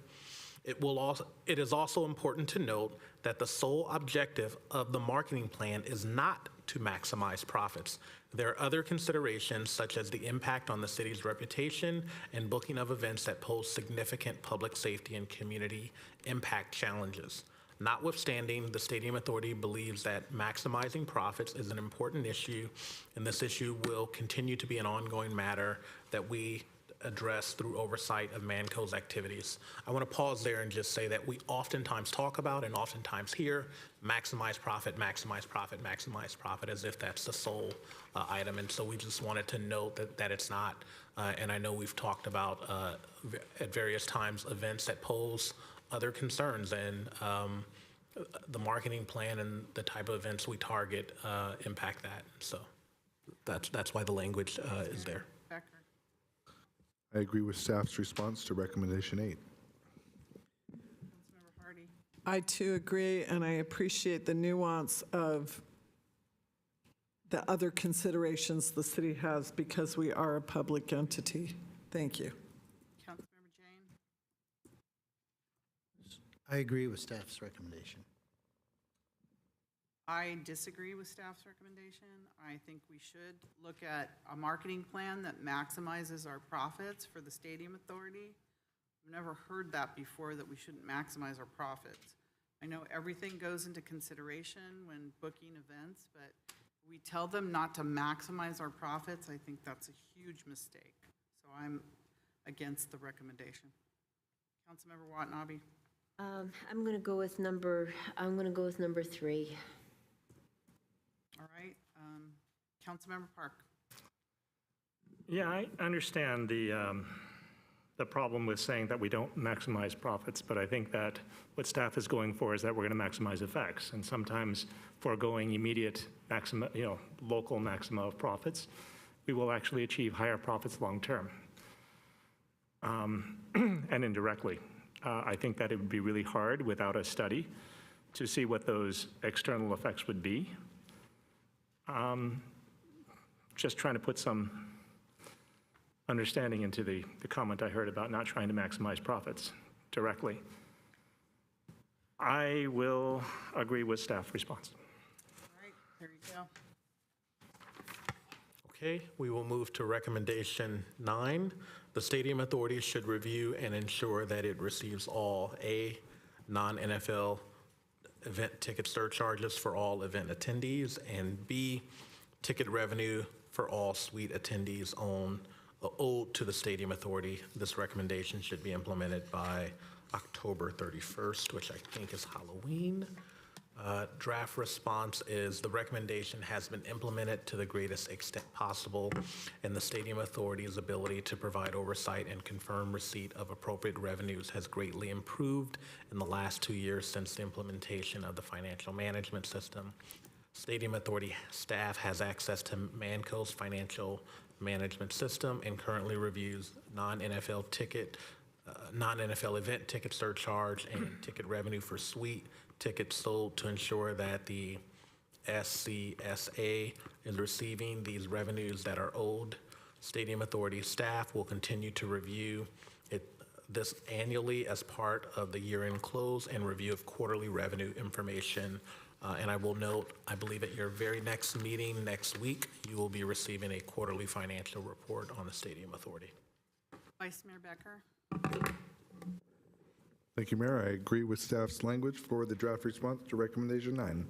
It is also important to note that the sole objective of the marketing plan is not to maximize profits. There are other considerations such as the impact on the city's reputation and booking of events that pose significant public safety and community impact challenges. Notwithstanding, the Stadium Authority believes that maximizing profits is an important issue, and this issue will continue to be an ongoing matter that we address through oversight of MANCO's activities. I want to pause there and just say that we oftentimes talk about and oftentimes hear maximize profit, maximize profit, maximize profit, as if that's the sole item. And so we just wanted to note that it's not. And I know we've talked about at various times events that pose other concerns, and the marketing plan and the type of events we target impact that. So that's why the language is there. Becker. I agree with staff's response to recommendation 8. Councilmember Hardy. I too agree, and I appreciate the nuance of the other considerations the city has because we are a public entity. Thank you. Councilmember Jane. I agree with staff's recommendation. I disagree with staff's recommendation. I think we should look at a marketing plan that maximizes our profits for the Stadium Authority. I've never heard that before, that we shouldn't maximize our profits. I know everything goes into consideration when booking events, but we tell them not to maximize our profits. I think that's a huge mistake. So I'm against the recommendation. Councilmember Watanabe. I'm going to go with number 3. All right. Councilmember Park. Yeah, I understand the problem with saying that we don't maximize profits, but I think that what staff is going for is that we're going to maximize effects, and sometimes foregoing immediate local maxima of profits, we will actually achieve higher profits long term. And indirectly, I think that it would be really hard without a study to see what those external effects would be. Just trying to put some understanding into the comment I heard about not trying to maximize profits directly. I will agree with staff response. All right, there you go. Okay, we will move to recommendation 9. The Stadium Authority should review and ensure that it receives all A, non-NFL event ticket surcharges for all event attendees, and B, ticket revenue for all suite attendees owed to the Stadium Authority. This recommendation should be implemented by October 31st, which I think is Halloween. Draft response is the recommendation has been implemented to the greatest extent possible, and the Stadium Authority's ability to provide oversight and confirm receipt of appropriate revenues has greatly improved in the last 2 years since the implementation of the financial management system. Stadium Authority staff has access to MANCO's financial management system and currently reviews non-NFL event ticket surcharge and ticket revenue for suite tickets sold to ensure that the SCSA is receiving these revenues that are owed. Stadium Authority staff will continue to review this annually as part of the year-end close and review of quarterly revenue information. And I will note, I believe at your very next meeting next week, you will be receiving a quarterly financial report on the Stadium Authority. Vice Mayor Becker. Thank you, Mayor. I agree with staff's language for the draft response to recommendation 9. Councilmember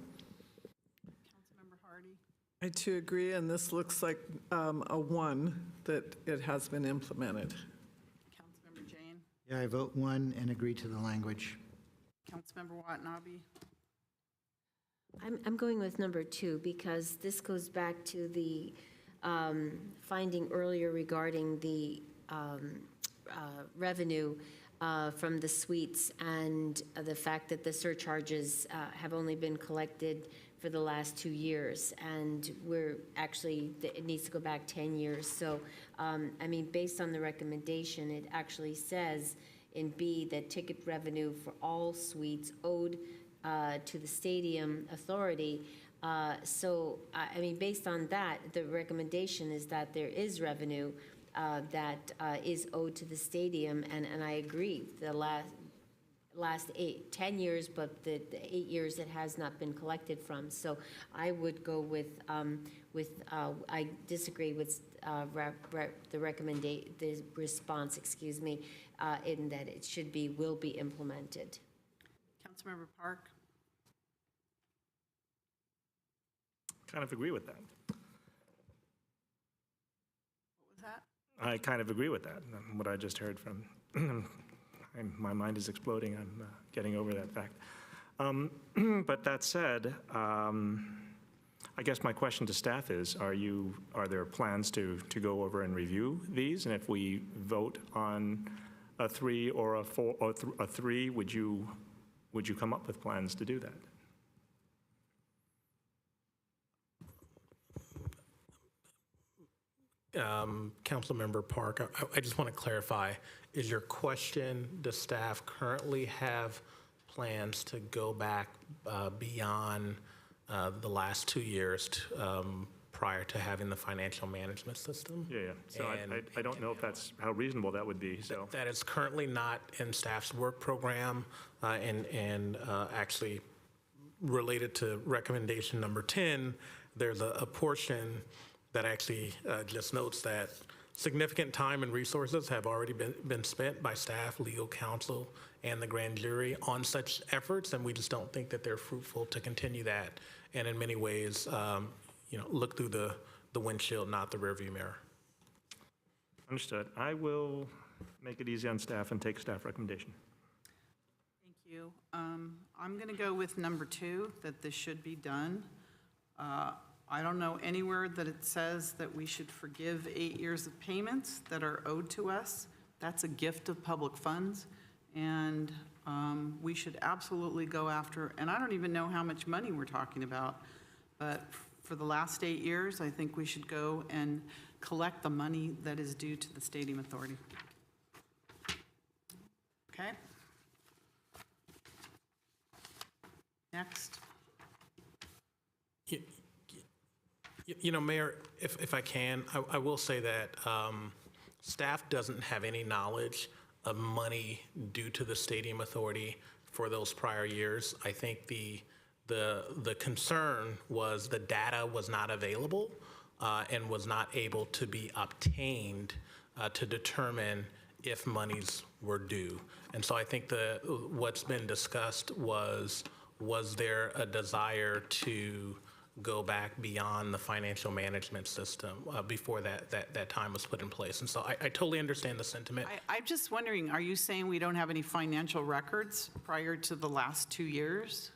Hardy. I too agree, and this looks like a 1 that it has been implemented. Councilmember Jane. Yeah, I vote 1 and agree to the language. Councilmember Watanabe. I'm going with number 2 because this goes back to the finding earlier regarding the revenue from the suites and the fact that the surcharges have only been collected for the last 2 years, and it needs to go back 10 years. So, based on the recommendation, it actually says in B that ticket revenue for all suites owed to the Stadium Authority. Based on that, the recommendation is that there is revenue that is owed to the stadium, and I agree. The last 10 years, but the 8 years it has not been collected from. So I would go with I disagree with the response, excuse me, in that it will be implemented. Councilmember Park? Kind of agree with that. What was that? I kind of agree with that, what I just heard from, my mind is exploding, I'm getting over that fact. But that said, I guess my question to staff is, are there plans to go over and review these? And if we vote on a 3 or a 4, or a 3, would you come up with plans to do that? Councilmember Park, I just want to clarify, is your question, does staff currently have plans to go back beyond the last 2 years prior to having the financial management system? Yeah. So I don't know if that's how reasonable that would be, so. That is currently not in staff's work program, and actually related to recommendation number 10, there's a portion that actually just notes that significant time and resources have already been spent by staff, legal counsel, and the grand jury on such efforts, and we just don't think that they're fruitful to continue that. And in many ways, look through the windshield, not the rearview mirror. Understood. I will make it easy on staff and take staff recommendation. Thank you. I'm going to go with number 2, that this should be done. I don't know anywhere that it says that we should forgive 8 years of payments that are owed to us. That's a gift of public funds, and we should absolutely go after, and I don't even know how much money we're talking about, but for the last 8 years, I think we should go and collect the money that is due to the Stadium Authority. Okay? Next. Mayor, if I can, I will say that staff doesn't have any knowledge of money due to the Stadium Authority for those prior years. I think the concern was the data was not available and was not able to be obtained to determine if monies were due. And so I think what's been discussed was there a desire to go back beyond the financial management system before that time was put in place. And so I totally understand the sentiment. I'm just wondering, are you saying we don't have any financial records prior to the last 2 years?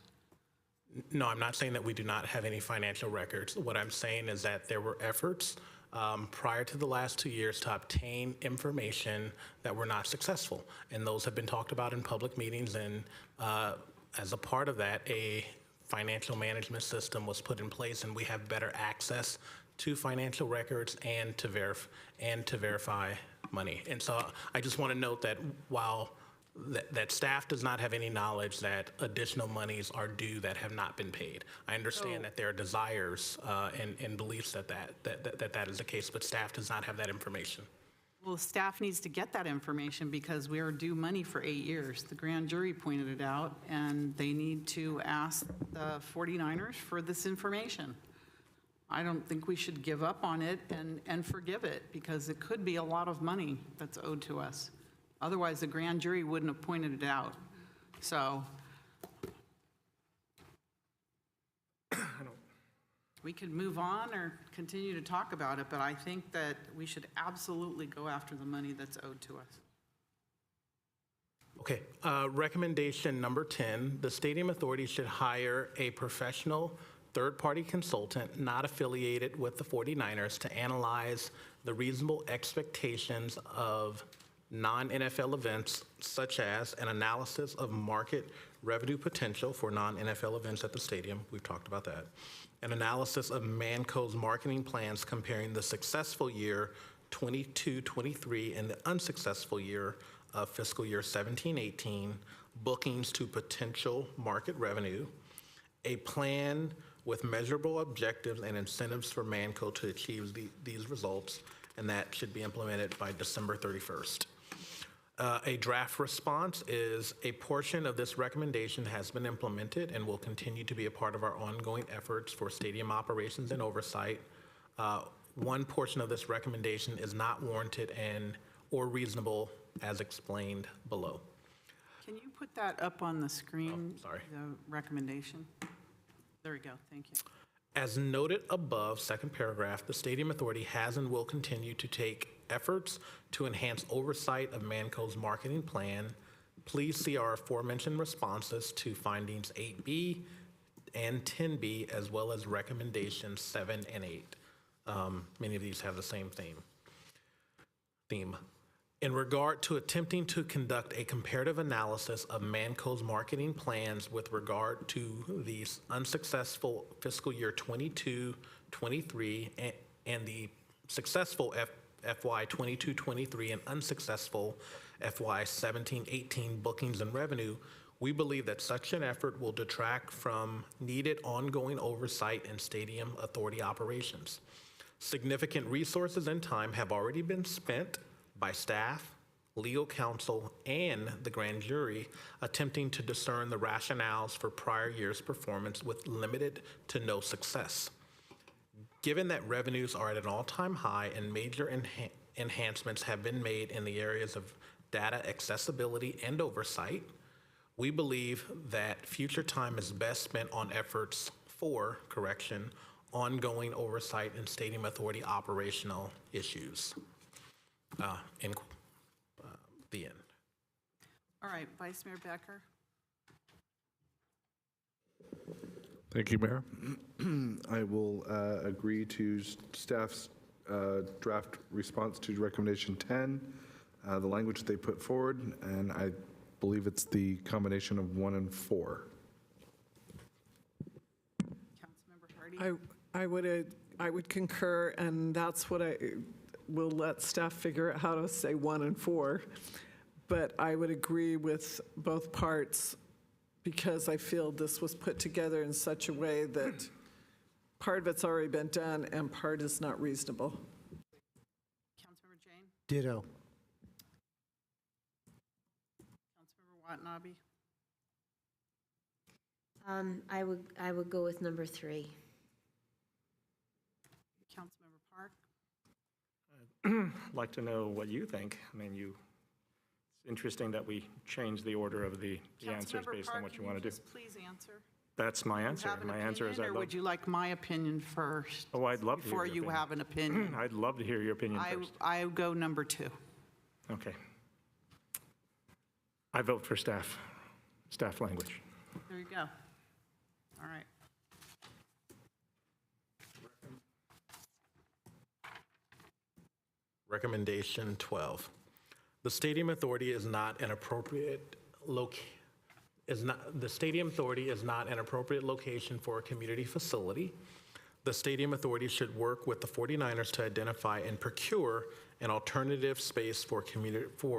No, I'm not saying that we do not have any financial records. What I'm saying is that there were efforts prior to the last 2 years to obtain information that were not successful. And those have been talked about in public meetings. And as a part of that, a financial management system was put in place, and we have better access to financial records and to verify money. And so I just want to note that while that staff does not have any knowledge that additional monies are due that have not been paid. I understand that there are desires and beliefs that is the case, but staff does not have that information. Well, staff needs to get that information because we are due money for 8 years. The grand jury pointed it out, and they need to ask the 49ers for this information. I don't think we should give up on it and forgive it, because it could be a lot of money that's owed to us. Otherwise, the grand jury wouldn't have pointed it out. So we could move on or continue to talk about it, but I think that we should absolutely go after the money that's owed to us. Okay, recommendation number 10, the Stadium Authority should hire a professional third-party consultant not affiliated with the 49ers to analyze the reasonable expectations of non-NFL events, such as an analysis of market revenue potential for non-NFL events at the stadium. We've talked about that. An analysis of Manco's marketing plans comparing the successful year 22-23 and the unsuccessful year of fiscal year 17-18, bookings to potential market revenue, a plan with measurable objectives and incentives for Manco to achieve these results, and that should be implemented by December 31st. A draft response is a portion of this recommendation has been implemented and will continue to be a part of our ongoing efforts for stadium operations and oversight. One portion of this recommendation is not warranted or reasonable as explained below. Can you put that up on the screen? sorry. The recommendation? There we go, thank you. As noted above, second paragraph, the Stadium Authority has and will continue to take efforts to enhance oversight of Manco's marketing plan. Please see our aforementioned responses to findings 8B and 10B, as well as recommendations 7 and 8. Many of these have the same theme. In regard to attempting to conduct a comparative analysis of Manco's marketing plans with regard to the unsuccessful fiscal year 22-23 and the successful FY 22-23 and unsuccessful FY 17-18 bookings and revenue, we believe that such an effort will detract from needed ongoing oversight in Stadium Authority operations. Significant resources and time have already been spent by staff, legal counsel, and the grand jury attempting to discern the rationales for prior year's performance with limited to no success. Given that revenues are at an all-time high and major enhancements have been made in the areas of data accessibility and oversight, we believe that future time is best spent on efforts for, ongoing oversight in Stadium Authority operational issues. In the end. All right, Vice Mayor Becker? Thank you, Mayor. I will agree to staff's draft response to recommendation 10, the language they put forward, and I believe it's the combination of 1 and 4. Councilmember Hardy? I would concur, and that's what I will let staff figure out how to say 1 and 4. But I would agree with both parts because I feel this was put together in such a way that part of it's already been done and part is not reasonable. Councilmember Jane? Ditto. Councilmember Watanabe? I would go with number 3. Councilmember Park? I'd like to know what you think. I mean, it's interesting that we changed the order of the answers Councilmember based on Park, what you can want to do. just please answer? That's my answer. Have an My answer is opinion, or would you like my opinion first? Oh, I'd love to hear Before your you opinion. have an opinion? I'd love to hear your opinion first. I go number 2. Okay. I vote for staff language. There you go. All right. Recommendation 12. The Stadium Authority is not an appropriate the Stadium Authority is not an appropriate location for a community facility. The Stadium Authority should work with the 49ers to identify and procure an alternative space for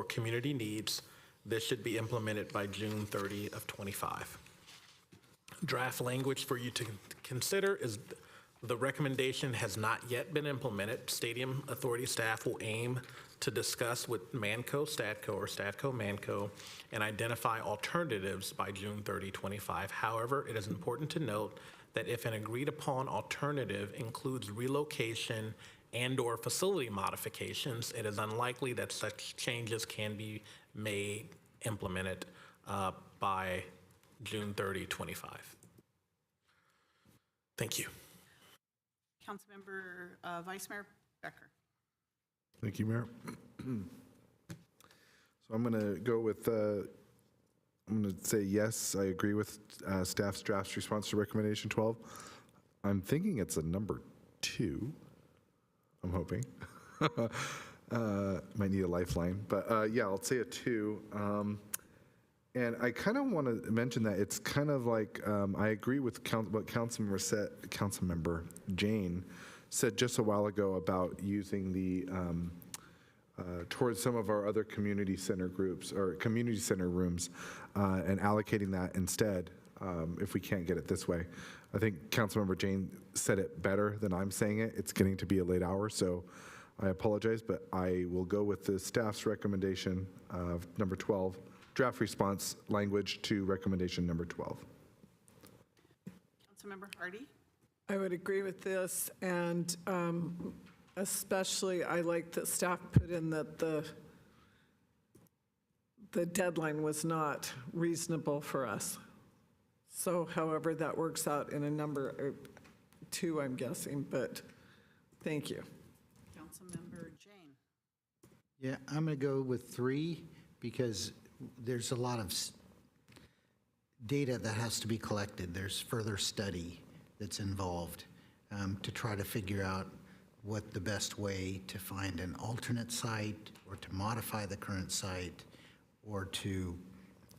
community needs. This should be implemented by June 30 of 25. Draft language for you to consider is the recommendation has not yet been implemented. Stadium Authority staff will aim to discuss with Manco Statco or Statco Manco and identify alternatives by June 30, 25. However, it is important to note that if an agreed upon alternative includes relocation and/or facility modifications, it is unlikely that such changes can be implemented by June 30, 25. Thank you. Councilmember, Vice Mayor Becker? Thank you, Mayor. So I'm going to go with, I'm going to say yes, I agree with staff's draft response to recommendation 12. I'm thinking it's a number 2, I'm hoping. Might need a lifeline, but yeah, I'll say a 2. And I kind of want to mention that it's kind of like, I agree with what Councilmember Jane said just a while ago about using the, towards some of our other community center groups or community center rooms and allocating that instead if we can't get it this way. I think Councilmember Jane said it better than I'm saying it. It's getting to be a late hour, so I apologize, but I will go with the staff's recommendation of number 12, draft response language to recommendation number 12. Councilmember Hardy? I would agree with this, and especially I like that staff put in that the deadline was not reasonable for us. So however that works out in a number, 2, I'm guessing, but thank you. Councilmember Jane? Yeah, I'm going to go with 3 because there's a lot of data that has to be collected. There's further study that's involved to try to figure out what the best way to find an alternate site or to modify the current site or to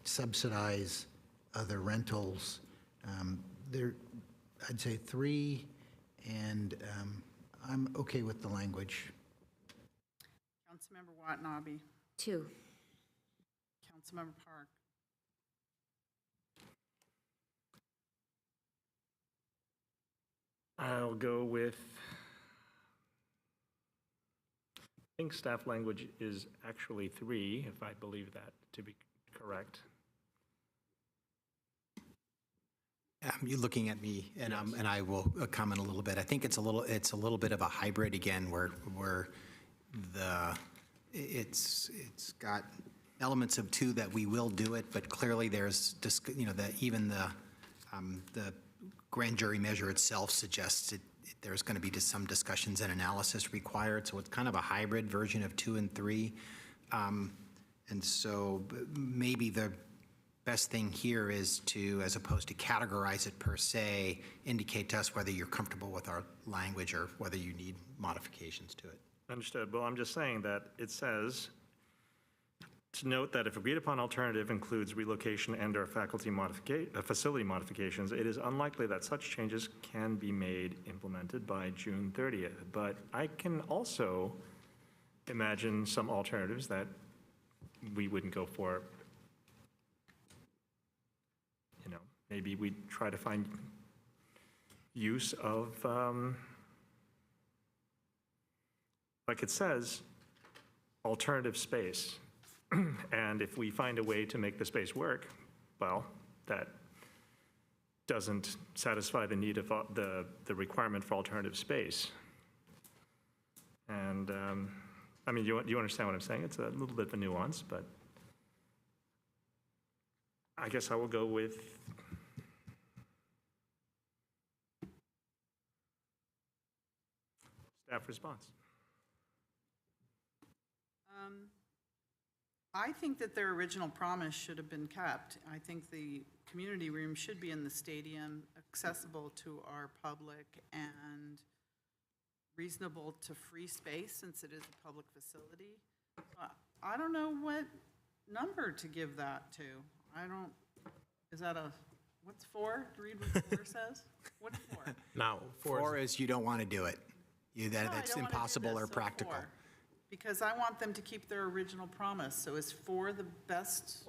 subsidize other rentals. I'd say 3, and I'm okay with the language. Councilmember Watanabe? 2. Councilmember Park? I'll go with, I think staff language is actually 3, if I believe that to be correct. You're looking at me, and I will comment a little bit. I think it's a little bit of a hybrid again, where it's got elements of 2 that we will do it, but clearly there's even the grand jury measure itself suggests there's going to be some discussions and analysis required. So it's kind of a hybrid version of 2 and 3, and so maybe the best thing here is to, as opposed to categorize it per se, indicate to us whether you're comfortable with our language or whether you need modifications to it. Understood. Well, I'm just saying that it says, to note that if agreed upon alternative includes relocation and/or facility modifications, it is unlikely that such changes can be implemented by June 30th. But I can also imagine some alternatives that we wouldn't go for. Maybe we try to find use of, like it says, alternative space. And if we find a way to make the space work, well, that doesn't satisfy the need of the requirement for alternative space. And, I mean, you understand what I'm saying? It's a little bit of a nuance, but I guess I will go with staff response. I think that their original promise should have been kept. I think the community room should be in the stadium, accessible to our public, and reasonable to free space since it is a public facility. I don't know what number to give that to. Is that what's 4? Read what 4 says? What's 4? Now, 4 is you don't want to do it. No, I That's don't wanna do impossible this, or so practical. 4. Because I want them to keep their original promise. So is 4 the best?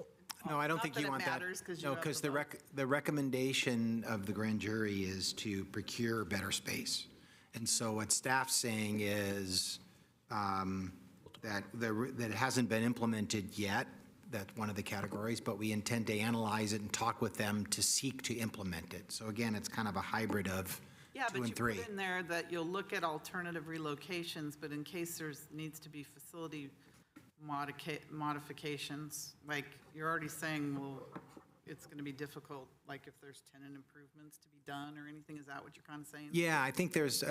No, I don't think you want that. Not that it matters because you No, have because the vote. the recommendation of the grand jury is to procure better space. And so what staff's saying is that it hasn't been implemented yet, that's one of the categories, but we intend to analyze it and talk with them to seek to implement it. So again, it's kind of a hybrid of 2 and 3. Yeah, but you put in there that you'll look at alternative relocations, but in case needs to be facility modifications, like you're already saying, well, it's going to be difficult, like if there's tenant improvements to be done or anything, is that what you're kind of saying? Yeah, I think there's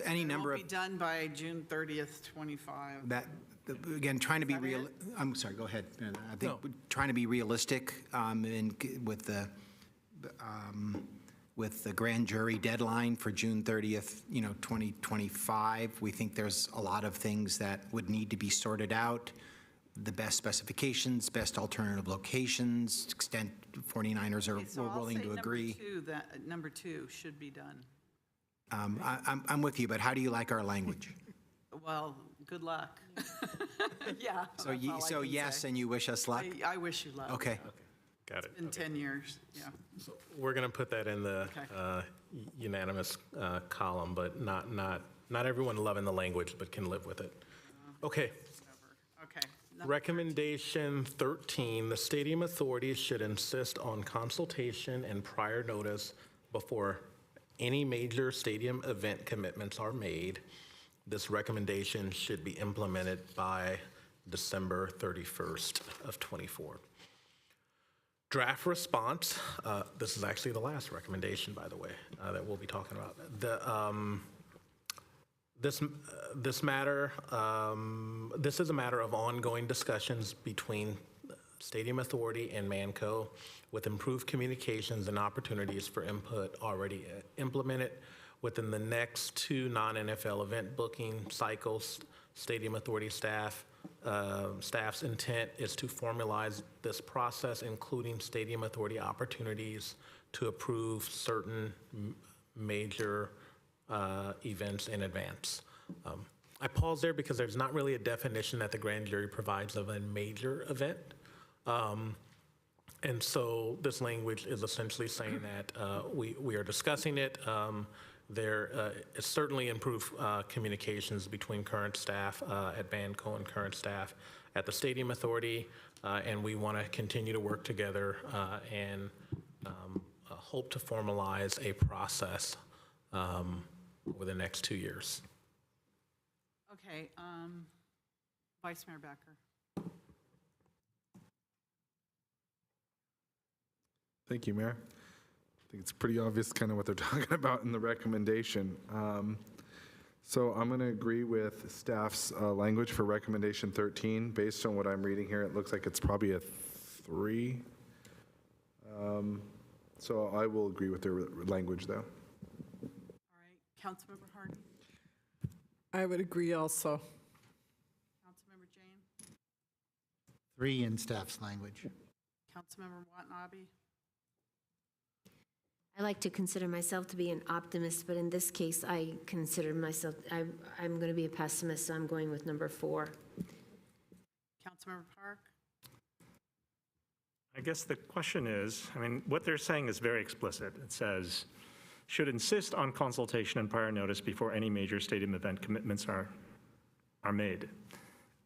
any number of. It won't be done by June 30th, 25. That, again, trying to be Is that real, it? I'm sorry, go ahead. I think trying to be realistic with the grand jury deadline for June 30th, 2025, we think there's a lot of things that would need to be sorted out. The best specifications, best alternative locations, extent 49ers Okay, so are I'll willing say to number agree. 2, that number 2 should be done. I'm with you, but how do you like our language? Well, good luck. Yeah. So that's all I so can yes, say. and you wish us luck? I wish you luck. Okay. got it. In 10 years, yeah. We're going to put that in the Okay. unanimous column, but not Not everyone loving the language, but can live with it. Okay. Okay. Recommendation 13, the stadium authority should insist on consultation and prior notice before any major stadium event commitments are made. This recommendation should be implemented by December 31st of '24. Draft response, this is actually the last recommendation, by the way, that we'll be talking about. This is a matter of ongoing discussions between Stadium Authority and Manco, with improved communications and opportunities for input already implemented within the next 2 non-NFL event booking cycles. Stadium Authority staff's intent is to formalize this process, including Stadium Authority opportunities to approve certain major events in advance. I pause there because there's not really a definition that the grand jury provides of a major event. And so this language is essentially saying that we are discussing it. There is certainly improved communications between current staff at Banco and current staff at the Stadium Authority, and we want to continue to work together and hope to formalize a process over the next 2 years. Okay, Vice Mayor Becker. Thank you, Mayor. I think it's pretty obvious kind of what they're talking about in the recommendation. So I'm going to agree with staff's language for recommendation 13. Based on what I'm reading here, it looks like it's probably a 3. So I will agree with their language, though. All right, Councilmember Hardy. I would agree also. Councilmember Jane. 3 in staff's language. Councilmember Watanabe. I like to consider myself to be an optimist, but in this case, I consider myself, I'm going to be a pessimist, so I'm going with number 4. Councilmember Park. I guess the question is, I mean, what they're saying is very explicit. It says, should insist on consultation and prior notice before any major stadium event commitments are made.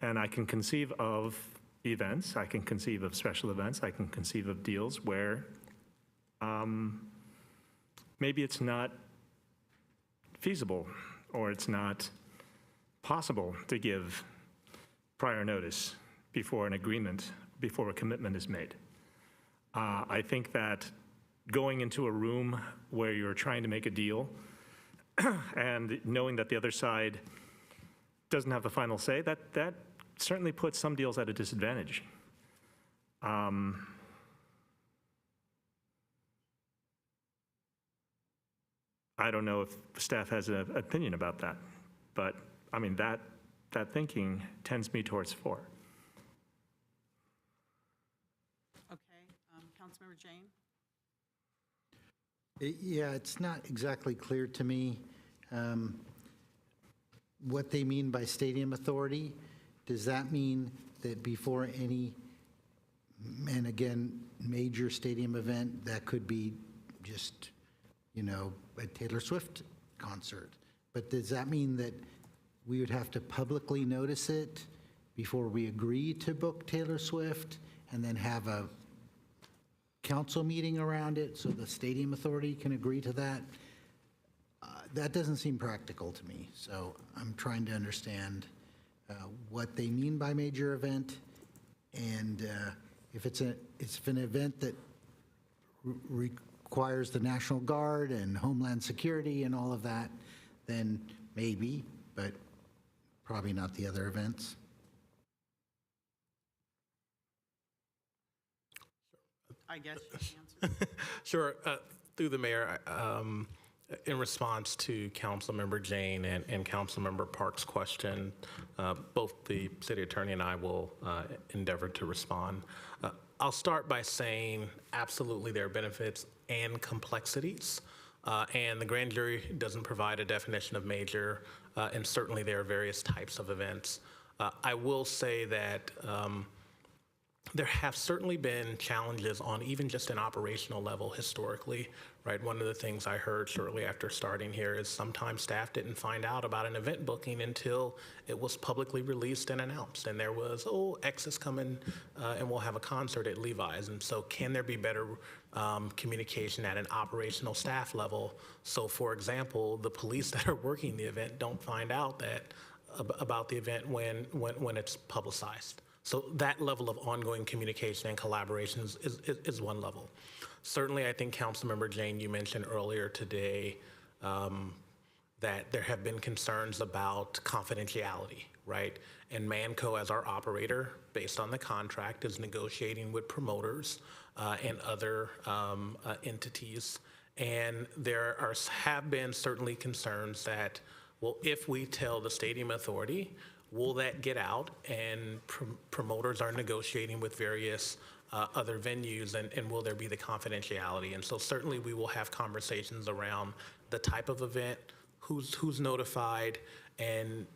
And I can conceive of events, I can conceive of special events, I can conceive of deals where maybe it's not feasible or it's not possible to give prior notice before an agreement, before a commitment is made. I think that going into a room where you're trying to make a deal and knowing that the other side doesn't have the final say, that certainly puts some deals at a disadvantage. I don't know if staff has an opinion about that, but I mean, that thinking tends me towards 4. Okay, Councilmember Jane. Yeah, it's not exactly clear to me what they mean by stadium authority. Does that mean that before any, and again, major stadium event, that could be just, you know, a Taylor Swift concert? But does that mean that we would have to publicly notice it before we agree to book Taylor Swift and then have a council meeting around it so the stadium authority can agree to that? That doesn't seem practical to me. So I'm trying to understand what they mean by major event, and if it's an event that requires the National Guard and Homeland Security and all of that, then maybe, but probably not the other events. I guess you can answer. Sure. Through the mayor, in response to Councilmember Jane and Councilmember Park's question, both the city attorney and I will endeavor to respond. I'll start by saying absolutely there are benefits and complexities, and the grand jury doesn't provide a definition of major, and certainly there are various types of events. I will say that there have certainly been challenges on even just an operational level historically, right? One of the things I heard shortly after starting here is sometimes staff didn't find out about an event booking until it was publicly released and announced. And there was, oh, X is coming and we'll have a concert at Levi's. And so can there be better communication at an operational staff level? So for example, the police that are working the event don't find out about the event when it's publicized. So that level of ongoing communication and collaboration is one level. Certainly, I think Councilmember Jane, you mentioned earlier today that there have been concerns about confidentiality, right? And Manco, as our operator, based on the contract, is negotiating with promoters and other entities. And there have been certainly concerns that, well, if we tell the Stadium Authority, will that get out? And promoters are negotiating with various other venues, and will there be the confidentiality? And so certainly we will have conversations around the type of event, who's notified, and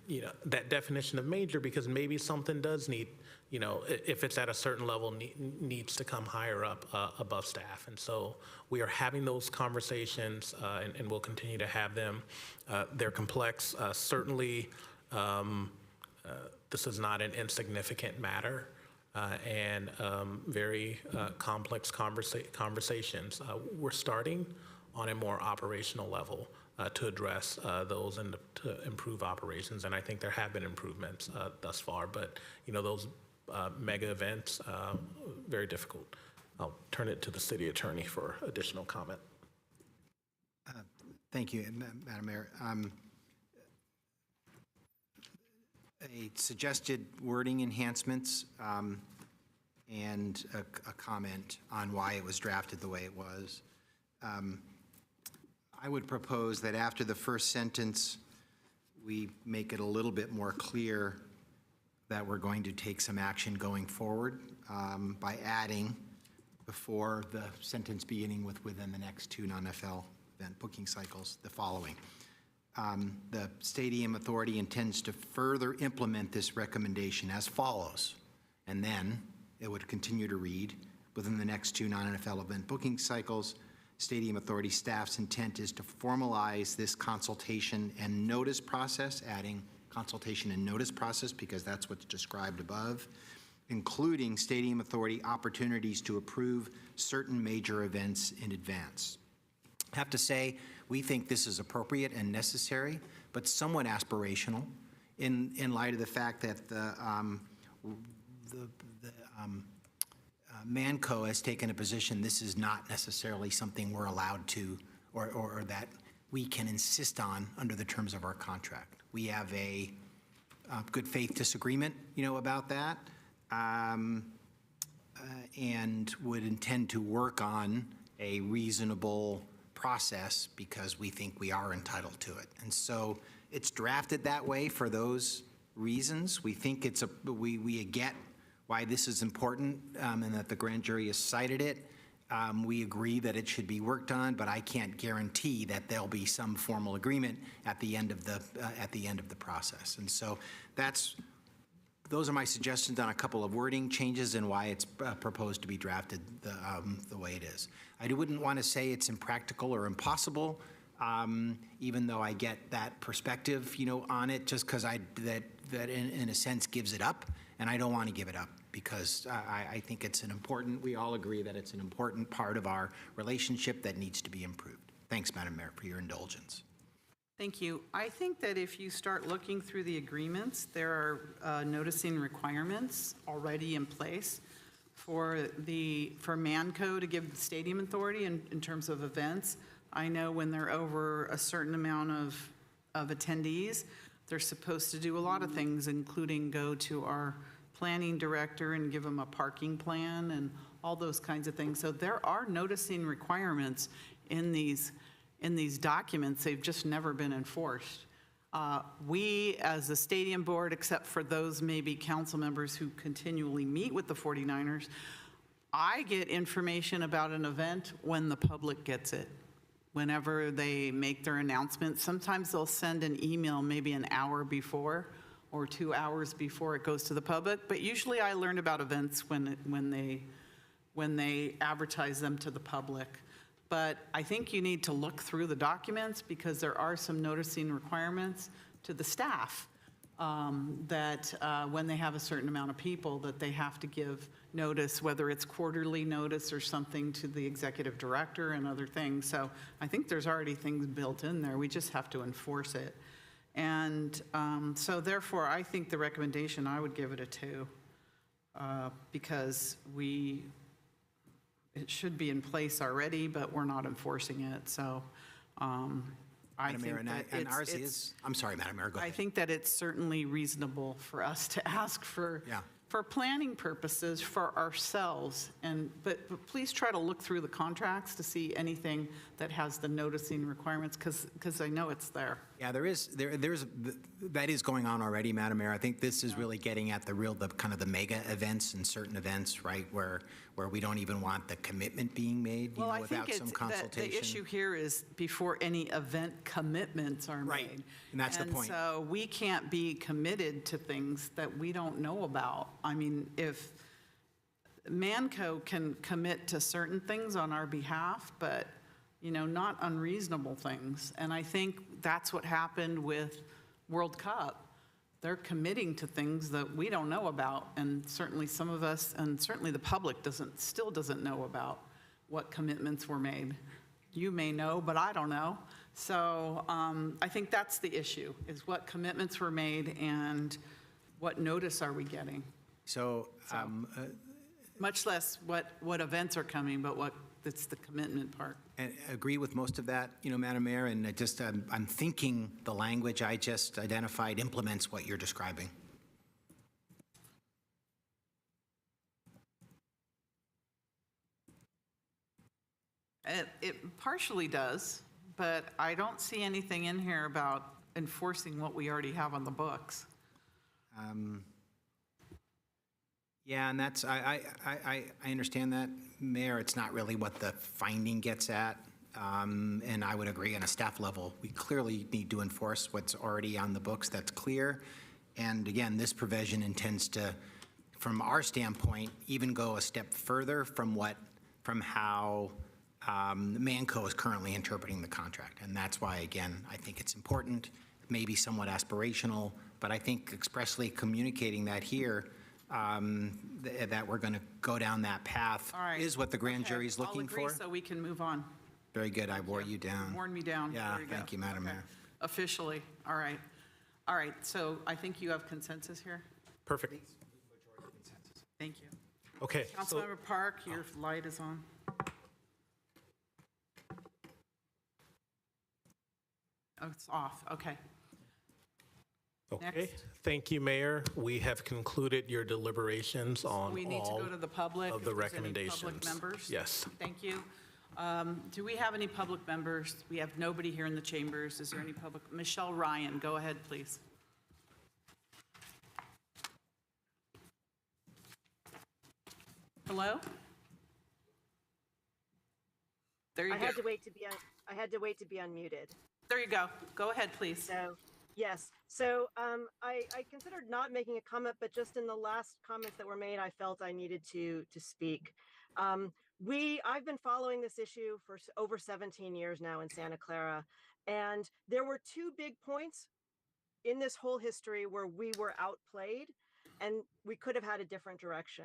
that definition of major, because maybe something does need, if it's at a certain level, needs to come higher up above staff. And so we are having those conversations, and we'll continue to have them. They're complex. Certainly, this is not an insignificant matter, and very complex conversations. We're starting on a more operational level to address those and to improve operations, and I think there have been improvements thus far, but those mega events, very difficult. I'll turn it to the city attorney for additional comment. Thank you, Madam Mayor. A suggested wording enhancements and a comment on why it was drafted the way it was. I would propose that after the first sentence, we make it a little bit more clear that we're going to take some action going forward by adding before the sentence beginning with within the next 2 non-NFL event booking cycles, the following. The Stadium Authority intends to further implement this recommendation as follows, and then it would continue to read, within the next 2 non-NFL event booking cycles, Stadium Authority staff's intent is to formalize this consultation and notice process, adding consultation and notice process because that's what's described above, including Stadium Authority opportunities to approve certain major events in advance. I have to say, we think this is appropriate and necessary, but somewhat aspirational in light of the fact that the Manco has taken a position this is not necessarily something we're allowed to or that we can insist on under the terms of our contract. We have a good faith disagreement, about that, and would intend to work on a reasonable process because we think we are entitled to it. And so it's drafted that way for those reasons. We think we get why this is important and that the grand jury has cited it. We agree that it should be worked on, but I can't guarantee that there'll be some formal agreement at the end of the process. And so those are my suggestions on a couple of wording changes and why it's proposed to be drafted the way it is. I wouldn't want to say it's impractical or impossible, even though I get that perspective, on it, just because that in a sense gives it up, and I don't want to give it up because I think it's we all agree that it's an important part of our relationship that needs to be improved. Thanks, Madam Mayor, for your indulgence. Thank you. I think that if you start looking through the agreements, there are noticing requirements already in place for Manco to give the Stadium Authority in terms of events. I know when they're over a certain amount of attendees, they're supposed to do a lot of things, including go to our planning director and give them a parking plan and all those kinds of things. So there are noticing requirements in these documents. They've just never been enforced. We, as a stadium board, except for those maybe council members who continually meet with the 49ers, I get information about an event when the public gets it. Whenever they make their announcement, sometimes they'll send an email maybe an hour before or 2 hours before it goes to the public. But usually I learn about events when they advertise them to the public. But I think you need to look through the documents because there are some noticing requirements to the staff that when they have a certain amount of people, that they have to give notice, whether it's quarterly notice or something to the executive director and other things. So I think there's already things built in there. We just have to enforce it. And so therefore, I think the recommendation, I would give it a 2 because it should be in place already, but we're not enforcing it. So I Madam Mayor, think that and it's- ours it's- is, I'm sorry, Madam Mayor, go I ahead. think that it's certainly reasonable for us to ask for, Yeah. for planning purposes for ourselves. But please try to look through the contracts to see anything that has the noticing requirements, because I know it's there. Yeah, that is going on already, Madam Mayor. I think this is really getting at the kind of the mega events and certain events, right, where we don't even want the commitment being made, Well, I without think some it's, consultation. the issue here is before any event commitments are made. Right, and that's the point. And so we can't be committed to things that we don't know about. I mean, if Manco can commit to certain things on our behalf, but, not unreasonable things. And I think that's what happened with World Cup. They're committing to things that we don't know about, and certainly some of us, and certainly the public still doesn't know about what commitments were made. You may know, but I don't know. So I think that's the issue, is what commitments were made and what notice are we getting? So, Much less what events are coming, but it's the commitment part. and I agree with most of that, Madam Mayor, and I'm thinking the language I just identified implements what you're describing. It partially does, but I don't see anything in here about enforcing what we already have on the books. Yeah, and that's, I understand that, Mayor. It's not really what the finding gets at. And I would agree on a staff level, we clearly need to enforce what's already on the books. That's clear. And again, this provision intends to, from our standpoint, even go a step further from how Manco is currently interpreting the contract. And that's why, again, I think it's important, maybe somewhat aspirational, but I think expressly communicating that here, that we're going to go down that path All right. is what the grand jury is looking I'll agree for. so we can move on. Very good. I wore you down. Worn me down. Yeah, There you go. thank you, Madam Okay. Mayor. Officially, all right. All right, so I think you have consensus here? Perfect. Thank you. Okay. so- Councilmember Park, your light is on. Oh, it's off, okay. Okay, Next. thank you, Mayor. We have concluded your deliberations on We need to all go to the public. of if the there's any Public recommendations. members? Yes. Thank you. Do we have any public members? We have nobody here in the chambers. Is there any public? Michelle Ryan, go ahead, please. Hello? There you I go. had to wait to be unmuted. There you go. Go ahead, please. So, yes. So I considered not making a comment, but just in the last comments that were made, I felt I needed to speak. I've been following this issue for over 17 years now in Santa Clara, and there were two big points in this whole history where we were outplayed and we could have had a different direction.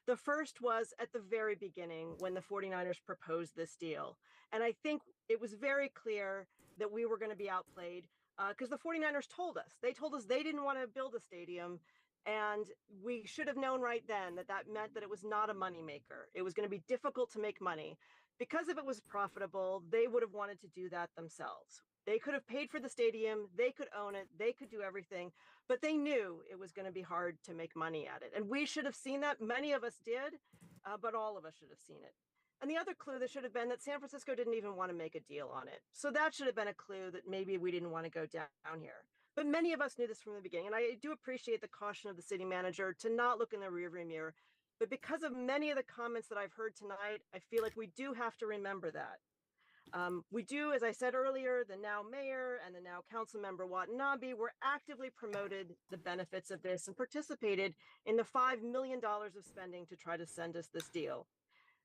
The first was at the very beginning when the 49ers proposed this deal. And I think it was very clear that we were going to be outplayed because the 49ers told us. They told us they didn't want to build a stadium. And we should have known right then that that meant that it was not a moneymaker. It was going to be difficult to make money. Because if it was profitable, they would have wanted to do that themselves. They could have paid for the stadium, they could own it, they could do everything, but they knew it was going to be hard to make money at it. And we should have seen that. Many of us did, but all of us should have seen it. And the other clue that should have been that San Francisco didn't even want to make a deal on it. So that should have been a clue that maybe we didn't want to go down here. But many of us knew this from the beginning. And I do appreciate the caution of the city manager to not look in the rearview mirror. But because of many of the comments that I've heard tonight, I feel like we do have to remember that. We do, as I said earlier, the now mayor and the now council member Watanabe were actively promoted the benefits of this and participated in the $5 million of spending to try to send us this deal.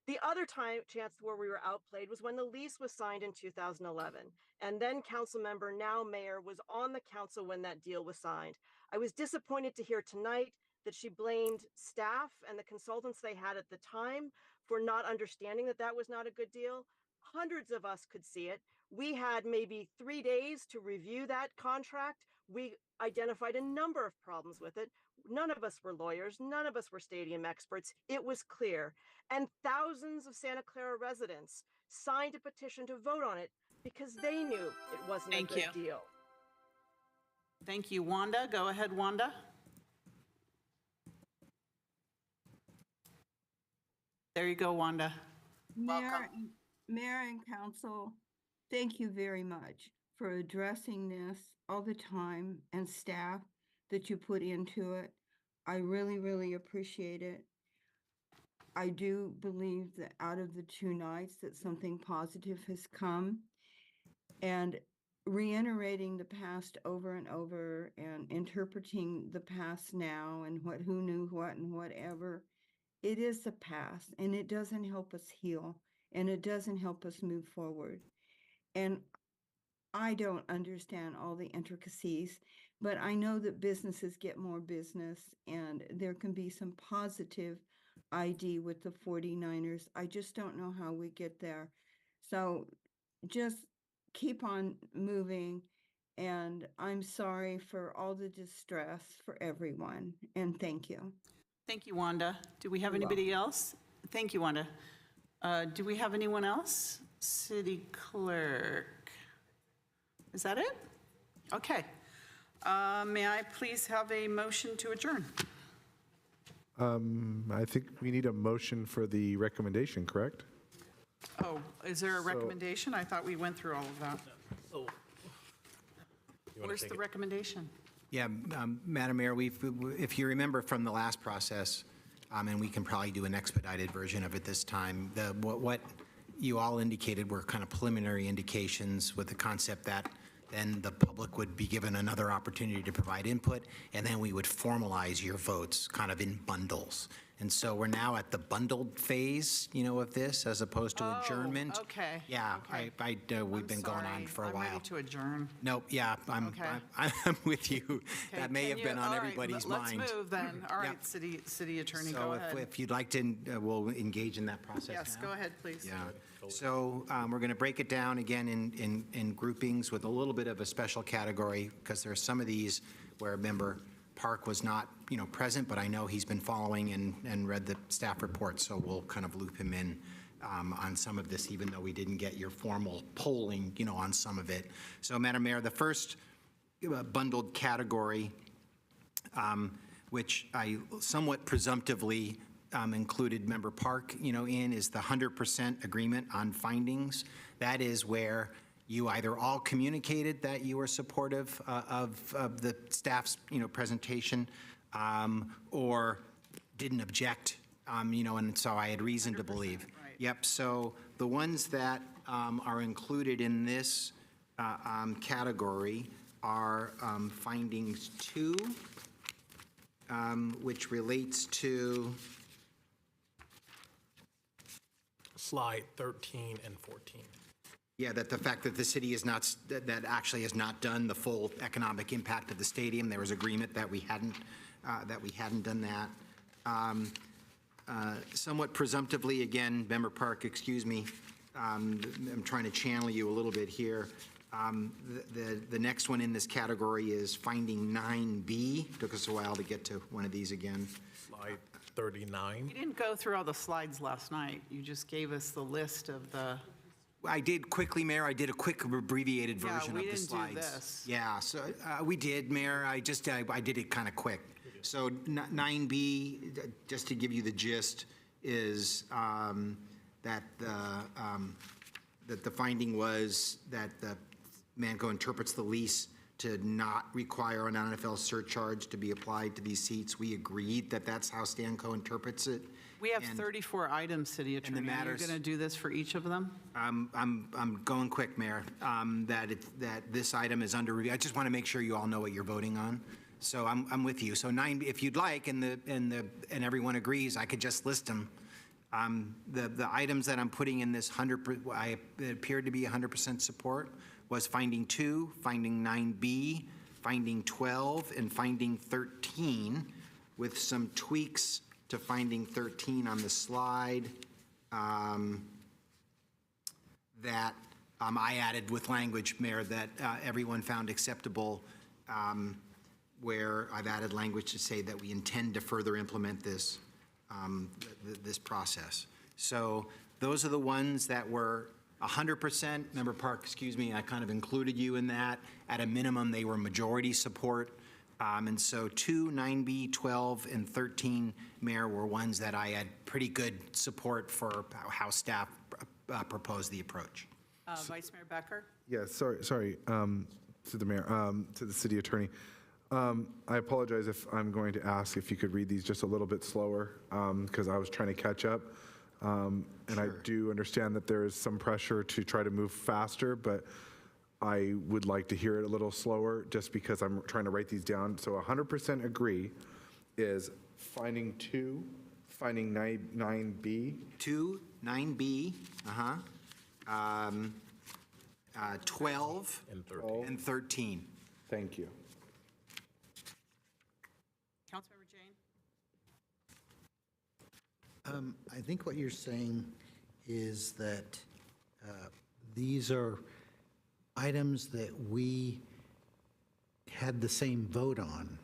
The other chance where we were outplayed was when the lease was signed in 2011, and then council member, now mayor, was on the council when that deal was signed. I was disappointed to hear tonight that she blamed staff and the consultants they had at the time for not understanding that that was not a good deal. Hundreds of us could see it. We had maybe 3 days to review that contract. We identified a number of problems with it. None of us were lawyers. None of us were stadium experts. It was clear. And thousands of Santa Clara residents signed a petition to vote on it because they knew it wasn't a good deal. Thank you. Wanda, go ahead, Wanda. There you go, Wanda. Welcome. Mayor and council, thank you very much for addressing this all the time, and staff that you put into it. I really, really appreciate it. I do believe that out of the 2 nights that something positive has come, and reiterating the past over and over and interpreting the past now and who knew what and whatever. It is the past, and it doesn't help us heal, and it doesn't help us move forward. And I don't understand all the intricacies, but I know that businesses get more business, and there can be some positive ID with the 49ers. I just don't know how we get there. So just keep on moving, and I'm sorry for all the distress for everyone, and thank you. Thank you, Wanda. Do we have anybody else? Thank you, Wanda. Do we have anyone else? City Clerk. Is that it? Okay. May I please have a motion to adjourn? I think we need a motion for the recommendation, correct? Oh, is there a recommendation? I thought we went through all of that. Where's the recommendation? Yeah, Madam Mayor, if you remember from the last process, and we can probably do an expedited version of it this time, what you all indicated were kind of preliminary indications with the concept that then the public would be given another opportunity to provide input, and then we would formalize your votes kind of in bundles. And so we're now at the bundled phase, of this, as opposed to adjournment. Okay. Yeah, Okay. we've been going on for a I'm while. ready to adjourn. Nope, yeah, I'm with you. Okay, That may have been on everybody's mind. Let's move then. All right, Yeah. City Attorney, go So ahead. if you'd like to, we'll engage in that process Yes, now. go ahead, please. Yeah, so we're going to break it down again in groupings with a little bit of a special category, because there are some of these where Member Park was not, present, but I know he's been following and read the staff report, so we'll kind of loop him in on some of this, even though we didn't get your formal polling, on some of it. So, Madam Mayor, the first bundled category, which I somewhat presumptively included Member Park, in, is the 100% agreement on findings. That is where you either all communicated that you were supportive of the staff's, presentation, or didn't object, and so I had reason to believe. Right. Yep, so the ones that are included in this category are findings 2, which relates to Slide 13 and 14. Yeah, that the fact that the city is not, that actually has not done the full economic impact of the stadium. There was agreement that we hadn't done that. Somewhat presumptively, again, Member Park, excuse me, I'm trying to channel you a little bit here. The next one in this category is finding 9B. Took us a while to get to one of these again. Slide 39. You didn't go through all the slides last night. You just gave us the list of the, I did quickly, Mayor. I did a quick abbreviated version we of the didn't do slides. this. Yeah, so we did, Mayor. I did it kind of quick. So 9B, just to give you the gist, is that the finding was that the Manco interprets the lease to not require an NFL surcharge to be applied to these seats. We agreed that that's how Stanco interprets it. We have And 34 items, City Attorney. Are you matters- going to do this for each of them? I'm going quick, Mayor, that this item is under review. I just want to make sure you all know what you're voting on. So I'm with you. So 9, if you'd like, and everyone agrees, I could just list them. The items that I'm putting in this 100, it appeared to be 100% support, was finding 2, finding 9B, finding 12, and finding 13, with some tweaks to finding 13 on the slide that I added with language, Mayor, that everyone found acceptable, where I've added language to say that we intend to further implement this, this process. So those are the ones that were 100%. Member Park, excuse me, I kind of included you in that. At a minimum, they were majority support. And so 2, 9B, 12, and 13, Mayor, were ones that I had pretty good support for how staff proposed the approach. Vice Mayor Becker? Yeah, sorry, to the mayor, to the city attorney. I apologize if I'm going to ask if you could read these just a little bit slower, because I was trying to catch up. And I do understand that there is some pressure to try to move faster, but I would like to hear it a little slower just because I'm trying to write these down. So 100% agree is finding 2, finding 9B. 2, 9B, 12, and 13. Thank you. Councilmember Jane? I think what you're saying is that these are items that we had the same vote on,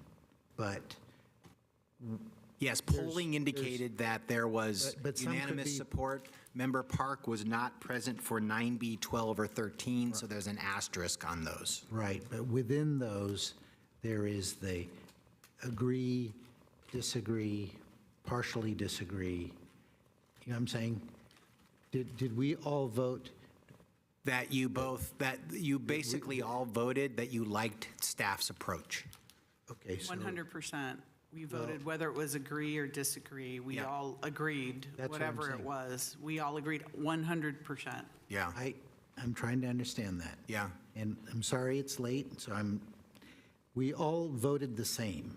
but Yes, polling indicated that there was But some could unanimous be- support. Member Park was not present for 9B, 12, or 13, so there's an asterisk on those. right, but within those, there is the agree, disagree, partially disagree. You know what I'm saying? Did we all vote? That you basically all voted that you liked staff's approach. Okay, so. 100%. We voted whether it was agree or disagree. We Yeah. all agreed, That's what I'm whatever it saying. was. We all agreed 100%. Yeah, I'm trying to understand that. yeah. And I'm sorry it's late, so we all voted the same,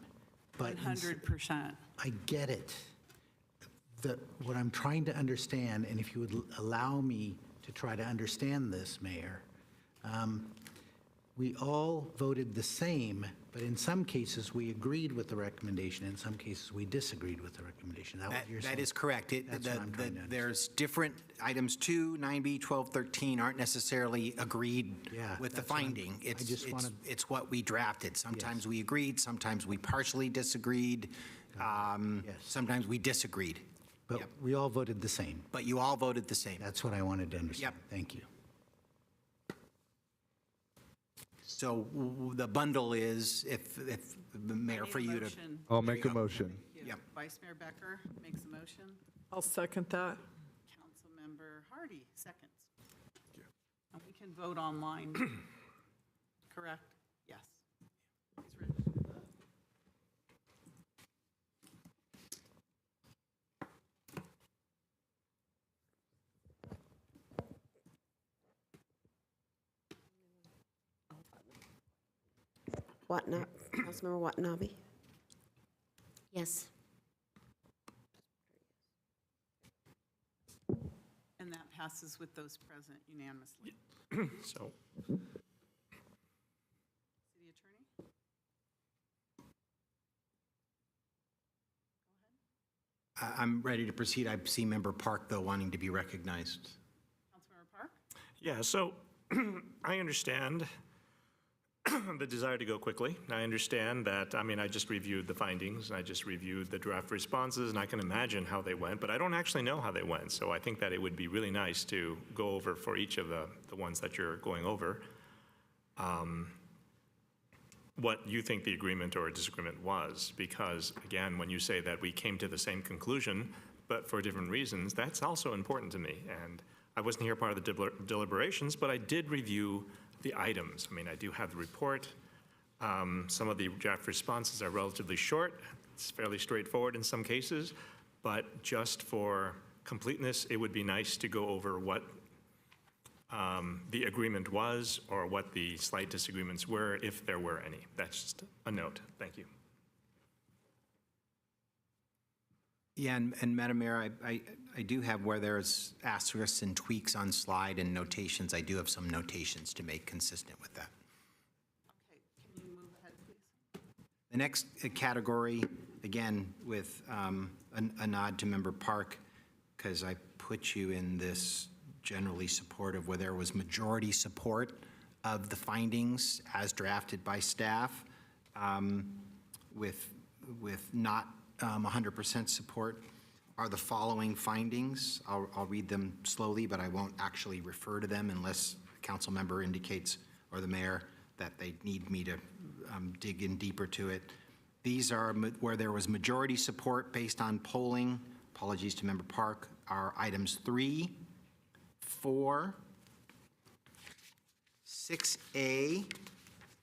but. 100%. I get it. What I'm trying to understand, and if you would allow me to try to understand this, Mayor, we all voted the same, but in some cases, we agreed with the recommendation, in some cases, we disagreed with the recommendation. Is that what you're saying? That is correct. That's what I'm trying to understand. There's different, items 2, 9B, 12, 13 aren't necessarily agreed Yeah, with the that's what I'm- finding. I just wanted- It's what we drafted. Sometimes we agreed, sometimes we partially disagreed, sometimes we disagreed. But Yep. we all voted the same. But you all voted the same. That's what I wanted to understand. Yep. Thank you. So the bundle is, if the mayor, for you to. Motion. I'll make a motion. Thank you. Yep. Vice Mayor Becker makes a motion. I'll second that. Councilmember Hardy seconds. And we can vote online, correct? Yes. He's ready. Councilmember Watanabe? Yes. And that passes with those present unanimously. So, City Attorney? I'm ready to proceed. I see Member Park, though, wanting to be recognized. Councilmember Park? yeah, so I understand the desire to go quickly. I understand that, I mean, I just reviewed the findings, and I just reviewed the draft responses, and I can imagine how they went, but I don't actually know how they went. So I think that it would be really nice to go over for each of the ones that you're going over, what you think the agreement or disagreement was. Because, again, when you say that we came to the same conclusion, but for different reasons, that's also important to me. And I wasn't here part of the deliberations, but I did review the items. I mean, I do have the report. Some of the draft responses are relatively short. It's fairly straightforward in some cases, but just for completeness, it would be nice to go over what the agreement was or what the slight disagreements were, if there were any. That's just a note. Thank you. Yeah, and Madam Mayor, I do have where there's asterisks and tweaks on slide and notations. I do have some notations to make consistent with that. Okay, can you move ahead, please? The next category, again, with a nod to Member Park, because I put you in this generally supportive where there was majority support of the findings as drafted by staff, with not 100% support are the following findings. I'll read them slowly, but I won't actually refer to them unless a council member indicates, or the mayor, that they need me to dig in deeper to it. These are where there was majority support based on polling. Apologies to Member Park. Are items 3, 4, 6A,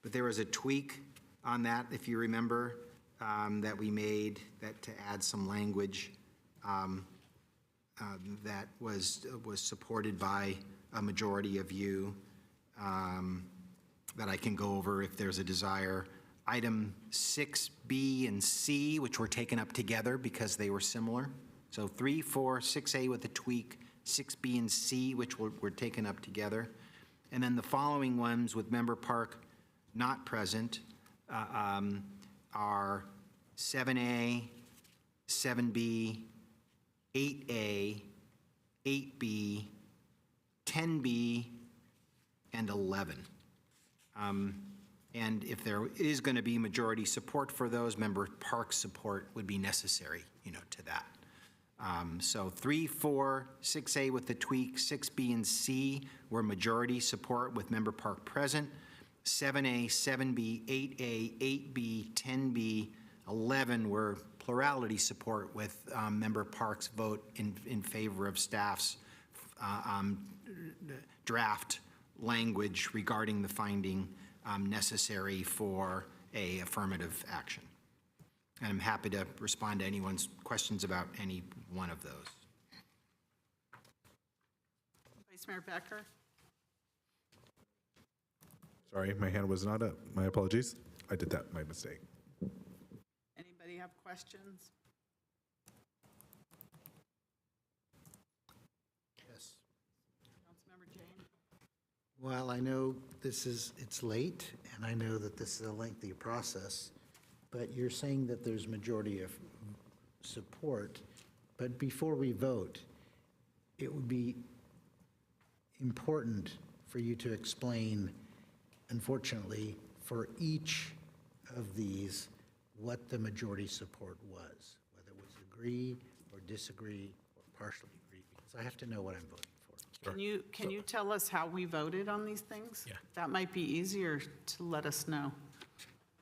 but there was a tweak on that, if you remember, that we made that to add some language that was supported by a majority of you that I can go over if there's a desire. Item 6B and C, which were taken up together because they were similar. So 3, 4, 6A with a tweak, 6B and C, which were taken up together. And then the following ones with Member Park not present are 7A, 7B, 8A, 8B, 10B, and 11. And if there is going to be majority support for those, Member Park's support would be necessary, to that. So 3, 4, 6A with the tweak, 6B and C were majority support with Member Park present. 7A, 7B, 8A, 8B, 10B, 11 were plurality support with Member Park's vote in favor of staff's draft language regarding the finding necessary for a affirmative action. And I'm happy to respond to anyone's questions about any one of those. Vice Mayor Becker? Sorry, my hand was not up. My apologies. I did that, my mistake. Anybody have questions? Yes. Councilmember Jane? Well, I know it's late, and I know that this is a lengthy process, but you're saying that there's majority of support. But before we vote, it would be important for you to explain, unfortunately, for each of these, what the majority support was, whether it was agree or disagree or partially agree, because I have to know what I'm voting for. Can you tell us how we voted on these things? Yeah. That might be easier to let us know.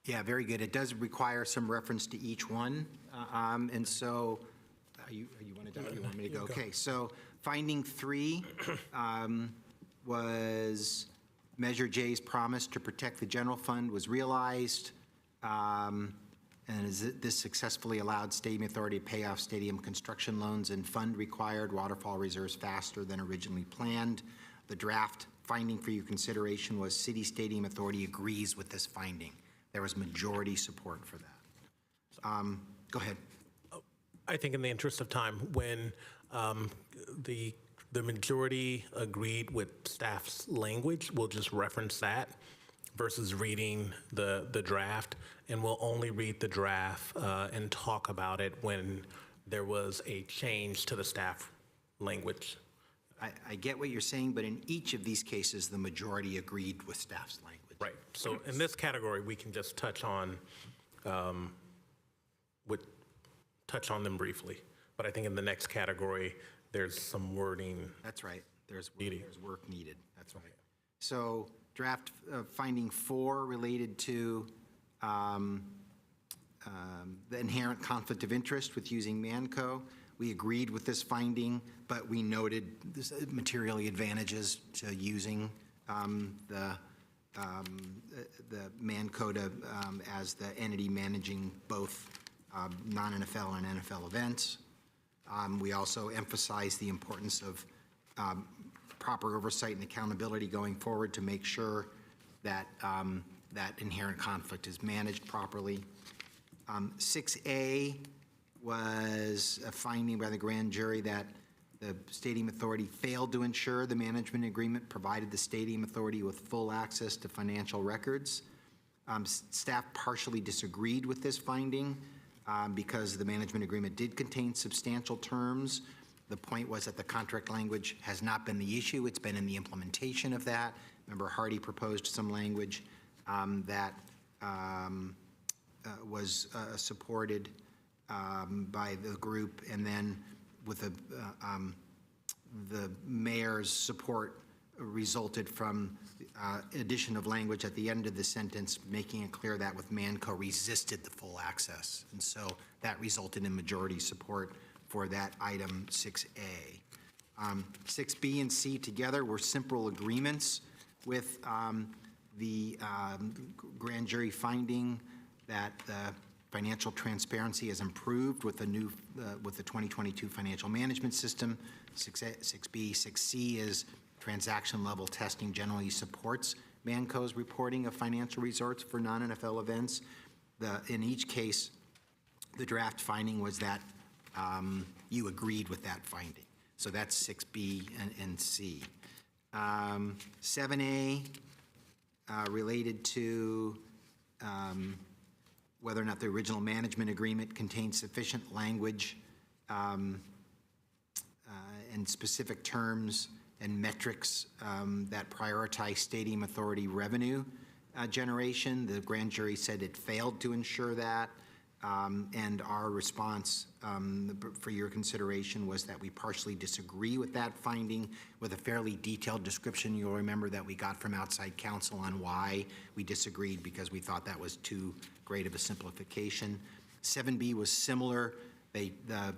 Yeah, very good. It does require some reference to each one. And so, you want to do it? You want me to go? Okay, so finding 3 was Measure J's promise to protect the general fund was realized. And this successfully allowed Stadium Authority to pay off stadium construction loans and fund required waterfall reserves faster than originally planned. The draft finding for your consideration was City Stadium Authority agrees with this finding. There was majority support for that. Go ahead. I think in the interest of time, when the majority agreed with staff's language, we'll just reference that versus reading the draft, and we'll only read the draft and talk about it when there was a change to the staff language. I get what you're saying, but in each of these cases, the majority agreed with staff's language. Right. So in this category, we can just touch on them briefly. But I think in the next category, there's some wording. That's right. There's Needed. work needed. That's right. So draft finding 4 related to the inherent conflict of interest with using Manco. We agreed with this finding, but we noted this materially advantages to using the the Mancota as the entity managing both non-NFL and NFL events. We also emphasize the importance of proper oversight and accountability going forward to make sure that that inherent conflict is managed properly. 6A was a finding by the grand jury that the Stadium Authority failed to ensure the management agreement provided the Stadium Authority with full access to financial records. Staff partially disagreed with this finding because the management agreement did contain substantial terms. The point was that the contract language has not been the issue. It's been in the implementation of that. Member Hardy proposed some language that was supported by the group, and then with the mayor's support resulted from addition of language at the end of the sentence, making it clear that with Manco resisted the full access. And so that resulted in majority support for that item 6A. 6B and C together were simple agreements with the grand jury finding that the financial transparency has improved with the new with the 2022 financial management system. 6B, 6C is transaction level testing generally supports Manco's reporting of financial results for non-NFL events. In each case, the draft finding was that you agreed with that finding. So that's 6B and C. 7A related to whether or not the original management agreement contained sufficient language and specific terms and metrics that prioritize Stadium Authority revenue generation. The grand jury said it failed to ensure that. And our response for your consideration was that we partially disagree with that finding with a fairly detailed description. You'll remember that we got from outside counsel on why we disagreed, because we thought that was too great of a simplification. 7B was similar. The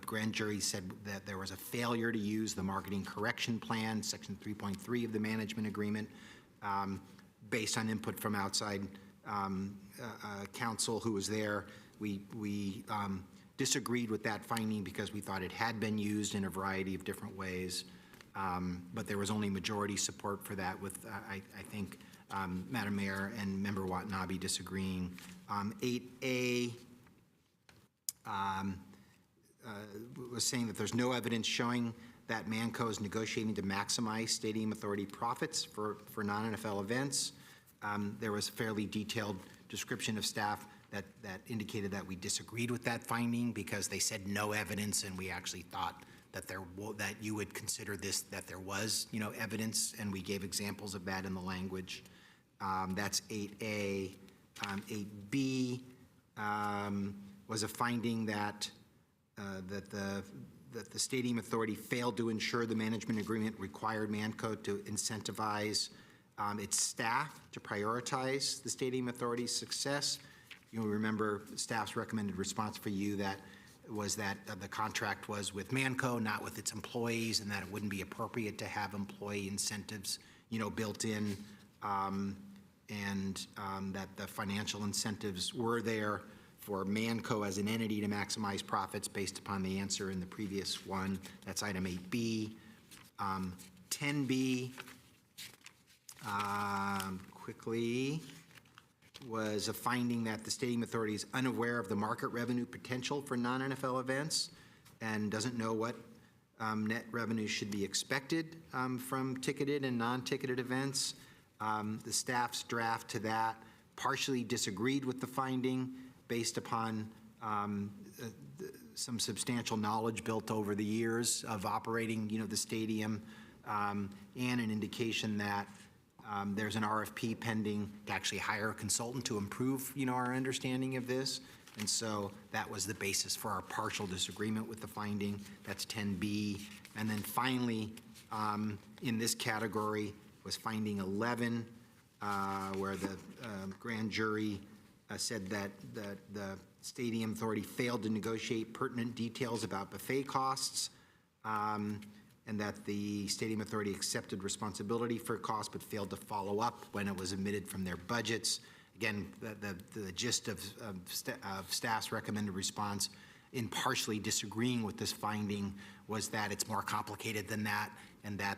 grand jury said that there was a failure to use the marketing correction plan, section 3.3 of the management agreement, based on input from outside counsel who was there. We disagreed with that finding because we thought it had been used in a variety of different ways, but there was only majority support for that with, I think, Madam Mayor and Member Watanabe disagreeing. 8A was saying that there's no evidence showing that Manco is negotiating to maximize Stadium Authority profits for non-NFL events. There was a fairly detailed description of staff that indicated that we disagreed with that finding because they said no evidence, and we actually thought that that you would consider this, that there was, evidence, and we gave examples of that in the language. That's 8A. 8B was a finding that the Stadium Authority failed to ensure the management agreement required Manco to incentivize its staff to prioritize the Stadium Authority's success. You'll remember staff's recommended response for you that was that the contract was with Manco, not with its employees, and that it wouldn't be appropriate to have employee incentives, built in, and that the financial incentives were there for Manco as an entity to maximize profits based upon the answer in the previous one. That's item 8B. 10B, quickly, was a finding that the Stadium Authority is unaware of the market revenue potential for non-NFL events and doesn't know what net revenue should be expected from ticketed and non-ticketed events. The staff's draft to that partially disagreed with the finding based upon some substantial knowledge built over the years of operating, the stadium, and an indication that there's an RFP pending to actually hire a consultant to improve, our understanding of this. And so that was the basis for our partial disagreement with the finding. That's 10B. And then finally, in this category was finding 11, where the grand jury said that the Stadium Authority failed to negotiate pertinent details about buffet costs. and that the Stadium Authority accepted responsibility for costs but failed to follow up when it was omitted from their budgets. Again, the gist of staff's recommended response in partially disagreeing with this finding was that it's more complicated than that, and that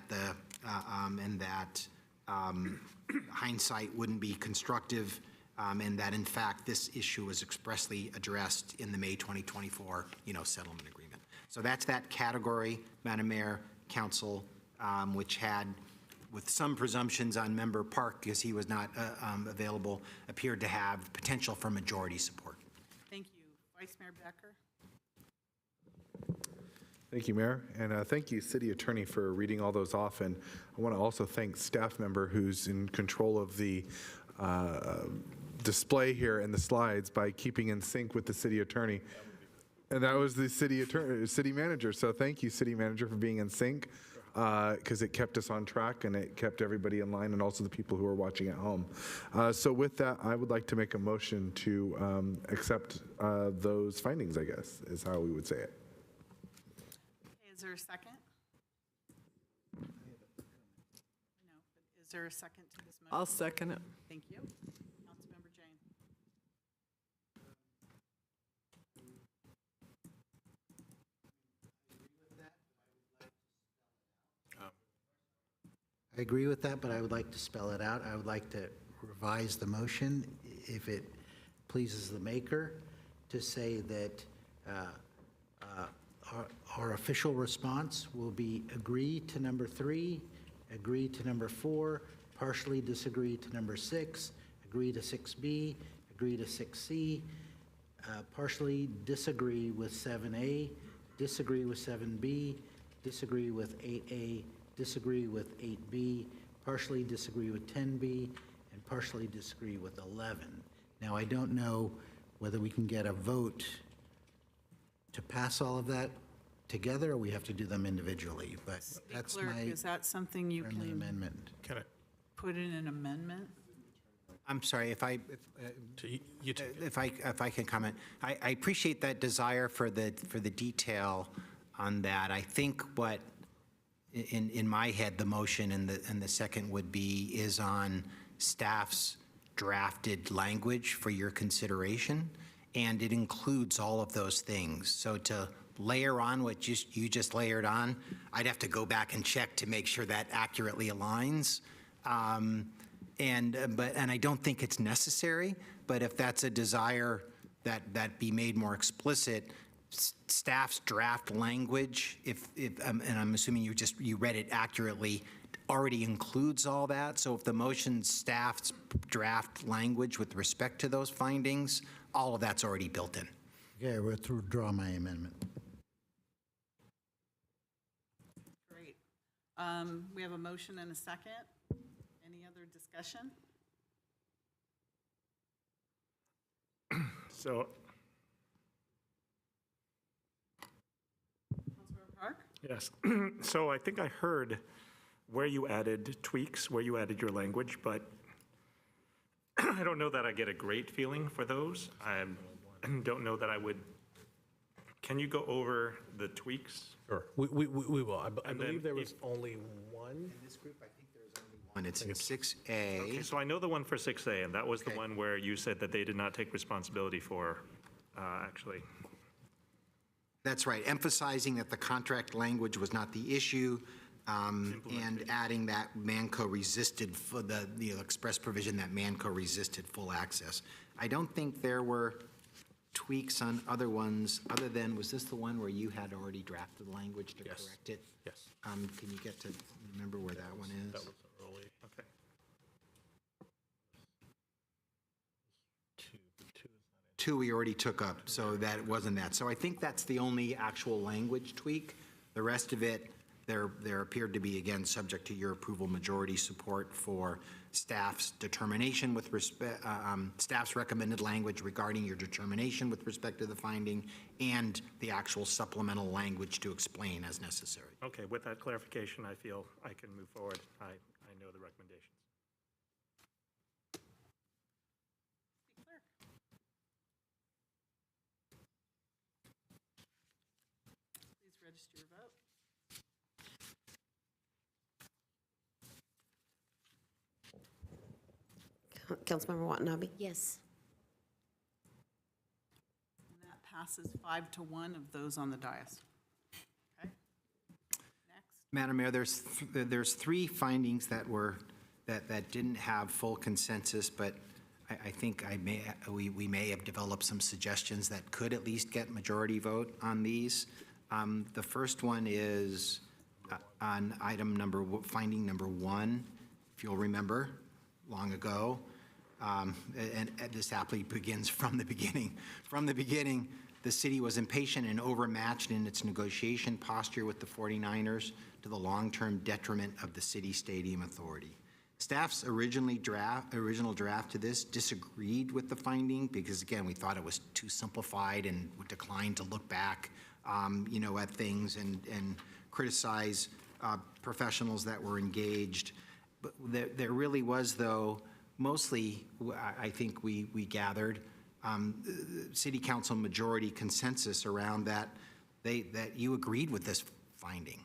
hindsight wouldn't be constructive, and that in fact this issue was expressly addressed in the May 2024 settlement agreement. So that's that category, Madam Mayor, Council, which had, with some presumptions on Member Park because he was not available, appeared to have potential for majority support. Thank you. Vice Mayor Becker? Thank you, Mayor, and thank you, City Attorney, for reading all those off. And I want to also thank staff member who's in control of the display here and the slides by keeping in sync with the City Attorney. And that was the City Manager. So thank you, City Manager, for being in sync, because it kept us on track and it kept everybody in line, and also the people who are watching at home. So with that, I would like to make a motion to accept those findings, I guess, is how we would say it. Is there a second? No, but is there a second to this motion? I'll second it. Thank you. Councilmember Jane. I agree with that, but I would like to spell it out. I would like to revise the motion, if it pleases the maker, to say that our official response will be agree to number 3, agree to number 4, partially disagree to number 6, agree to 6B, agree to 6C, partially disagree with 7A, disagree with 7B, disagree with 8A, disagree with 8B, partially disagree with 10B, and partially disagree with 11. Now, I don't know whether we can get a vote to pass all of that together, or we have to do them individually, but that's Clerk, my is that something you friendly can amendment. Can I, put in an amendment? I'm sorry, if I can comment. I appreciate that desire for the detail on that. I think what, in my head, the motion and the second would be is on staff's drafted language for your consideration, and it includes all of those things. So to layer on what you just layered on, I'd have to go back and check to make sure that accurately aligns. And I don't think it's necessary, but if that's a desire that be made more explicit, staff's draft language, and I'm assuming you read it accurately, already includes all that. So if the motion staff's draft language with respect to those findings, all of that's already built in. Okay, I withdraw my amendment. Great. We have a motion and a second. Any other discussion? So, Councilmember Park? yes. So I think I heard where you added tweaks, where you added your language, but I don't know that I get a great feeling for those. I don't know that I would. Can you go over the tweaks? sure, we will. I And believe then there was only one. In this group, I think there's only one. It's in Okay, 6A. so I know the one for 6A, and that was the Okay. one where you said that they did not take responsibility for, actually. That's right, emphasizing that the contract language was not the issue, and adding that Manco resisted for the express provision that Manco resisted full access. I don't think there were tweaks on other ones, other than, was this the one where you had already drafted the language to Yes. correct it? Yes. Can you get to, remember where that one is? That was early. Okay. Two we already took up, so that wasn't that. So I think that's the only actual language tweak. The rest of it, there appeared to be, again, subject to your approval, majority support for staff's determination with respect, staff's recommended language regarding your determination with respect to the finding, and the actual supplemental language to explain as necessary. Okay, with that clarification, I feel I can move forward. I know the recommendations. Clerk? Please register your vote. Councilmember Watanabe? Yes. And that passes 5-1 of those on the dais. Okay. Next. Madam Mayor, there's three findings that didn't have full consensus, but I think we may have developed some suggestions that could at least get majority vote on these. The first one is on finding number 1, if you'll remember, long ago. And this aptly begins from the beginning. From the beginning, the city was impatient and overmatched in its negotiation posture with the 49ers to the long-term detriment of the city stadium authority. Staff's original draft to this disagreed with the finding because, again, we thought it was too simplified and declined to look back, at things and criticize professionals that were engaged. But there really was, though, mostly, I think we gathered city council majority consensus around that you agreed with this finding,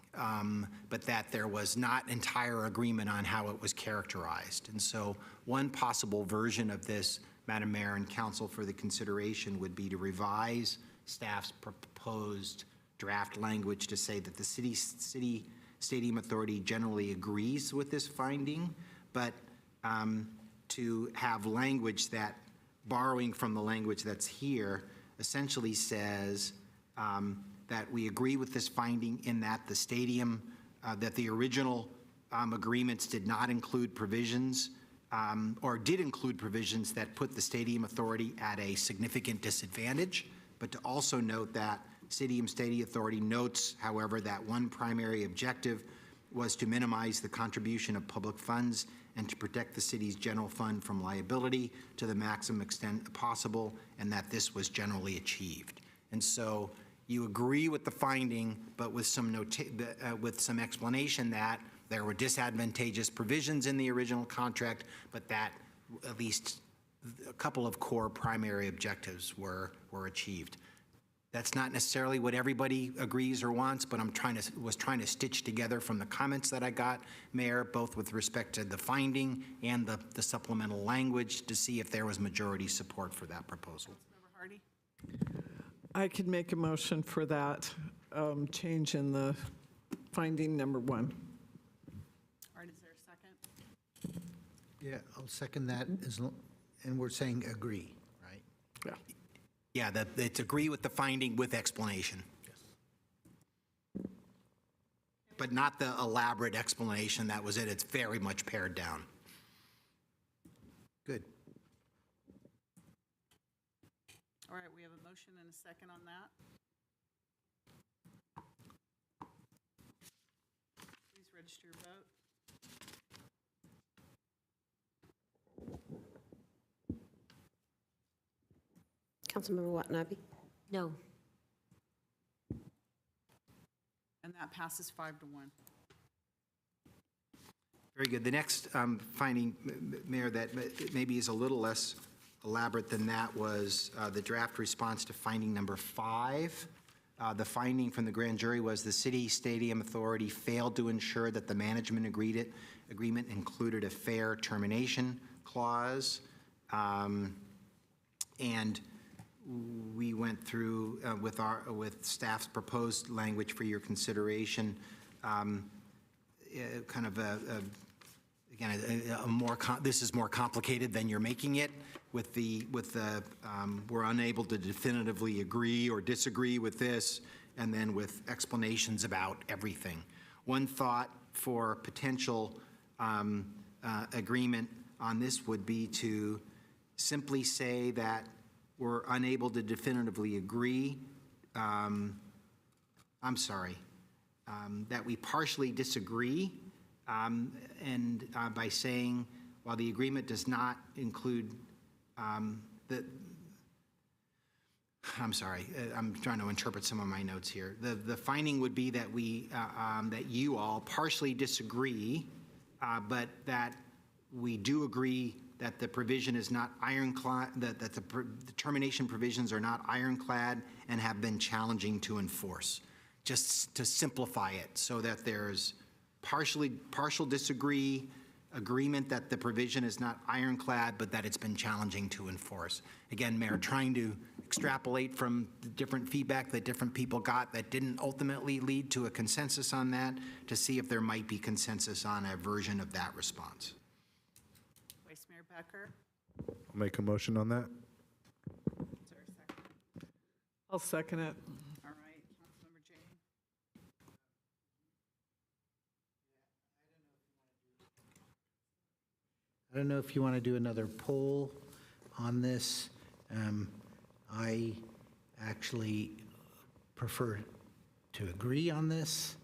but that there was not entire agreement on how it was characterized. And so one possible version of this, Madam Mayor and Council, for the consideration would be to revise staff's proposed draft language to say that the city stadium authority generally agrees with this finding, but to have language that, borrowing from the language that's here, essentially says that we agree with this finding in that the stadium, that the original agreements did not include provisions or did include provisions that put the stadium authority at a significant disadvantage, but to also note that Stadium Authority notes, however, that one primary objective was to minimize the contribution of public funds and to protect the city's general fund from liability to the maximum extent possible, and that this was generally achieved. And so you agree with the finding, but with some explanation that there were disadvantageous provisions in the original contract, but that at least a couple of core primary objectives were achieved. That's not necessarily what everybody agrees or wants, but was trying to stitch together from the comments that I got, Mayor, both with respect to the finding and the supplemental language to see if there was majority support for that proposal. Councilmember Hardy? I could make a motion for that change in the finding number 1. All right, is there a second? Yeah, I'll second that, and we're saying agree, right? Yeah. Yeah, that it's agree with the finding with explanation. Yes. But not the elaborate explanation that was it. It's very much pared down. Good. All right, we have a motion and a second on that. Please register your vote. Councilmember Watanabe? No. And that passes 5-1. Very good. The next finding, Mayor, that maybe is a little less elaborate than that was the draft response to finding number 5. The finding from the grand jury was the city stadium authority failed to ensure that the management agreement included a fair termination clause. And we went through with staff's proposed language for your consideration, kind of this is more complicated than you're making it. We're unable to definitively agree or disagree with this, and then with explanations about everything. One thought for potential agreement on this would be to simply say that we're unable to definitively agree. That we partially disagree, and by saying, while the agreement does not include I'm trying to interpret some of my notes here. The finding would be that that you all partially disagree, but that we do agree that the provision is not ironclad, that the termination provisions are not ironclad and have been challenging to enforce. Just to simplify it so that there's partial disagree, agreement that the provision is not ironclad, but that it's been challenging to enforce. Again, Mayor, trying to extrapolate from the different feedback that different people got that didn't ultimately lead to a consensus on that, to see if there might be consensus on a version of that response. Vice Mayor Becker? I'll make a motion on that. Is there a second? I'll second it. All right, Councilmember Jane? I don't know if you want to do another poll on this. I actually prefer to agree on this,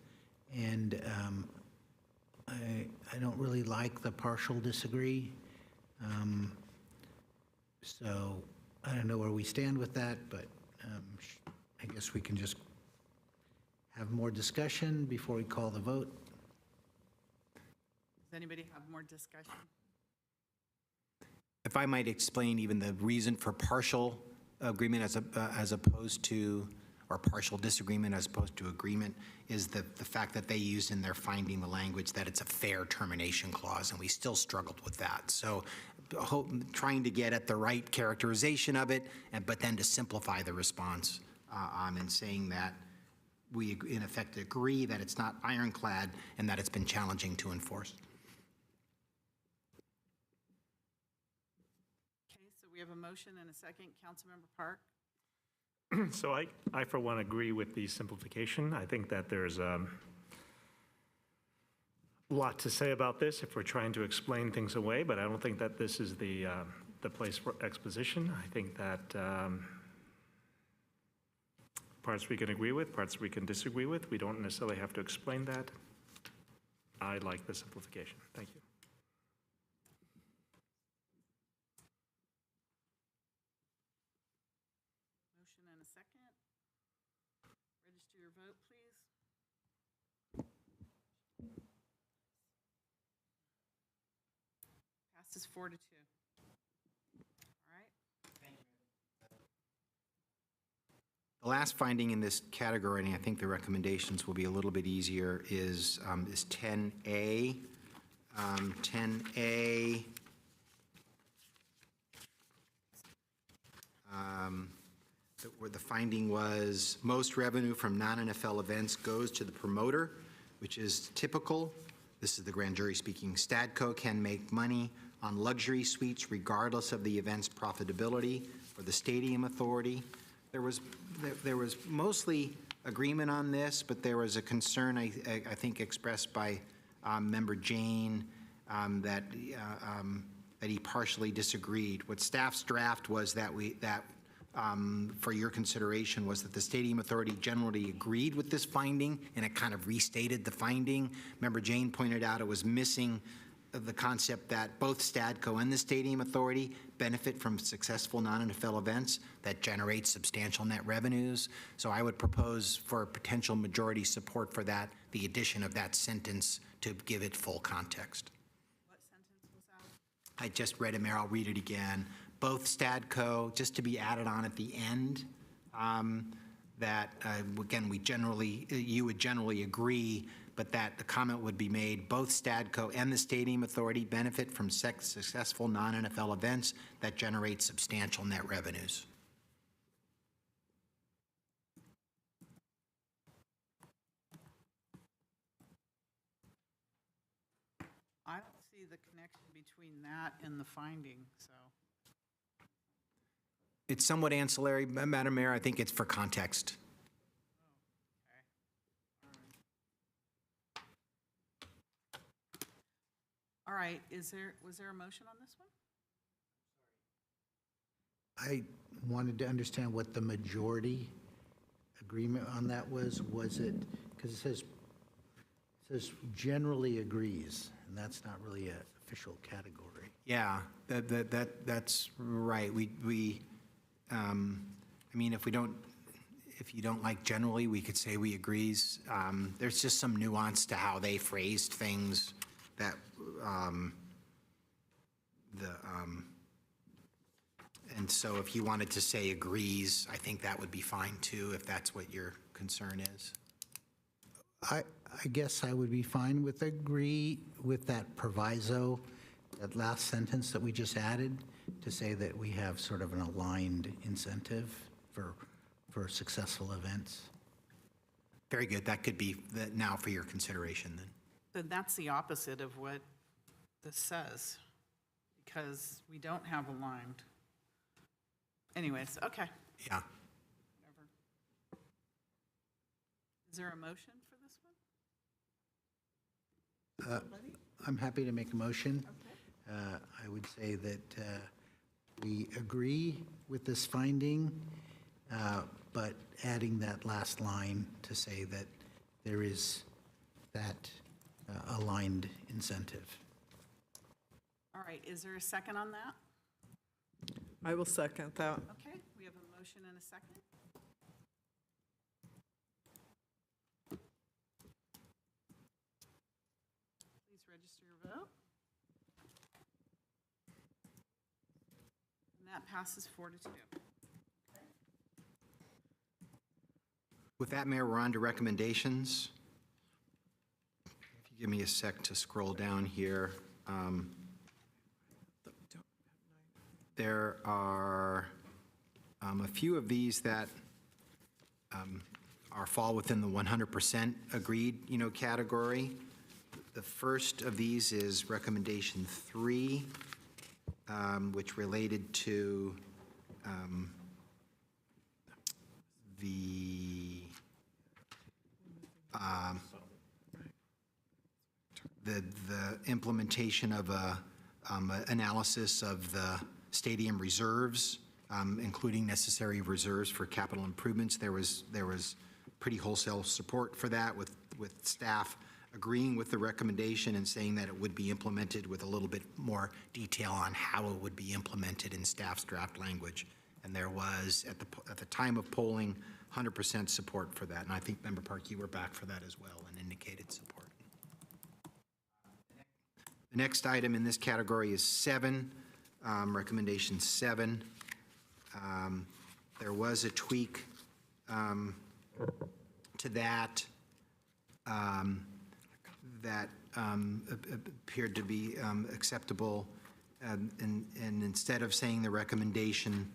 and I don't really like the partial disagree. So I don't know where we stand with that, but I guess we can just have more discussion before we call the vote. Does anybody have more discussion? If I might explain even the reason for partial agreement as opposed to, or partial disagreement as opposed to agreement, is the fact that they used in their finding the language that it's a fair termination clause, and we still struggled with that. So trying to get at the right characterization of it, but then to simplify the response and saying that we in effect agree that it's not ironclad and that it's been challenging to enforce. Okay, so we have a motion and a second. Councilmember Park? So I, for one, agree with the simplification. I think that there's a lot to say about this if we're trying to explain things away, but I don't think that this is the place for exposition. I think that parts we can agree with, parts we can disagree with. We don't necessarily have to explain that. I like the simplification. Thank you. Motion and a second. Register your vote, please. Passes 4-2. All right. The last finding in this category, and I think the recommendations will be a little bit easier, is 10A. 10A. Where the finding was most revenue from non-NFL events goes to the promoter, which is typical. This is the grand jury speaking. Stadco can make money on luxury suites regardless of the event's profitability for the stadium authority. There was mostly agreement on this, but there was a concern, I think, expressed by Member Jane that he partially disagreed. What staff's draft was that for your consideration was that the Stadium Authority generally agreed with this finding, and it kind of restated the finding. Member Jane pointed out it was missing the concept that both Stadco and the Stadium Authority benefit from successful non-NFL events that generate substantial net revenues. So I would propose for potential majority support for that, the addition of that sentence to give it full context. What sentence was that? I just read it, Mayor. I'll read it again. Both Stadco, just to be added on at the end, that, again, you would generally agree, but that the comment would be made, both Stadco and the Stadium Authority benefit from successful non-NFL events that generate substantial net revenues. I don't see the connection between that and the finding, so. It's somewhat ancillary, Madam Mayor. I think it's for context. All right, was there a motion on this one? I wanted to understand what the majority agreement on that was. Was it, because it says generally agrees, and that's not really an official category. Yeah, that's right. I mean, if you don't like generally, we could say we agrees. There's just some nuance to how they phrased things that and so if you wanted to say agrees, I think that would be fine too, if that's what your concern is. I guess I would be fine with agree with that proviso, that last sentence that we just added, to say that we have sort of an aligned incentive for successful events. Very good. That could be now for your consideration then. Then that's the opposite of what this says, because we don't have aligned. Anyways, okay. Yeah. Whatever. Is there a motion for this one? I'm happy to make a motion. I would say that we agree with this finding, but adding that last line to say that there is that aligned incentive. All right, is there a second on that? I will second that. Okay, we have a motion and a second. Please register your vote. And that passes 4-2. With that, Mayor, we're on to recommendations. If you give me a sec to scroll down here. There are a few of these that fall within the 100% agreed, category. The first of these is recommendation 3, which related to the implementation of a analysis of the stadium reserves, including necessary reserves for capital improvements. There was pretty wholesale support for that, with staff agreeing with the recommendation and saying that it would be implemented with a little bit more detail on how it would be implemented in staff's draft language. And there was, at the time of polling, 100% support for that. And I think, Member Park, you were back for that as well and indicated support. The next item in this category is 7, recommendation 7. There was a tweak to that that appeared to be acceptable. And instead of saying the recommendation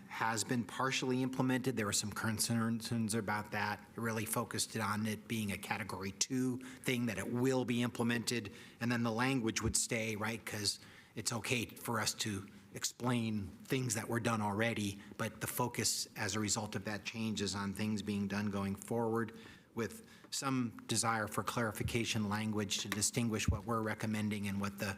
has been partially implemented, there were some concerns about that. It really focused on it being a Category 2 thing, that it will be implemented, and then the language would stay, right? Because it's okay for us to explain things that were done already, but the focus as a result of that change is on things being done going forward, with some desire for clarification language to distinguish what we're recommending and what the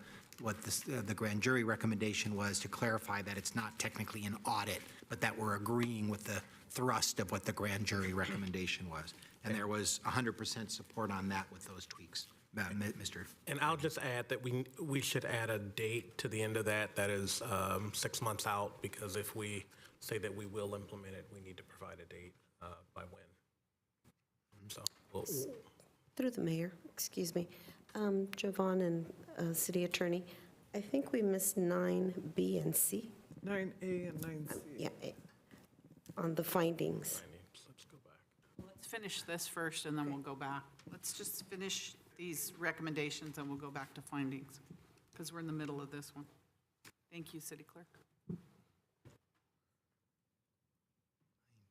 grand jury recommendation was, to clarify that it's not technically an audit, but that we're agreeing with the thrust of what the grand jury recommendation was. And there was 100% support on that with those tweaks. Mr. And I'll just add that we should add a date to the end of that is 6 months out, because if we say that we will implement it, we need to provide a date by when. So Through the mayor, excuse me. Jovan and City Attorney, I think we missed 9B and C. 9A and 9C. Yeah, on the findings. let's go back. Let's finish this first, and then we'll go back. Let's just finish these recommendations, and we'll go back to findings, because we're in the middle of this one. Thank you, City Clerk.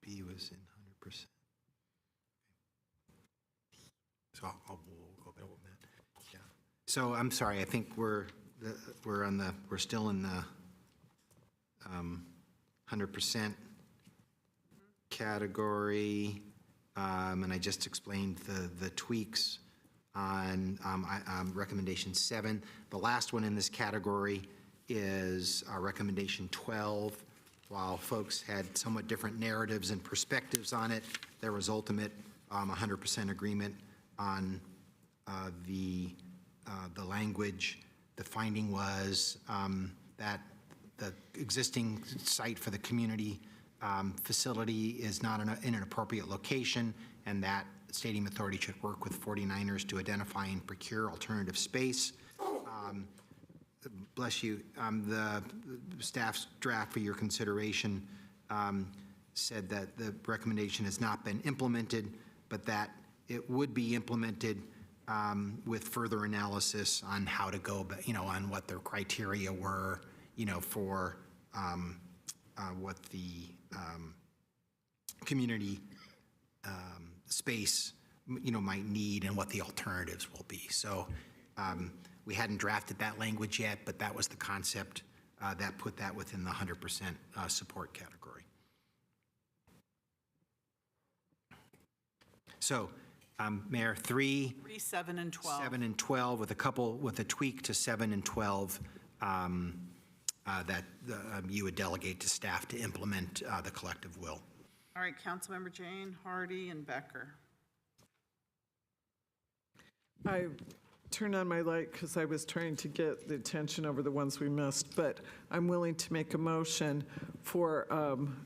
B was in 100%. So we'll go back on that. Yeah. So I'm sorry, I think we're still in the 100% category, and I just explained the tweaks on recommendation 7. The last one in this category is recommendation 12. While folks had somewhat different narratives and perspectives on it, there was ultimate 100% agreement on the language. The finding was that the existing site for the community facility is not in an appropriate location, and that Stadium Authority should work with 49ers to identify and procure alternative space. Bless you. The staff's draft for your consideration said that the recommendation has not been implemented, but that it would be implemented with further analysis on how to go, on what their criteria were, for what the community space, might need and what the alternatives will be. So we hadn't drafted that language yet, but that was the concept that put that within the 100% support category. So, Mayor, 3, 7, and 12. 7, and 12, with a tweak to 7 and 12 that you would delegate to staff to implement the collective will. All right, Councilmember Jane, Hardy, and Becker. I turned on my light because I was trying to get the attention over the ones we missed, but I'm willing to make a motion for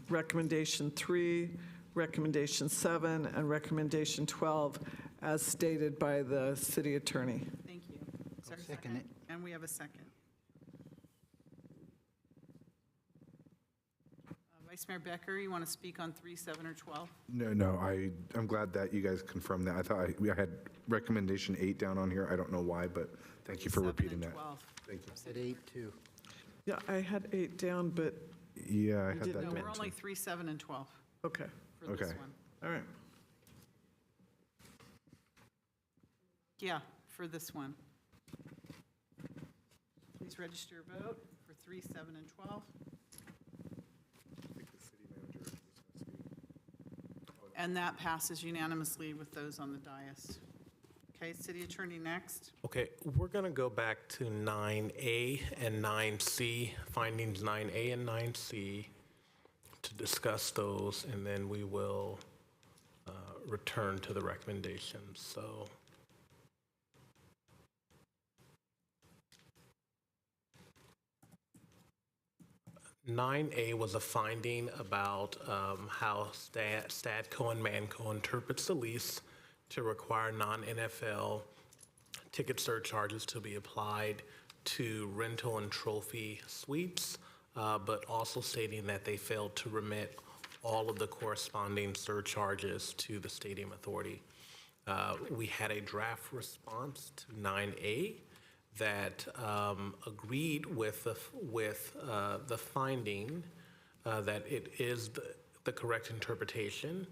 recommendation 3, recommendation 7, and recommendation 12 as stated by the city attorney. Thank you. Is there a second it. And we have a second. Vice Mayor Becker, you want to speak on 3, 7, or 12? No, I'm glad that you guys confirmed that. I thought I had recommendation 8 down on here. I don't know why, but thank you for 7 repeating and that. 12. Thank you. At 8, too. Yeah, I had 8 down, but, Yeah, I had didn't that No, down we're too. only 3, 7, and 12 okay, for this Okay. one. all right. Yeah, for this one. Please register your vote for 3, 7, and 12. And that passes unanimously with those on the dais. Okay, City Attorney next. Okay, we're going to go back to 9A and 9C, findings 9A and 9C, to discuss those, and then we will return to the recommendations. So 9A was a finding about how Stadco and Manco interprets the lease to require non-NFL ticket surcharges to be applied to rental and trophy suites, but also stating that they failed to remit all of the corresponding surcharges to the Stadium Authority. We had a draft response to 9A that agreed with the finding that it is the correct interpretation.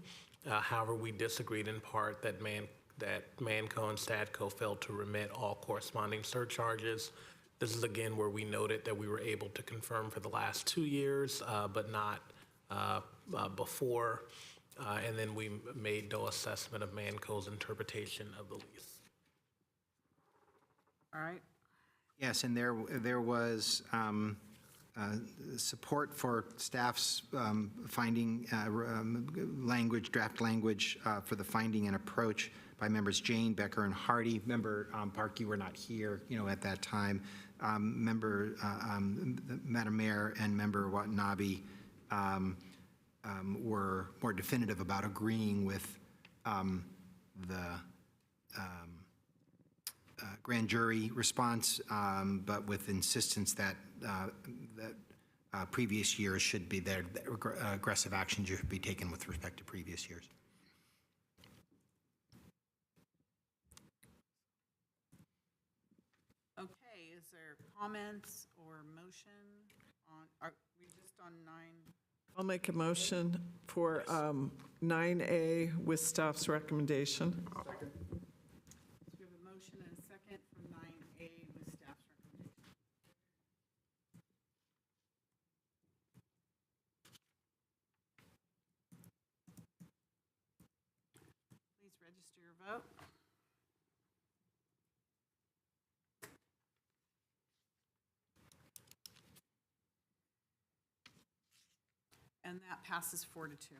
However, we disagreed in part that Manco and Stadco failed to remit all corresponding surcharges. This is again where we noted that we were able to confirm for the last 2 years, but not before. And then we made no assessment of Manco's interpretation of the lease. All right. Yes, and there was support for staff's finding language, draft language for the finding and approach by members Jane, Becker, and Hardy. Member Park, you were not here, at that time. Member Madam Mayor and Member Watanabe were more definitive about agreeing with the grand jury response, but with insistence that previous years should be there, aggressive action should be taken with respect to previous years. Okay, is there comments or motion on, are we just on 9? I'll make a motion for 9A with staff's recommendation. So we have a motion and a second for 9A with staff's recommendation. Please register your vote. And that passes 4 to 2.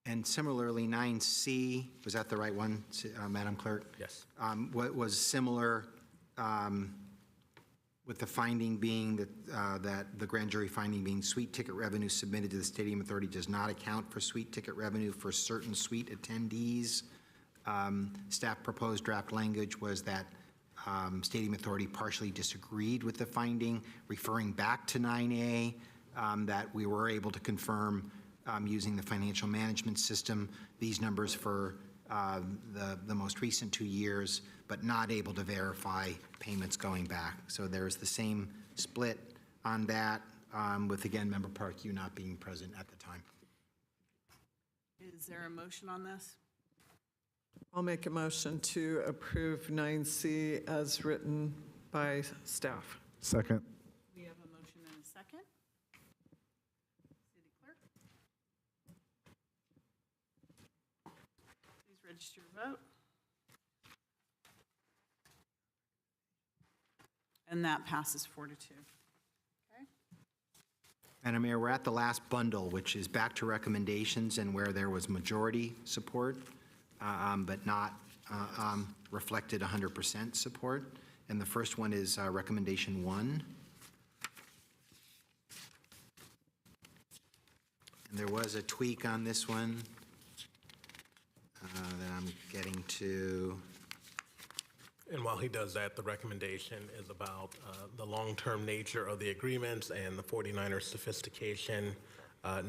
And similarly, 9C, was that the right one, Madam Clerk? Yes. What was similar with the finding being that the grand jury finding being suite ticket revenue submitted to the Stadium Authority does not account for suite ticket revenue for certain suite attendees. Staff proposed draft language was that Stadium Authority partially disagreed with the finding, referring back to 9A, that we were able to confirm using the financial management system these numbers for the most recent 2 years, but not able to verify payments going back. So there's the same split on that, with, again, Member Park, you not being present at the time. Is there a motion on this? I'll make a motion to approve 9C as written by staff. Second. We have a motion and a second. City Clerk? Please register your vote. And that passes 4-2. Okay. Madam Mayor, we're at the last bundle, which is back to recommendations and where there was majority support, but not reflected 100% support. And the first one is recommendation 1. And there was a tweak on this one that I'm getting to. And while he does that, the recommendation is about the long-term nature of the agreements and the 49ers sophistication,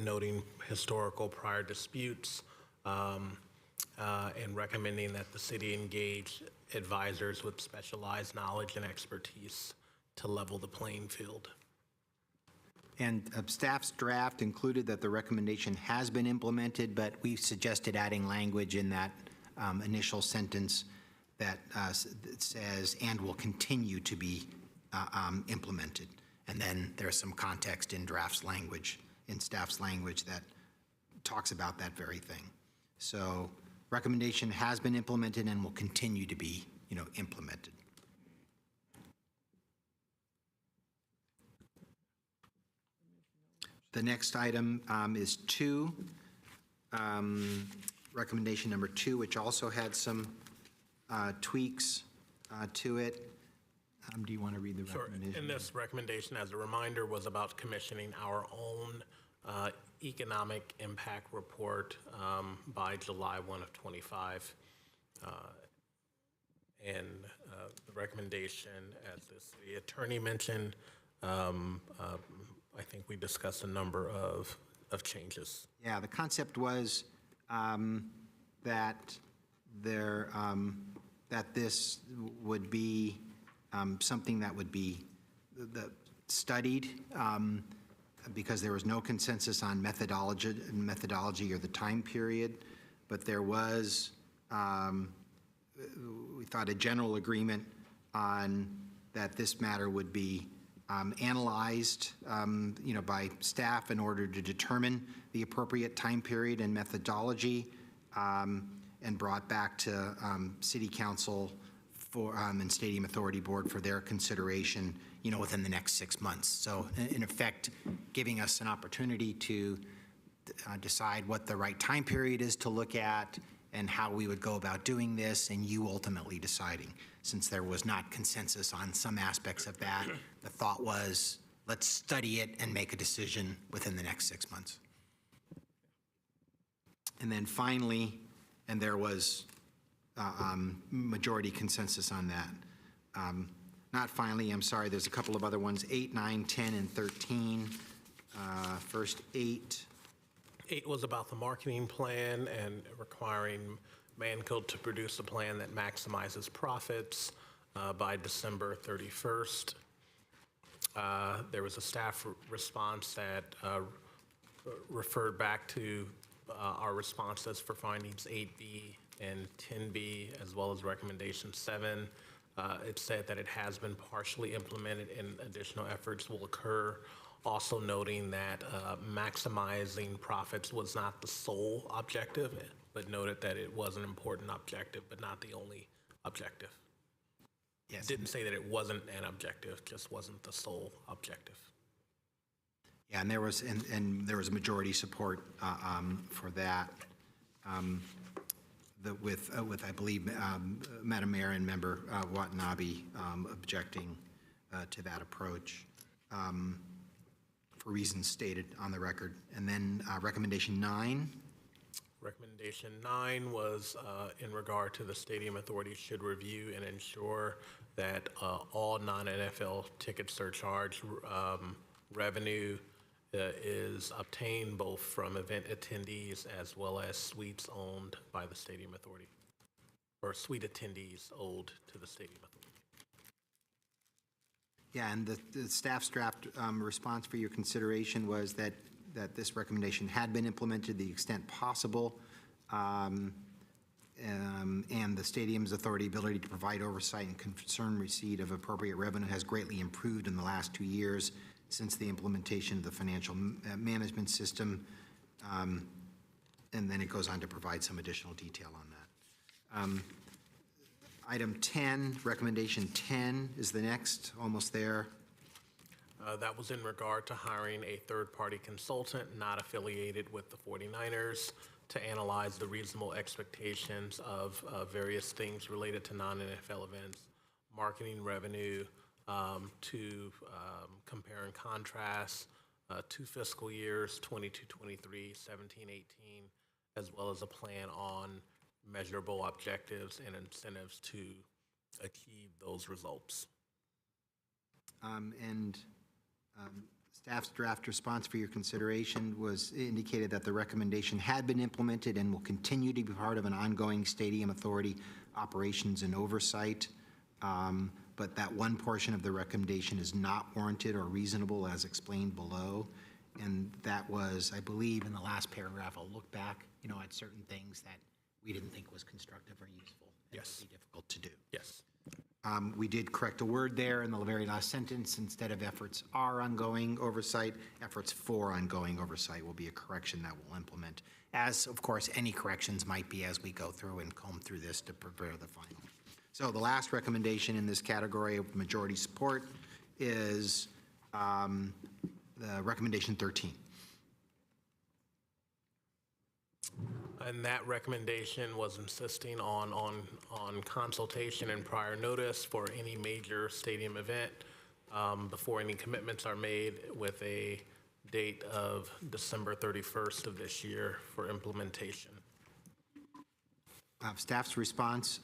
noting historical prior disputes, and recommending that the city engage advisors with specialized knowledge and expertise to level the playing field. And staff's draft included that the recommendation has been implemented, but we suggested adding language in that initial sentence that says, and will continue to be implemented. And then there's some context in draft's language, in staff's language, that talks about that very thing. So recommendation has been implemented and will continue to be, implemented. The next item is 2, recommendation number 2, which also had some tweaks to it. Do you want to read the recommendation? Sure. And this recommendation, as a reminder, was about commissioning our own economic impact report by July 1 of 25. And the recommendation, as the city attorney mentioned, I think we discussed a number of changes. Yeah, the concept was that there, that this would be something that would be studied because there was no consensus on methodology or the time period, but there was, we thought, a general agreement on that this matter would be analyzed, by staff in order to determine the appropriate time period and methodology, and brought back to City Council for and Stadium Authority Board for their consideration, within the next 6 months. So in effect, giving us an opportunity to decide what the right time period is to look at and how we would go about doing this, and you ultimately deciding. Since there was not consensus on some aspects of that, the thought was, let's study it and make a decision within the next 6 months. And then finally, and there was majority consensus on that. Not finally, I'm sorry, there's a couple of other ones, 8, 9, 10, and 13. First, 8. 8 was about the marketing plan and requiring Manco to produce a plan that maximizes profits by December 31st. There was a staff response that referred back to our responses for findings 8B and 10B, as well as recommendation 7. It said that it has been partially implemented and additional efforts will occur. Also noting that maximizing profits was not the sole objective, but noted that it was an important objective, but not the only objective. Yes. Didn't say that it wasn't an objective, just wasn't the sole objective. Yeah, and there was there was majority support for that. With I believe Madam Mayor and Member Watanabe objecting to that approach for reasons stated on the record. And then recommendation 9. Recommendation 9 was in regard to the Stadium Authority should review and ensure that all non-NFL ticket surcharge revenue is obtained both from event attendees as well as suites owned by the Stadium Authority, or suite attendees owed to the Stadium Authority. Yeah, and the staff's draft response for your consideration was that this recommendation had been implemented to the extent possible, and the stadium's authority ability to provide oversight and concern receipt of appropriate revenue has greatly improved in the last 2 years since the implementation of the financial management system. And then it goes on to provide some additional detail on that. Item 10, recommendation 10 is the next, almost there. That was in regard to hiring a third-party consultant not affiliated with the 49ers to analyze the reasonable expectations of various things related to non-NFL events, marketing revenue, to compare and contrast 2 fiscal years, 22-23, 17-18, as well as a plan on measurable objectives and incentives to achieve those results. Staff's draft response for your consideration was indicated that the recommendation had been implemented and will continue to be part of an ongoing Stadium Authority operations and oversight, but that one portion of the recommendation is not warranted or reasonable as explained below. And that was, I believe, in the last paragraph, I'll look back, at certain things that we didn't think was constructive or useful. And Yes. would be difficult to do. Yes. We did correct a word there in the very last sentence. Instead of efforts are ongoing oversight, efforts for ongoing oversight will be a correction that we'll implement, as, of course, any corrections might be as we go through and comb through this to prepare the final. So the last recommendation in this category of majority support is the recommendation 13. And that recommendation was insisting on consultation and prior notice for any major stadium event before any commitments are made, with a date of December 31st of this year for implementation. Staff's response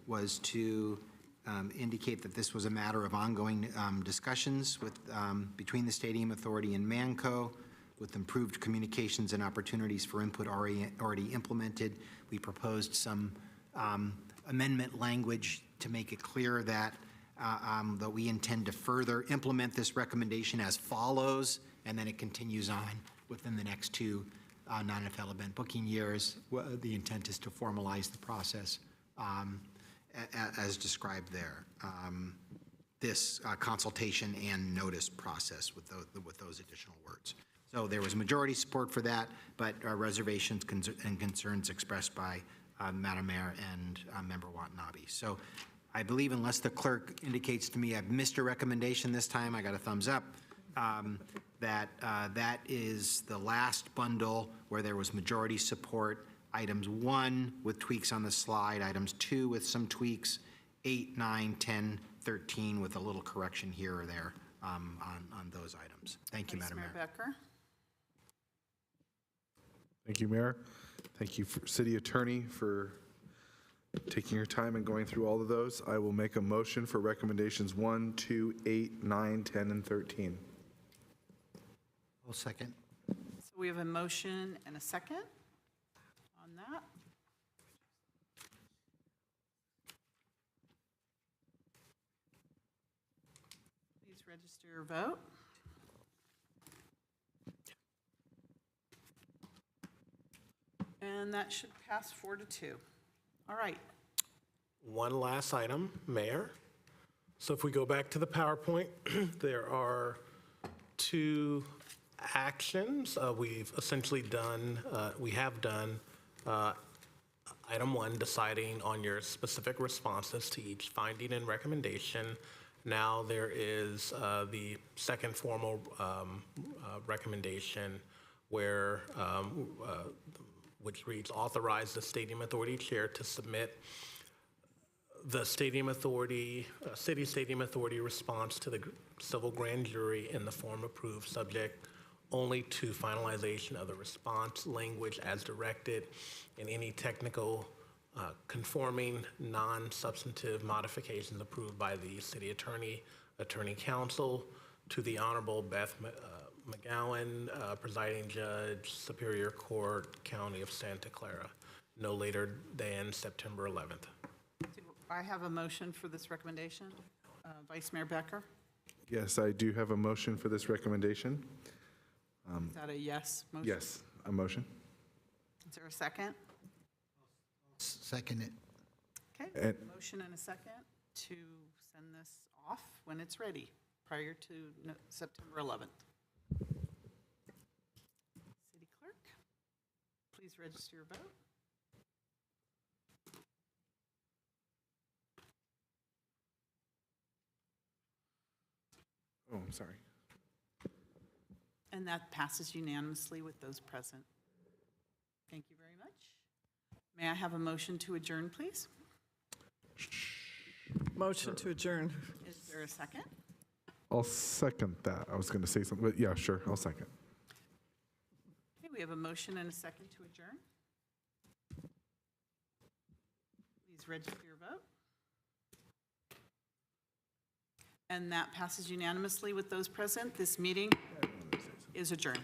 was to indicate that this was a matter of ongoing discussions with, between the Stadium Authority and Manco, with improved communications and opportunities for input already implemented. We proposed some amendment language to make it clear that that we intend to further implement this recommendation as follows, and then it continues on within the next 2 non-NFL event booking years. The intent is to formalize the process as described there. This consultation and notice process with those additional words. So there was majority support for that, but reservations and concerns expressed by Madam Mayor and Member Watanabe. So I believe, unless the clerk indicates to me I've missed a recommendation this time, I got a thumbs up, that is the last bundle where there was majority support. Items 1 with tweaks on the slide, items 2 with some tweaks, 8, 9, 10, 13 with a little correction here or there on those items. Thank you, Vice Madam Mayor. Becker. Thank you, Mayor. Thank you, City Attorney, for taking your time and going through all of those. I will make a motion for recommendations 1, 2, 8, 9, 10, and 13. I'll second. So we have a motion and a second on that. Please register your vote. And that should pass 4-2. All right. One last item, Mayor. So if we go back to the PowerPoint, there are 2 actions we've essentially done. We have done item 1, deciding on your specific responses to each finding and recommendation. Now there is the second formal recommendation where which reads, authorize the Stadium Authority Chair to submit the Stadium Authority, City Stadium Authority response to the civil grand jury in the form approved, subject only to finalization of the response language as directed, and any technical conforming non-substantive modifications approved by the City Attorney, Attorney Council, to the Honorable Beth McGowan, presiding judge, Superior Court, County of Santa Clara, no later than September 11th. I have a motion for this recommendation. Vice Mayor Becker, Yes, I do have a motion for this recommendation. is that a yes motion? Yes, a motion. Is there a second? Second it. Okay, And- motion and a second to send this off when it's ready, prior to September 11th. City Clerk, please register your vote. Oh, I'm sorry. And that passes unanimously with those present. Thank you very much. May I have a motion to adjourn, please? Motion to adjourn. Is there a second? I'll second that. I was going to say something, but yeah, sure, I'll second. Okay, we have a motion and a second to adjourn. Please register your vote. And that passes unanimously with those present. This meeting is adjourned.